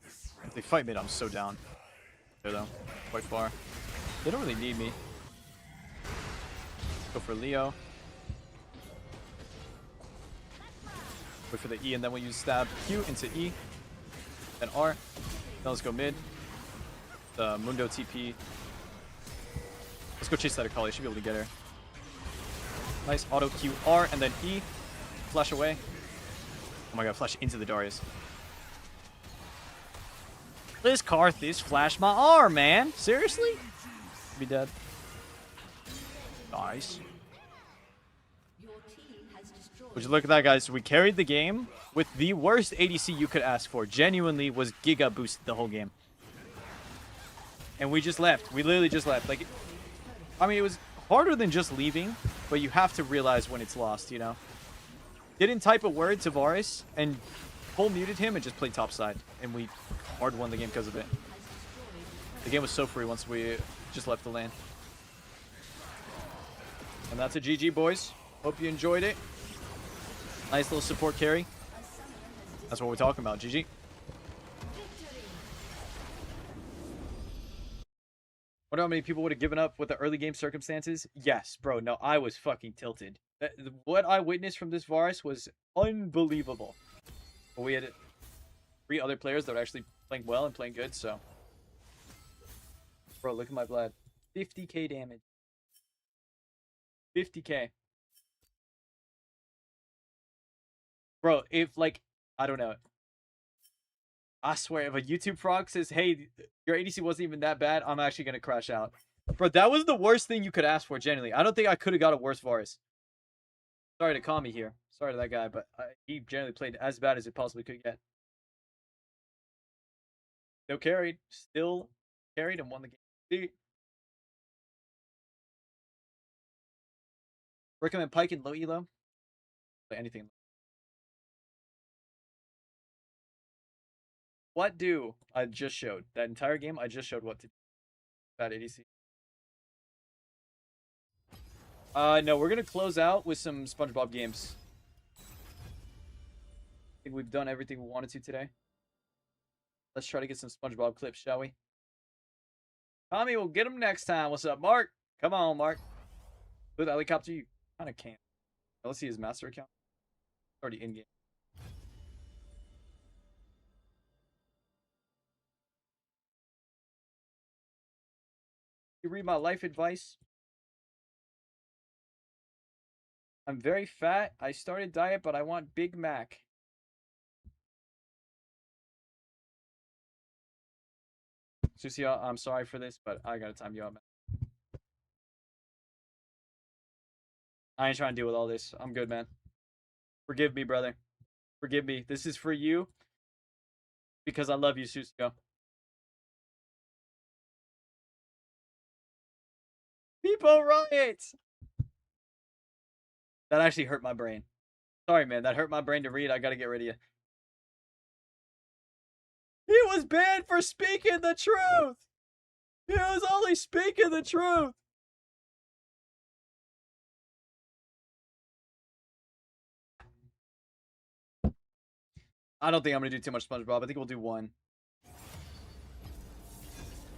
If they fight mid, I'm so down. There though, quite far. They don't really need me. Go for Leo. Wait for the E and then we'll use stab Q into E. Then R. Now let's go mid. The Mundo TP. Let's go chase that Akali. Should be able to get her. Nice auto Q R and then E. Flash away. Oh my god, flash into the Darius. This Karthus flashed my R, man. Seriously? Be dead. Nice. Would you look at that, guys? We carried the game with the worst ADC you could ask for. Genuinely was giga boosted the whole game. And we just left. We literally just left. Like, I mean, it was harder than just leaving, but you have to realize when it's lost, you know? Didn't type a word to Varus and full muted him and just played topside. And we hard won the game because of it. The game was so free once we just left the lane. And that's a GG, boys. Hope you enjoyed it. Nice little support carry. That's what we're talking about. GG. Wonder how many people would have given up with the early game circumstances? Yes, bro. No, I was fucking tilted. What I witnessed from this Varus was unbelievable. But we had 3 other players that were actually playing well and playing good, so. Bro, look at my Vlad. 50k damage. 50k. Bro, if, like, I don't know. I swear, if a YouTube frog says, hey, your ADC wasn't even that bad, I'm actually going to crash out. Bro, that was the worst thing you could ask for, genuinely. I don't think I could have got a worse Varus. Sorry to call me here. Sorry to that guy, but he generally played as bad as it possibly could get. Still carried. Still carried and won the game. Recommend Pyke and low elo. Play anything. What do I just showed? That entire game, I just showed what to do. Bad ADC. No, we're going to close out with some SpongeBob games. I think we've done everything we wanted to today. Let's try to get some SpongeBob clips, shall we? Tommy will get him next time. What's up, Mark? Come on, Mark. With the helicopter, you kind of can't. Let's see his master account. Already in game. You read my life advice? I'm very fat. I started diet, but I want Big Mac. Susie, I'm sorry for this, but I gotta time you out, man. I ain't trying to deal with all this. I'm good, man. Forgive me, brother. Forgive me. This is for you. Because I love you, Susio. People riot! That actually hurt my brain. Sorry, man. That hurt my brain to read. I gotta get rid of you. He was banned for speaking the truth! He was only speaking the truth! I don't think I'm gonna do too much SpongeBob. I think we'll do one.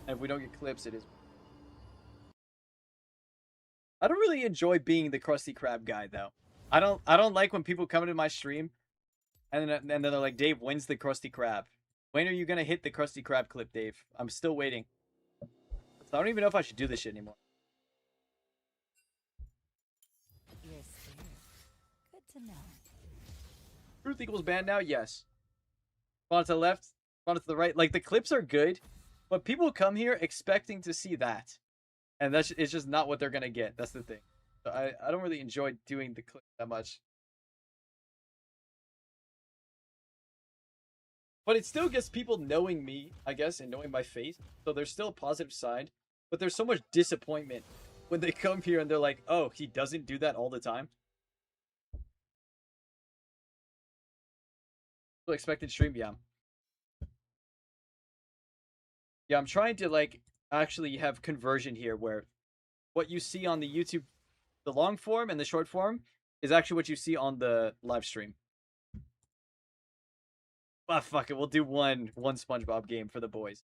And if we don't get clips, it is. I don't really enjoy being the Krusty Krab guy, though. I don't like when people come into my stream and then they're like, Dave, when's the Krusty Krab? When are you gonna hit the Krusty Krab clip, Dave? I'm still waiting. So I don't even know if I should do this shit anymore. You're scared. Good to know. Truth equals banned now? Yes. Spawn to the left, spawn to the right. Like, the clips are good, but people come here expecting to see that. And it's just not what they're gonna get. That's the thing. So I don't really enjoy doing the clip that much. But it still gets people knowing me, I guess, and knowing my face. So there's still a positive side. But there's so much disappointment when they come here and they're like, oh, he doesn't do that all the time. So expected stream, yeah. Yeah, I'm trying to, like, actually have conversion here where what you see on the YouTube, the long form and the short form, is actually what you see on the live stream. Ah, fuck it. We'll do one SpongeBob game for the boys.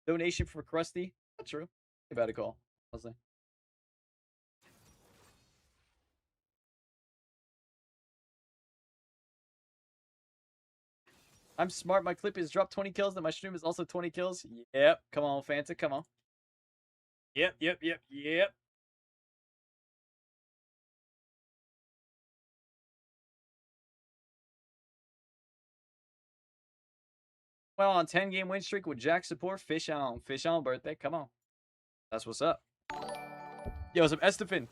Donation for Krusty? Not true. About a call. Honestly. I'm smart. My clip is dropped 20 kills, and my stream is also 20 kills. Yep. Come on, Fanta. Come on. Yep. Well, on 10-game win streak with Jack support. Fish on. Fish on birthday. Come on. That's what's up. Yo, some Estefan.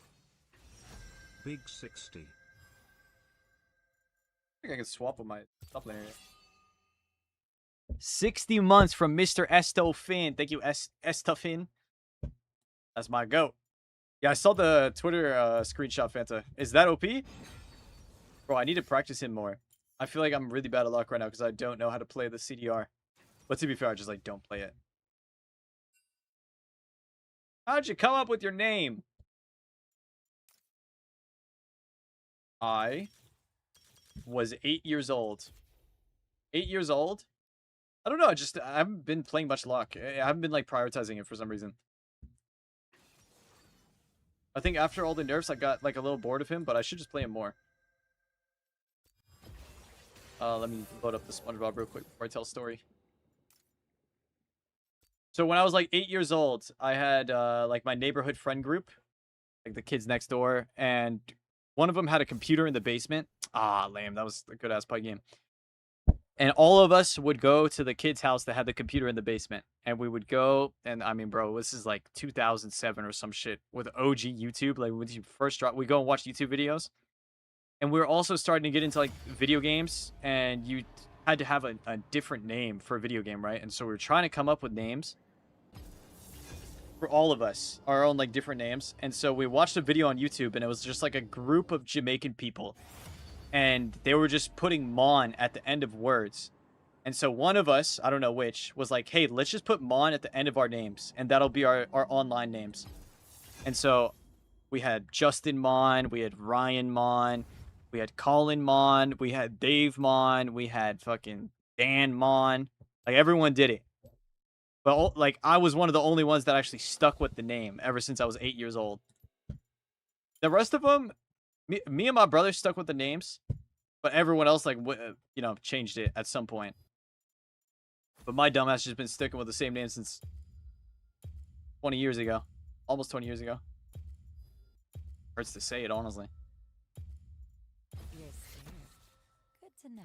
Big 60. I think I can swap with my top laner. 60 months from Mr. Estofin. Thank you, Estofin. That's my goat. Yeah, I saw the Twitter screenshot, Fanta. Is that OP? Bro, I need to practice him more. I feel like I'm really bad at luck right now because I don't know how to play the CDR. But to be fair, I just, like, don't play it. How'd you come up with your name? I was 8 years old. 8 years old? I don't know. I haven't been playing much luck. I haven't been, like, prioritizing it for some reason. I think after all the nerfs, I got, like, a little bored of him, but I should just play him more. Let me load up the SpongeBob real quick before I tell a story. So when I was, like, 8 years old, I had, like, my neighborhood friend group. Like, the kids next door. And one of them had a computer in the basement. Ah, lame. That was a good-ass Pyke game. And all of us would go to the kid's house that had the computer in the basement. And we would go, and I mean, bro, this is like 2007 or some shit with OG YouTube. Like, when you first drop, we go and watch YouTube videos. And we were also starting to get into, like, video games. And you had to have a different name for a video game, right? And so we were trying to come up with names for all of us, our own, like, different names. And so we watched a video on YouTube, and it was just, like, a group of Jamaican people. And they were just putting Mon at the end of words. And so one of us, I don't know which, was like, hey, let's just put Mon at the end of our names. And that'll be our online names. And so we had Justin Mon, we had Ryan Mon, we had Colin Mon, we had Dave Mon, we had fucking Dan Mon. Like, everyone did it. But, like, I was one of the only ones that actually stuck with the name ever since I was 8 years old. The rest of them, me and my brother stuck with the names, but everyone else, like, you know, changed it at some point. But my dumbass just been sticking with the same name since 20 years ago. Almost 20 years ago. Hurts to say it, honestly. You're scared. Good to know.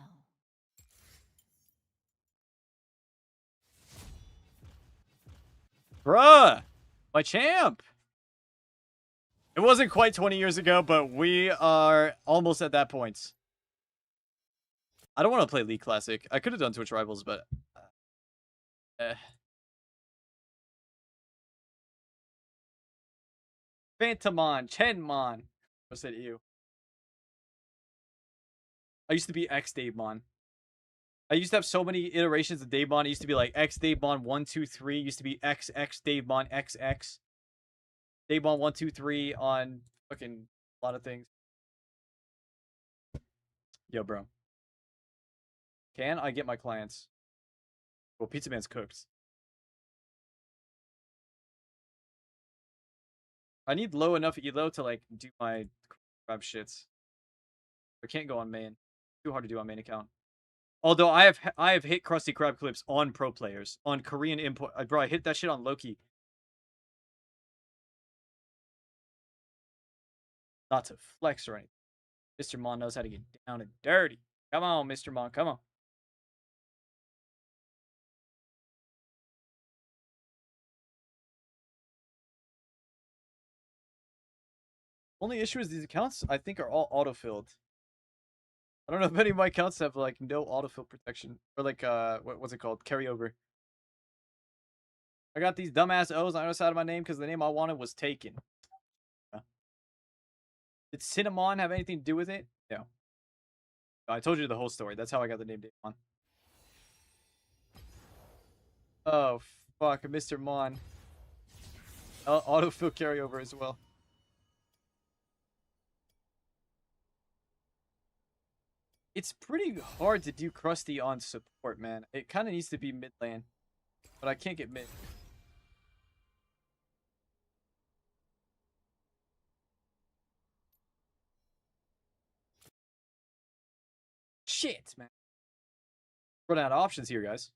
Bruh! My champ! It wasn't quite 20 years ago, but we are almost at that point. I don't want to play League Classic. I could have done Twitch Rivals, but... Phantomon, Chenmon. I said ew. I used to be X-Davemon. I used to have so many iterations of Davemon. It used to be like X-Davemon 1, 2, 3. It used to be XX Davemon XX. Davemon 1, 2, 3 on fucking a lot of things. Yo, bro. Can I get my clients? Well, Pizza Man's cooked. I need low enough elo to like do my crab shits. I can't go on main. Too hard to do on main account. Although I have hit Krusty Krab clips on pro players, on Korean import. Bro, I hit that shit on Loki. Not to flex or anything. Mr. Mon knows how to get down and dirty. Come on, Mr. Mon, come on. Only issue is these accounts, I think, are all autofilled. I don't know if any of my accounts have, like, no autofill protection. Or, like, what's it called? Carryover. I got these dumbass O's on the other side of my name because the name I wanted was taken. Did Cinnamon have anything to do with it? No. I told you the whole story. That's how I got the name Davemon. Oh, fuck. Mr. Mon. Autofill carryover as well. It's pretty hard to do Krusty on support, man. It kind of needs to be mid lane. But I can't get mid. Shit, man. Running out of options here, guys.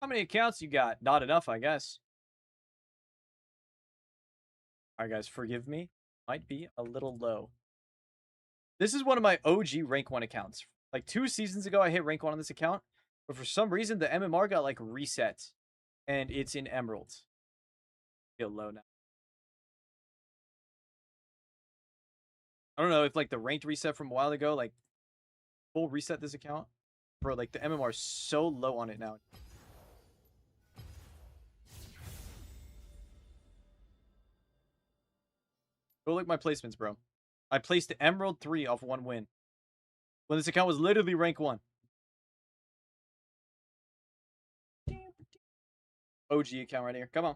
How many accounts you got? Not enough, I guess. Alright, guys, forgive me. Might be a little low. This is one of my OG rank 1 accounts. Like 2 seasons ago, I hit rank 1 on this account. But for some reason, the MMR got like reset. And it's in Emeralds. Feel low now. I don't know if like the ranked reset from a while ago, like full reset this account. Bro, like the MMR is so low on it now. Go look at my placements, bro. I placed Emerald 3 off 1 win. When this account was literally rank 1. OG account right here. Come on.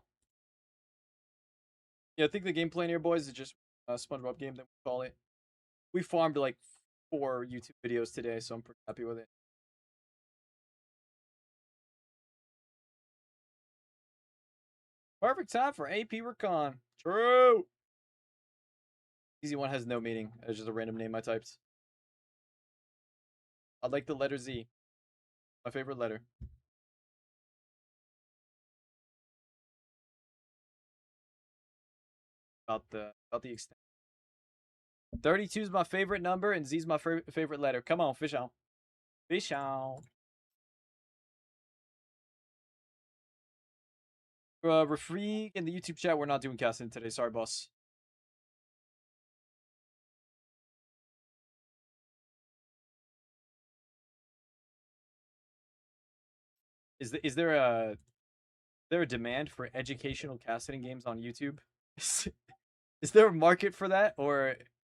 Yeah, I think the game plan here, boys, is just a SpongeBob game that we call it. We farmed like 4 YouTube videos today, so I'm pretty happy with it. Perfect time for AP Recon. True. Easy one has no meaning. It's just a random name I typed. I like the letter Z. My favorite letter. About the extent. 32 is my favorite number, and Z is my favorite letter. Come on, fish out. Fish out. Refreak in the YouTube chat, we're not doing casting today. Sorry, boss. Is there a demand for educational casting games on YouTube? Is there a market for that, or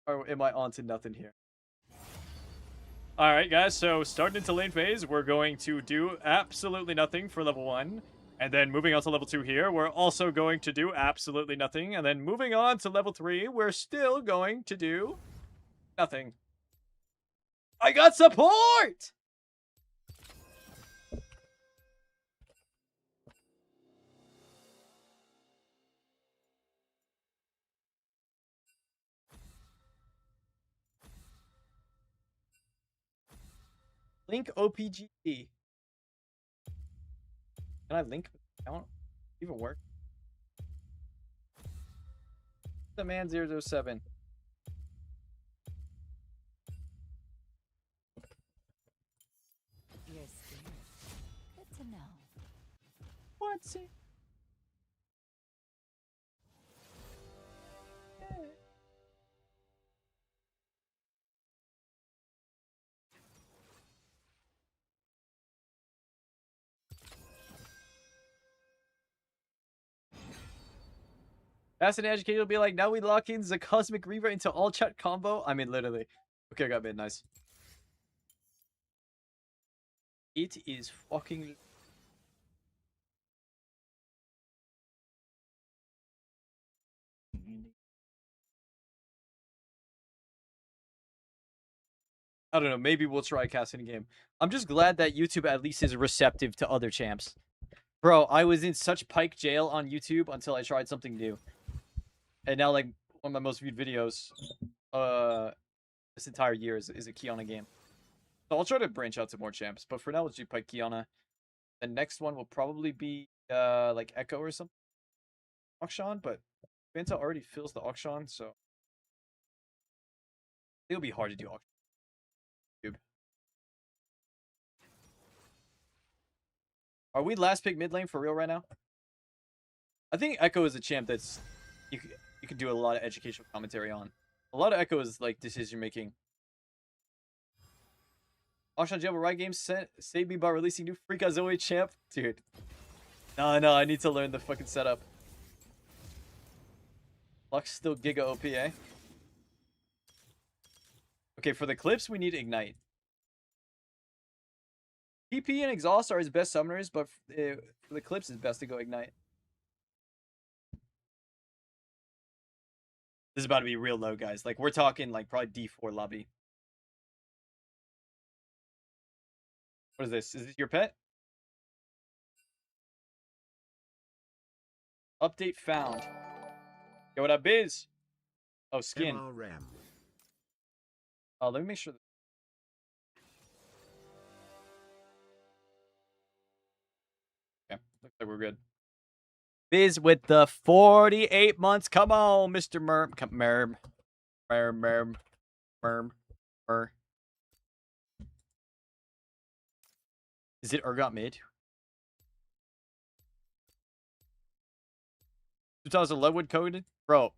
am I on to nothing here? Alright, guys, so starting into lane phase, we're going to do absolutely nothing for level 1. And then moving on to level 2 here, we're also going to do absolutely nothing. And then moving on to level 3, we're still going to do nothing. I got support! Link OPG. Can I link account? Even work? The man 007. You're scared. Good to know. What's it? Fast and educated will be like, now we lock in the Cosmic Reaver into all chat combo. I mean, literally. Okay, I got mid. Nice. It is fucking. I don't know. Maybe we'll try casting a game. I'm just glad that YouTube at least is receptive to other champs. Bro, I was in such Pyke jail on YouTube until I tried something new. And now, like, one of my most viewed videos this entire year is a Qiyana game. So I'll try to branch out to more champs. But for now, let's do Pyke Qiyana. The next one will probably be, like, Echo or something. Auction, but Vanta already fills the auction, so it'll be hard to do auction. Are we last pick mid lane for real right now? I think Echo is a champ that's you can do a lot of educational commentary on. A lot of Echo is like decision making. Auction Jail Riot Games saved me by releasing new Freak Zoe champ, dude. No, I need to learn the fucking setup. Lux still Giga OP, eh? Okay, for the clips, we need Ignite. PP and Exhaust are his best summoners, but for the clips, it's best to go Ignite. This is about to be real low, guys. Like, we're talking, like, probably D4 lobby. What is this? Is this your pet? Update found. Yo, what up, Biz? Oh, skin. MRM. Oh, let me make sure. Okay, looks like we're good. Biz with the 48 months. Come on, Mr. Merm. Merm. Is it Urgot mid? 2000 Leadwood coded? Bro.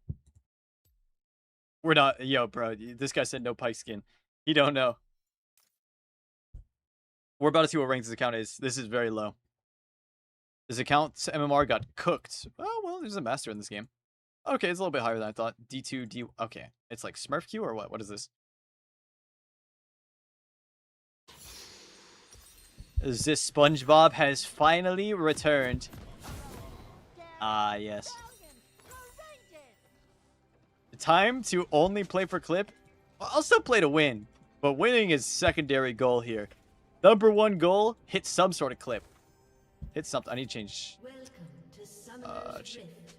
We're not. Yo, bro. This guy said no Pyke skin. He don't know. We're about to see what rank this account is. This is very low. This account's MMR got cooked. Oh, well, there's a master in this game. Okay, it's a little bit higher than I thought. D2, D... Okay. It's like Smurf Q or what? What is this? This SpongeBob has finally returned. Ah, yes. The time to only play for clip? Well, I'll still play to win. But winning is secondary goal here. Number one goal, hit some sort of clip. Hit something. I need to change. Welcome to Summoner's Rift.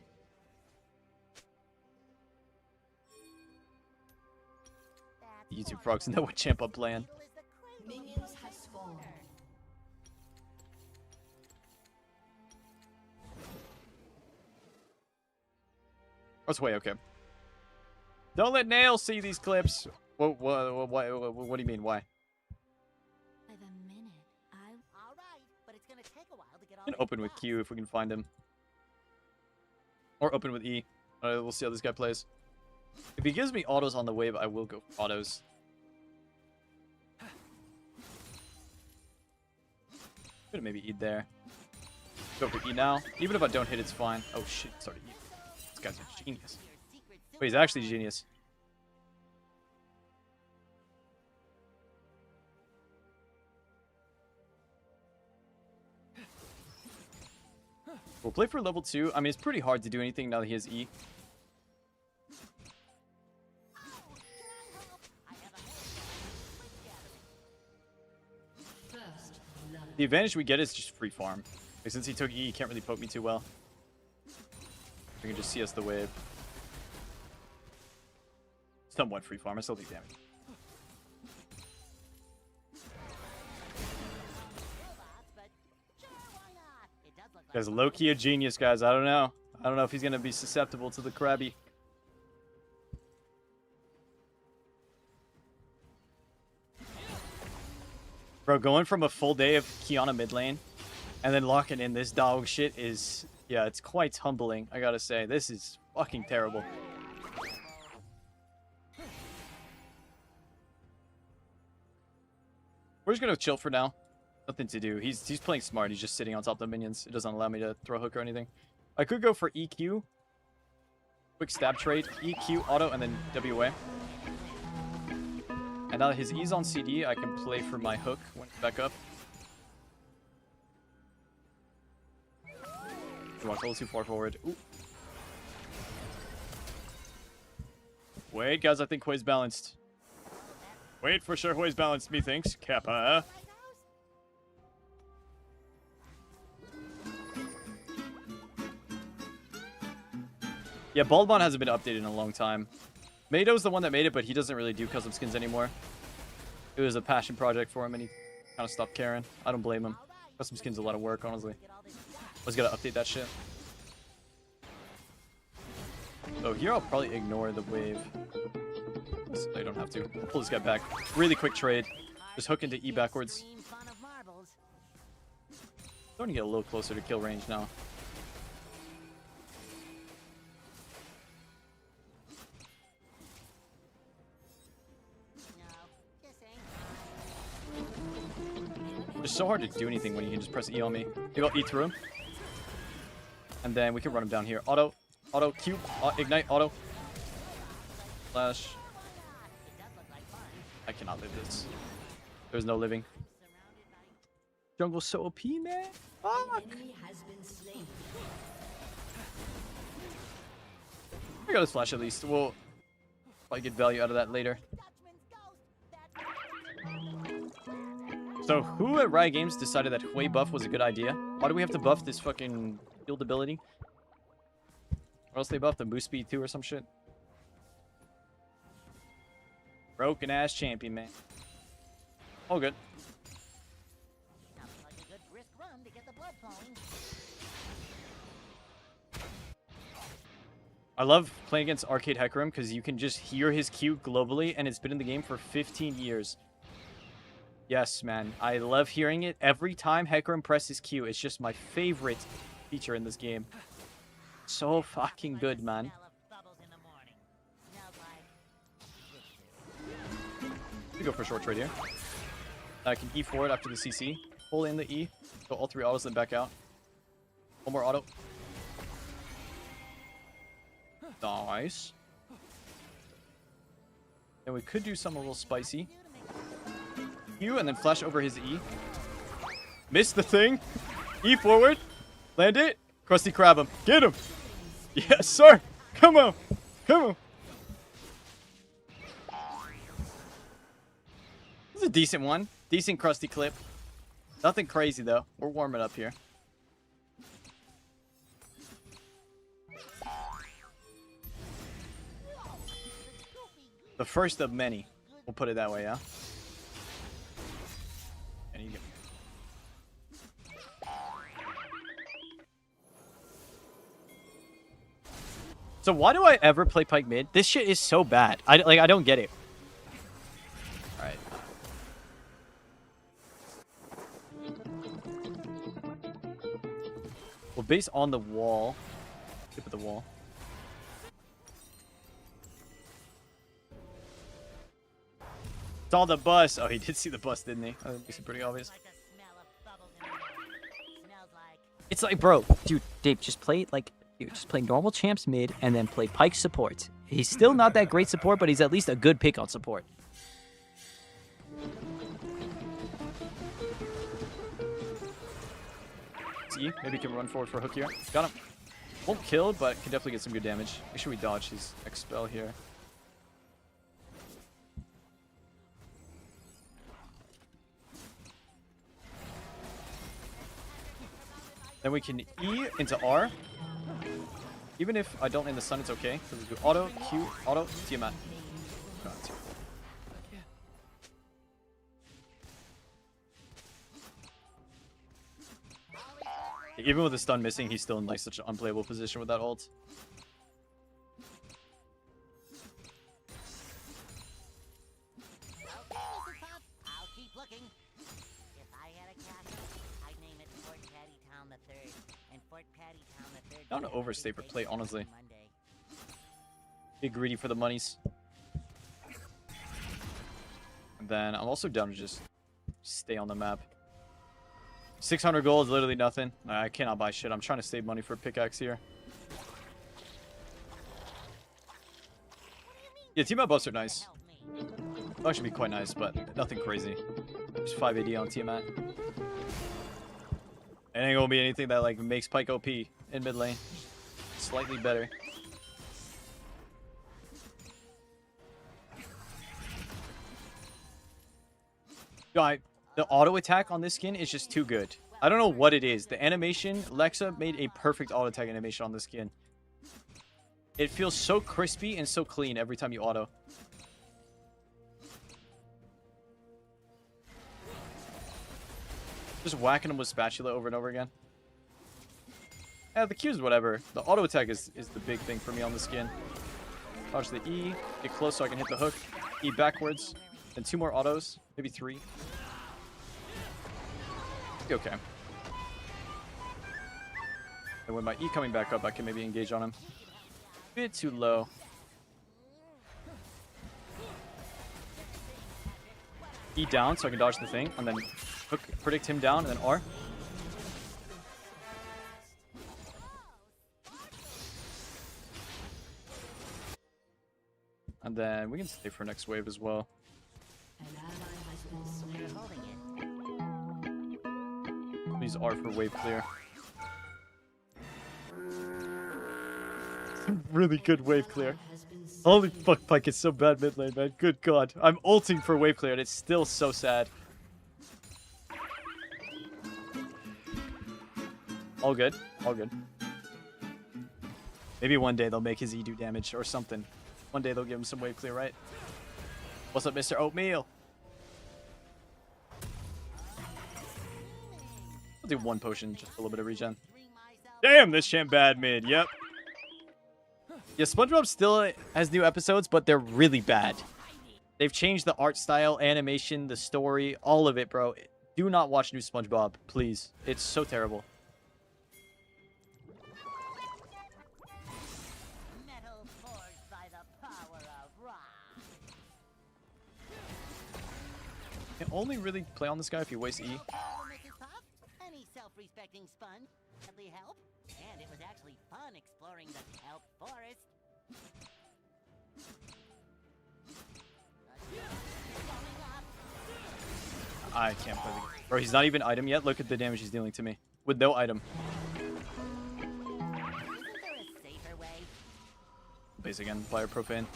YouTube frogs know what champ I'm playing. Minions have spawned. That's way okay. Don't let Nail see these clips. What do you mean? Why? By the minute, All right, but it's gonna take a while to get all We can the open with class. Q if we can find him. Or open with E. We'll see how this guy plays. If he gives me autos on the wave, I will go for autos. Could maybe E there. Go for E now. Even if I don't hit, it's fine. Oh shit, it's already E. This guy's a genius. Wait, he's actually a genius. We'll play for level 2. I mean, it's pretty hard to do anything now that he has E. The advantage we get is just free farm. Like, since he took E, he can't really poke me too well. We can just CS the wave. Somewhat free farm. I still take damage. Guy's low-key a genius, guys. I don't know. I don't know if he's going to be susceptible to the Krabby. Bro, going from a full day of Qiyana mid lane and then locking in this dog shit is... Yeah, it's quite humbling, I gotta say. This is fucking terrible. We're just gonna chill for now. Nothing to do. He's playing smart. He's just sitting on top of the minions. It doesn't allow me to throw a hook or anything. I could go for EQ. Quick stab trade. EQ, auto, and then WA. And now that his E's on CD, I can play for my hook when it's back up. He walked a little too far forward. Ooh. Wait, guys, I think Hui's balanced. Wait, for sure Hui's balanced, methinks. Kappa. Yeah, Baldmon hasn't been updated in a long time. Mado's the one that made it, but he doesn't really do custom skins anymore. It was a passion project for him, and he kind of stopped caring. I don't blame him. Custom skins a lot of work, honestly. I was gonna update that shit. So here I'll probably ignore the wave. I don't have to. Pull this guy back. Really quick trade. Just hook into E backwards. Starting to get a little closer to kill range now. It's so hard to do anything when you can just press E on me. Maybe I'll E through him. And then we can run him down here. Auto, Q, ignite, auto. Flash. I cannot live this. There's no living. Jungle's so OP, man. Fuck. I got his flash at least. We'll probably get value out of that later. So, who at Riot Games decided that Hui buff was a good idea? Why do we have to buff this fucking field ability? Or else they buff the move speed too or some shit? Broken ass champion, man. All good. I love playing against Arcade Hecarim because you can just hear his Q globally, and it's been in the game for 15 years. Yes, man. I love hearing it. Every time Hecarim presses Q, it's just my favorite feature in this game. So fucking good, man. We go for a short trade here. I can E forward after the CC. Pull in the E. Go all three autos, then back out. One more auto. Nice. And we could do something a little spicy. Q and then flash over his E. Missed the thing. E forward. Land it. Krusty Krab him. Get him. Yes, sir. Come on. Come on. This is a decent one. Decent Krusty clip. Nothing crazy, though. We're warming up here. The first of many. We'll put it that way, yeah? And you get... So why do I ever play Pyke mid? This shit is so bad. I don't get it. Alright. We'll base on the wall. Tip of the wall. Saw the bus. Oh, he did see the bus, didn't he? That makes it pretty obvious. It's like, bro, dude, Dave, just play like, dude, just play normal champs mid and then play Pyke support. He's still not that great support, but he's at least a good pick on support. See, maybe he can run forward for a hook here. Got him. Won't kill, but can definitely get some good damage. Make sure we dodge his X-Spell here. Then we can E into R. Even if I don't end the stun, it's okay. Because we do auto, Q, auto, Tiamat. God, it's terrible. Even with the stun missing, he's still in like such an unplayable position with that ult. I'll keep looking. If I had a castle, I'd name it Fort Patty Town the Third, and Fort Patty Town the Third. I don't overstay for play, honestly. Be greedy for the monies. And then I'm also down to just stay on the map. 600 gold is literally nothing. I cannot buy shit. I'm trying to save money for a pickaxe here. Yeah, team up buffs are nice. They'll actually be quite nice, but nothing crazy. Just 5 AD on Tiamat. It ain't gonna be anything that like makes Pyke OP in mid lane. Slightly better. Yo, the auto attack on this skin is just too good. I don't know what it is. The animation, Lexa made a perfect auto attack animation on this skin. It feels so crispy and so clean every time you auto. Just whacking him with spatula over and over again. Yeah, the Q's whatever. The auto attack is the big thing for me on the skin. Dodge the E, get close so I can hit the hook. E backwards. Then 2 more autos, maybe 3. Be okay. And with my E coming back up, I can maybe engage on him. Bit too low. E down so I can dodge the thing, and then hook, predict him down, and then R. And then we can stay for next wave as well. Use R for wave clear. Really good wave clear. Holy fuck, Pyke, it's so bad mid lane, man. Good god. I'm ulting for wave clear and it's still so sad. All good. All good. Maybe one day they'll make his E do damage or something. One day they'll give him some wave clear, right? What's up, Mr. Oatmeal? I'll do 1 potion, just a little bit of regen. Damn, this champ bad mid. Yep. Yeah, SpongeBob still has new episodes, but they're really bad. They've changed the art style, animation, the story, all of it, bro. Do not watch new SpongeBob, please. It's so terrible. You can only really play on this guy if you waste E. Any self-respecting sponge definitely help, and it was actually fun exploring the kelp forest. I can't play the game. Bro, he's not even item yet. Look at the damage he's dealing to me. With no item. Isn't there a safer way? Base again, Fire Profane.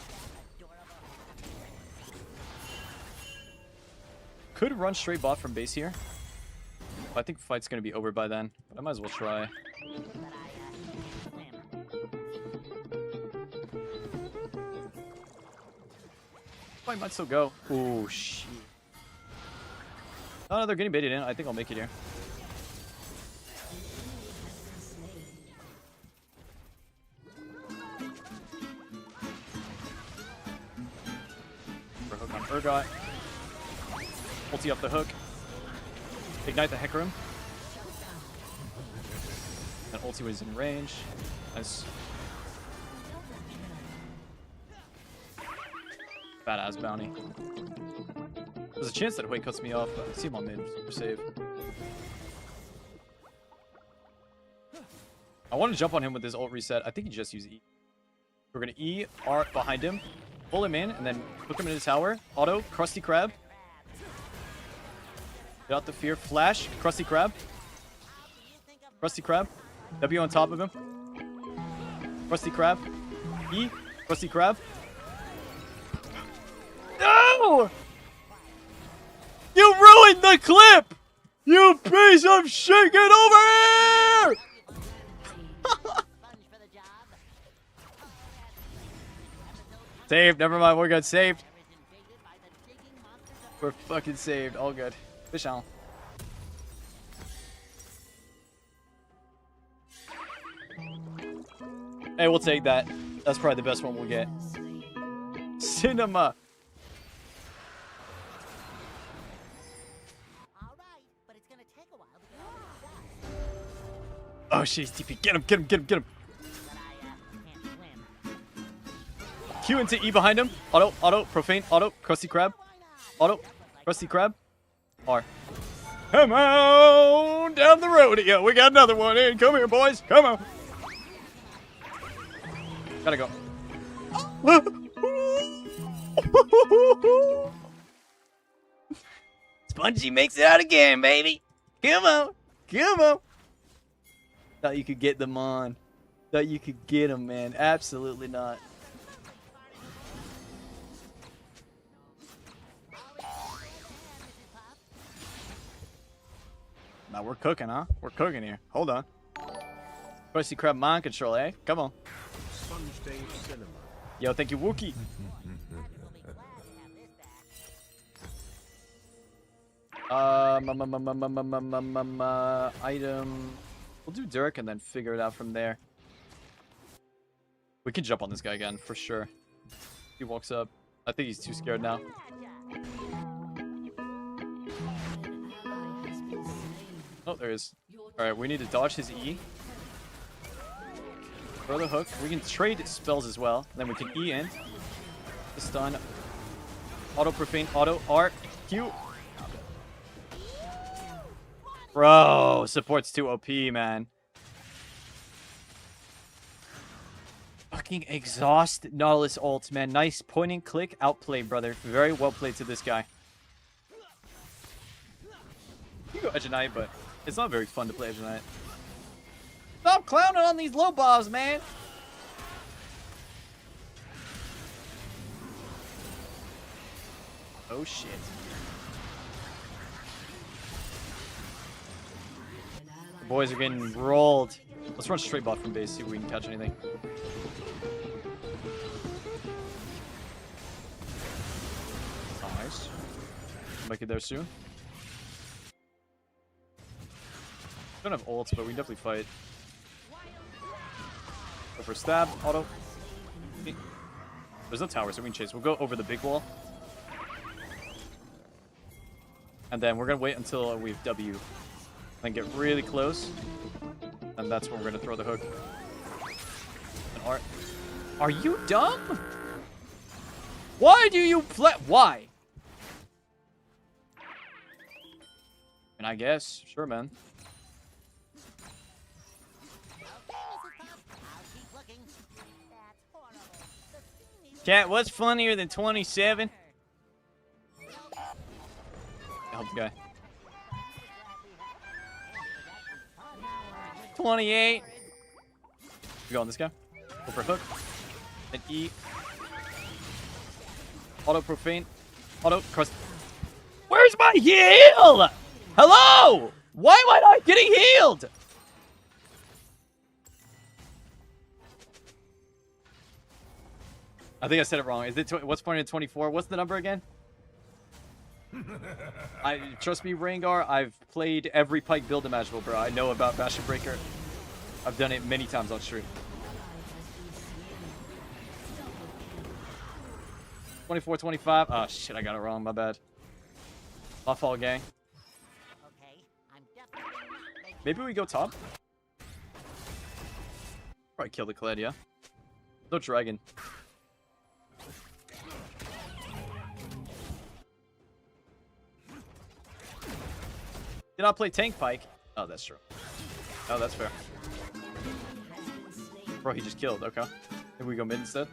Could run straight bot from base here. I think fight's gonna be over by then, but I might as well try. I might still go. Oh shit. Oh no, they're getting baited in. I think I'll make it here. For hook on Urgot. Ulti up the hook. Ignite the Hecarim. And ulti was in range. Nice. Badass bounty. There's a chance that Hui cuts me off, but I see him on mid for save. I want to jump on him with his ult reset. I think he just used E. We're going to E, R behind him, pull him in, and then hook him in his tower. Auto, Krusty Krab. Get out the fear. Flash, Krusty Krab. Krusty Krab. W on top of him. Krusty Krab. E, Krusty Krab. No! You ruined the clip! You piece of shit! Get over here! Saved. Never mind. We're good. Saved. We're fucking saved. All good. Fish on. Hey, we'll take that. That's probably the best one we'll get. Cinema. Oh shit, he's TP. Get him, get him, get him, get him. Q into E behind him. Auto, auto, profane, auto, crusty crab. Auto, crusty crab. R. Come on down the road. Yeah, we got another one in. Come here, boys. Come on. Gotta go. Spongy makes it out again, baby. Come on. Come on. Thought you could get them on. Thought you could get them, man. Absolutely not. Now we're cooking, huh? We're cooking here. Hold on. Spicy crab mind control, eh? Come on. Sponge Day Cinema. Yo, thank you, Wookie. Item. We'll do Dirk and then figure it out from there. We can jump on this guy again, for sure. He walks up. I think he's too scared now. Oh, there he is. Alright, we need to dodge his E. Throw the hook. We can trade spells as well. Then we can E in. Stun. Auto profane. Auto. R. Q. Bro, support's too OP, man. Fucking exhaust Nautilus ult, man. Nice point and click outplay, brother. Very well played to this guy. You can go Edge of Night, but it's not very fun to play Edge of Night. Stop clowning on these low bobs, man. Oh shit. The boys are getting rolled. Let's run straight bot from base, see if we can catch anything. Nice. Make it there soon. Don't have ults, but we can definitely fight. Go for stab, auto. There's no tower, so we can chase. We'll go over the big wall. And then we're gonna wait until we have W. Then get really close. And that's when we're gonna throw the hook. And R. Are you dumb? Why do you play? Why? And I guess, sure, man. Cat, what's funnier than 27? Help the guy. 28. We go on this guy. Go for a hook. And E. Auto profane. Auto crust. Where's my heal? Hello? Why am I not getting healed? I think I said it wrong. Is it what's point in 24? What's the number again? Trust me, Rengar, I've played every Pyke build imaginable, bro. I know about Bastion Breaker. I've done it many times on stream. 24, 25. Oh, shit, I got it wrong. My bad. My fault, gang. Maybe we go top? Probably kill the Kled, yeah? No dragon. Did not play tank Pyke. Oh, that's true. Oh, that's fair. Bro, he just killed. Okay. Maybe we go mid instead.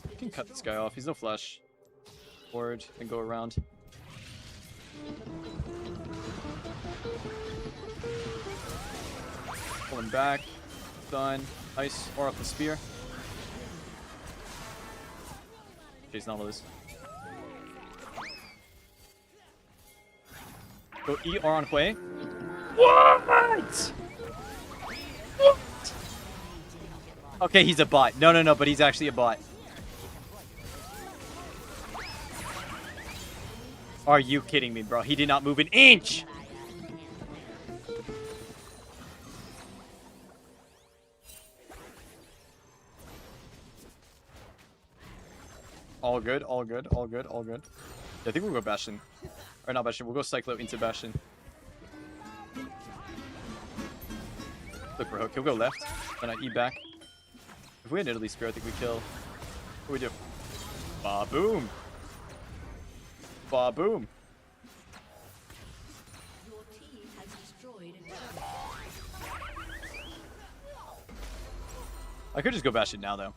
We can cut this guy off. He's no flash. Forward and go around. Pull him back. Done. Ice. Or off the spear. Chase Nautilus. Go E or on Hue. What? Okay, he's a bot. No, no, no, but he's actually a bot. Are you kidding me, bro? He did not move an inch! All good, all good, all good, all good. Yeah, I think we'll go Bastion. Or not Bastion, we'll go Cyclo into Bastion. Look for Hook, he'll go left. Then I E back. If we had Italy Spear, I think we kill. What do we do? Ba-boom! Ba-boom! Your team has destroyed a turret. I could just go Bastion now, though.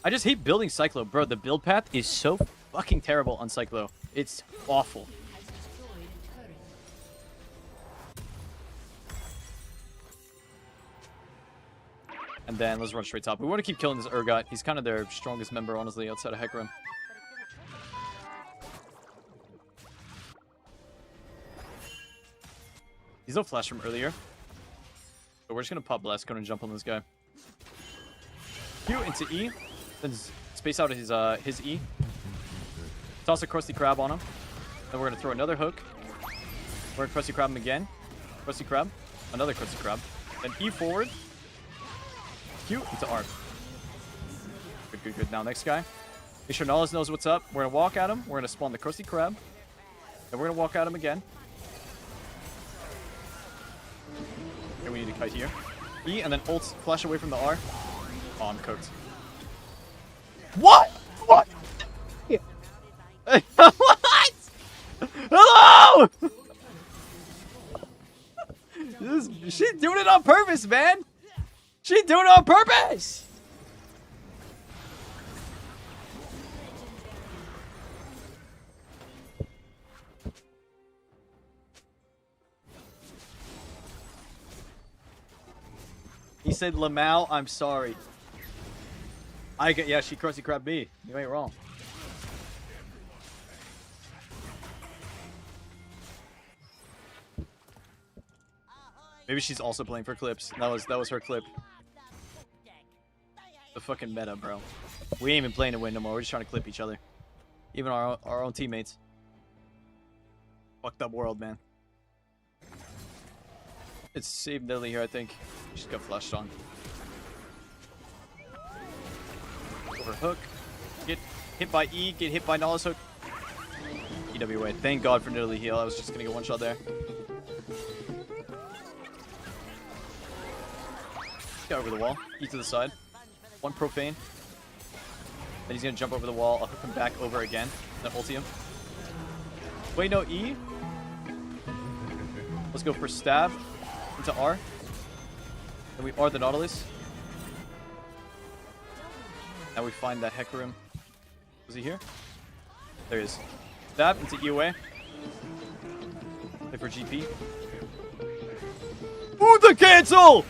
I just hate building Cyclo. Bro, the build path is so fucking terrible on Cyclo. It's awful. Has destroyed a turret. And then let's run straight top. We want to keep killing this Urgot. He's kind of their strongest member, honestly, outside of Hecarim. He's no flash from earlier. But we're just going to pop Blast, go and jump on this guy. Q into E. Then space out his E. Toss a Krusty Krab on him. Then we're going to throw another hook. We're going to Krusty Krab him again. Krusty Krab. Another Krusty Krab. Then E forward. Q into R. Good, good, good. Now next guy. Make sure Nollis knows what's up. We're going to walk at him. We're going to spawn the Krusty Krab. Then we're going to walk at him again. And we need to kite here. E and then ult flash away from the R. Oh, I'm cooked. What? What? What? Hello? She doing it on purpose, man. She doing it on purpose. He said, Lamau, I'm sorry. Yeah, she Krusty Krab me. You ain't wrong. Maybe she's also playing for clips. That was her clip. The fucking meta, bro. We ain't even playing to win no more. We're just trying to clip each other. Even our own teammates. Fucked up world, man. It's saved Lily here, I think. She just got flashed on. Over hook. Get hit by E. Get hit by Nollis hook. EWA. Thank God for Nidalee heal. I was just gonna get one shot there. Get over the wall. E to the side. One profane. Then he's gonna jump over the wall. I'll hook him back over again. Then ulti him. Wait, no, E. Let's go for stab into R. Then we R the Nautilus. Now we find that Hecarim. Was he here? There he is. Stab into EOA. Play for GP. Ooh, the cancel!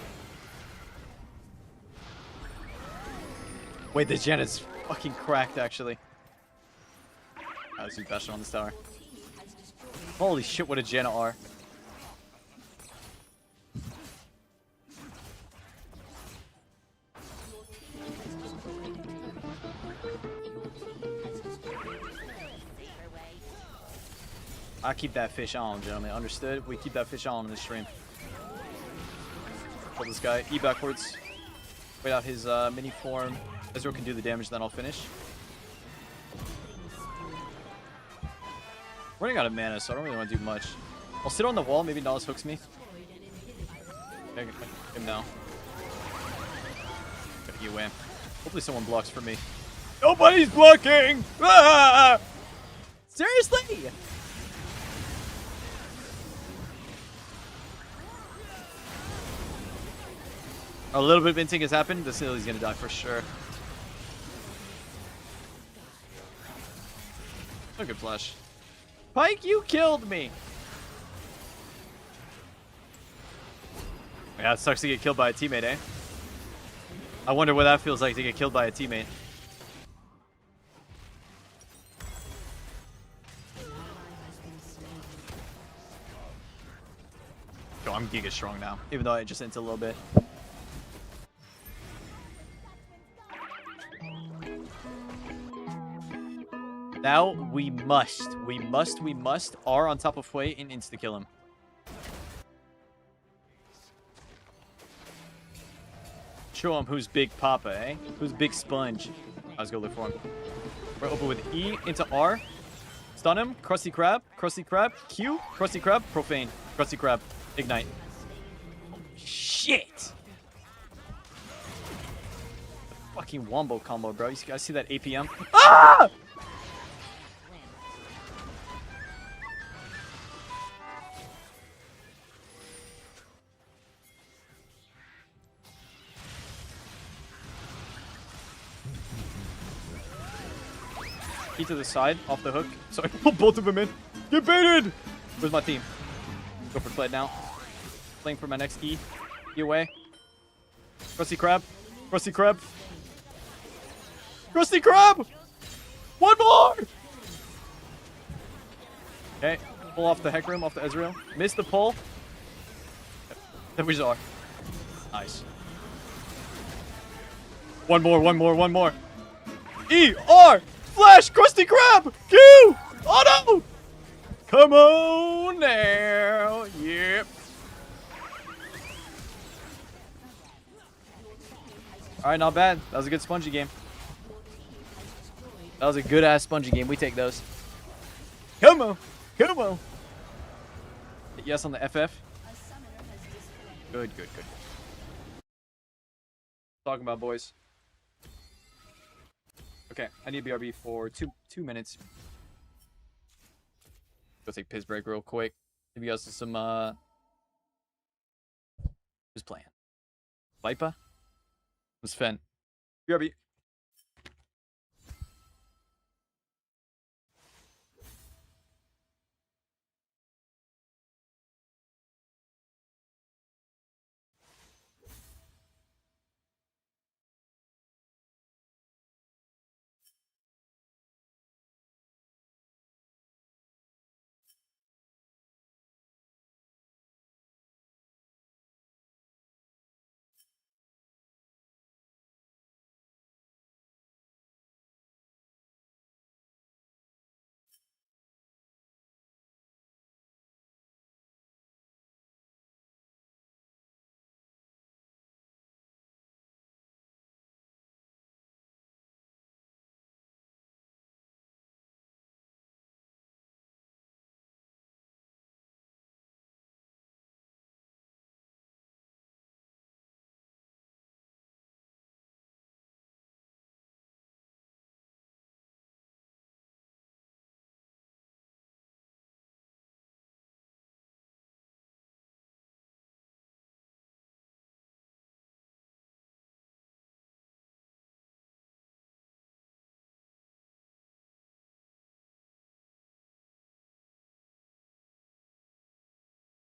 Wait, the gen is fucking cracked, actually. I was Bastion on this tower. Holy shit, what a gen are. I keep that fish on, gentlemen. Understood? We keep that fish on in this stream. Kill this guy. E backwards. Wait out his mini form. Ezreal can do the damage, then I'll finish. Running out of mana, so I don't really want to do much. I'll sit on the wall. Maybe Nollis hooks me. Okay, him now. Gotta get away. Hopefully someone blocks for me. Nobody's blocking! Ah! Seriously? A little bit of inting has happened. This Lily's gonna die for sure. Oh, good flash. Pyke, you killed me! Yeah, it sucks to get killed by a teammate, eh? I wonder what that feels like to get killed by a teammate. Yo, I'm giga strong now, even though I just inted a little bit. Now we must R on top of Hui and insta-kill him. Show him who's Big Papa, eh? Who's Big Sponge. Let's go look for him. We're open with E into R. Stun him. Krusty Krab. Krusty Krab. Q. Krusty Krab. Profane. Krusty Krab. Ignite. Shit! Fucking wombo combo, bro. You guys see that APM? Ah! Key to the side, off the hook. Sorry, put both of them in. Get baited! Where's my team? Go for Fled now. Playing for my next E. E away. Krusty Krab. Krusty Krab. Krusty Krab! One more! Okay, pull off the Heck Room, off the Ezreal. Miss the pull. Then we just are. Nice. One more, one more, one more. E, R, Flash, Krusty Krab, Q! Oh no! Come on now. Yep. Alright, not bad. That was a good spongy game. That was a good ass spongy game. We take those. Come on. Come on. Yes on the FF. Good, good, good. Talking about boys. Okay, I need BRB for two minutes. Go take piss break real quick. Give you guys some who's playing? Viper? Who's Fen? BRB.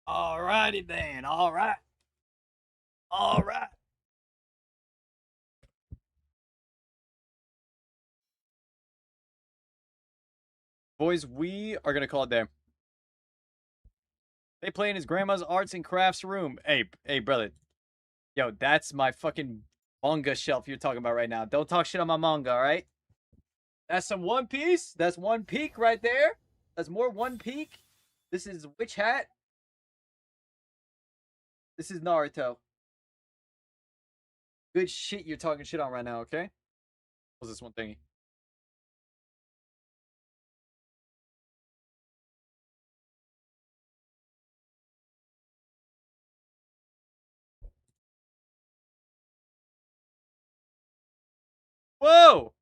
Alrighty then. Alright. Alright. Boys, we are gonna call it there. They play in his grandma's arts and crafts room. Hey, brother. Yo, that's my fucking manga shelf you're talking about right now. Don't talk shit on my manga, alright? That's some One Piece. That's One Peak right there. That's more One Peak. This is Witch Hat. This is Naruto. Good shit you're talking shit on right now, okay? What's this one thingy? Whoa!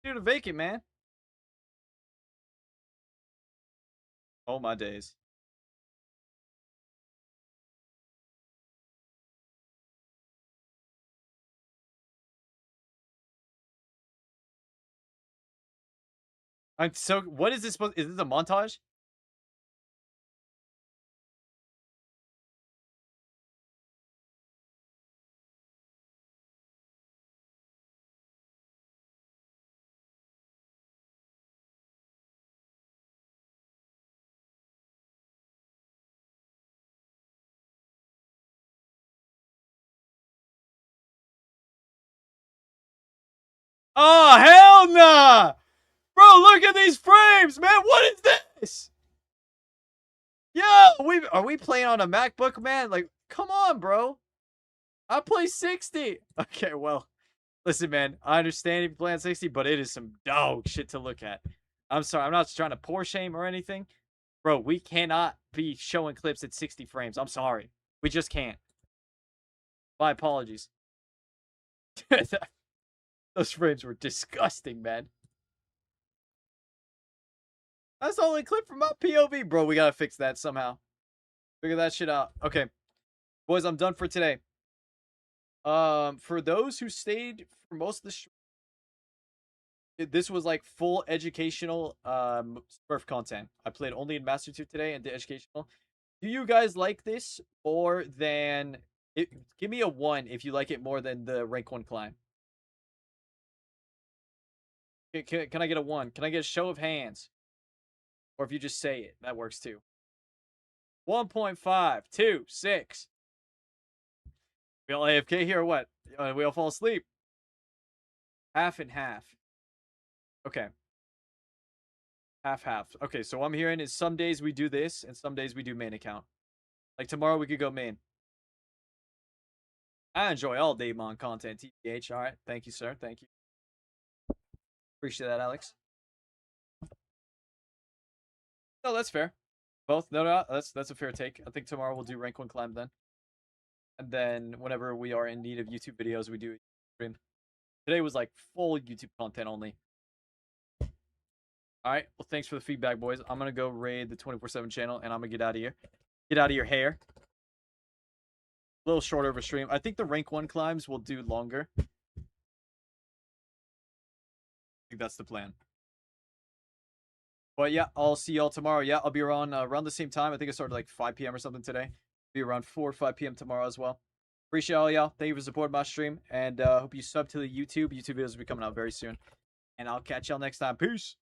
Dude, a vacant, man. Oh my days. I'm so. What is this supposed? Is this a montage? Oh, hell nah! Bro, look at these frames, man. What is this? Yo, are we playing on a MacBook, man? Like, come on, bro. I play 60. Okay, well, listen, man. I understand if you play on 60, but it is some dog shit to look at. I'm sorry. I'm not trying to poor shame or anything. Bro, we cannot be showing clips at 60 frames. I'm sorry. We just can't. My apologies. Those frames were disgusting, man. That's the only clip from my POV. Bro, we gotta fix that somehow. Figure that shit out. Okay. Boys, I'm done for today. For those who stayed for most of the stream, this was like full educational Smurf content. I played only in Master 2 today and did educational. Do you guys like this more than give me a 1 if you like it more than the rank 1 climb. Can I get a 1? Can I get a show of hands? Or if you just say it, that works too. 1.5, 2, 6. We all AFK here or what? We all fall asleep. Half and half. Okay. Half. Okay, so what I'm hearing is some days we do this, and some days we do main account. Like tomorrow we could go main. I enjoy all Davemon content, TBH. Alright, thank you, sir. Thank you. Appreciate that, Alex. No, that's fair. Both? No, that's a fair take. I think tomorrow we'll do rank 1 climb then. And then whenever we are in need of YouTube videos, we do a stream. Today was like full YouTube content only. Alright, well thanks for the feedback, boys. I'm gonna go raid the 24/7 channel and I'm gonna get out of here. Get out of your hair. A little shorter of a stream. I think the rank 1 climbs will do longer. I think that's the plan. But yeah, I'll see y'all tomorrow. Yeah, I'll be around the same time. I think I started like 5 p.m. or something today. Be around 4 or 5 p.m. tomorrow as well. Appreciate all y'all. Thank you for supporting my stream. And hope you sub to the YouTube. YouTube videos will be coming out very soon. And I'll catch y'all next time. Peace.